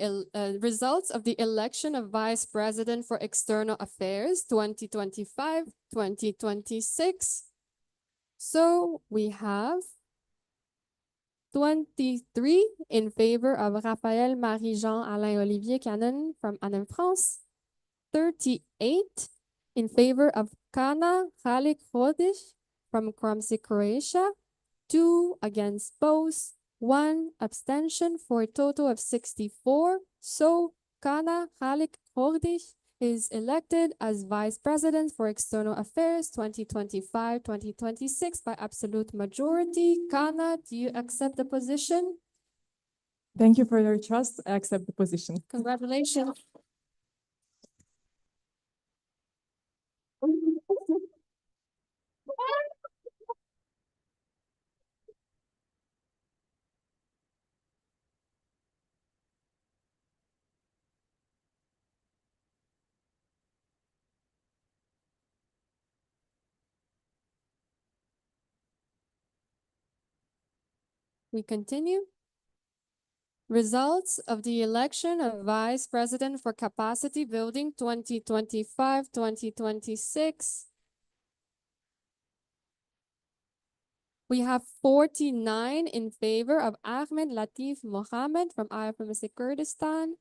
results of the election of Vice President for External Affairs 2025-2026. So we have 23 in favor of Raphaël Marie-Jean Alain Olivier Canon from Annem France, 38 in favor of Kana Khalik Rodish from Kromsy, Croatia, 2 against both, 1 abstention for a total of 64. So, Kana Khalik Rodish is elected as Vice President for External Affairs 2025-2026 by absolute majority. Kana, do you accept the position? Thank you for your trust. I accept the position. Congratulations. We continue. Results of the election of Vice President for Capacity Building 2025-2026. We have 49 in favor of Ahmed Latif Mohammed from IFMSA Kurdistan,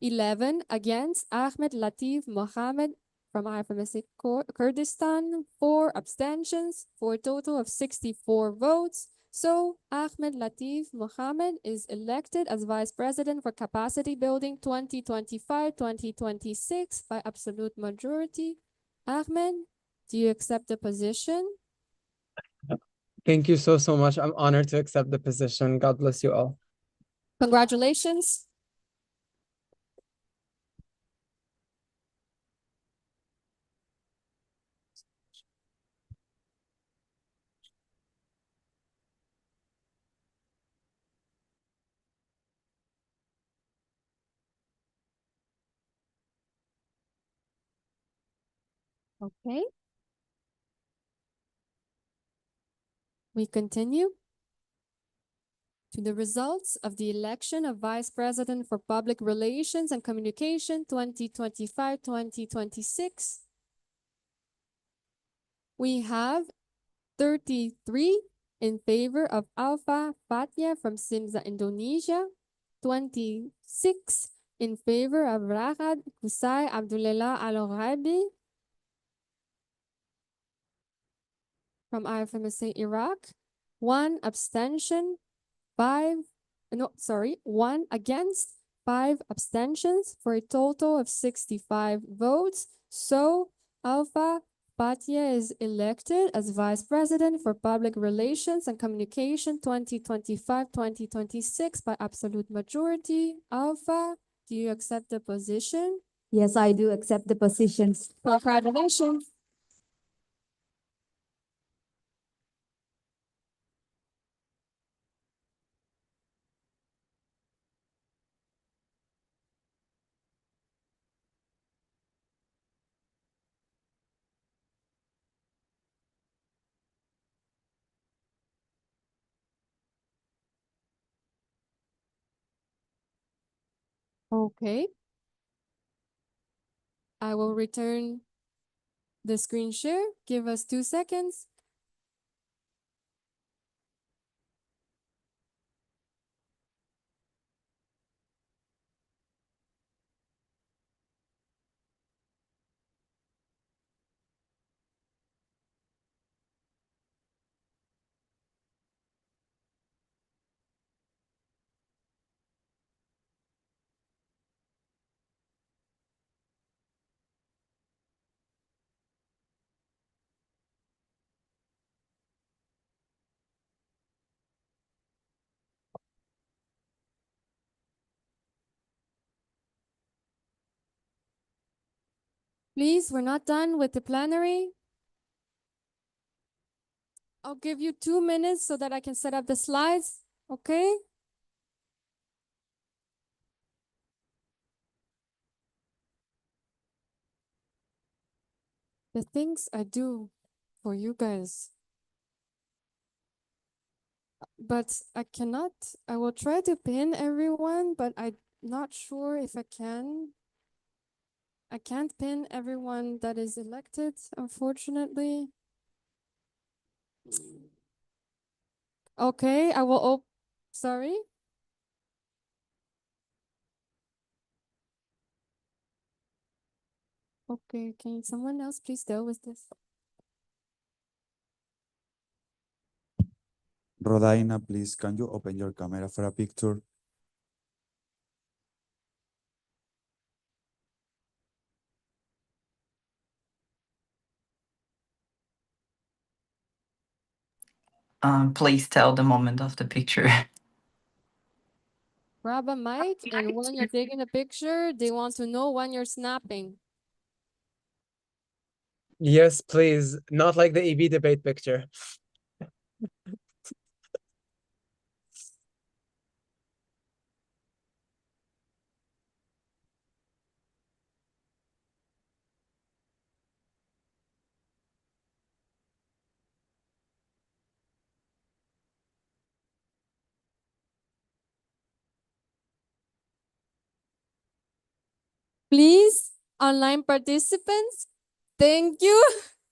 11 against Ahmed Latif Mohammed from IFMSA Kurdistan, 4 abstentions for a total of 64 votes. So Ahmed Latif Mohammed is elected as Vice President for Capacity Building 2025-2026 by absolute majority. Ahmed, do you accept the position? Thank you so much. I'm honored to accept the position. God bless you all. Congratulations. Okay. We continue to the results of the election of Vice President for Public Relations and Communication 2025-2026. We have 33 in favor of Alpha Fatia from Simza, Indonesia, 26 in favor of Ragad Kusai Abdullah Al-Ghaibi from IFMSA Iraq, 1 abstention, 1 against, 5 abstentions for a total of 65 votes. So Alpha Patia is elected as Vice President for Public Relations and Communication 2025-2026 by absolute majority. Alpha, do you accept the position? Yes, I do accept the positions. Congratulations. Okay. I will return the screen share. Give us 2 seconds. Please, we're not done with the plenary. I'll give you 2 minutes so that I can set up the slides, okay? The things I do for you guys. But I cannot, I will try to pin everyone, but I'm not sure if I can. I can't pin everyone that is elected, unfortunately. Okay, I will, sorry. Okay, can someone else please deal with this? Rodaina, please, can you open your camera for a picture? Please tell the moment of the picture. Grab a mic, and when you're taking a picture, they want to know when you're snapping. Yes, please. Not like the EB debate picture. Please, online participants, thank you.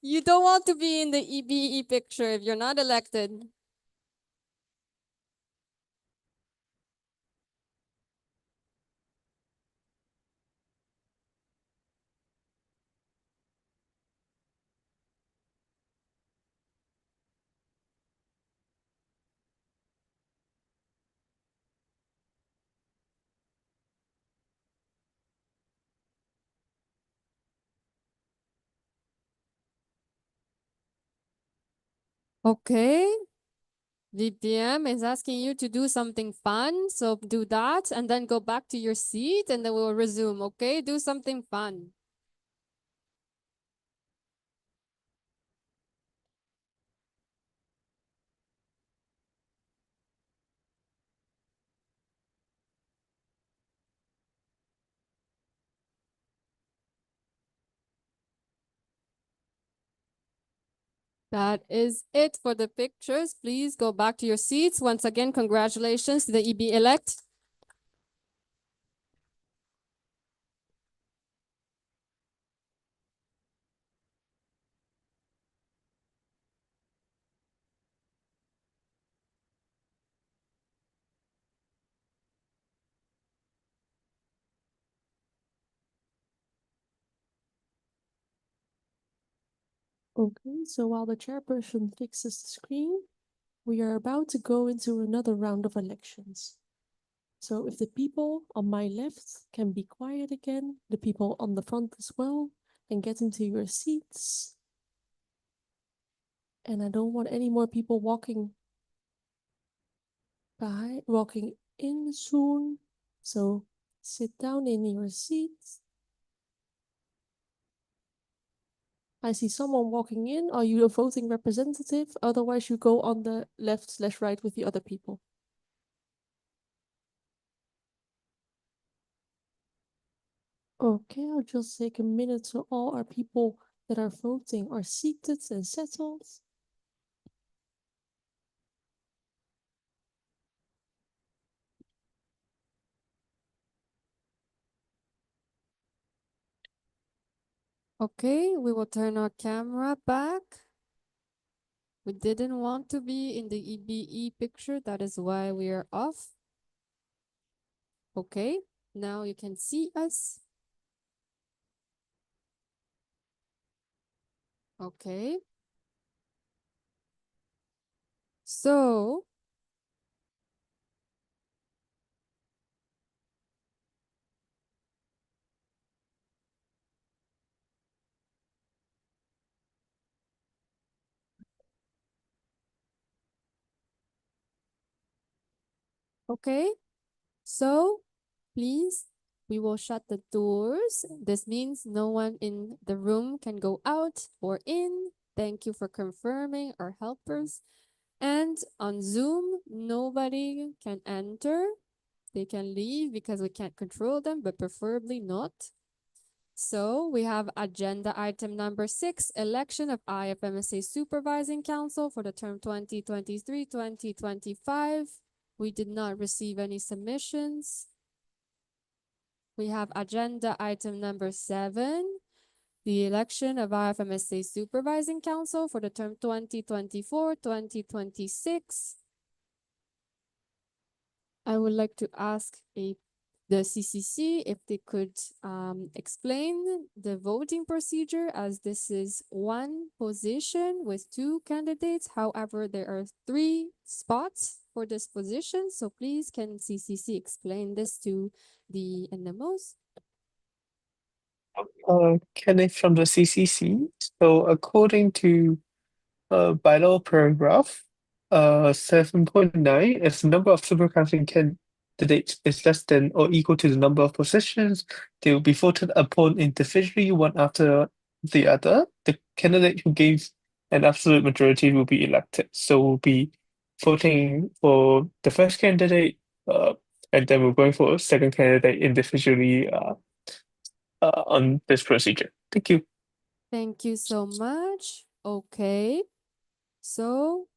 You don't want to be in the EBE picture if you're not elected. Okay. VPM is asking you to do something fun, so do that and then go back to your seat and then we'll resume, okay? Do something fun. That is it for the pictures. Please go back to your seats. Once again, congratulations to the EB-elect. Okay, so while the chairperson fixes the screen, we are about to go into another round of elections. So if the people on my left can be quiet again, the people on the front as well, and get into your seats. And I don't want any more people walking in soon. So sit down in your seats. I see someone walking in. Are you a voting representative? Otherwise, you go on the left/right with the other people. Okay, I'll just take a minute so all our people that are voting are seated and settled. Okay, we will turn our camera back. We didn't want to be in the EBE picture. That is why we are off. Okay, now you can see us. Okay. So, okay, so please, we will shut the doors. This means no one in the room can go out or in. Thank you for confirming our helpers. And on Zoom, nobody can enter. They can leave because we can't control them, but preferably not. So we have agenda item number 6, election of IFMSA Supervising Council for the term 2023-2025. We did not receive any submissions. We have agenda item number 7, the election of IFMSA Supervising Council for the term 2024-2026. I would like to ask the CCC if they could explain the voting procedure, as this is one position with 2 candidates. However, there are 3 spots for this position. So please, can CCC explain this to the NMOs? Kenneth from the CCC. So according to bylaw paragraph 7.9, if the number of super council candidates is less than or equal to the number of positions, they will be voted upon individually, one after the other. The candidate who gains an absolute majority will be elected. So we'll be voting for the first candidate, and then we're going for a second candidate individually on this procedure. Thank you. Thank you so much. Okay. So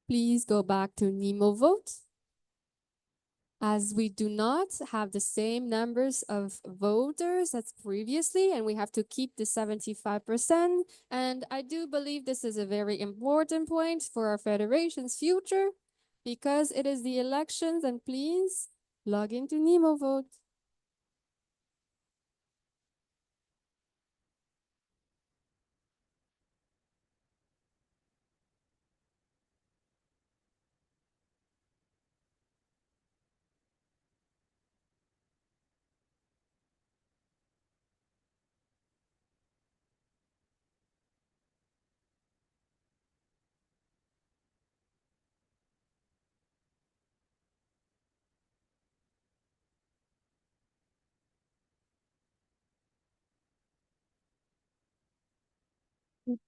please go back to Nemo vote. as we do not have the same numbers of voters as previously, and we have to keep the 75%. And I do believe this is a very important point for our federation's future because it is the elections, and please log into Nemo Vote.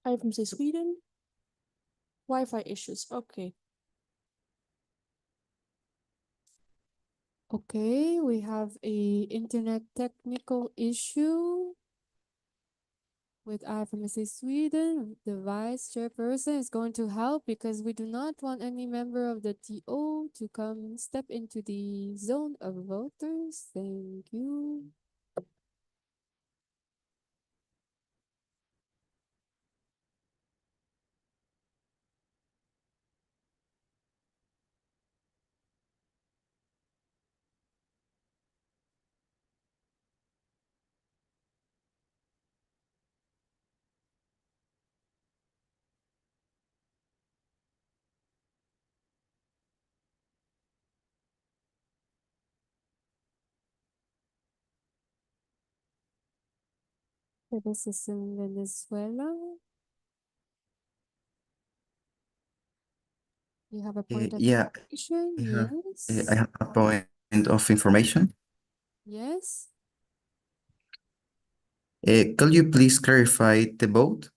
Item say Sweden. Wi-Fi issues. Okay. Okay, we have a internet technical issue with IFMSA Sweden. The vice chairperson is going to help because we do not want any member of the TO to come step into the zone of voters. Thank you. So this is in Venezuela. You have a point of Yeah, information? I Yes. have a point of information. Yes. Could you please clarify the vote?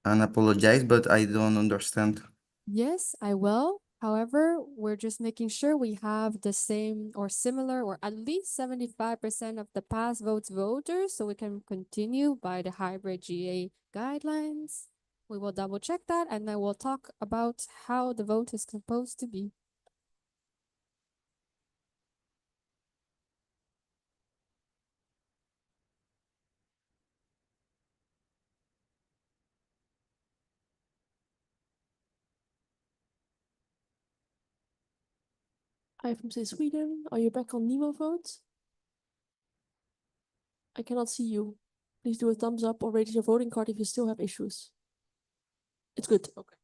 And apologize, but I don't understand. Yes, I will. However, we're just making sure we have the same or similar or at least 75% of the past votes voters so we can continue by the hybrid GA guidelines. We will double check that and then we'll talk about how the vote is supposed to be. Item say Sweden. Are you back on Nemo Vote? I cannot see you. Please do a thumbs up or raise your voting card if you still have issues. It's good. Okay.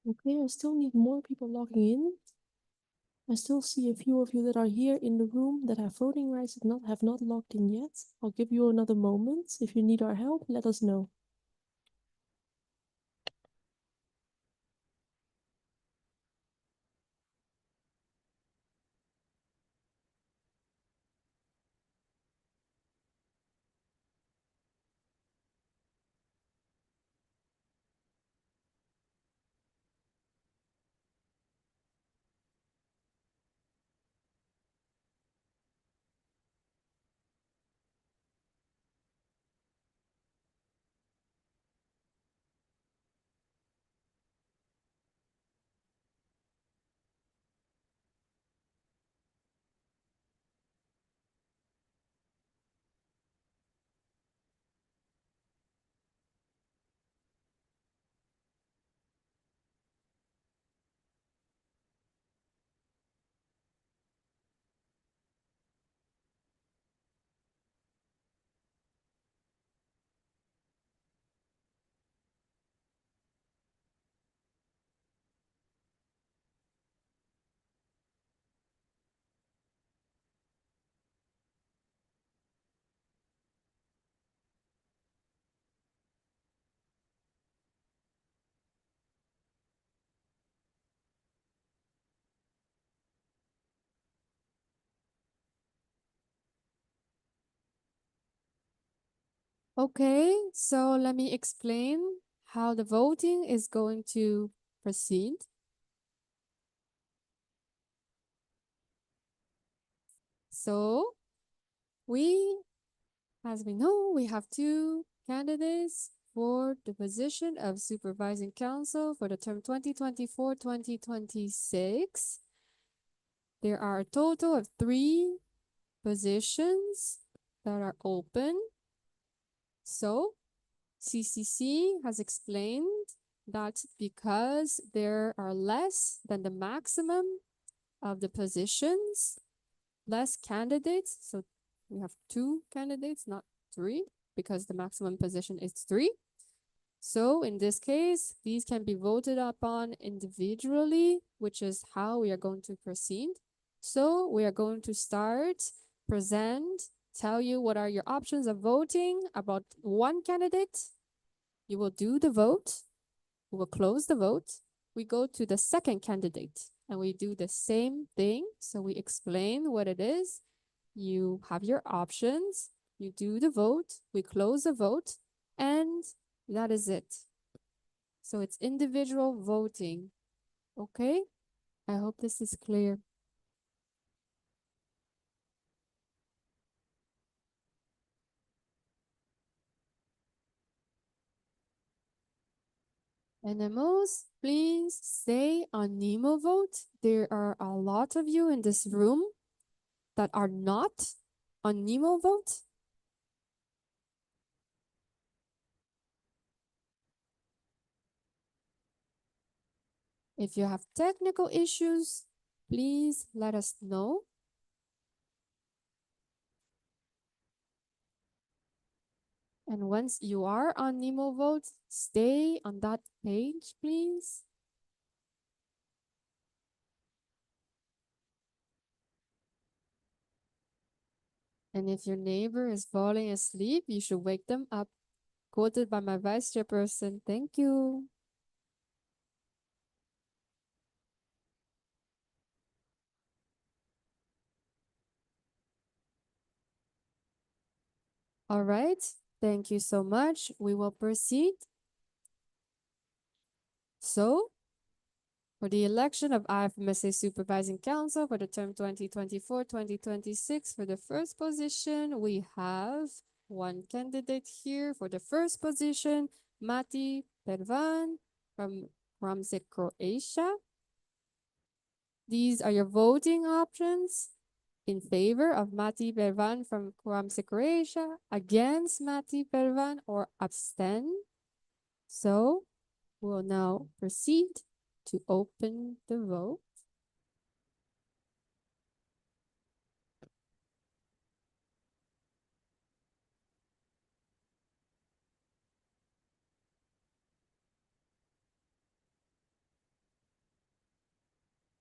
Okay, I still need more people logging in. I still see a few of you that are here in the room that have voting rights that have not logged in yet. I'll give you another moment. If you need our help, let us know. Okay, so let me explain how the voting is going to proceed. So as we know, we have two candidates for the position of Supervising Council for the term 2024-2026. There are a total of 3 positions that are open. So CCC has explained that because there are less than the maximum of the positions, less candidates, so we have 2 candidates, not 3, because the maximum position is 3. So in this case, these can be voted upon individually, which is how we are going to proceed. So we are going to tell you what are your options of voting about one candidate. You will do the vote. We will close the vote. We go to the second candidate and we do the same thing. So we explain what it is. You have your options. You do the vote. We close the vote. And that is it. So it's individual voting. Okay? I hope this is clear. NMOs, please stay on Nemo vote. There are a lot of you in this room that are not on Nemo vote. If you have technical issues, please let us know. And once you are on Nemo vote, stay on that page, please. And if your neighbor is falling asleep, you should wake them up. Quoted by my vice chairperson. Thank you. All right. Thank you so much. We will proceed. So, for the election of IFMSA Supervising Council for the term 2024-2026, for the first position, we have one candidate here for the first position, Mati Pervan from Ramsey, Croatia. These are your voting options. In favor of Mati Pervan from Ramsey, Croatia, against Mati Pervan, or abstain. So, we'll now proceed to open the vote.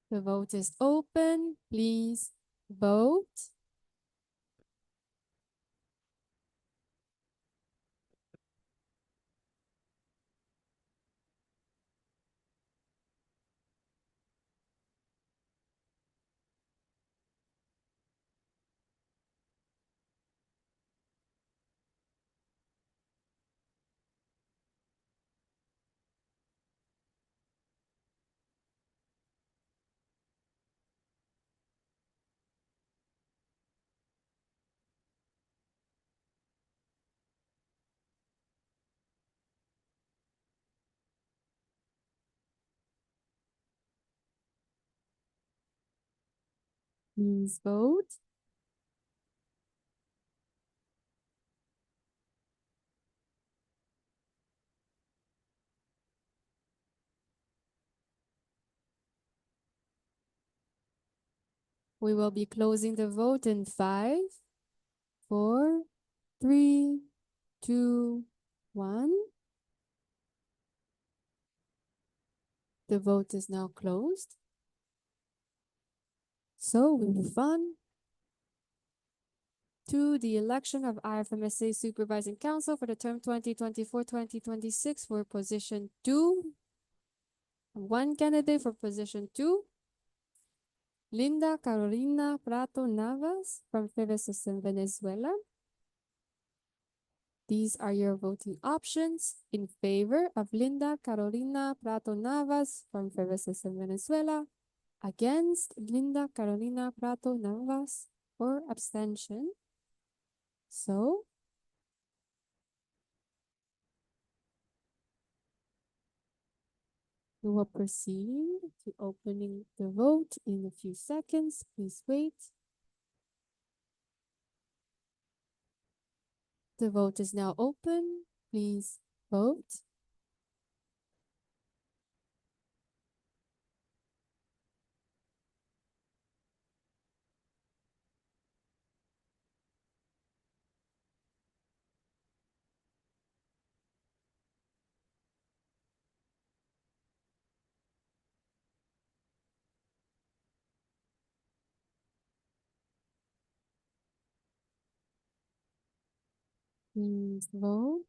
The vote is open. Please vote. Please vote. We will be closing the vote in 5, 4, 3, 2, 1. The vote is now closed. So we move on to the election of IFMSA Supervising Council for the term 2024-2026 for position 2. One candidate for position 2. Linda Carolina Prato Navas from Fevesas in Venezuela. These are your voting options. In favor of Linda Carolina Prato Navas from Ferveces Venezuela, against Linda Carolina Prato Navas, or abstention. So we will proceed to opening the vote in a few seconds. Please wait. The vote is now open. Please vote. Please vote.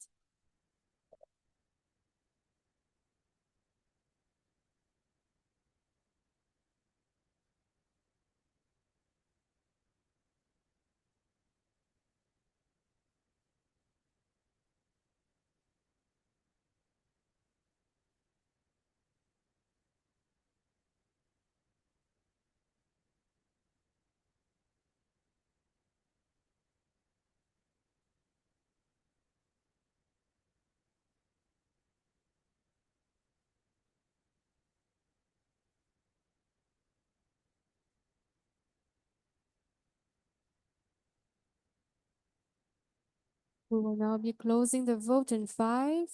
We will now be closing the vote in 5,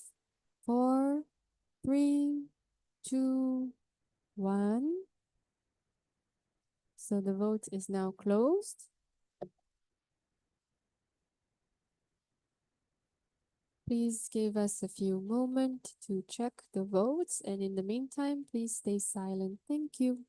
4, 3, 2, 1. So the vote is now closed. Please give us a few moments to check the votes, and in the meantime, please stay silent. Thank you.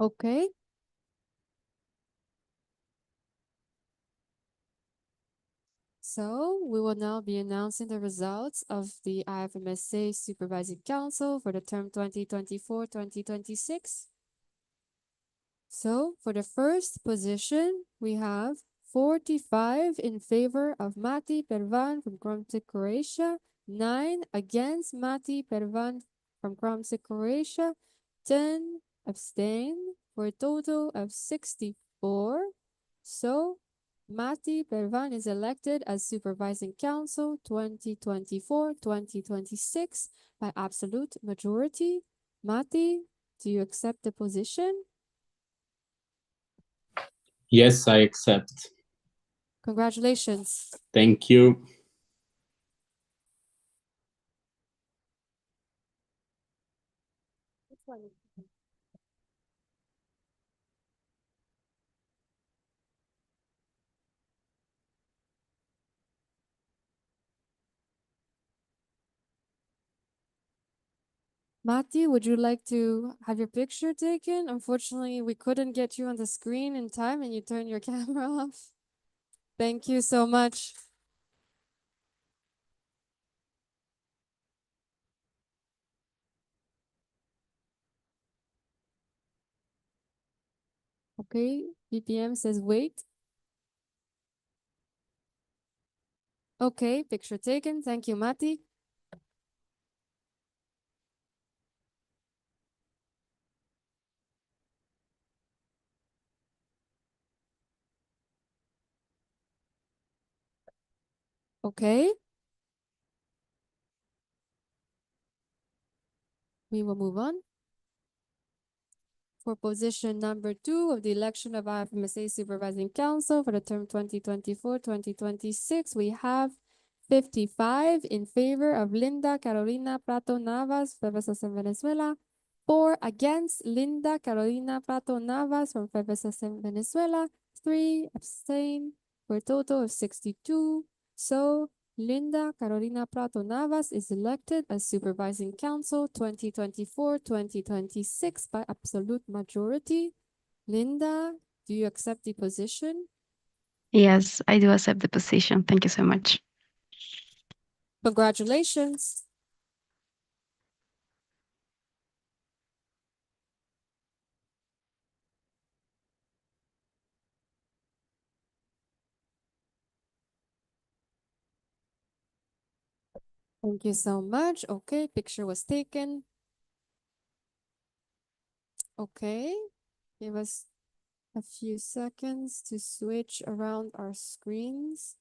Okay. So we will now be announcing the results of the IFMSA Supervising Council for the term 2024-2026. So for the first position, we have 45 in favor of Mati Pervan from Kromsik, Croatia, 9 against Mati Pervan from Kromsik, Croatia, 10 abstain for a total of 64. So Mati Pervan is elected as Supervising Council 2024-2026 by absolute majority. Mati, do you accept the position? Yes, I accept. Congratulations. Thank you. Mati, would you like to have your picture taken? Unfortunately, we couldn't get you on the screen in time and you turned your camera off. Thank you so much. Okay, BPM says wait. Okay, picture taken. Thank you, Mati. Okay. We will move on. For position number 2 of the election of IFMSA Supervising Council for the term 2024-2026, we have 55 in favor of Linda Carolina Prato Navas, FEBSSM Venezuela, 4 against Linda Carolina Prato Navas from FEBSSM Venezuela, 3 abstain, for a total of 62. So Linda Carolina Prato Navas is elected as Supervising Council 2024-2026 by absolute majority. Linda, do you accept the position? Yes, I do accept the position. Thank you so much. Congratulations. Thank you so much. Okay, picture was taken. Okay, give us a few seconds to switch around our screens.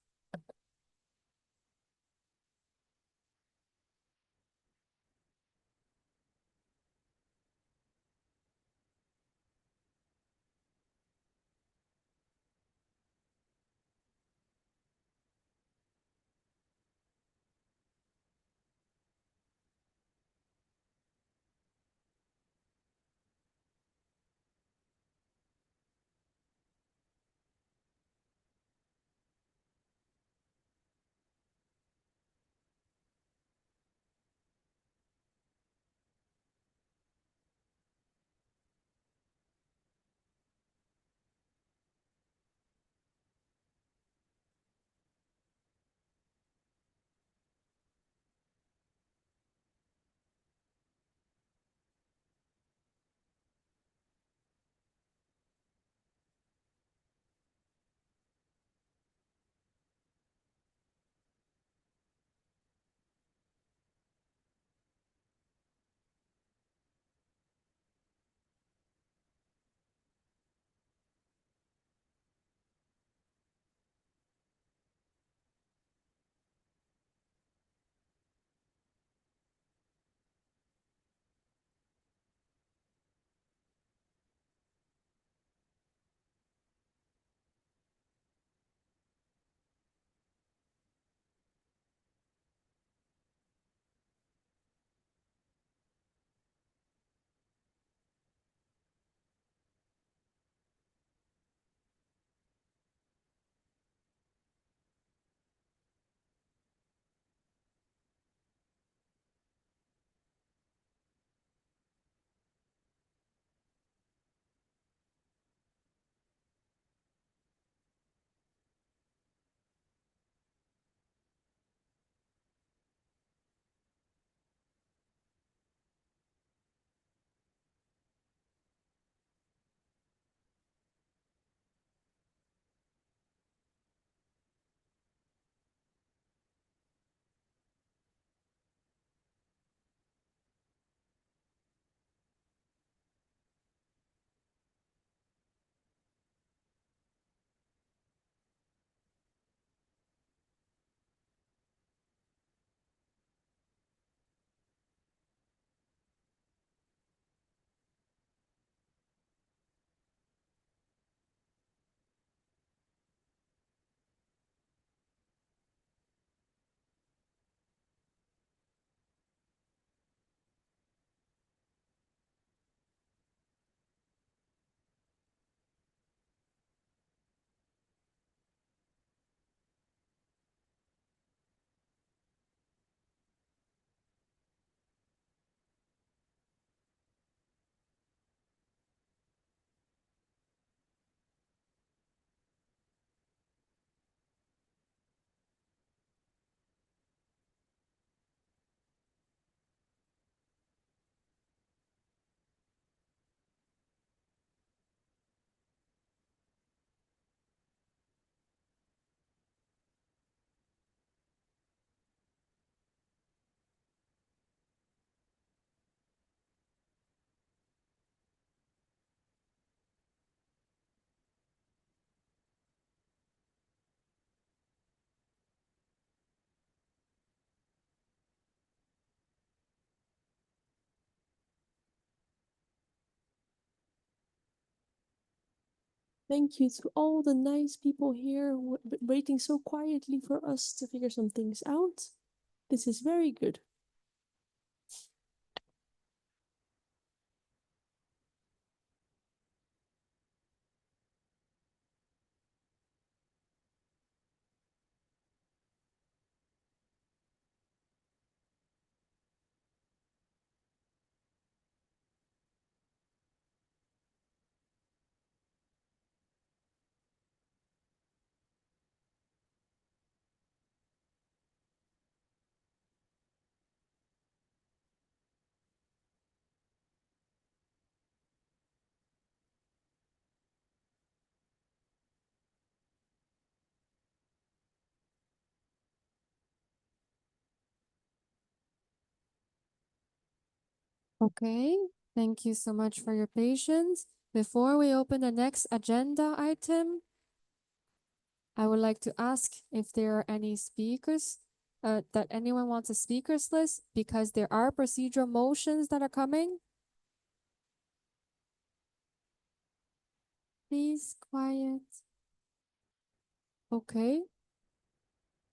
Thank you to all the nice people here waiting so quietly for us to figure some things out. This is very good. Okay, thank you so much for your patience. Before we open the next agenda item, I would like to ask if there are any speakers, that anyone wants a speakers list, because there are procedural motions that are coming. Please, quiet. Okay.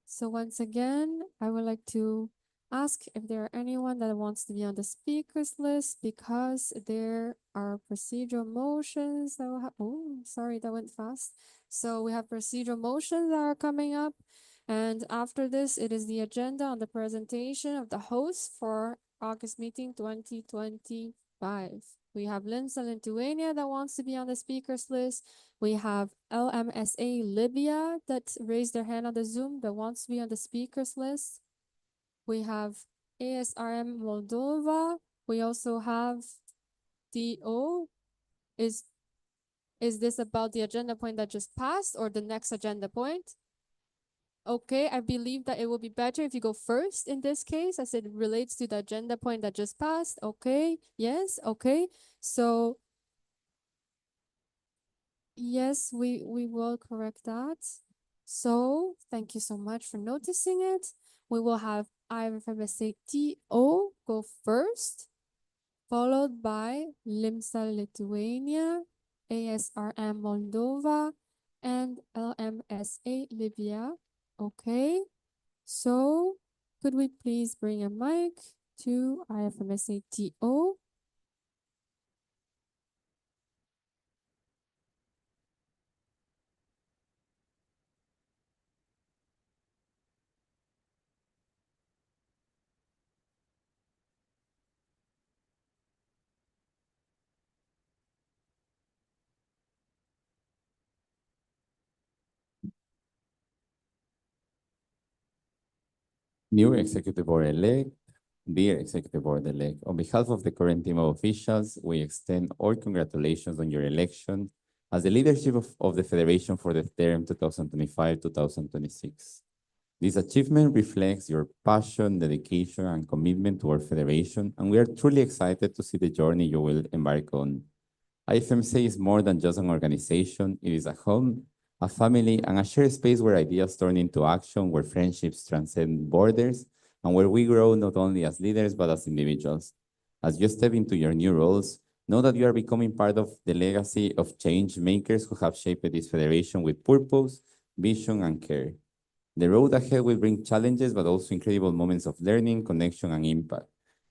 So once again, I would like to ask if there are anyone that wants to be on the speakers list, because there are procedural motions that will oh, sorry, that went fast. So we have procedural motions that are coming up. And after this, it is the agenda on the presentation of the host for August meeting 2025. We have Linsa Lithuania that wants to be on the speakers list. We have LMSA Libya that raised their hand on the Zoom that wants to be on the speakers list. We have ASRM Moldova. We also have DO. Is this about the agenda point that just passed or the next agenda point? Okay, I believe that it will be better if you go first in this case, as it relates to the agenda point that just passed. Okay, yes, okay. So yes, we will correct that. So thank you so much for noticing it. We will have IFMSA TO go first, followed by LIMSA Lithuania, ASRM Moldova, and LMSA Libya. Okay, so could we please bring a mic to IFMSA TO? New Executive Board-elect, dear Executive Board-elect, on behalf of the current team of officials, we extend our congratulations on your election as the leadership of the Federation for the term 2025-2026. This achievement reflects your passion, dedication, and commitment to our Federation, and we are truly excited to see the journey you will embark on. IFMC is more than just an organization. It is a home, a family, and a shared space where ideas turn into action, where friendships transcend borders, and where we grow not only as leaders, but as individuals. As you step into your new roles, know that you are becoming part of the legacy of change makers who have shaped this federation with purpose, vision, and care. The road ahead will bring challenges, but also incredible moments of learning, connection, and impact.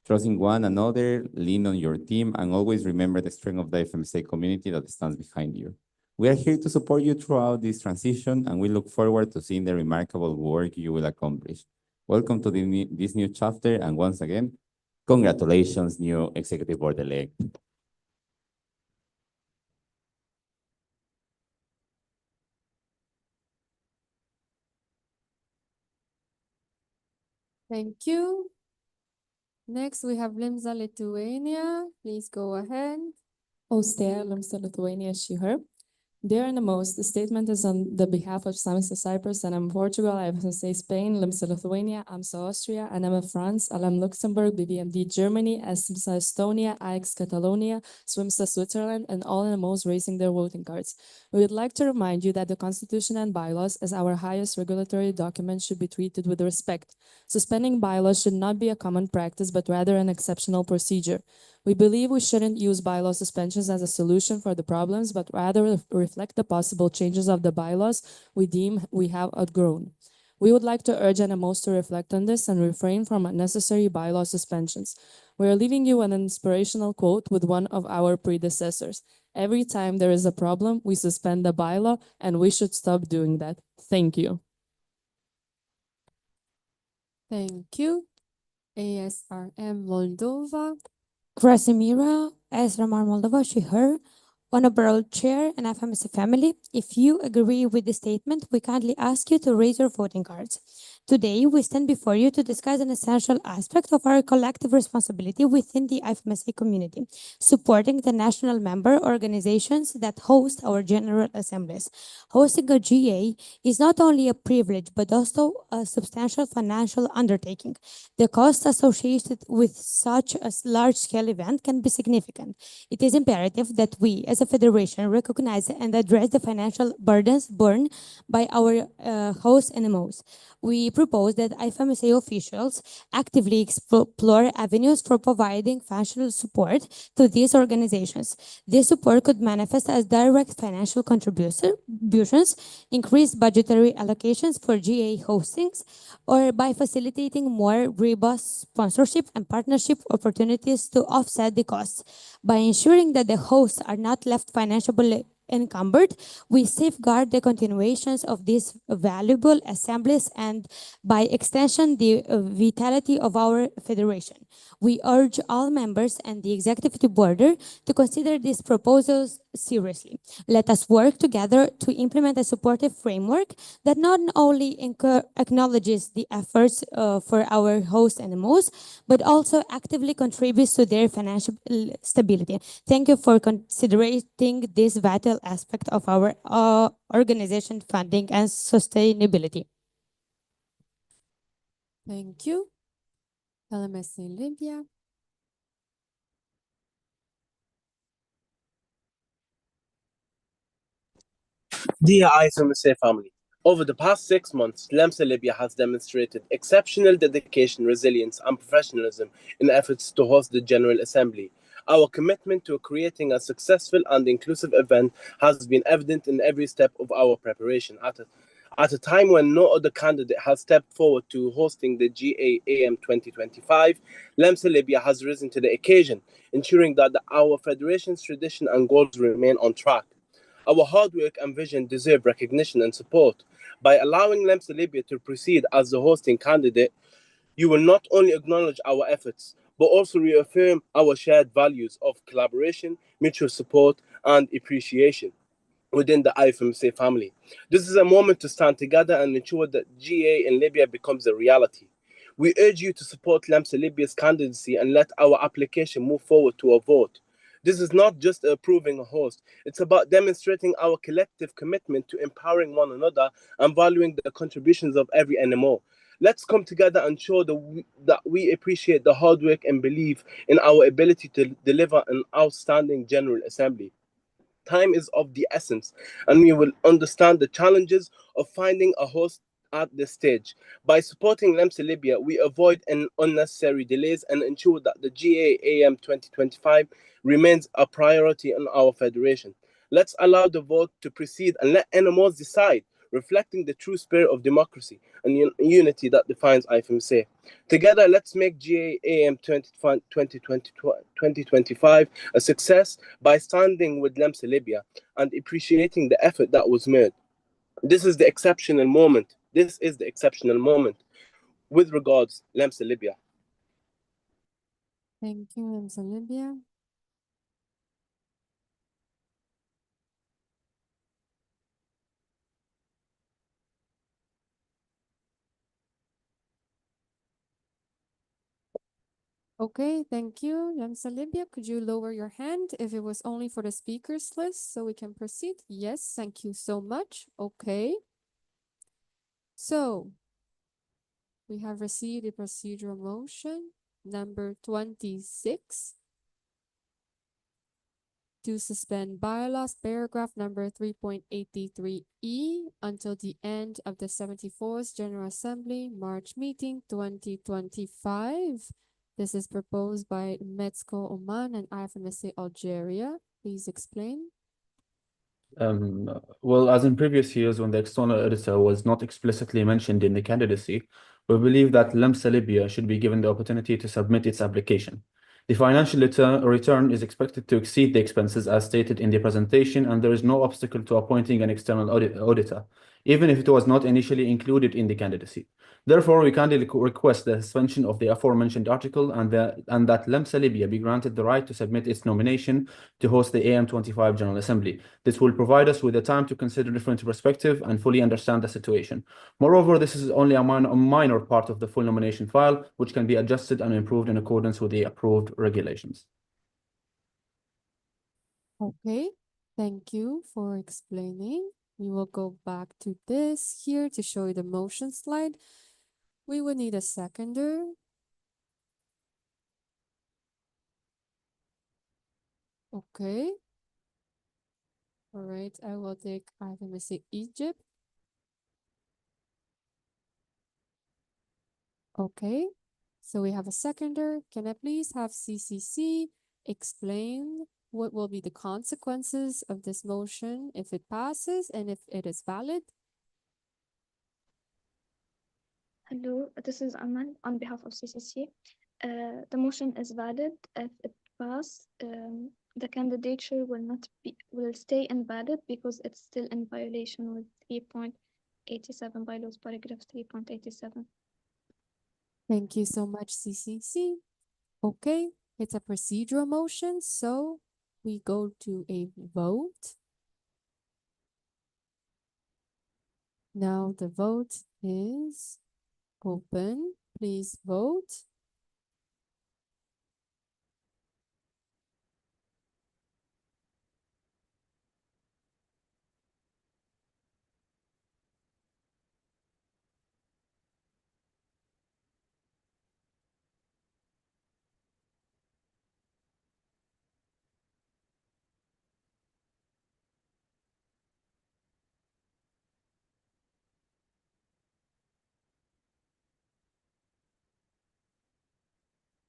Trusting one another, lean on your team, and always remember the strength of the FMCA community that stands behind you. We are here to support you throughout this transition, and we look forward to seeing the remarkable work you will accomplish. Welcome to this new chapter, and once again, congratulations, new Executive Board-elect. Thank you. Next, we have Limsa Lithuania. Please go ahead. Austere, Limsa Lithuania, she, her. Dear and the most, the statement is on the behalf of SAMSA Cyprus and I'm Portugal, IFMSA Spain, LIMSA Lithuania, AMSA Austria, ANEMA France, LM Luxembourg, BBMD Germany, SMSA Estonia, AX Catalonia, SWIMSA Switzerland, and all NMOs raising their voting cards. We would like to remind you that the Constitution and bylaws, as our highest regulatory document, should be treated with respect. Suspending bylaws should not be a common practice, but rather an exceptional procedure. We believe we shouldn't use bylaw suspensions as a solution for the problems, but rather reflect reflect the possible changes of the bylaws we deem we have outgrown. We would like to urge NMOs to reflect on this and refrain from unnecessary bylaw suspensions. We are leaving you an inspirational quote with one of our predecessors. Every time there is a problem, we suspend the bylaw, and we should stop doing that. Thank you. Thank you. ASRM Moldova. Krasimira, as Ramar Moldova, she, her. Honorable Chair and FMC family, if you agree with the statement, we kindly ask you to raise your voting cards. Today, we stand before you to discuss an essential aspect of our collective responsibility within the FMSA community, supporting the national member organizations that host our General Assemblies. Hosting a GA is not only a privilege, but also a substantial financial undertaking. The costs associated with such a large-scale event can be significant. It is imperative that we, as a federation, recognize and address the financial burdens borne by our host NMOs. We propose that IFMSA officials actively explore avenues for providing financial support to these organizations. This support could manifest as direct financial contributions, increased budgetary allocations for GA hostings, or by facilitating more robust sponsorship and partnership opportunities to offset the costs. By ensuring that the hosts are not left financially encumbered, we safeguard the continuations of these valuable assemblies and, by extension, the vitality of our federation. We urge all members and the executive board to consider these proposals seriously. Let us work together to implement a supportive framework that not only acknowledges the efforts for our host NMOs, but also actively contributes to their financial stability. Thank you for considering this vital aspect of our organization funding and sustainability. Thank you. LMS in Libya. Dear IFMSA family, over the past 6 months, LEMSA Libya has demonstrated exceptional dedication, resilience, and professionalism in efforts to host the General Assembly. Our commitment to creating a successful and inclusive event has been evident in every step of our preparation. At a time when no other candidate has stepped forward to hosting the GAAM 2025, LEMSA Libya has risen to the occasion, ensuring that our federation's tradition and goals remain on track. Our hard work and vision deserve recognition and support. By allowing LEMSA Libya to proceed as the hosting candidate, you will not only acknowledge our efforts, but also reaffirm our shared values of collaboration, mutual support, and appreciation within the IFMSA family. This is a moment to stand together and ensure that GA in Libya becomes a reality. We urge you to support LEMSA Libya's candidacy and let our application move forward to a vote. This is not just approving a host, it's about demonstrating our collective commitment to empowering one another and valuing the contributions of every NMO. Let's come together and show that we appreciate the hard work and believe in our ability to deliver an outstanding General Assembly. Time is of the essence, and we will understand the challenges of finding a host at this stage. By supporting LEMSA Libya, we avoid unnecessary delays and ensure that the GAAM 2025 remains a priority in our federation. Let's allow the vote to proceed and let NMOs decide, reflecting the true spirit of democracy and unity that defines IFMSA. Together, let's make GAAM 2025 a success by standing with LEMSA Libya and appreciating the effort that was made. This is the exceptional moment. This is the exceptional moment. With regards, LEMSA Libya. Thank you, LEMSA Libya. Okay, thank you, LEMSA Libya. Could you lower your hand if it was only for the speakers list so we can proceed? Yes, thank you so much. Okay. So, we have received a procedural motion number 26 to suspend bylaws paragraph number 3.83E until the end of the 74th General Assembly March meeting 2025. This is proposed by Metzko Oman and IFMSA Algeria. Please explain. Well, as in previous years, when the external auditor was not explicitly mentioned in the candidacy, we believe that LEMSA Libya should be given the opportunity to submit its application. The financial return is expected to exceed the expenses as stated in the presentation, and there is no obstacle to appointing an external auditor, even if it was not initially included in the candidacy. Therefore, we kindly request the suspension of the aforementioned article and that LEMSA Libya be granted the right to submit its nomination to host the AM25 General Assembly. This will provide us with the time to consider different perspectives and fully understand the situation. Moreover, this is only a minor part of the full nomination file, which can be adjusted and improved in accordance with the approved regulations. Okay, thank you for explaining. We will go back to this here to show you the motion slide. We will need a seconder. Okay. All right, I will take IFMSA Egypt. Okay, so we have a seconder. Can I please have CCC explain what will be the consequences of this motion if it passes and if it is valid? Hello, this is Aman on behalf of CCC. The motion is valid if it passes. The candidature will stay invalid because it's still in violation with 3.87 bylaws paragraph 3.87. Thank you so much, CCC. Okay, it's a procedural motion, so we go to a vote. Now the vote is open. Please vote.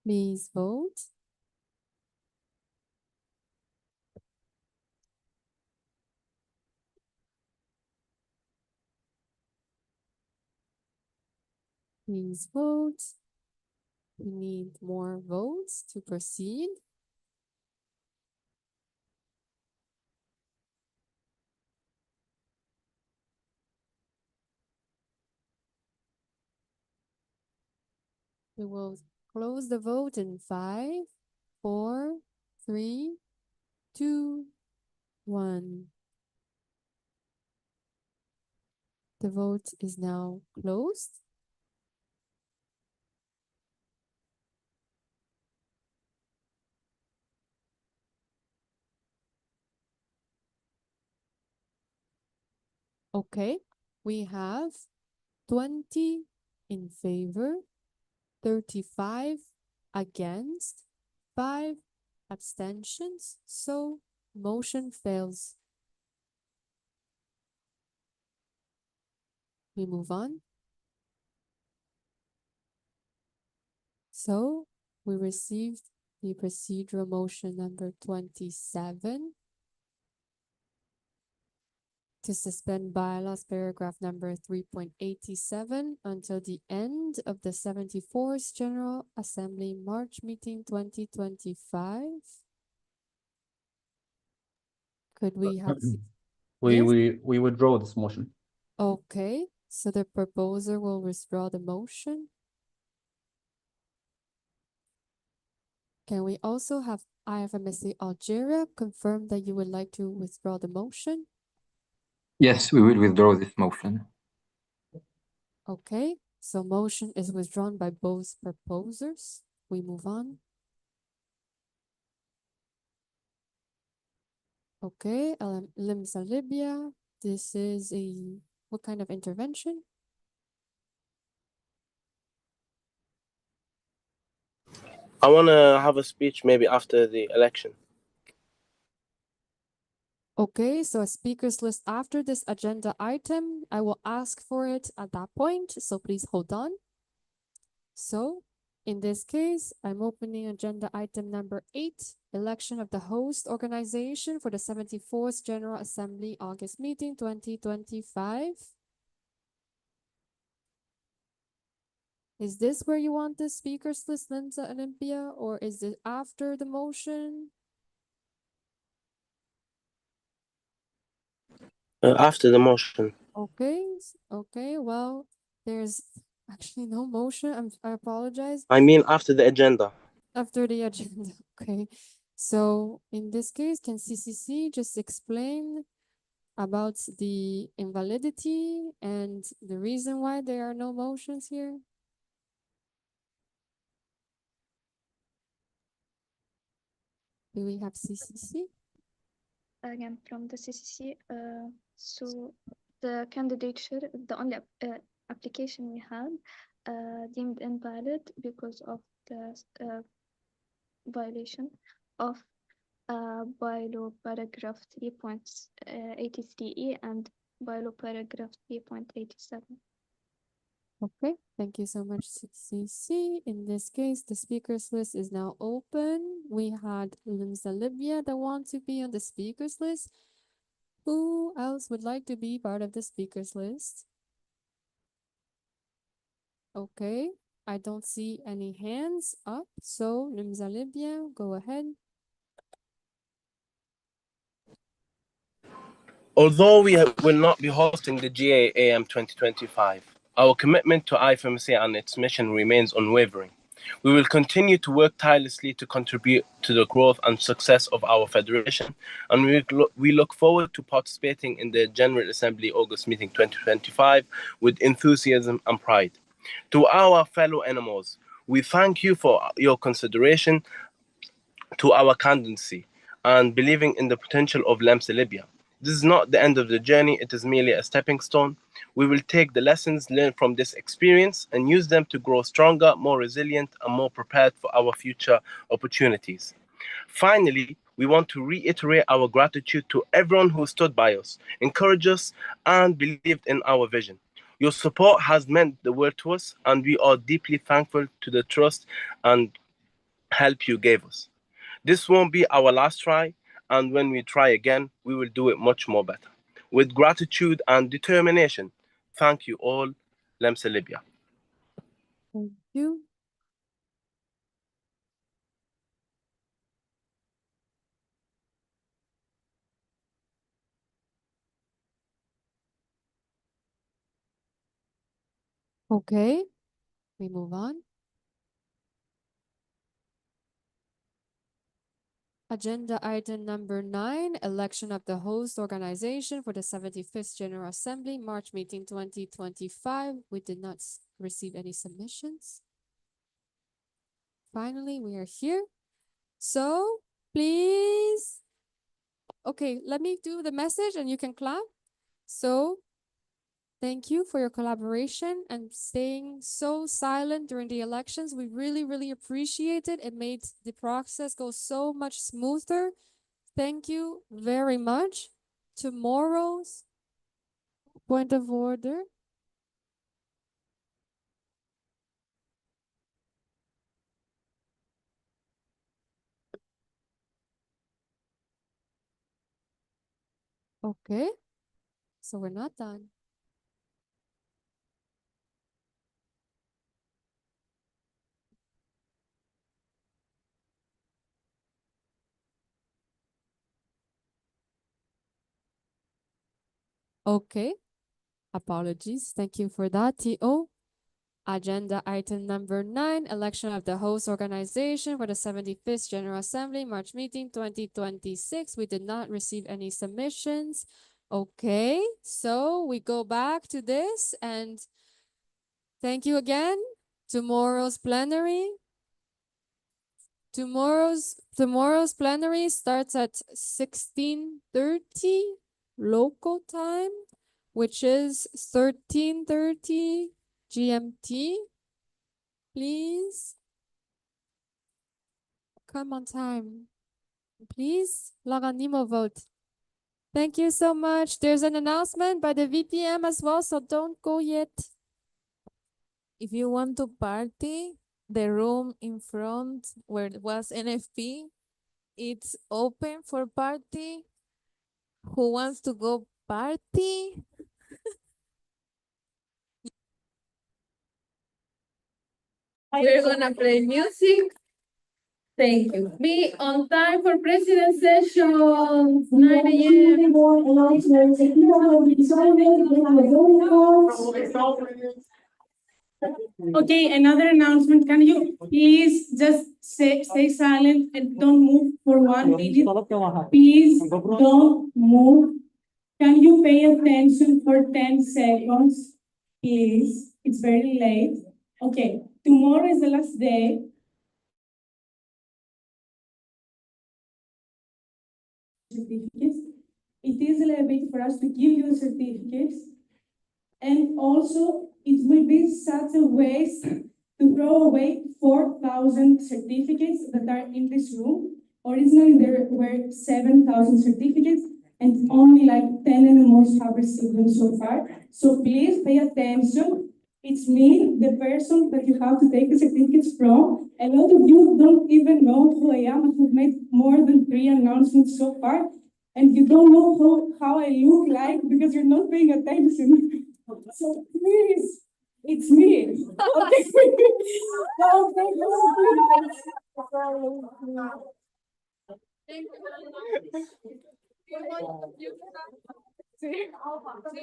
Please vote. Please vote. We need more votes to proceed. We will close the vote in 5, 4, 3, 2, 1. The vote is now closed. Okay, we have 20 in favor, 35 against, 5 abstentions, so motion fails. We move on. So we received the procedural motion number 27 to suspend bylaws paragraph number 3.87 until the end of the 74th General Assembly March meeting 2025. Could we have? We withdraw this motion. Okay, so the proposer will withdraw the motion. Can we also have IFMSA Algeria confirm that you would like to withdraw the motion? Yes, we will withdraw this motion. Okay, so motion is withdrawn by both proposers. We move on. Okay, LEMSA Libya. This is what kind of intervention? I want to have a speech maybe after the election. Okay, so a speakers list after this agenda item. I will ask for it at that point, so please hold on. So In this case, I'm opening agenda item number 8, election of the host organization for the 74th General Assembly August meeting 2025. Is this where you want the speakers list, Linda Olympia, or is it after the motion? After the motion. Okay, well, there's actually no motion. I apologize. I mean after the agenda. After the agenda, okay. So in this case, can CCC just explain about the invalidity and the reason why there are no motions here? Do we have CCC? Again, from the CCC, so the candidature, the only application we had deemed invalid because of the violation of bylaw paragraph 3.83e and bylaw paragraph 3.87. Okay, thank you so much, CCC. In this case, the speakers list is now open. We had Limsa Libya that want to be on the speakers list. Who else would like to be part of the speakers list? Okay, I don't see any hands up, so Limsa Libya, go ahead. Although we will not be hosting the GAAM 2025, our commitment to IFMC and its mission remains unwavering. We will continue to work tirelessly to contribute to the growth and success of our federation, and we look forward to participating in the General Assembly August meeting 2025 with enthusiasm and pride. To our fellow NMOs, we thank you for your consideration to our candidacy and believing in the potential of LEMSA Libya. This is not the end of the journey, it is merely a stepping stone. We will take the lessons learned from this experience and use them to grow stronger, more resilient, and more prepared for our future opportunities. Finally, we want to reiterate our gratitude to everyone who stood by us, encouraged us, and believed in our vision. Your support has meant the world to us, and we are deeply thankful to the trust and help you gave us. This won't be our last try, and when we try again, we will do it much more better. With gratitude and determination, thank you all, Lemsa Libya. Thank you. Okay, we move on. Agenda item number 9, election of the host organization for the 75th General Assembly, March meeting 2025. We did not receive any submissions. Finally, we are here. So, please. Okay, let me do the message and you can clap. So, thank you for your collaboration and staying so silent during the elections. We really, really appreciate it. It made the process go so much smoother. Thank you very much. Tomorrow's point of order. Okay, so we're not done. Okay, apologies. Thank you for that, TO. Agenda item number 9, election of the host organization for the 75th General Assembly, March meeting 2026. We did not receive any submissions. Okay, so we go back to this and thank you again. Tomorrow's plenary. Tomorrow's plenary starts at 16:30 local time, which is 13:30 GMT. Please come on time. Please log on Nemo vote. Thank you so much. There's an announcement by the VPM as well, so don't go yet. If you want to party, the room in front where it was NFP, it's open for party. Who wants to go party? We're gonna play music. Thank you. Be on time for president session, 9 a.m. Okay, another announcement. Can you please just stay silent and don't move for 1 minute? Please don't move. Can you pay attention for 10 seconds? Please. It's very late. Okay, tomorrow is the last day. Certificates. It is a little bit for us to give you the certificates. And also, it will be such a waste to throw away 4,000 certificates that are in this room. Originally, there were 7,000 certificates, and only like 10 NMOs have received them so far. So please pay attention. It's me, the person that you have to take the certificates from. A lot of you don't even know who I am. I have made more than 3 announcements so far, and you don't know how I look like because you're not paying attention. So please, it's me. Okay.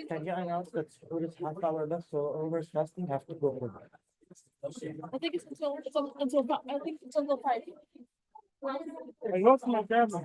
Can you announce that it's half hour left, so whoever's fasting have to go home? I think it's until I think it's until 5. I lost my camera.